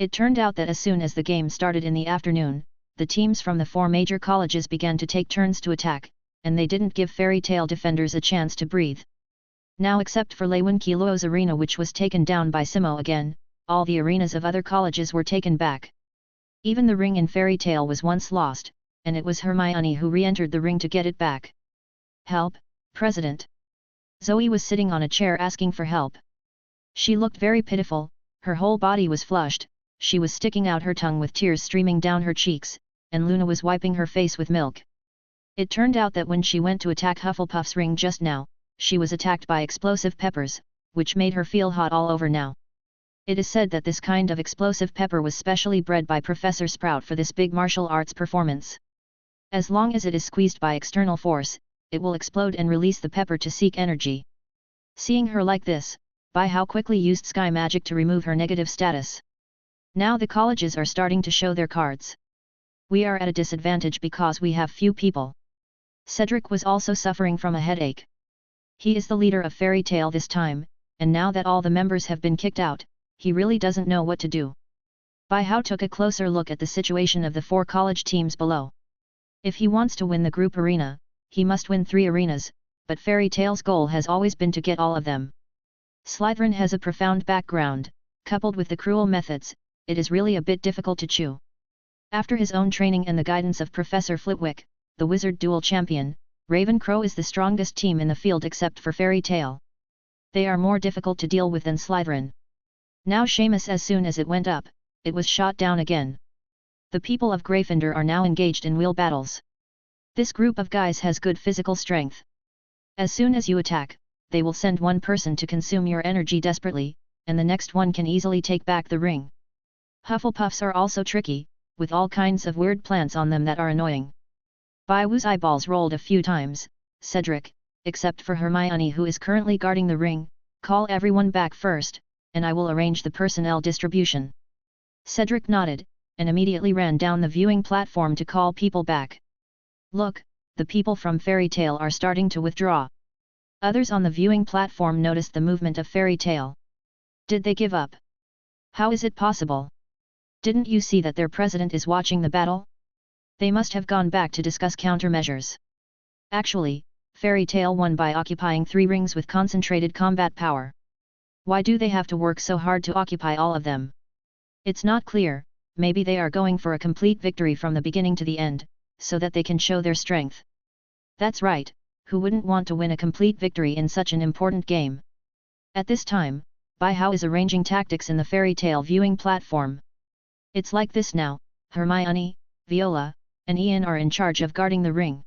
It turned out that as soon as the game started in the afternoon, the teams from the 4 major colleges began to take turns to attack, and they didn't give Fairy Tale defenders a chance to breathe. Now except for Lewin Kiluo's arena which was taken down by Simo again, all the arenas of other colleges were taken back. Even the ring in Fairy Tale was once lost, and it was Hermione who re-entered the ring to get it back. Help, President! Zoe was sitting on a chair asking for help. She looked very pitiful, her whole body was flushed, she was sticking out her tongue with tears streaming down her cheeks, and Luna was wiping her face with milk. It turned out that when she went to attack Hufflepuff's ring just now, she was attacked by explosive peppers, which made her feel hot all over now. It is said that this kind of explosive pepper was specially bred by Professor Sprout for this big martial arts performance. As long as it is squeezed by external force, it will explode and release the pepper to seek energy. Seeing her like this, Bai Hao quickly used sky magic to remove her negative status. Now the colleges are starting to show their cards. We are at a disadvantage because we have few people. Cedric was also suffering from a headache. He is the leader of Fairy Tale this time, and now that all the members have been kicked out, he really doesn't know what to do. Bai Hao took a closer look at the situation of the 4 college teams below. If he wants to win the group arena, he must win 3 arenas, but Fairy Tale's goal has always been to get all of them. Slytherin has a profound background, coupled with the cruel methods, it is really a bit difficult to chew. After his own training and the guidance of Professor Flitwick, the wizard duel champion, Ravenclaw is the strongest team in the field except for Fairy Tale. They are more difficult to deal with than Slytherin. Now Seamus, as soon as it went up, it was shot down again. The people of Gryffindor are now engaged in wheel battles. This group of guys has good physical strength. As soon as you attack, they will send one person to consume your energy desperately, and the next one can easily take back the ring. Hufflepuffs are also tricky, with all kinds of weird plants on them that are annoying. Bai Wu's eyeballs rolled a few times. Cedric, except for Hermione who is currently guarding the ring, call everyone back first, and I will arrange the personnel distribution. Cedric nodded, and immediately ran down the viewing platform to call people back. Look, the people from Fairy Tale are starting to withdraw. Others on the viewing platform noticed the movement of Fairy Tale. Did they give up? How is it possible? Didn't you see that their president is watching the battle? They must have gone back to discuss countermeasures. Actually, Fairy Tale won by occupying 3 rings with concentrated combat power. Why do they have to work so hard to occupy all of them? It's not clear, maybe they are going for a complete victory from the beginning to the end, so that they can show their strength. That's right, who wouldn't want to win a complete victory in such an important game? At this time, Bai Hao is arranging tactics in the Fairy Tale viewing platform. It's like this now, Hermione, Viola, and Ian are in charge of guarding the ring.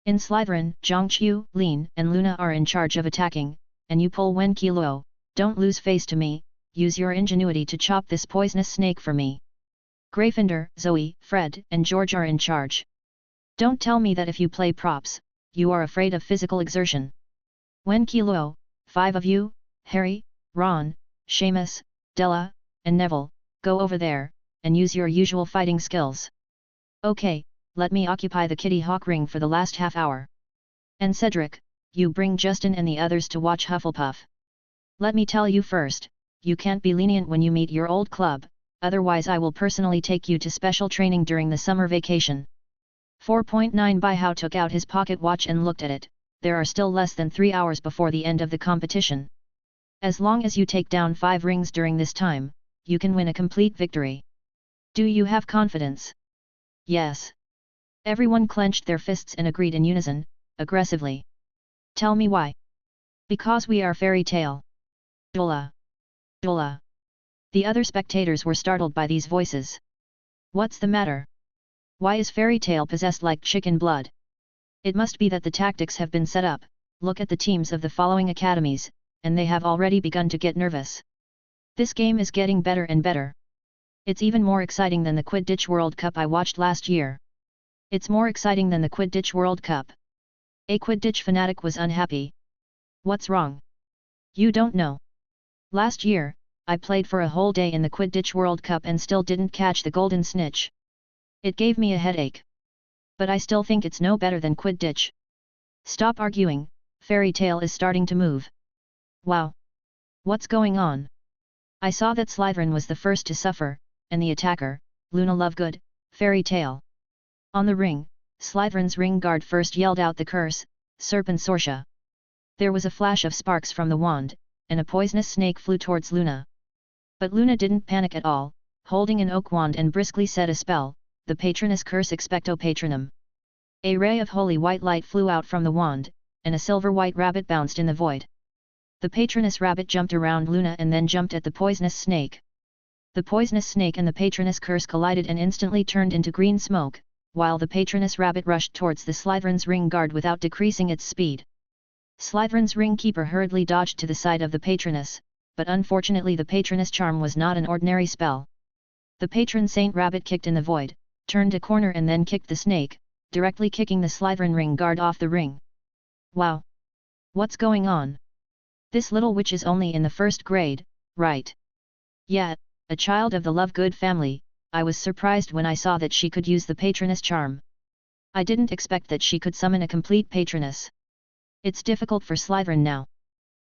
In Slytherin, Zhongqiu, Lin, and Luna are in charge of attacking, and you pull Wen Qi. Don't lose face to me, use your ingenuity to chop this poisonous snake for me. Gryffindor, Zoe, Fred, and George are in charge. Don't tell me that if you play props, you are afraid of physical exertion. Wen Qi, 5 of you, Harry, Ron, Seamus, Della, and Neville, go over there, and use your usual fighting skills. Okay, let me occupy the Kitty Hawk ring for the last half hour. And Cedric, you bring Justin and the others to watch Hufflepuff. Let me tell you first, you can't be lenient when you meet your old club, otherwise I will personally take you to special training during the summer vacation. 4.9 Bai Hao took out his pocket watch and looked at it. There are still less than 3 hours before the end of the competition. As long as you take down 5 rings during this time, you can win a complete victory. Do you have confidence? Yes. Everyone clenched their fists and agreed in unison, aggressively. Tell me why. Because we are Fairy Tale. Dola. Dola. The other spectators were startled by these voices. What's the matter? Why is Fairy Tale possessed like chicken blood? It must be that the tactics have been set up. Look at the teams of the following academies, and they have already begun to get nervous. This game is getting better and better. It's even more exciting than the Quidditch World Cup I watched last year. It's more exciting than the Quidditch World Cup. A Quidditch fanatic was unhappy. What's wrong? You don't know. Last year, I played for a whole day in the Quidditch World Cup and still didn't catch the golden snitch. It gave me a headache. But I still think it's no better than Quidditch. Stop arguing, Fairy Tale is starting to move. Wow! What's going on? I saw that Slytherin was the first to suffer, and the attacker, Luna Lovegood, Fairy Tale. On the ring, Slytherin's ring guard first yelled out the curse, Serpensortia. There was a flash of sparks from the wand, and a poisonous snake flew towards Luna. But Luna didn't panic at all, holding an oak wand and briskly said a spell, the Patronus Curse Expecto Patronum. A ray of holy white light flew out from the wand, and a silver-white rabbit bounced in the void. The Patronus rabbit jumped around Luna and then jumped at the poisonous snake. The poisonous snake and the Patronus Curse collided and instantly turned into green smoke, while the Patronus rabbit rushed towards the Slytherin's ring guard without decreasing its speed. Slytherin's ring keeper hurriedly dodged to the side of the Patronus, but unfortunately the Patronus charm was not an ordinary spell. The patron Saint Rabbit kicked in the void, turned a corner and then kicked the snake, directly kicking the Slytherin ring guard off the ring. Wow! What's going on? This little witch is only in the 1st grade, right? Yeah, a child of the Lovegood family. I was surprised when I saw that she could use the Patronus charm. I didn't expect that she could summon a complete Patronus. It's difficult for Slytherin now.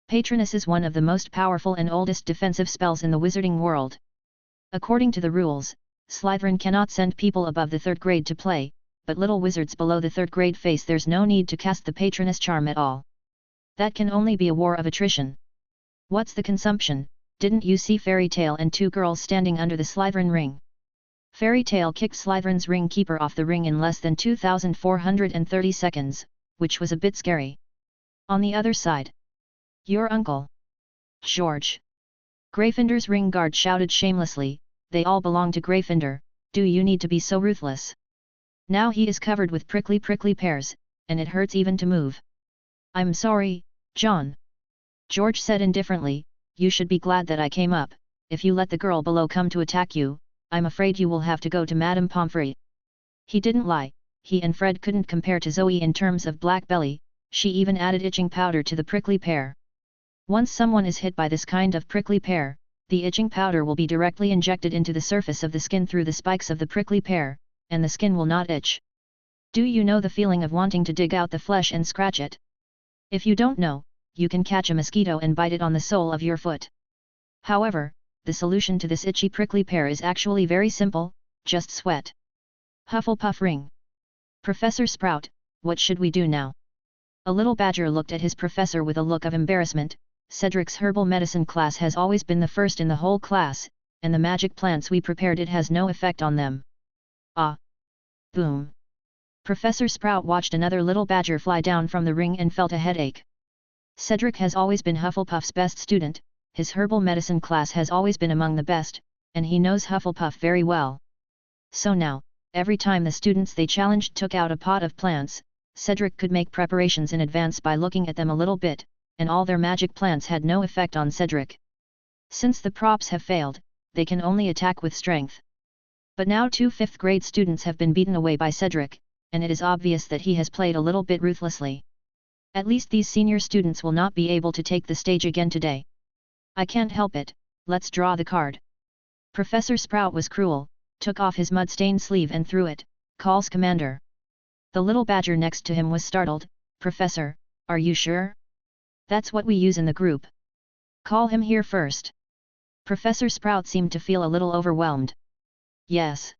Patronus is one of the most powerful and oldest defensive spells in the wizarding world. According to the rules, Slytherin cannot send people above the 3rd grade to play, but little wizards below the 3rd grade face there's no need to cast the Patronus charm at all. That can only be a war of attrition. What's the consumption? Didn't you see Fairy Tale and 2 girls standing under the Slytherin ring? Fairy Tale kicked Slytherin's ring keeper off the ring in less than 2,430 seconds, which was a bit scary. On the other side. Your uncle. George. Gryffindor's ring guard shouted shamelessly, they all belong to Gryffindor, do you need to be so ruthless? Now he is covered with prickly pears, and it hurts even to move. I'm sorry, John. George said indifferently, you should be glad that I came up, if you let the girl below come to attack you, I'm afraid you will have to go to Madame Pomfrey. He didn't lie, he and Fred couldn't compare to Zoe in terms of black belly, she even added itching powder to the prickly pear. Once someone is hit by this kind of prickly pear, the itching powder will be directly injected into the surface of the skin through the spikes of the prickly pear, and the skin will not itch. Do you know the feeling of wanting to dig out the flesh and scratch it? If you don't know, you can catch a mosquito and bite it on the sole of your foot. However, the solution to this itchy prickly pear is actually very simple, just sweat. Hufflepuff ring. Professor Sprout, what should we do now? A little badger looked at his professor with a look of embarrassment. Cedric's herbal medicine class has always been the first in the whole class, and the magic plants we prepared it has no effect on them. Ah! Boom! Professor Sprout watched another little badger fly down from the ring and felt a headache. Cedric has always been Hufflepuff's best student, his herbal medicine class has always been among the best, and he knows Hufflepuff very well. So now, Every time the students they challenged took out a pot of plants, Cedric could make preparations in advance by looking at them a little bit, and all their magic plants had no effect on Cedric. Since the props have failed, they can only attack with strength. But now 2 5th grade students have been beaten away by Cedric, and it is obvious that he has played a little bit ruthlessly. At least these senior students will not be able to take the stage again today. I can't help it, let's draw the card. Professor Sprout was cruel, took off his mud-stained sleeve and threw it, calls Commander. The little badger next to him was startled. Professor, are you sure? That's what we use in the group. Call him here first. Professor Sprout seemed to feel a little overwhelmed. Yes.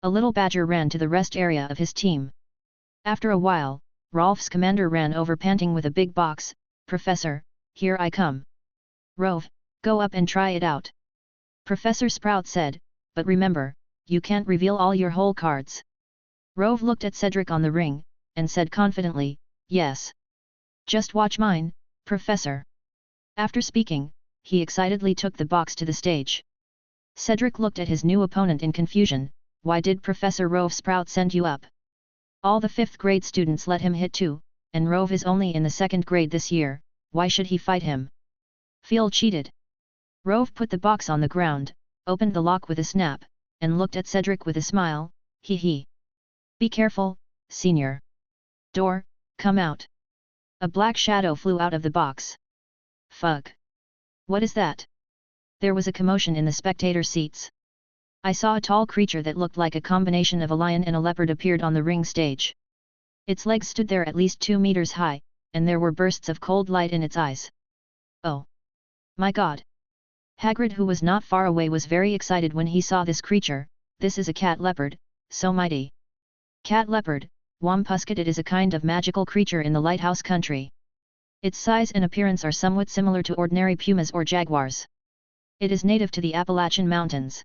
A little badger ran to the rest area of his team. After a while, Rolf's commander ran over panting with a big box. Professor, here I come. Rove, go up and try it out. Professor Sprout said, but remember, you can't reveal all your whole cards. Rove looked at Cedric on the ring, and said confidently, yes. Just watch mine, Professor. After speaking, he excitedly took the box to the stage. Cedric looked at his new opponent in confusion. Why did Professor Rove Sprout send you up? All the 5th grade students let him hit too, and Rove is only in the 2nd grade this year, why should he fight him? Feel cheated. Rove put the box on the ground, opened the lock with a snap, and looked at Cedric with a smile. Hee hee. Be careful, senior. Door, come out. A black shadow flew out of the box. Fuck. What is that? There was a commotion in the spectator seats. I saw a tall creature that looked like a combination of a lion and a leopard appeared on the ring stage. Its legs stood there at least 2 meters high, and there were bursts of cold light in its eyes. Oh! My God! Hagrid, who was not far away, was very excited when he saw this creature. This is a cat leopard, so mighty. Cat leopard, Wampusket. It is a kind of magical creature in the lighthouse country. Its size and appearance are somewhat similar to ordinary pumas or jaguars. It is native to the Appalachian Mountains.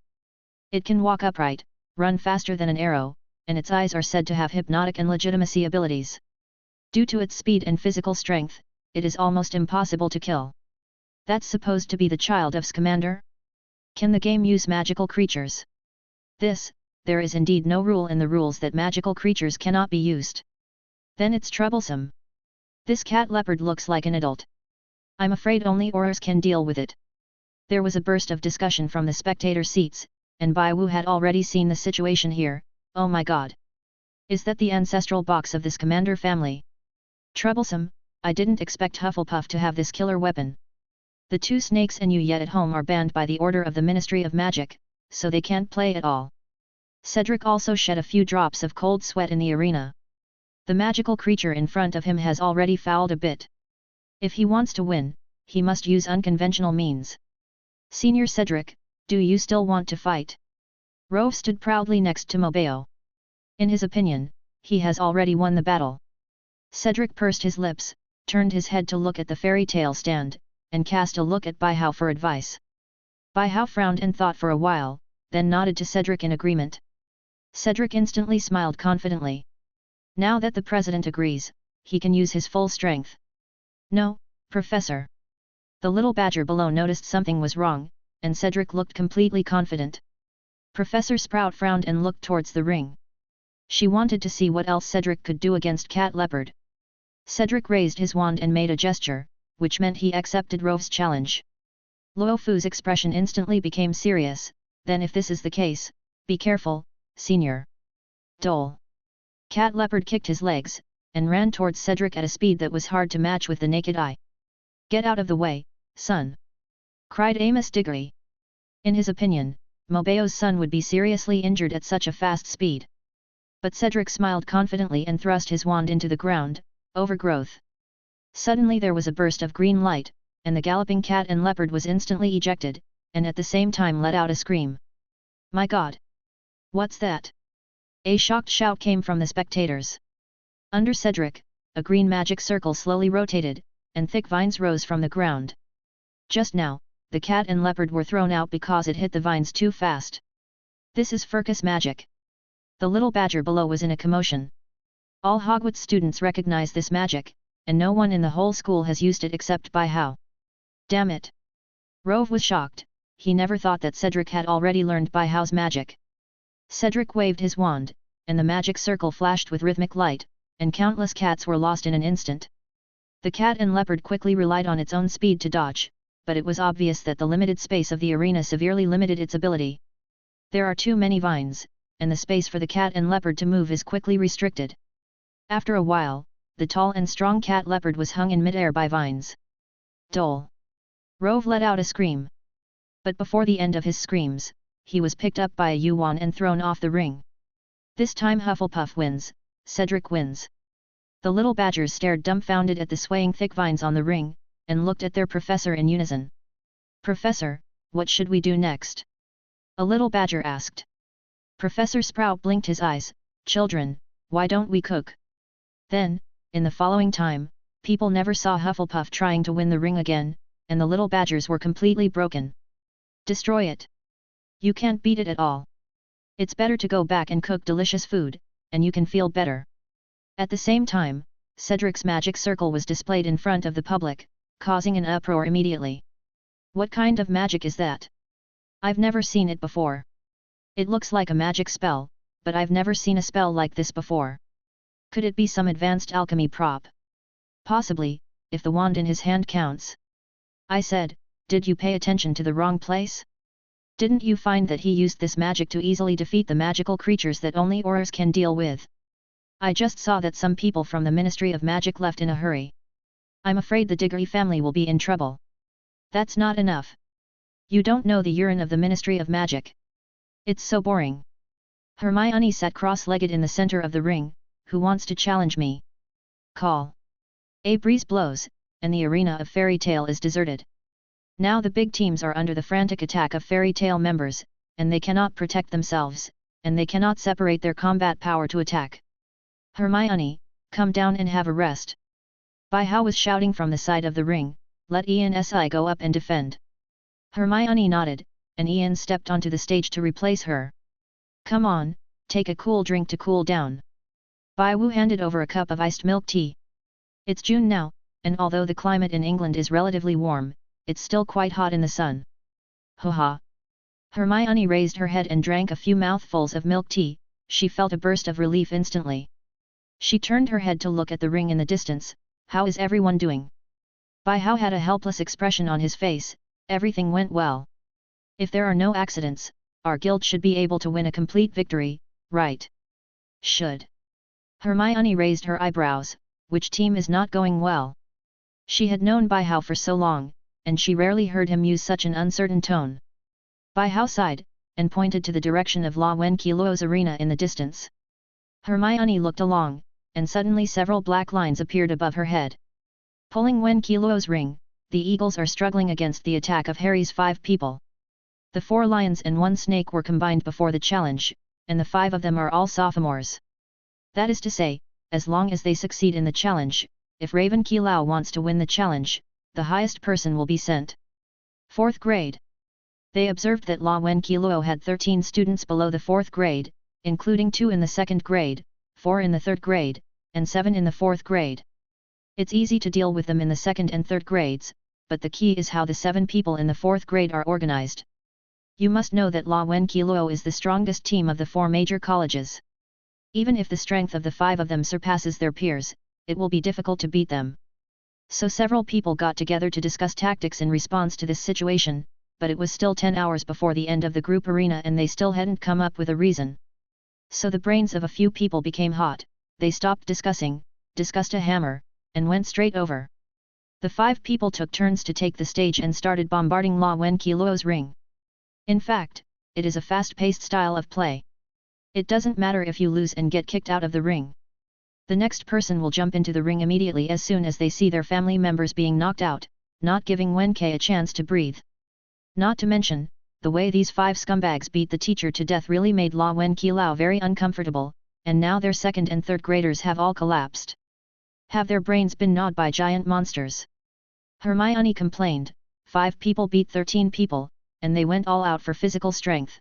It can walk upright, run faster than an arrow, and its eyes are said to have hypnotic and legitimacy abilities. Due to its speed and physical strength, it is almost impossible to kill. That's supposed to be the child of Scamander? Can the game use magical creatures? There is indeed no rule in the rules that magical creatures cannot be used. Then it's troublesome. This cat leopard looks like an adult. I'm afraid only Aurors can deal with it. There was a burst of discussion from the spectator seats, and Bai Wu had already seen the situation here. Oh my God! Is that the ancestral box of this Commander family? Troublesome, I didn't expect Hufflepuff to have this killer weapon. The 2 snakes and you yet at home are banned by the order of the Ministry of Magic, so they can't play at all. Cedric also shed a few drops of cold sweat in the arena. The magical creature in front of him has already fouled a bit. If he wants to win, he must use unconventional means. Senior Cedric, do you still want to fight? Rove stood proudly next to Mobeo. In his opinion, he has already won the battle. Cedric pursed his lips, turned his head to look at the fairy tale stand, and cast a look at Bai Hao for advice. Bai Hao frowned and thought for a while, then nodded to Cedric in agreement. Cedric instantly smiled confidently. Now that the president agrees, he can use his full strength. No, Professor. The little badger below noticed something was wrong, and Cedric looked completely confident. Professor Sprout frowned and looked towards the ring. She wanted to see what else Cedric could do against Cat Leopard. Cedric raised his wand and made a gesture, which meant he accepted Rove's challenge. Luo Fu's expression instantly became serious. Then if this is the case, be careful, senior. Dole. Cat Leopard kicked his legs, and ran towards Cedric at a speed that was hard to match with the naked eye. Get out of the way, son! Cried Amos Diggory. In his opinion, Mobeo's son would be seriously injured at such a fast speed. But Cedric smiled confidently and thrust his wand into the ground. Overgrowth. Suddenly there was a burst of green light, and the galloping cat and leopard was instantly ejected, and at the same time let out a scream. My God! What's that? A shocked shout came from the spectators. Under Cedric, a green magic circle slowly rotated, and thick vines rose from the ground. Just now, the cat and leopard were thrown out because it hit the vines too fast. This is Furcus magic. The little badger below was in a commotion. All Hogwarts students recognize this magic, and no one in the whole school has used it except Bai Hao. Damn it! Rove was shocked. He never thought that Cedric had already learned Bai Hao's magic. Cedric waved his wand, and the magic circle flashed with rhythmic light, and countless cats were lost in an instant. The cat and leopard quickly relied on its own speed to dodge, but it was obvious that the limited space of the arena severely limited its ability. There are too many vines, and the space for the cat and leopard to move is quickly restricted. After a while, the tall and strong cat leopard was hung in midair by vines. Dole! Rove let out a scream. But before the end of his screams, he was picked up by a Yuan and thrown off the ring. This time Hufflepuff wins, Cedric wins. The little badgers stared dumbfounded at the swaying thick vines on the ring, and looked at their professor in unison. Professor, what should we do next? A little badger asked. Professor Sprout blinked his eyes. Children, why don't we cook? Then, in the following time, people never saw Hufflepuff trying to win the ring again, and the little badgers were completely broken. Destroy it. You can't beat it at all. It's better to go back and cook delicious food, and you can feel better. At the same time, Cedric's magic circle was displayed in front of the public, causing an uproar immediately. What kind of magic is that? I've never seen it before. It looks like a magic spell, but I've never seen a spell like this before. Could it be some advanced alchemy prop? Possibly, if the wand in his hand counts. I said, did you pay attention to the wrong place? Didn't you find that he used this magic to easily defeat the magical creatures that only Aurors can deal with? I just saw that some people from the Ministry of Magic left in a hurry. I'm afraid the Diggory family will be in trouble. That's not enough. You don't know the urine of the Ministry of Magic. It's so boring. Hermione sat cross-legged in the center of the ring. Who wants to challenge me? Call. A breeze blows, and the arena of Fairy Tale is deserted. Now the big teams are under the frantic attack of Fairy Tale members, and they cannot protect themselves, and they cannot separate their combat power to attack. Hermione, come down and have a rest. By-How was shouting from the side of the ring, let Ian go up and defend. Hermione nodded, and Ian stepped onto the stage to replace her. Come on, take a cool drink to cool down. Bai-Wu handed over a cup of iced milk tea. It's June now, and although the climate in England is relatively warm, it's still quite hot in the sun. Ha! Hermione raised her head and drank a few mouthfuls of milk tea. She felt a burst of relief instantly. She turned her head to look at the ring in the distance. How is everyone doing? Bai-How had a helpless expression on his face. Everything went well. If there are no accidents, our guild should be able to win a complete victory, right? Should. Hermione raised her eyebrows. Which team is not going well? She had known Bai-How for so long, and she rarely heard him use such an uncertain tone. Bai-How sighed, and pointed to the direction of La Wen-Qiluo's arena in the distance. Hermione looked along, and suddenly several black lines appeared above her head. Pulling Wen-Qiluo's ring, the eagles are struggling against the attack of Harry's 5 people. The 4 lions and 1 snake were combined before the challenge, and the 5 of them are all sophomores. That is to say, as long as they succeed in the challenge, if Ravenclaw wants to win the challenge, the highest person will be sent. 4th grade. They observed that La Wen-Qiluo had 13 students below the 4th grade, including 2 in the 2nd grade, 4 in the 3rd grade, and 7 in the 4th grade. It's easy to deal with them in the 2nd and 3rd grades, but the key is how the 7 people in the 4th grade are organized. You must know that La Wen-Qiluo is the strongest team of the 4 major colleges. Even if the strength of the 5 of them surpasses their peers, it will be difficult to beat them. So several people got together to discuss tactics in response to this situation, but it was still 10 hours before the end of the group arena and they still hadn't come up with a reason. So the brains of a few people became hot. They stopped discussing, discussed a hammer, and went straight over. The 5 people took turns to take the stage and started bombarding La Wen-Qiluo's ring. In fact, it is a fast-paced style of play. It doesn't matter if you lose and get kicked out of the ring. The next person will jump into the ring immediately as soon as they see their family members being knocked out, not giving Wen-Ke a chance to breathe. Not to mention, the way these 5 scumbags beat the teacher to death really made La Wen-Qiluo very uncomfortable, and now their 2nd and 3rd graders have all collapsed. Have their brains been gnawed by giant monsters? Hermione complained. 5 people beat 13 people, and they went all out for physical strength.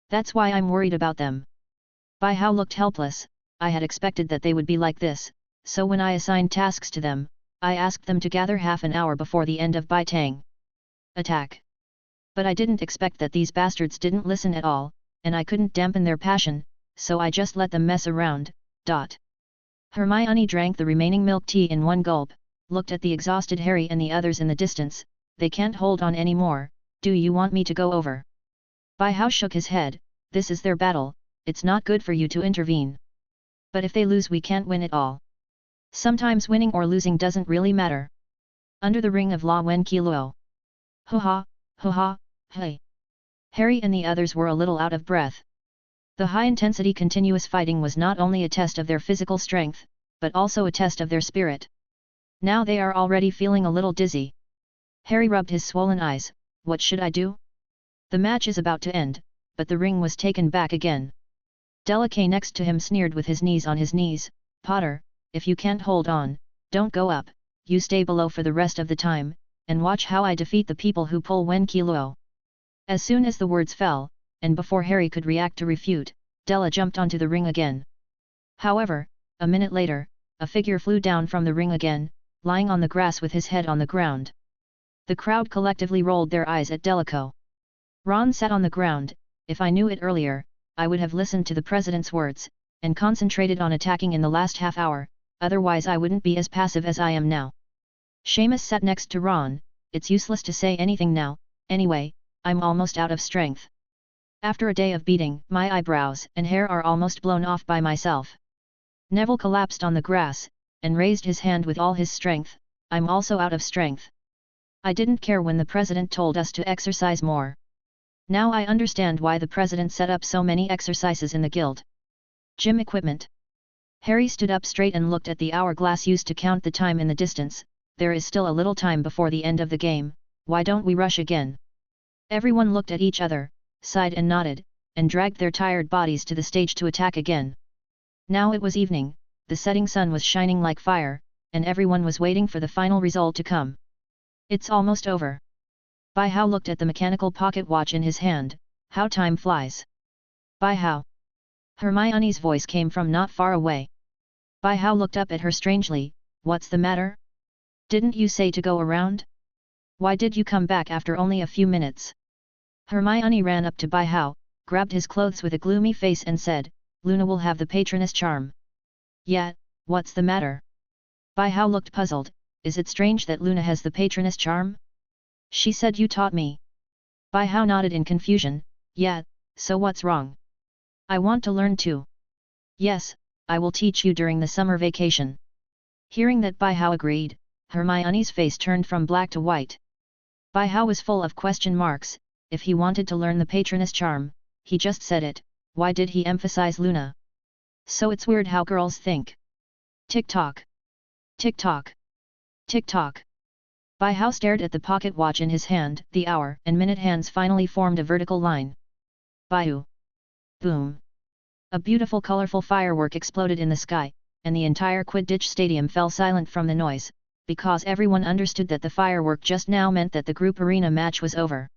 That's why I'm worried about them. Bai-How looked helpless. I had expected that they would be like this, so when I assigned tasks to them, I asked them to gather half an hour before the end of Bai Tang. Attack. But I didn't expect that these bastards didn't listen at all, and I couldn't dampen their passion, so I just let them mess around. Hermione drank the remaining milk tea in one gulp, looked at the exhausted Harry and the others in the distance. They can't hold on anymore. Do you want me to go over? By-How shook his head. This is their battle, it's not good for you to intervene. But if they lose we can't win it all. Sometimes winning or losing doesn't really matter. Under the ring of La Wen Kilo. Ho ha, hey. Harry and the others were a little out of breath. The high-intensity continuous fighting was not only a test of their physical strength, but also a test of their spirit. Now they are already feeling a little dizzy. Harry rubbed his swollen eyes. What should I do? The match is about to end, but the ring was taken back again. Delacour next to him sneered with his knees on his knees. Potter, if you can't hold on, don't go up, you stay below for the rest of the time, and watch how I defeat the people who pull Wen Kilo. As soon as the words fell, and before Harry could react to refute, Della jumped onto the ring again. However, a minute later, a figure flew down from the ring again, lying on the grass with his head on the ground. The crowd collectively rolled their eyes at Delacour. Ron sat on the ground. If I knew it earlier, I would have listened to the president's words, and concentrated on attacking in the last half hour, otherwise I wouldn't be as passive as I am now. Seamus sat next to Ron. It's useless to say anything now, anyway, I'm almost out of strength. After a day of beating, my eyebrows and hair are almost blown off by myself. Neville collapsed on the grass, and raised his hand with all his strength. I'm also out of strength. I didn't care when the president told us to exercise more. Now I understand why the president set up so many exercises in the guild. Gym equipment. Harry stood up straight and looked at the hourglass used to count the time in the distance. There is still a little time before the end of the game, why don't we rush again? Everyone looked at each other, sighed and nodded, and dragged their tired bodies to the stage to attack again. Now it was evening, the setting sun was shining like fire, and everyone was waiting for the final result to come. It's almost over. By-How looked at the mechanical pocket watch in his hand. How time flies. By-How. Hermione's voice came from not far away. By-How looked up at her strangely. What's the matter? Didn't you say to go around? Why did you come back after only a few minutes? Hermione ran up to By-How, grabbed his clothes with a gloomy face and said, Luna will have the patroness charm. Yeah, what's the matter? By-How looked puzzled. Is it strange that Luna has the patroness charm? She said you taught me. By-How nodded in confusion. Yeah, so what's wrong? I want to learn too. Yes, I will teach you during the summer vacation. Hearing that By-How agreed, Hermione's face turned from black to white. By-How was full of question marks. If he wanted to learn the patroness charm, he just said it. Why did he emphasize Luna? So it's weird how girls think. Tick-tock. Tick-tock. Tick-tock. By-How stared at the pocket watch in his hand. The hour and minute hands finally formed a vertical line. Bayou. Boom. A beautiful colorful firework exploded in the sky, and the entire Quidditch stadium fell silent from the noise, because everyone understood that the firework just now meant that the group arena match was over.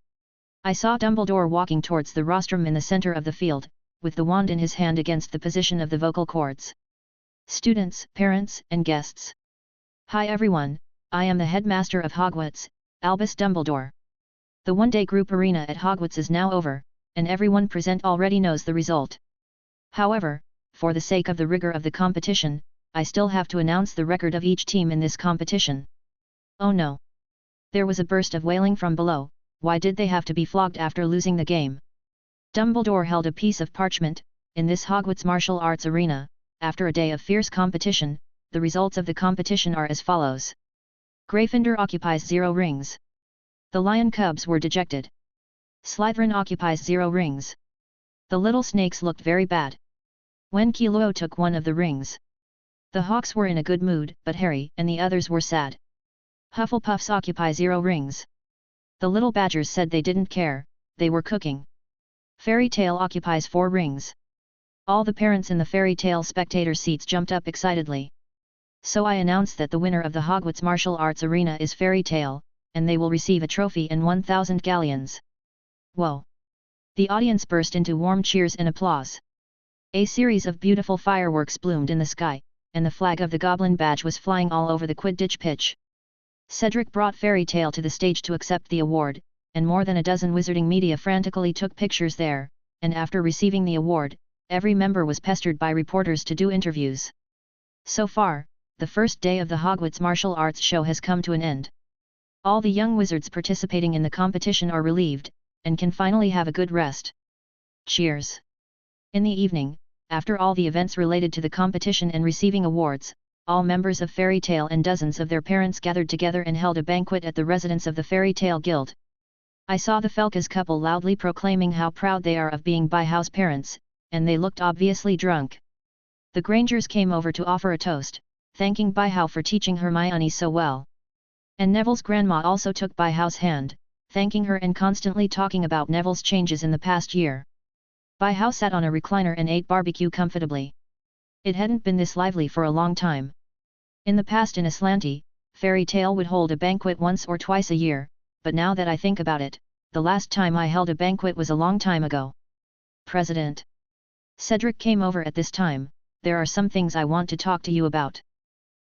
I saw Dumbledore walking towards the rostrum in the center of the field, with the wand in his hand against the position of the vocal cords. Students, parents, and guests. Hi everyone, I am the headmaster of Hogwarts, Albus Dumbledore. The one-day group arena at Hogwarts is now over, and everyone present already knows the result. However, for the sake of the rigor of the competition, I still have to announce the record of each team in this competition. Oh no! There was a burst of wailing from below. Why did they have to be flogged after losing the game? Dumbledore held a piece of parchment. In this Hogwarts martial arts arena, after a day of fierce competition, the results of the competition are as follows. Gryffindor occupies 0 rings. The Lion Cubs were dejected. Slytherin occupies 0 rings. The little snakes looked very bad. Wen Kilo took one of the rings. The Hawks were in a good mood, but Harry and the others were sad. Hufflepuffs occupy 0 rings. The little badgers said they didn't care, they were cooking. Fairy Tale occupies 4 rings. All the parents in the Fairy Tale spectator seats jumped up excitedly. So I announced that the winner of the Hogwarts Martial Arts Arena is Fairy Tale, and they will receive a trophy and 1,000 galleons. Whoa! The audience burst into warm cheers and applause. A series of beautiful fireworks bloomed in the sky, and the flag of the Goblin Badge was flying all over the Quidditch pitch. Cedric brought Fairy Tale to the stage to accept the award, and more than a dozen wizarding media frantically took pictures there, and after receiving the award, every member was pestered by reporters to do interviews. So far, the first day of the Hogwarts martial arts show has come to an end. All the young wizards participating in the competition are relieved, and can finally have a good rest. Cheers! In the evening, after all the events related to the competition and receiving awards, all members of Fairy Tale and dozens of their parents gathered together and held a banquet at the residence of the Fairy Tale Guild. I saw the Felkas couple loudly proclaiming how proud they are of being by-house parents, and they looked obviously drunk. The Grangers came over to offer a toast, thanking By-How for teaching Hermione so well. And Neville's grandma also took By-How's hand, thanking her and constantly talking about Neville's changes in the past year. By-How sat on a recliner and ate barbecue comfortably. It hadn't been this lively for a long time. In the past in Aslanti, Fairy Tale would hold a banquet once or twice a year, but now that I think about it, the last time I held a banquet was a long time ago. President Cedric came over at this time. There are some things I want to talk to you about.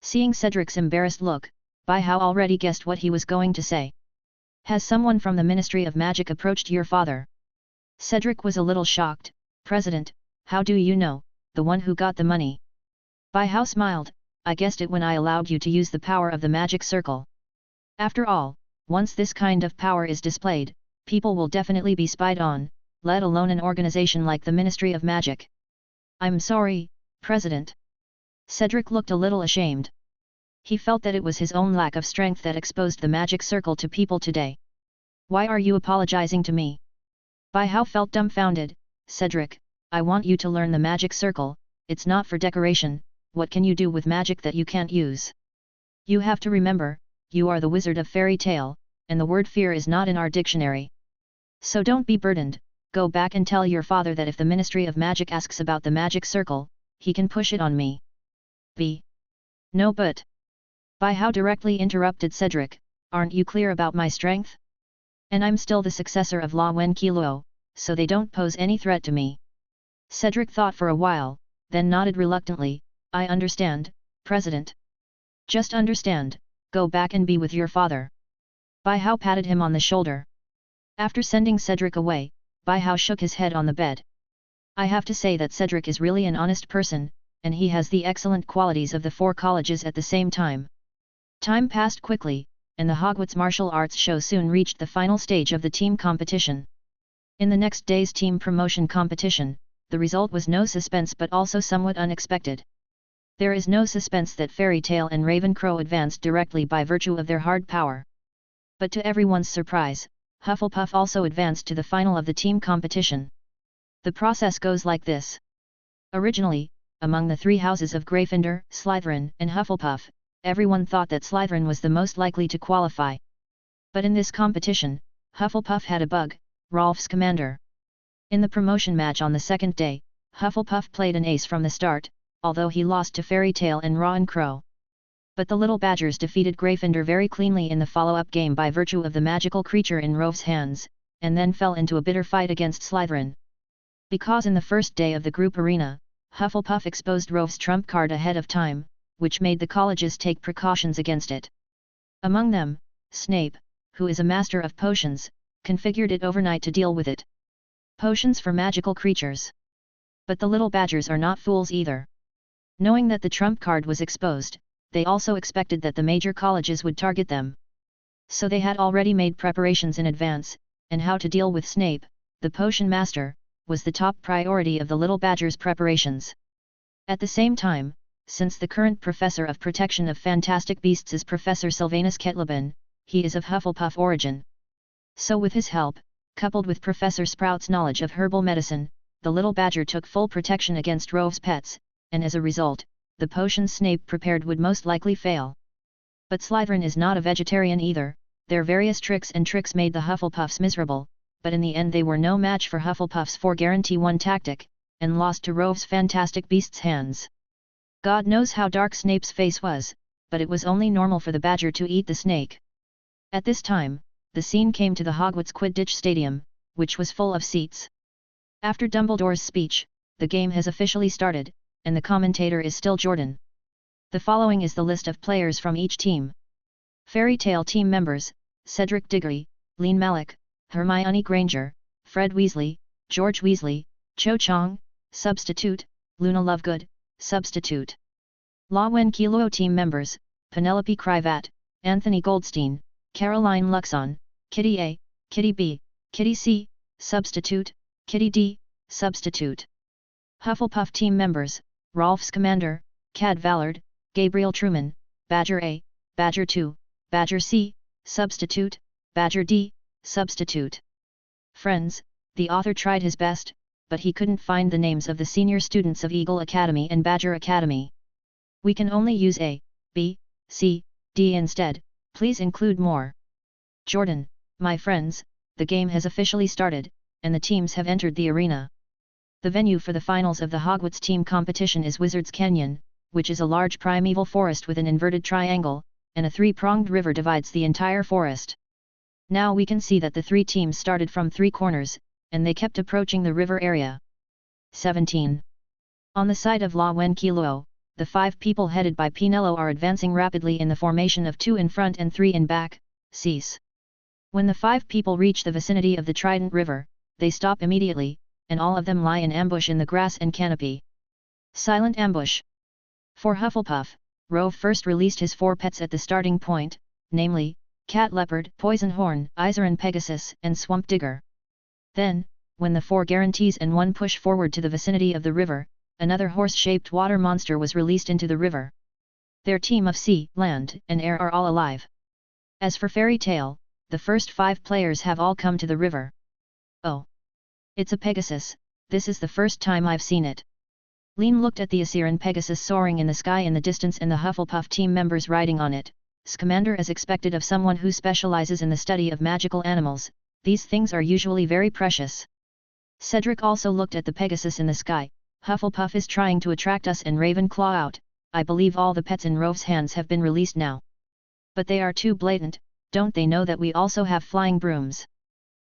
Seeing Cedric's embarrassed look, By-How already guessed what he was going to say. Has someone from the Ministry of Magic approached your father? Cedric was a little shocked. President, how do you know, the one who got the money? By-How smiled, I guessed it when I allowed you to use the power of the magic circle. After all, once this kind of power is displayed, people will definitely be spied on, let alone an organization like the Ministry of Magic. I'm sorry, President. Cedric looked a little ashamed. He felt that it was his own lack of strength that exposed the magic circle to people today. Why are you apologizing to me? By-How felt dumbfounded. Cedric, I want you to learn the magic circle, it's not for decoration. What can you do with magic that you can't use? You have to remember, you are the Wizard of Fairy Tale, and the word fear is not in our dictionary. So don't be burdened, go back and tell your father that if the Ministry of Magic asks about the magic circle, he can push it on me. No but. By-How directly interrupted Cedric, aren't you clear about my strength? And I'm still the successor of La Wen Kilo, so they don't pose any threat to me. Cedric thought for a while, then nodded reluctantly, I understand, President. Just understand, go back and be with your father. By-How patted him on the shoulder. After sending Cedric away, By-How shook his head on the bed. I have to say that Cedric is really an honest person, and he has the excellent qualities of the 4 colleges at the same time. Time passed quickly, and the Hogwarts martial arts show soon reached the final stage of the team competition. In the next day's team promotion competition, the result was no suspense but also somewhat unexpected. There is no suspense that Fairy Tale and Ravencrow advanced directly by virtue of their hard power. But to everyone's surprise, Hufflepuff also advanced to the final of the team competition. The process goes like this. Originally, among the 3 houses of Gryffindor, Slytherin, and Hufflepuff, everyone thought that Slytherin was the most likely to qualify. But in this competition, Hufflepuff had a bug, Rolf's commander. In the promotion match on the second day, Hufflepuff played an ace from the start, although he lost to Fairy Tale and Ravencrow. But the Little Badgers defeated Gryffindor very cleanly in the follow-up game by virtue of the magical creature in Rolf's hands, and then fell into a bitter fight against Slytherin. Because in the first day of the group arena, Hufflepuff exposed Rolf's trump card ahead of time, which made the colleges take precautions against it. Among them, Snape, who is a master of potions, configured it overnight to deal with it. Potions for magical creatures. But the Little Badgers are not fools either. Knowing that the trump card was exposed, they also expected that the major colleges would target them. So they had already made preparations in advance, and how to deal with Snape, the potion master, was the top priority of the Little Badgers' preparations. At the same time, since the current Professor of Protection of Fantastic Beasts is Professor Sylvanus Kettleben, he is of Hufflepuff origin. So with his help, coupled with Professor Sprout's knowledge of herbal medicine, the Little Badger took full protection against Rolf's pets, and as a result, the potions Snape prepared would most likely fail. But Slytherin is not a vegetarian either, their various tricks made the Hufflepuffs miserable, but in the end they were no match for Hufflepuff's 4 guarantee 1 tactic, and lost to Rolf's Fantastic Beasts' hands. God knows how dark Snape's face was, but it was only normal for the badger to eat the snake. At this time, the scene came to the Hogwarts Quidditch Stadium, which was full of seats. After Dumbledore's speech, the game has officially started, and the commentator is still Jordan. The following is the list of players from each team. Fairy Tale team members: Cedric Diggory, Lean Malik, Hermione Granger, Fred Weasley, George Weasley, Cho Chang, substitute, Luna Lovegood, substitute. La Wen Kilo team members, Penelope Crivat, Anthony Goldstein, Caroline Luxon, Kitty A, Kitty B, Kitty C, substitute, Kitty D, substitute. Hufflepuff team members, Rolf Scamander, Cad Vallard, Gabriel Truman, Badger A, Badger 2, Badger C, substitute, Badger D, substitute. Friends, the author tried his best, but he couldn't find the names of the senior students of Eagle Academy and Badger Academy. We can only use A, B, C, D instead, please include more. Jordan, my friends, the game has officially started, and the teams have entered the arena. The venue for the finals of the Hogwarts team competition is Wizard's Canyon, which is a large primeval forest with an inverted triangle, and a three-pronged river divides the entire forest. Now we can see that the three teams started from three corners, and they kept approaching the river area. 17. On the side of La Wen Kilo, the 5 people headed by Pinello are advancing rapidly in the formation of 2 in front and 3 in back, cease. When the 5 people reach the vicinity of the Trident River, they stop immediately, and all of them lie in ambush in the grass and canopy. Silent ambush. For Hufflepuff, Rove first released his 4 pets at the starting point, namely, Cat Leopard, Poisonhorn, Izaran Pegasus, and Swamp Digger. Then, when the 4 guarantees and 1 push forward to the vicinity of the river, another horse-shaped water monster was released into the river. Their team of sea, land, and air are all alive. As for Fairy Tale, the first 5 players have all come to the river. Oh! It's a Pegasus, this is the first time I've seen it. Lean looked at the Izaran Pegasus soaring in the sky in the distance and the Hufflepuff team members riding on it. Scamander, as expected of someone who specializes in the study of magical animals, these things are usually very precious. Cedric also looked at the Pegasus in the sky. Hufflepuff is trying to attract us and Ravenclaw out. I believe all the pets in Rove's hands have been released now. But they are too blatant, don't they know that we also have flying brooms?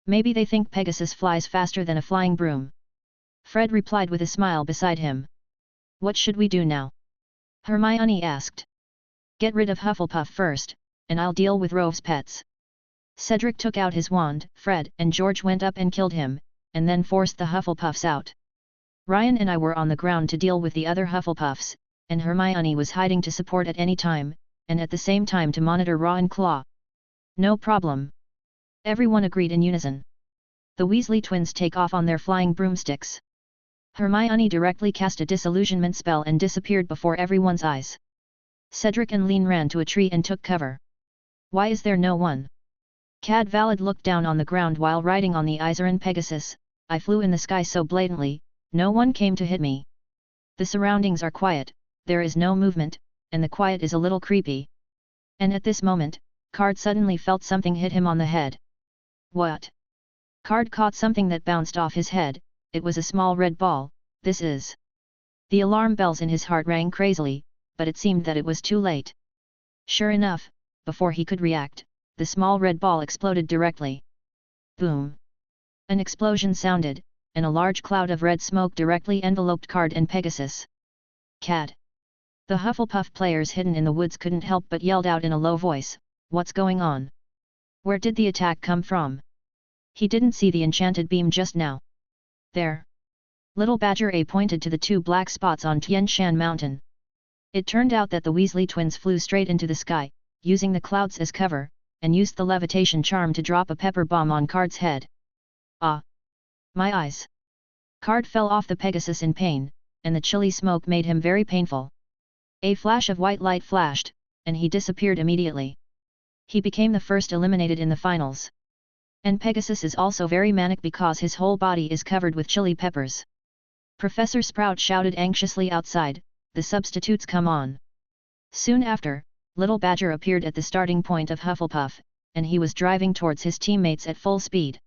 Maybe they think Pegasus flies faster than a flying broom. Fred replied with a smile beside him. What should we do now? Hermione asked. Get rid of Hufflepuff first, and I'll deal with Rove's pets. Cedric took out his wand, Fred and George went up and killed him, and then forced the Hufflepuffs out. Ryan and I were on the ground to deal with the other Hufflepuffs, and Hermione was hiding to support at any time, and at the same time to monitor Ravenclaw. No problem. Everyone agreed in unison. The Weasley twins take off on their flying broomsticks. Hermione directly cast a disillusionment spell and disappeared before everyone's eyes. Cedric and Lean ran to a tree and took cover. Why is there no one? Cad Vallard looked down on the ground while riding on the Izaran Pegasus. I flew in the sky so blatantly, no one came to hit me. The surroundings are quiet, there is no movement, and the quiet is a little creepy. And at this moment, Card suddenly felt something hit him on the head. What? Card caught something that bounced off his head. It was a small red ball. This is... The alarm bells in his heart rang crazily, but it seemed that it was too late. Sure enough, before he could react, the small red ball exploded directly. Boom! An explosion sounded, and a large cloud of red smoke directly enveloped Card and Pegasus. Cad! The Hufflepuff players hidden in the woods couldn't help but yelled out in a low voice, "What's going on? Where did the attack come from?" He didn't see the enchanted beam just now. There. Little Badger A pointed to the 2 black spots on Tien Shan Mountain. It turned out that the Weasley twins flew straight into the sky, using the clouds as cover, and used the levitation charm to drop a pepper bomb on Card's head. Ah! My eyes! Card fell off the Pegasus in pain, and the chilly smoke made him very painful. A flash of white light flashed, and he disappeared immediately. He became the first eliminated in the finals. And Pegasus is also very manic because his whole body is covered with chili peppers. Professor Sprout shouted anxiously outside, "The substitutes come on!" Soon after, Little Badger appeared at the starting point of Hufflepuff, and he was driving towards his teammates at full speed.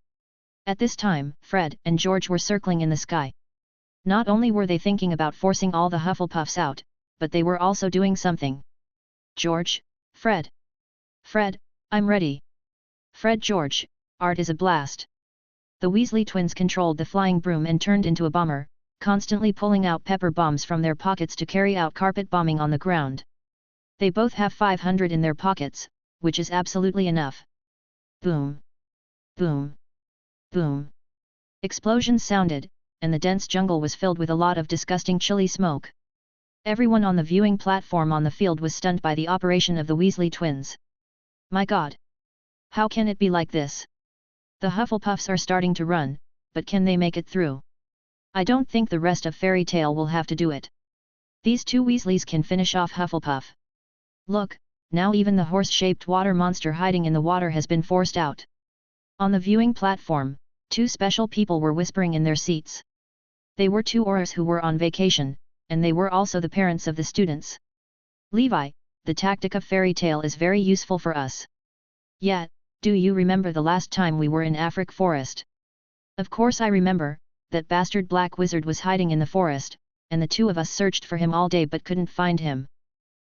At this time, Fred and George were circling in the sky. Not only were they thinking about forcing all the Hufflepuffs out, but they were also doing something. George, Fred. Fred, I'm ready. Fred, George, art is a blast. The Weasley twins controlled the flying broom and turned into a bomber, constantly pulling out pepper bombs from their pockets to carry out carpet bombing on the ground. They both have 500 in their pockets, which is absolutely enough. Boom! Boom! Boom! Explosions sounded, and the dense jungle was filled with a lot of disgusting chilly smoke. Everyone on the viewing platform on the field was stunned by the operation of the Weasley twins. My God! How can it be like this? The Hufflepuffs are starting to run, but can they make it through? I don't think the rest of Fairy Tale will have to do it. These two Weasleys can finish off Hufflepuff. Look, now even the horse-shaped water monster hiding in the water has been forced out. On the viewing platform, two special people were whispering in their seats. They were two Aurors who were on vacation, and they were also the parents of the students. Levi, the tactic of Fairy Tale is very useful for us. Yet, do you remember the last time we were in Afric Forest? Of course I remember, that bastard Black Wizard was hiding in the forest, and the two of us searched for him all day but couldn't find him.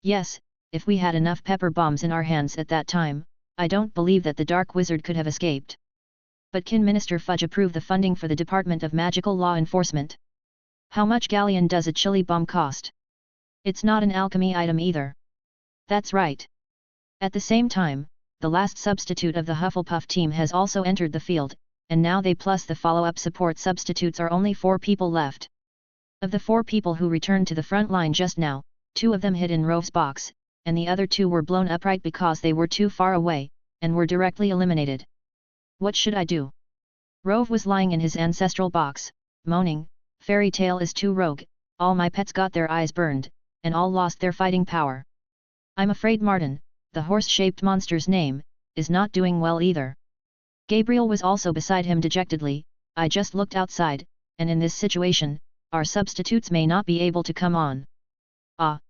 Yes, if we had enough pepper bombs in our hands at that time, I don't believe that the Dark Wizard could have escaped. But can Minister Fudge approve the funding for the Department of Magical Law Enforcement? How much galleon does a chili bomb cost? It's not an alchemy item either. That's right. At the same time, the last substitute of the Hufflepuff team has also entered the field, and now they plus the follow-up support substitutes are only 4 people left. Of the 4 people who returned to the front line just now, 2 of them hid in Rove's box, and the other 2 were blown upright because they were too far away, and were directly eliminated. What should I do? Rove was lying in his ancestral box, moaning, Fairy Tale is too rogue, all my pets got their eyes burned, and all lost their fighting power. I'm afraid Martin, the horse-shaped monster's name, is not doing well either. Gabriel was also beside him dejectedly. I just looked outside, and in this situation, our substitutes may not be able to come on. Ah!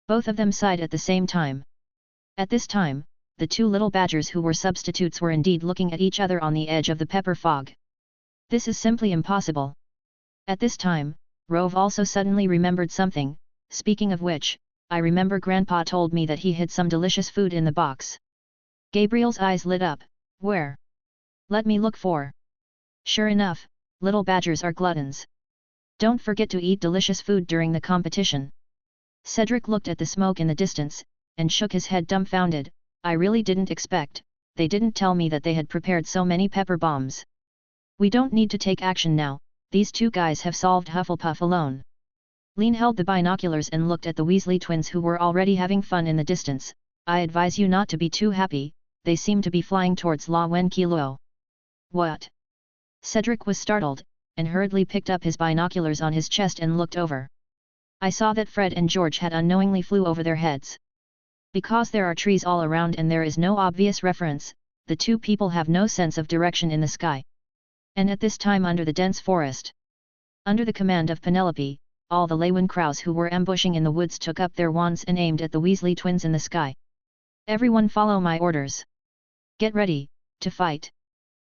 Both of them sighed at the same time. At this time, the 2 little badgers who were substitutes were indeed looking at each other on the edge of the pepper fog. This is simply impossible. At this time, Rove also suddenly remembered something. Speaking of which, I remember Grandpa told me that he hid some delicious food in the box. Gabriel's eyes lit up. Where? Let me look for. Sure enough, little badgers are gluttons. Don't forget to eat delicious food during the competition. Cedric looked at the smoke in the distance, and shook his head dumbfounded. I really didn't expect, they didn't tell me that they had prepared so many pepper bombs. We don't need to take action now, these 2 guys have solved Hufflepuff alone. Lean held the binoculars and looked at the Weasley twins who were already having fun in the distance. I advise you not to be too happy, they seem to be flying towards La Wen Kilo. What? Cedric was startled, and hurriedly picked up his binoculars on his chest and looked over. I saw that Fred and George had unknowingly flew over their heads. Because there are trees all around and there is no obvious reference, the 2 people have no sense of direction in the sky. And at this time under the dense forest. Under the command of Penelope, all the Lewin crows who were ambushing in the woods took up their wands and aimed at the Weasley twins in the sky. Everyone follow my orders. Get ready, to fight.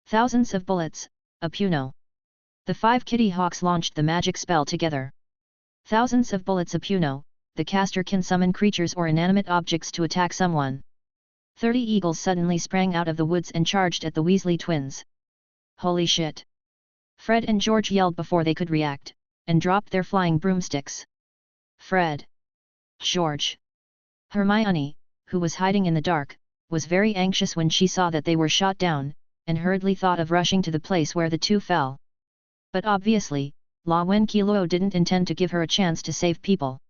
Thousands of bullets, a puno. The 5 Kitty Hawks launched the magic spell together. Thousands of bullets a puno, the caster can summon creatures or inanimate objects to attack someone. 30 eagles suddenly sprang out of the woods and charged at the Weasley twins. Holy shit! Fred and George yelled before they could react, and dropped their flying broomsticks. Fred! George! Hermione, who was hiding in the dark, was very anxious when she saw that they were shot down, and hurriedly thought of rushing to the place where the 2 fell. But obviously, La Wen Kilo didn't intend to give her a chance to save people.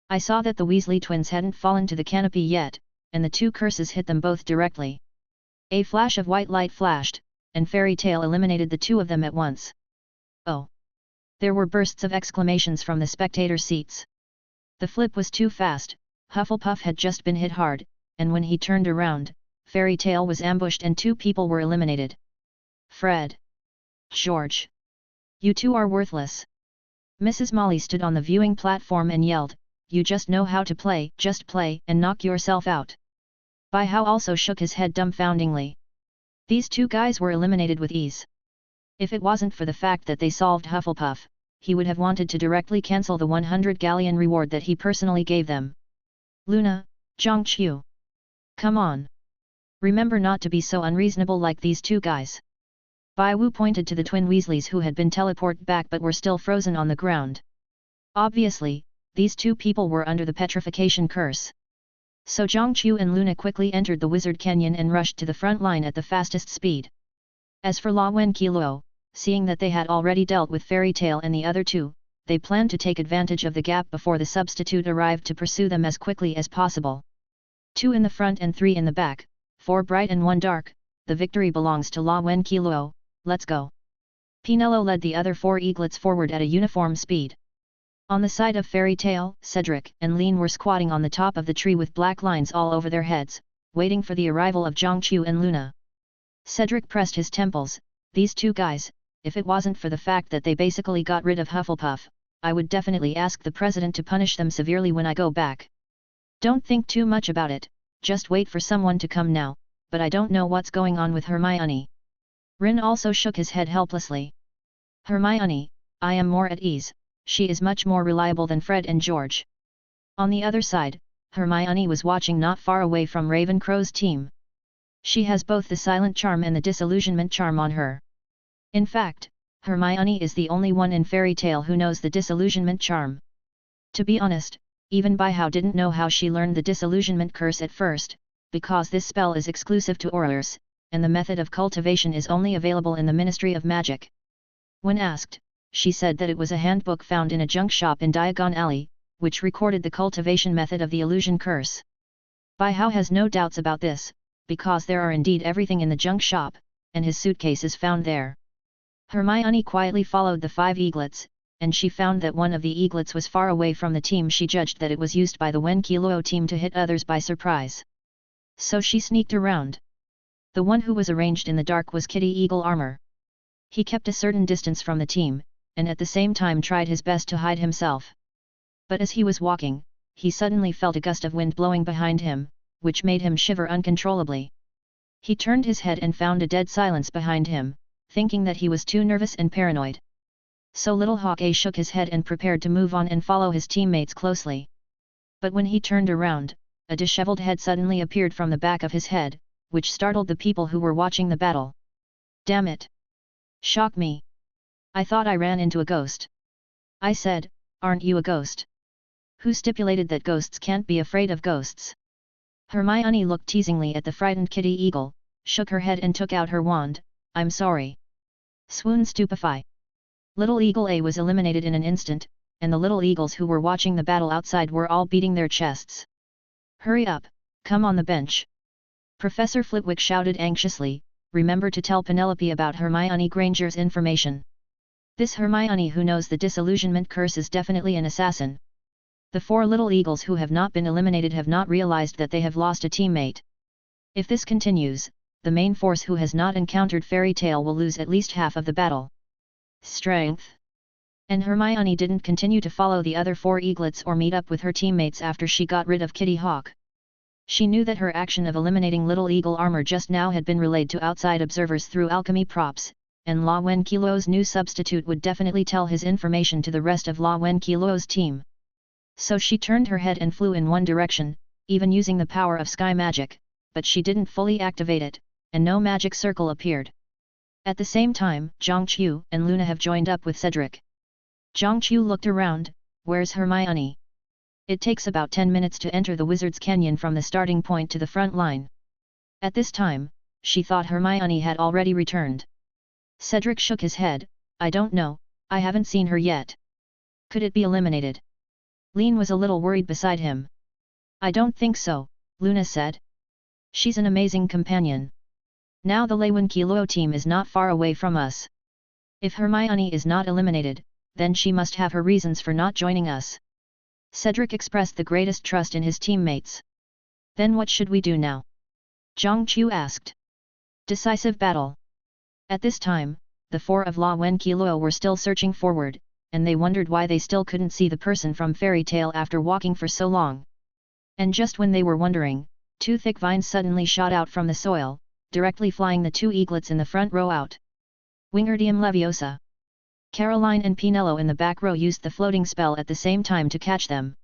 I saw that the Weasley twins hadn't fallen to the canopy yet, and the 2 curses hit them both directly. A flash of white light flashed, and Fairy Tale eliminated the 2 of them at once. Oh! There were bursts of exclamations from the spectator seats. The flip was too fast, Hufflepuff had just been hit hard, and when he turned around, Fairy Tale was ambushed and 2 people were eliminated. Fred! George! You 2 are worthless. Mrs. Molly stood on the viewing platform and yelled, you just know how to play, just play and knock yourself out. Bai Hao also shook his head dumbfoundingly. These 2 guys were eliminated with ease. If it wasn't for the fact that they solved Hufflepuff, he would have wanted to directly cancel the 100 galleon reward that he personally gave them. Luna, Zhangqiu. Come on. Remember not to be so unreasonable like these 2 guys. Bai Wu pointed to the twin Weasleys who had been teleported back but were still frozen on the ground. Obviously, these 2 people were under the petrification curse. So Zhangqiu and Luna quickly entered the Wizard Canyon and rushed to the front line at the fastest speed. As for La Wen Kilo, seeing that they had already dealt with Fairy Tale and the other two, they planned to take advantage of the gap before the substitute arrived to pursue them as quickly as possible. 2 in the front and 3 in the back, 4 bright and 1 dark, the victory belongs to La Wen Qiluo, let's go. Pinello led the other 4 eaglets forward at a uniform speed. On the side of Fairy Tale, Cedric and Lean were squatting on the top of the tree with black lines all over their heads, waiting for the arrival of Zhongqiu and Luna. Cedric pressed his temples. These two guys, if it wasn't for the fact that they basically got rid of Hufflepuff, I would definitely ask the president to punish them severely when I go back. Don't think too much about it, just wait for someone to come now, but I don't know what's going on with Hermione. Rin also shook his head helplessly. Hermione, I am more at ease, she is much more reliable than Fred and George. On the other side, Hermione was watching not far away from Ravencrow's team. She has both the silent charm and the disillusionment charm on her. In fact, Hermione is the only one in Fairy Tale who knows the disillusionment charm. To be honest, even Baihao didn't know how she learned the disillusionment curse at first, because this spell is exclusive to Aurors, and the method of cultivation is only available in the Ministry of Magic. When asked, she said that it was a handbook found in a junk shop in Diagon Alley, which recorded the cultivation method of the illusion curse. Baihao has no doubts about this, because there are indeed everything in the junk shop, and his suitcase is found there. Hermione quietly followed the 5 eaglets, and she found that one of the eaglets was far away from the team. She judged that it was used by the Wen Qiluo team to hit others by surprise. So she sneaked around. The one who was arranged in the dark was Kitty Eagle Armor. He kept a certain distance from the team, and at the same time tried his best to hide himself. But as he was walking, he suddenly felt a gust of wind blowing behind him, which made him shiver uncontrollably. He turned his head and found a dead silence behind him, thinking that he was too nervous and paranoid. So Little Hawk A shook his head and prepared to move on and follow his teammates closely. But when he turned around, a disheveled head suddenly appeared from the back of his head, which startled the people who were watching the battle. Damn it! Shock me! I thought I ran into a ghost. I said, aren't you a ghost? Who stipulated that ghosts can't be afraid of ghosts? Hermione looked teasingly at the frightened Kitty Eagle, shook her head and took out her wand. I'm sorry. Swoon stupefy. Little Eagle A was eliminated in an instant, and the little eagles who were watching the battle outside were all beating their chests. Hurry up, come on the bench. Professor Flitwick shouted anxiously, remember to tell Penelope about Hermione Granger's information. This Hermione who knows the disillusionment curse is definitely an assassin. The 4 little eagles who have not been eliminated have not realized that they have lost a teammate. If this continues, the main force who has not encountered Fairy Tale will lose at least half of the battle. Strength. And Hermione didn't continue to follow the other 4 eaglets or meet up with her teammates after she got rid of Kitty Hawk. She knew that her action of eliminating Little Eagle Armor just now had been relayed to outside observers through alchemy props, and La Wen Qiluo's new substitute would definitely tell his information to the rest of La Wen Qiluo's team. So she turned her head and flew in one direction, even using the power of sky magic, but she didn't fully activate it, and no magic circle appeared. At the same time, Zhongqiu and Luna have joined up with Cedric. Zhongqiu looked around, where's Hermione? It takes about 10 minutes to enter the Wizard's Canyon from the starting point to the front line. At this time, she thought Hermione had already returned. Cedric shook his head, I don't know, I haven't seen her yet. Could it be eliminated? Lean was a little worried beside him. I don't think so, Luna said. She's an amazing companion. Now the La Wen Qiluo team is not far away from us. If Hermione is not eliminated, then she must have her reasons for not joining us. Cedric expressed the greatest trust in his teammates. Then what should we do now? Zhongqiu asked. Decisive battle. At this time, the 4 of La Wen Qiluo were still searching forward, and they wondered why they still couldn't see the person from Fairy Tale after walking for so long. And just when they were wondering, 2 thick vines suddenly shot out from the soil, directly flying the 2 eaglets in the front row out. Wingardium Leviosa. Caroline and Pinello in the back row used the floating spell at the same time to catch them.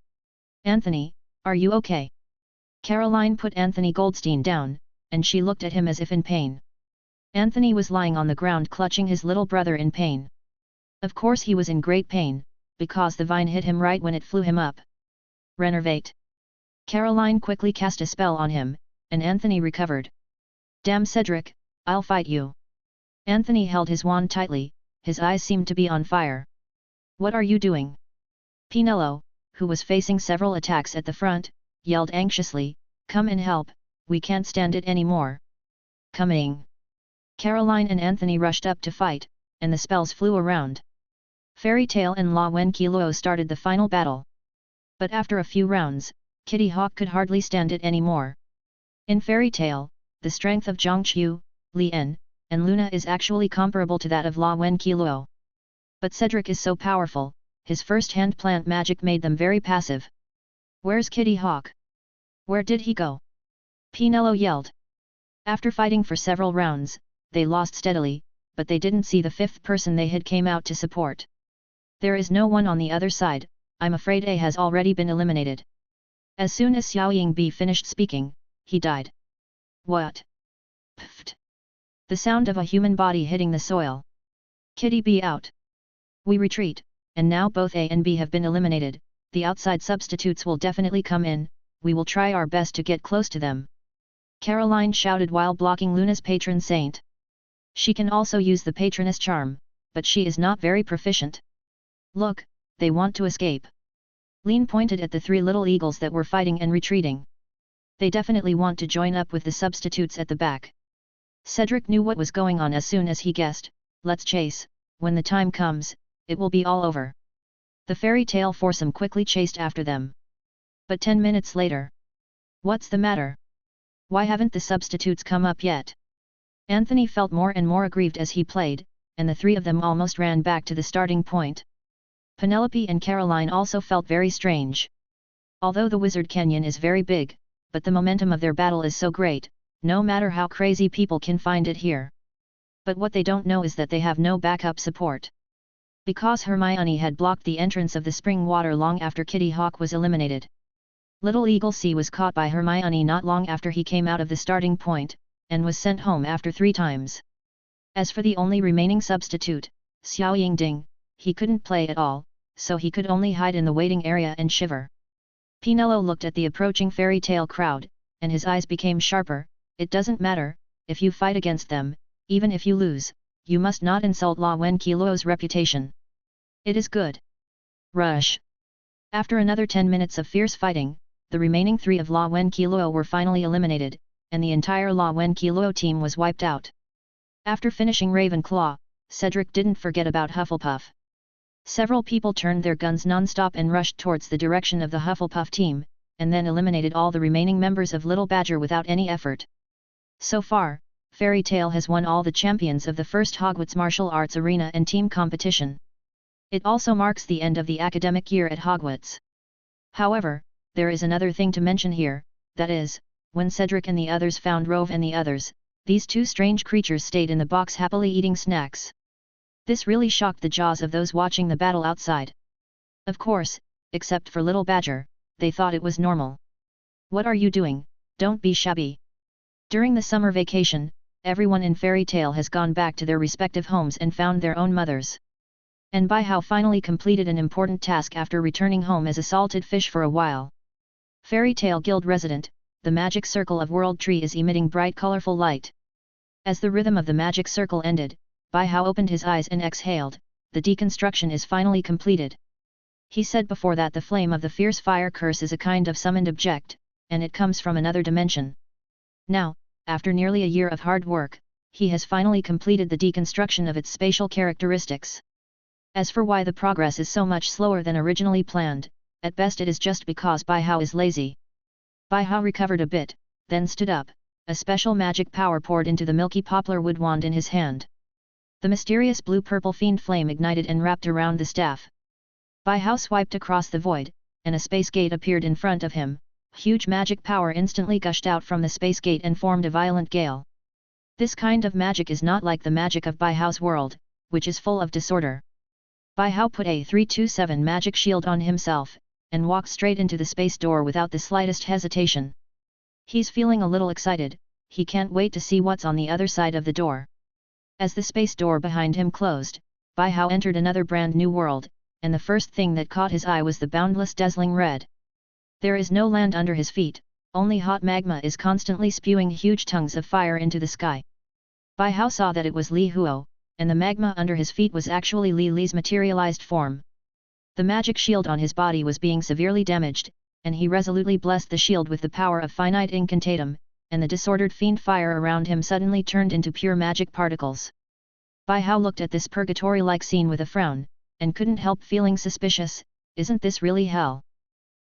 Anthony, are you okay? Caroline put Anthony Goldstein down, and she looked at him as if in pain. Anthony was lying on the ground clutching his little brother in pain. Of course he was in great pain, because the vine hit him right when it flew him up. Renervate. Caroline quickly cast a spell on him, and Anthony recovered. Damn Cedric, I'll fight you. Anthony held his wand tightly, his eyes seemed to be on fire. "What are you doing?" Pinello, who was facing several attacks at the front, yelled anxiously, "Come and help, we can't stand it anymore." "Coming!" Caroline and Anthony rushed up to fight, and the spells flew around. Fairy Tale and La Wen Kilo started the final battle. But after a few rounds, Kitty Hawk could hardly stand it anymore. In Fairy Tale, the strength of Zhongqiu, Li En, and Luna is actually comparable to that of La Wen Kilo. But Cedric is so powerful, his first-hand plant magic made them very passive. "Where's Kitty Hawk? Where did he go?" Pinello yelled. After fighting for several rounds, they lost steadily, but they didn't see the fifth person they had came out to support. "There is no one on the other side, I'm afraid A has already been eliminated." As soon as Xiao Yingbi finished speaking, he died. "What?" Pfft. The sound of a human body hitting the soil. "Kitty B out. We retreat, and now both A and B have been eliminated, the outside substitutes will definitely come in, we will try our best to get close to them." Caroline shouted while blocking Luna's patron saint. She can also use the patroness charm, but she is not very proficient. "Look, they want to escape." Lean pointed at the three little eagles that were fighting and retreating. "They definitely want to join up with the substitutes at the back." Cedric knew what was going on as soon as he guessed, "Let's chase, when the time comes, it will be all over." The Fairy Tale foursome quickly chased after them. But 10 minutes later. "What's the matter? Why haven't the substitutes come up yet?" Anthony felt more and more aggrieved as he played, and the three of them almost ran back to the starting point. Penelope and Caroline also felt very strange. Although the Wizard Canyon is very big, but the momentum of their battle is so great, no matter how crazy people can find it here. But what they don't know is that they have no backup support. Because Hermione had blocked the entrance of the spring water long after Kitty Hawk was eliminated. Little Eagle C was caught by Hermione not long after he came out of the starting point, and was sent home after 3 times. As for the only remaining substitute, Xiao Yingding, he couldn't play at all, so he could only hide in the waiting area and shiver. Pinello looked at the approaching Fairy Tale crowd, and his eyes became sharper. "It doesn't matter, if you fight against them, even if you lose, you must not insult La Wen Kilo's reputation. It is good." Rush. After another 10 minutes of fierce fighting, the remaining 3 of La Wen Kilo were finally eliminated, and the entire La Wen Kilo team was wiped out. After finishing Ravenclaw, Cedric didn't forget about Hufflepuff. Several people turned their guns non-stop and rushed towards the direction of the Hufflepuff team, and then eliminated all the remaining members of Little Badger without any effort. So far, Fairy Tale has won all the champions of the first Hogwarts martial arts arena and team competition. It also marks the end of the academic year at Hogwarts. However, there is another thing to mention here, that is, when Cedric and the others found Rove and the others, these 2 strange creatures stayed in the box happily eating snacks. This really shocked the jaws of those watching the battle outside. Of course, except for Little Badger, they thought it was normal. "What are you doing? Don't be shabby." During the summer vacation, everyone in Fairy Tale has gone back to their respective homes and found their own mothers. And Baihao finally completed an important task after returning home as a salted fish for a while. Fairy Tale Guild resident, the magic circle of World Tree is emitting bright colorful light. As the rhythm of the magic circle ended, Baihao opened his eyes and exhaled. The deconstruction is finally completed. He said before that the flame of the fierce fire curse is a kind of summoned object, and it comes from another dimension. Now, after nearly a year of hard work, he has finally completed the deconstruction of its spatial characteristics. As for why the progress is so much slower than originally planned, at best it is just because Baihao is lazy. Baihao recovered a bit, then stood up, a special magic power poured into the milky poplar wood wand in his hand. The mysterious blue-purple fiend flame ignited and wrapped around the staff. Baihao swiped across the void, and a space gate appeared in front of him. Huge magic power instantly gushed out from the space gate and formed a violent gale. This kind of magic is not like the magic of Baihao's world, which is full of disorder. Baihao put a 327 magic shield on himself, and walked straight into the space door without the slightest hesitation. He's feeling a little excited, he can't wait to see what's on the other side of the door. As the space door behind him closed, Baihao entered another brand new world, and the first thing that caught his eye was the boundless dazzling red. There is no land under his feet, only hot magma is constantly spewing huge tongues of fire into the sky. Baihao saw that it was Li Huo, and the magma under his feet was actually Lily's materialized form. The magic shield on his body was being severely damaged, and he resolutely blessed the shield with the power of finite incantatum, and the disordered fiend fire around him suddenly turned into pure magic particles. Bai Hao looked at this purgatory-like scene with a frown, and couldn't help feeling suspicious. Isn't this really hell?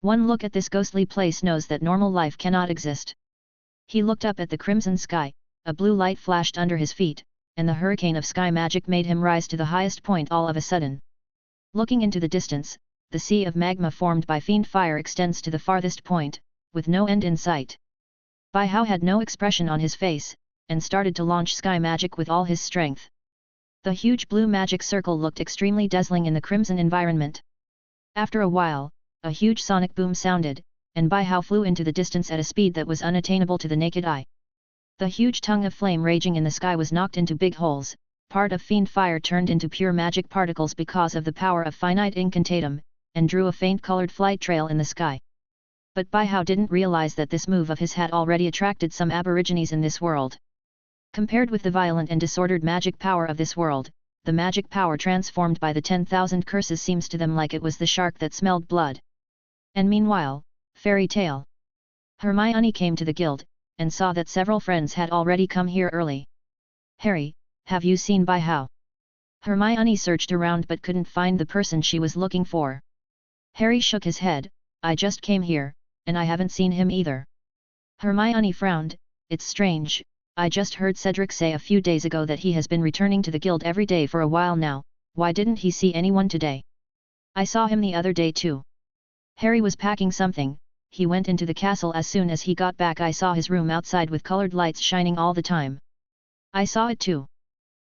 One look at this ghostly place knows that normal life cannot exist. He looked up at the crimson sky, a blue light flashed under his feet, and the hurricane of sky magic made him rise to the highest point all of a sudden. Looking into the distance, the sea of magma formed by fiend fire extends to the farthest point, with no end in sight. Bai Hao had no expression on his face, and started to launch sky magic with all his strength. The huge blue magic circle looked extremely dazzling in the crimson environment. After a while, a huge sonic boom sounded, and Bai Hao flew into the distance at a speed that was unattainable to the naked eye. The huge tongue of flame raging in the sky was knocked into big holes, part of fiend fire turned into pure magic particles because of the power of finite incantatum, and drew a faint colored flight trail in the sky. But Bai Hao didn't realize that this move of his had already attracted some aborigines in this world. Compared with the violent and disordered magic power of this world, the magic power transformed by the 10,000 curses seems to them like it was the shark that smelled blood. And meanwhile, fairy tale. Hermione came to the guild, and saw that several friends had already come here early. Harry, have you seen Bai Hao? Hermione searched around but couldn't find the person she was looking for. Harry shook his head. I just came here, and I haven't seen him either. Hermione frowned. It's strange, I just heard Cedric say a few days ago that he has been returning to the guild every day for a while now. Why didn't he see anyone today? I saw him the other day too. Harry was packing something. He went into the castle as soon as he got back. I saw his room outside with colored lights shining all the time. I saw it too.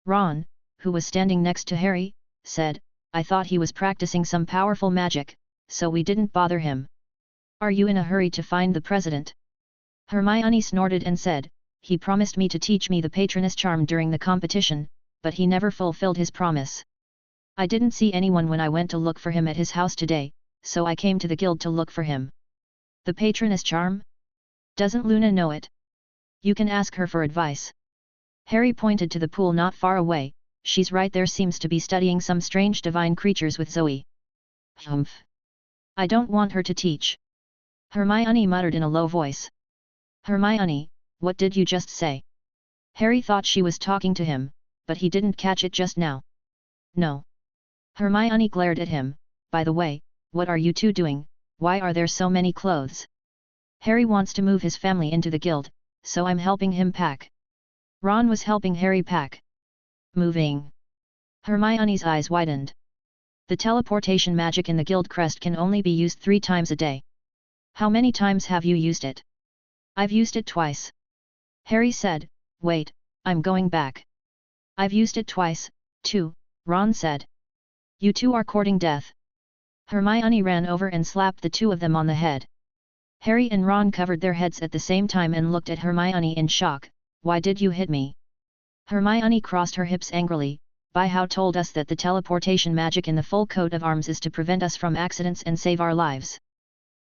Ron, who was standing next to Harry, said, I thought he was practicing some powerful magic, so we didn't bother him. Are you in a hurry to find the president? Hermione snorted and said, he promised me to teach me the patroness charm during the competition, but he never fulfilled his promise. I didn't see anyone when I went to look for him at his house today, so I came to the guild to look for him. The patroness charm? Doesn't Luna know it? You can ask her for advice. Harry pointed to the pool not far away. She's right there, seems to be studying some strange divine creatures with Zoe. Humph. I don't want her to teach. Hermione muttered in a low voice. Hermione, what did you just say? Harry thought she was talking to him, but he didn't catch it just now. No. Hermione glared at him. By the way, what are you two doing? Why are there so many clothes? Harry wants to move his family into the guild, so I'm helping him pack. Ron was helping Harry pack. Moving. Hermione's eyes widened. The teleportation magic in the guild crest can only be used 3 times a day. How many times have you used it? I've used it twice. Harry said. Wait, I'm going back. I've used it twice, too, Ron said. You two are courting death. Hermione ran over and slapped the two of them on the head. Harry and Ron covered their heads at the same time and looked at Hermione in shock. Why did you hit me? Hermione crossed her hips angrily. Bai Hao told us that the teleportation magic in the full coat of arms is to prevent us from accidents and save our lives.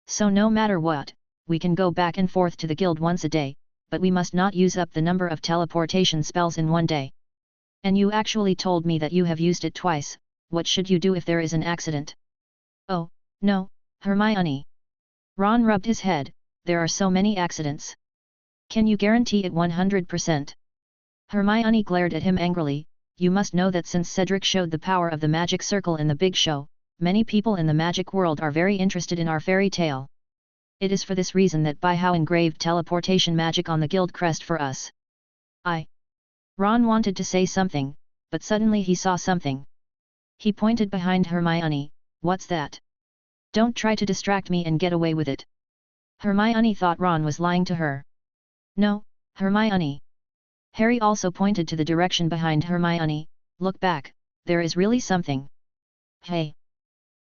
So no matter what, we can go back and forth to the guild once a day, but we must not use up the number of teleportation spells in one day. And you actually told me that you have used it twice. What should you do if there is an accident? Oh, no, Hermione. Ron rubbed his head. There are so many accidents. Can you guarantee it 100%? Hermione glared at him angrily. You must know that since Cedric showed the power of the magic circle in the big show, many people in the magic world are very interested in our fairy tale. It is for this reason that Bai Hao engraved teleportation magic on the guild crest for us. Ron wanted to say something, but suddenly he saw something. He pointed behind Hermione. What's that? Don't try to distract me and get away with it. Hermione thought Ron was lying to her. No, Hermione. Harry also pointed to the direction behind Hermione. Look back, there is really something. Hey!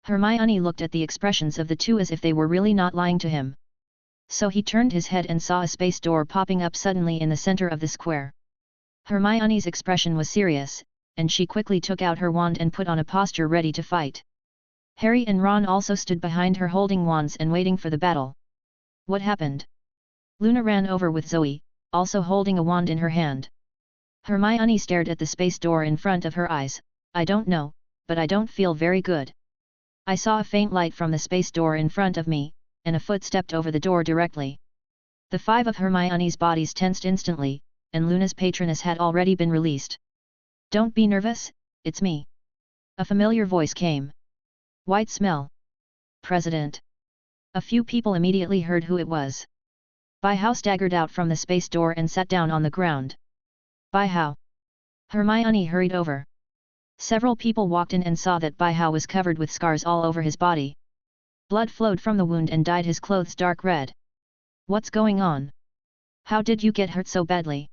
Hermione looked at the expressions of the two as if they were really not lying to him. So he turned his head and saw a space door popping up suddenly in the center of the square. Hermione's expression was serious, and she quickly took out her wand and put on a posture ready to fight. Harry and Ron also stood behind her holding wands and waiting for the battle. What happened? Luna ran over with Zoe, also holding a wand in her hand. Hermione stared at the space door in front of her eyes. I don't know, but I don't feel very good. I saw a faint light from the space door in front of me, and a foot stepped over the door directly. The 5 of Hermione's bodies tensed instantly, and Luna's Patronus had already been released. Don't be nervous, it's me. A familiar voice came. White smell. President. A few people immediately heard who it was. Bai Hao staggered out from the space door and sat down on the ground. Bai Hao. Hermione hurried over. Several people walked in and saw that Bai Hao was covered with scars all over his body. Blood flowed from the wound and dyed his clothes dark red. What's going on? How did you get hurt so badly?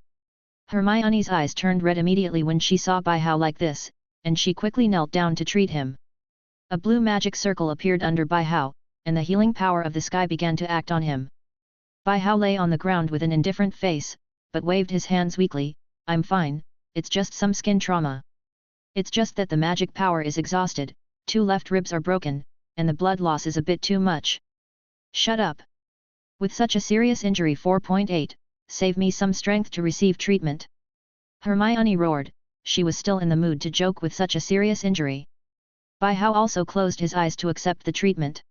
Hermione's eyes turned red immediately when she saw Bai Hao like this, and she quickly knelt down to treat him. A blue magic circle appeared under Bai Hao, and the healing power of the sky began to act on him. Bai Hao lay on the ground with an indifferent face, but waved his hands weakly. I'm fine, it's just some skin trauma. It's just that the magic power is exhausted, 2 left ribs are broken, and the blood loss is a bit too much. Shut up. With such a serious injury 4.8, save me some strength to receive treatment. Hermione roared, she was still in the mood to joke with such a serious injury. Bai Hao also closed his eyes to accept the treatment.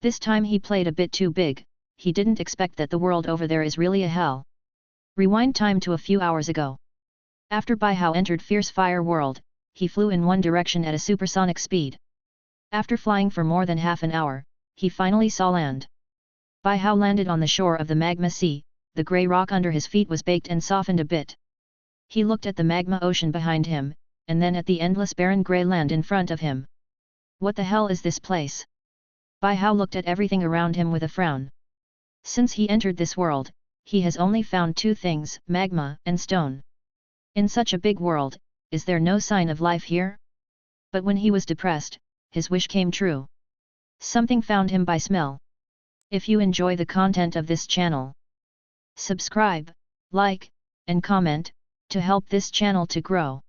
This time he played a bit too big, he didn't expect that the world over there is really a hell. Rewind time to a few hours ago. After Bai Hao entered Fierce Fire World, he flew in one direction at a supersonic speed. After flying for more than half an hour, he finally saw land. Bai Hao landed on the shore of the magma sea, the grey rock under his feet was baked and softened a bit. He looked at the magma ocean behind him, and then at the endless barren grey land in front of him. What the hell is this place? Bai Hao looked at everything around him with a frown. Since he entered this world, he has only found 2 things, magma and stone. In such a big world, is there no sign of life here? But when he was depressed, his wish came true. Something found him by smell. If you enjoy the content of this channel, subscribe, like, and comment, to help this channel to grow.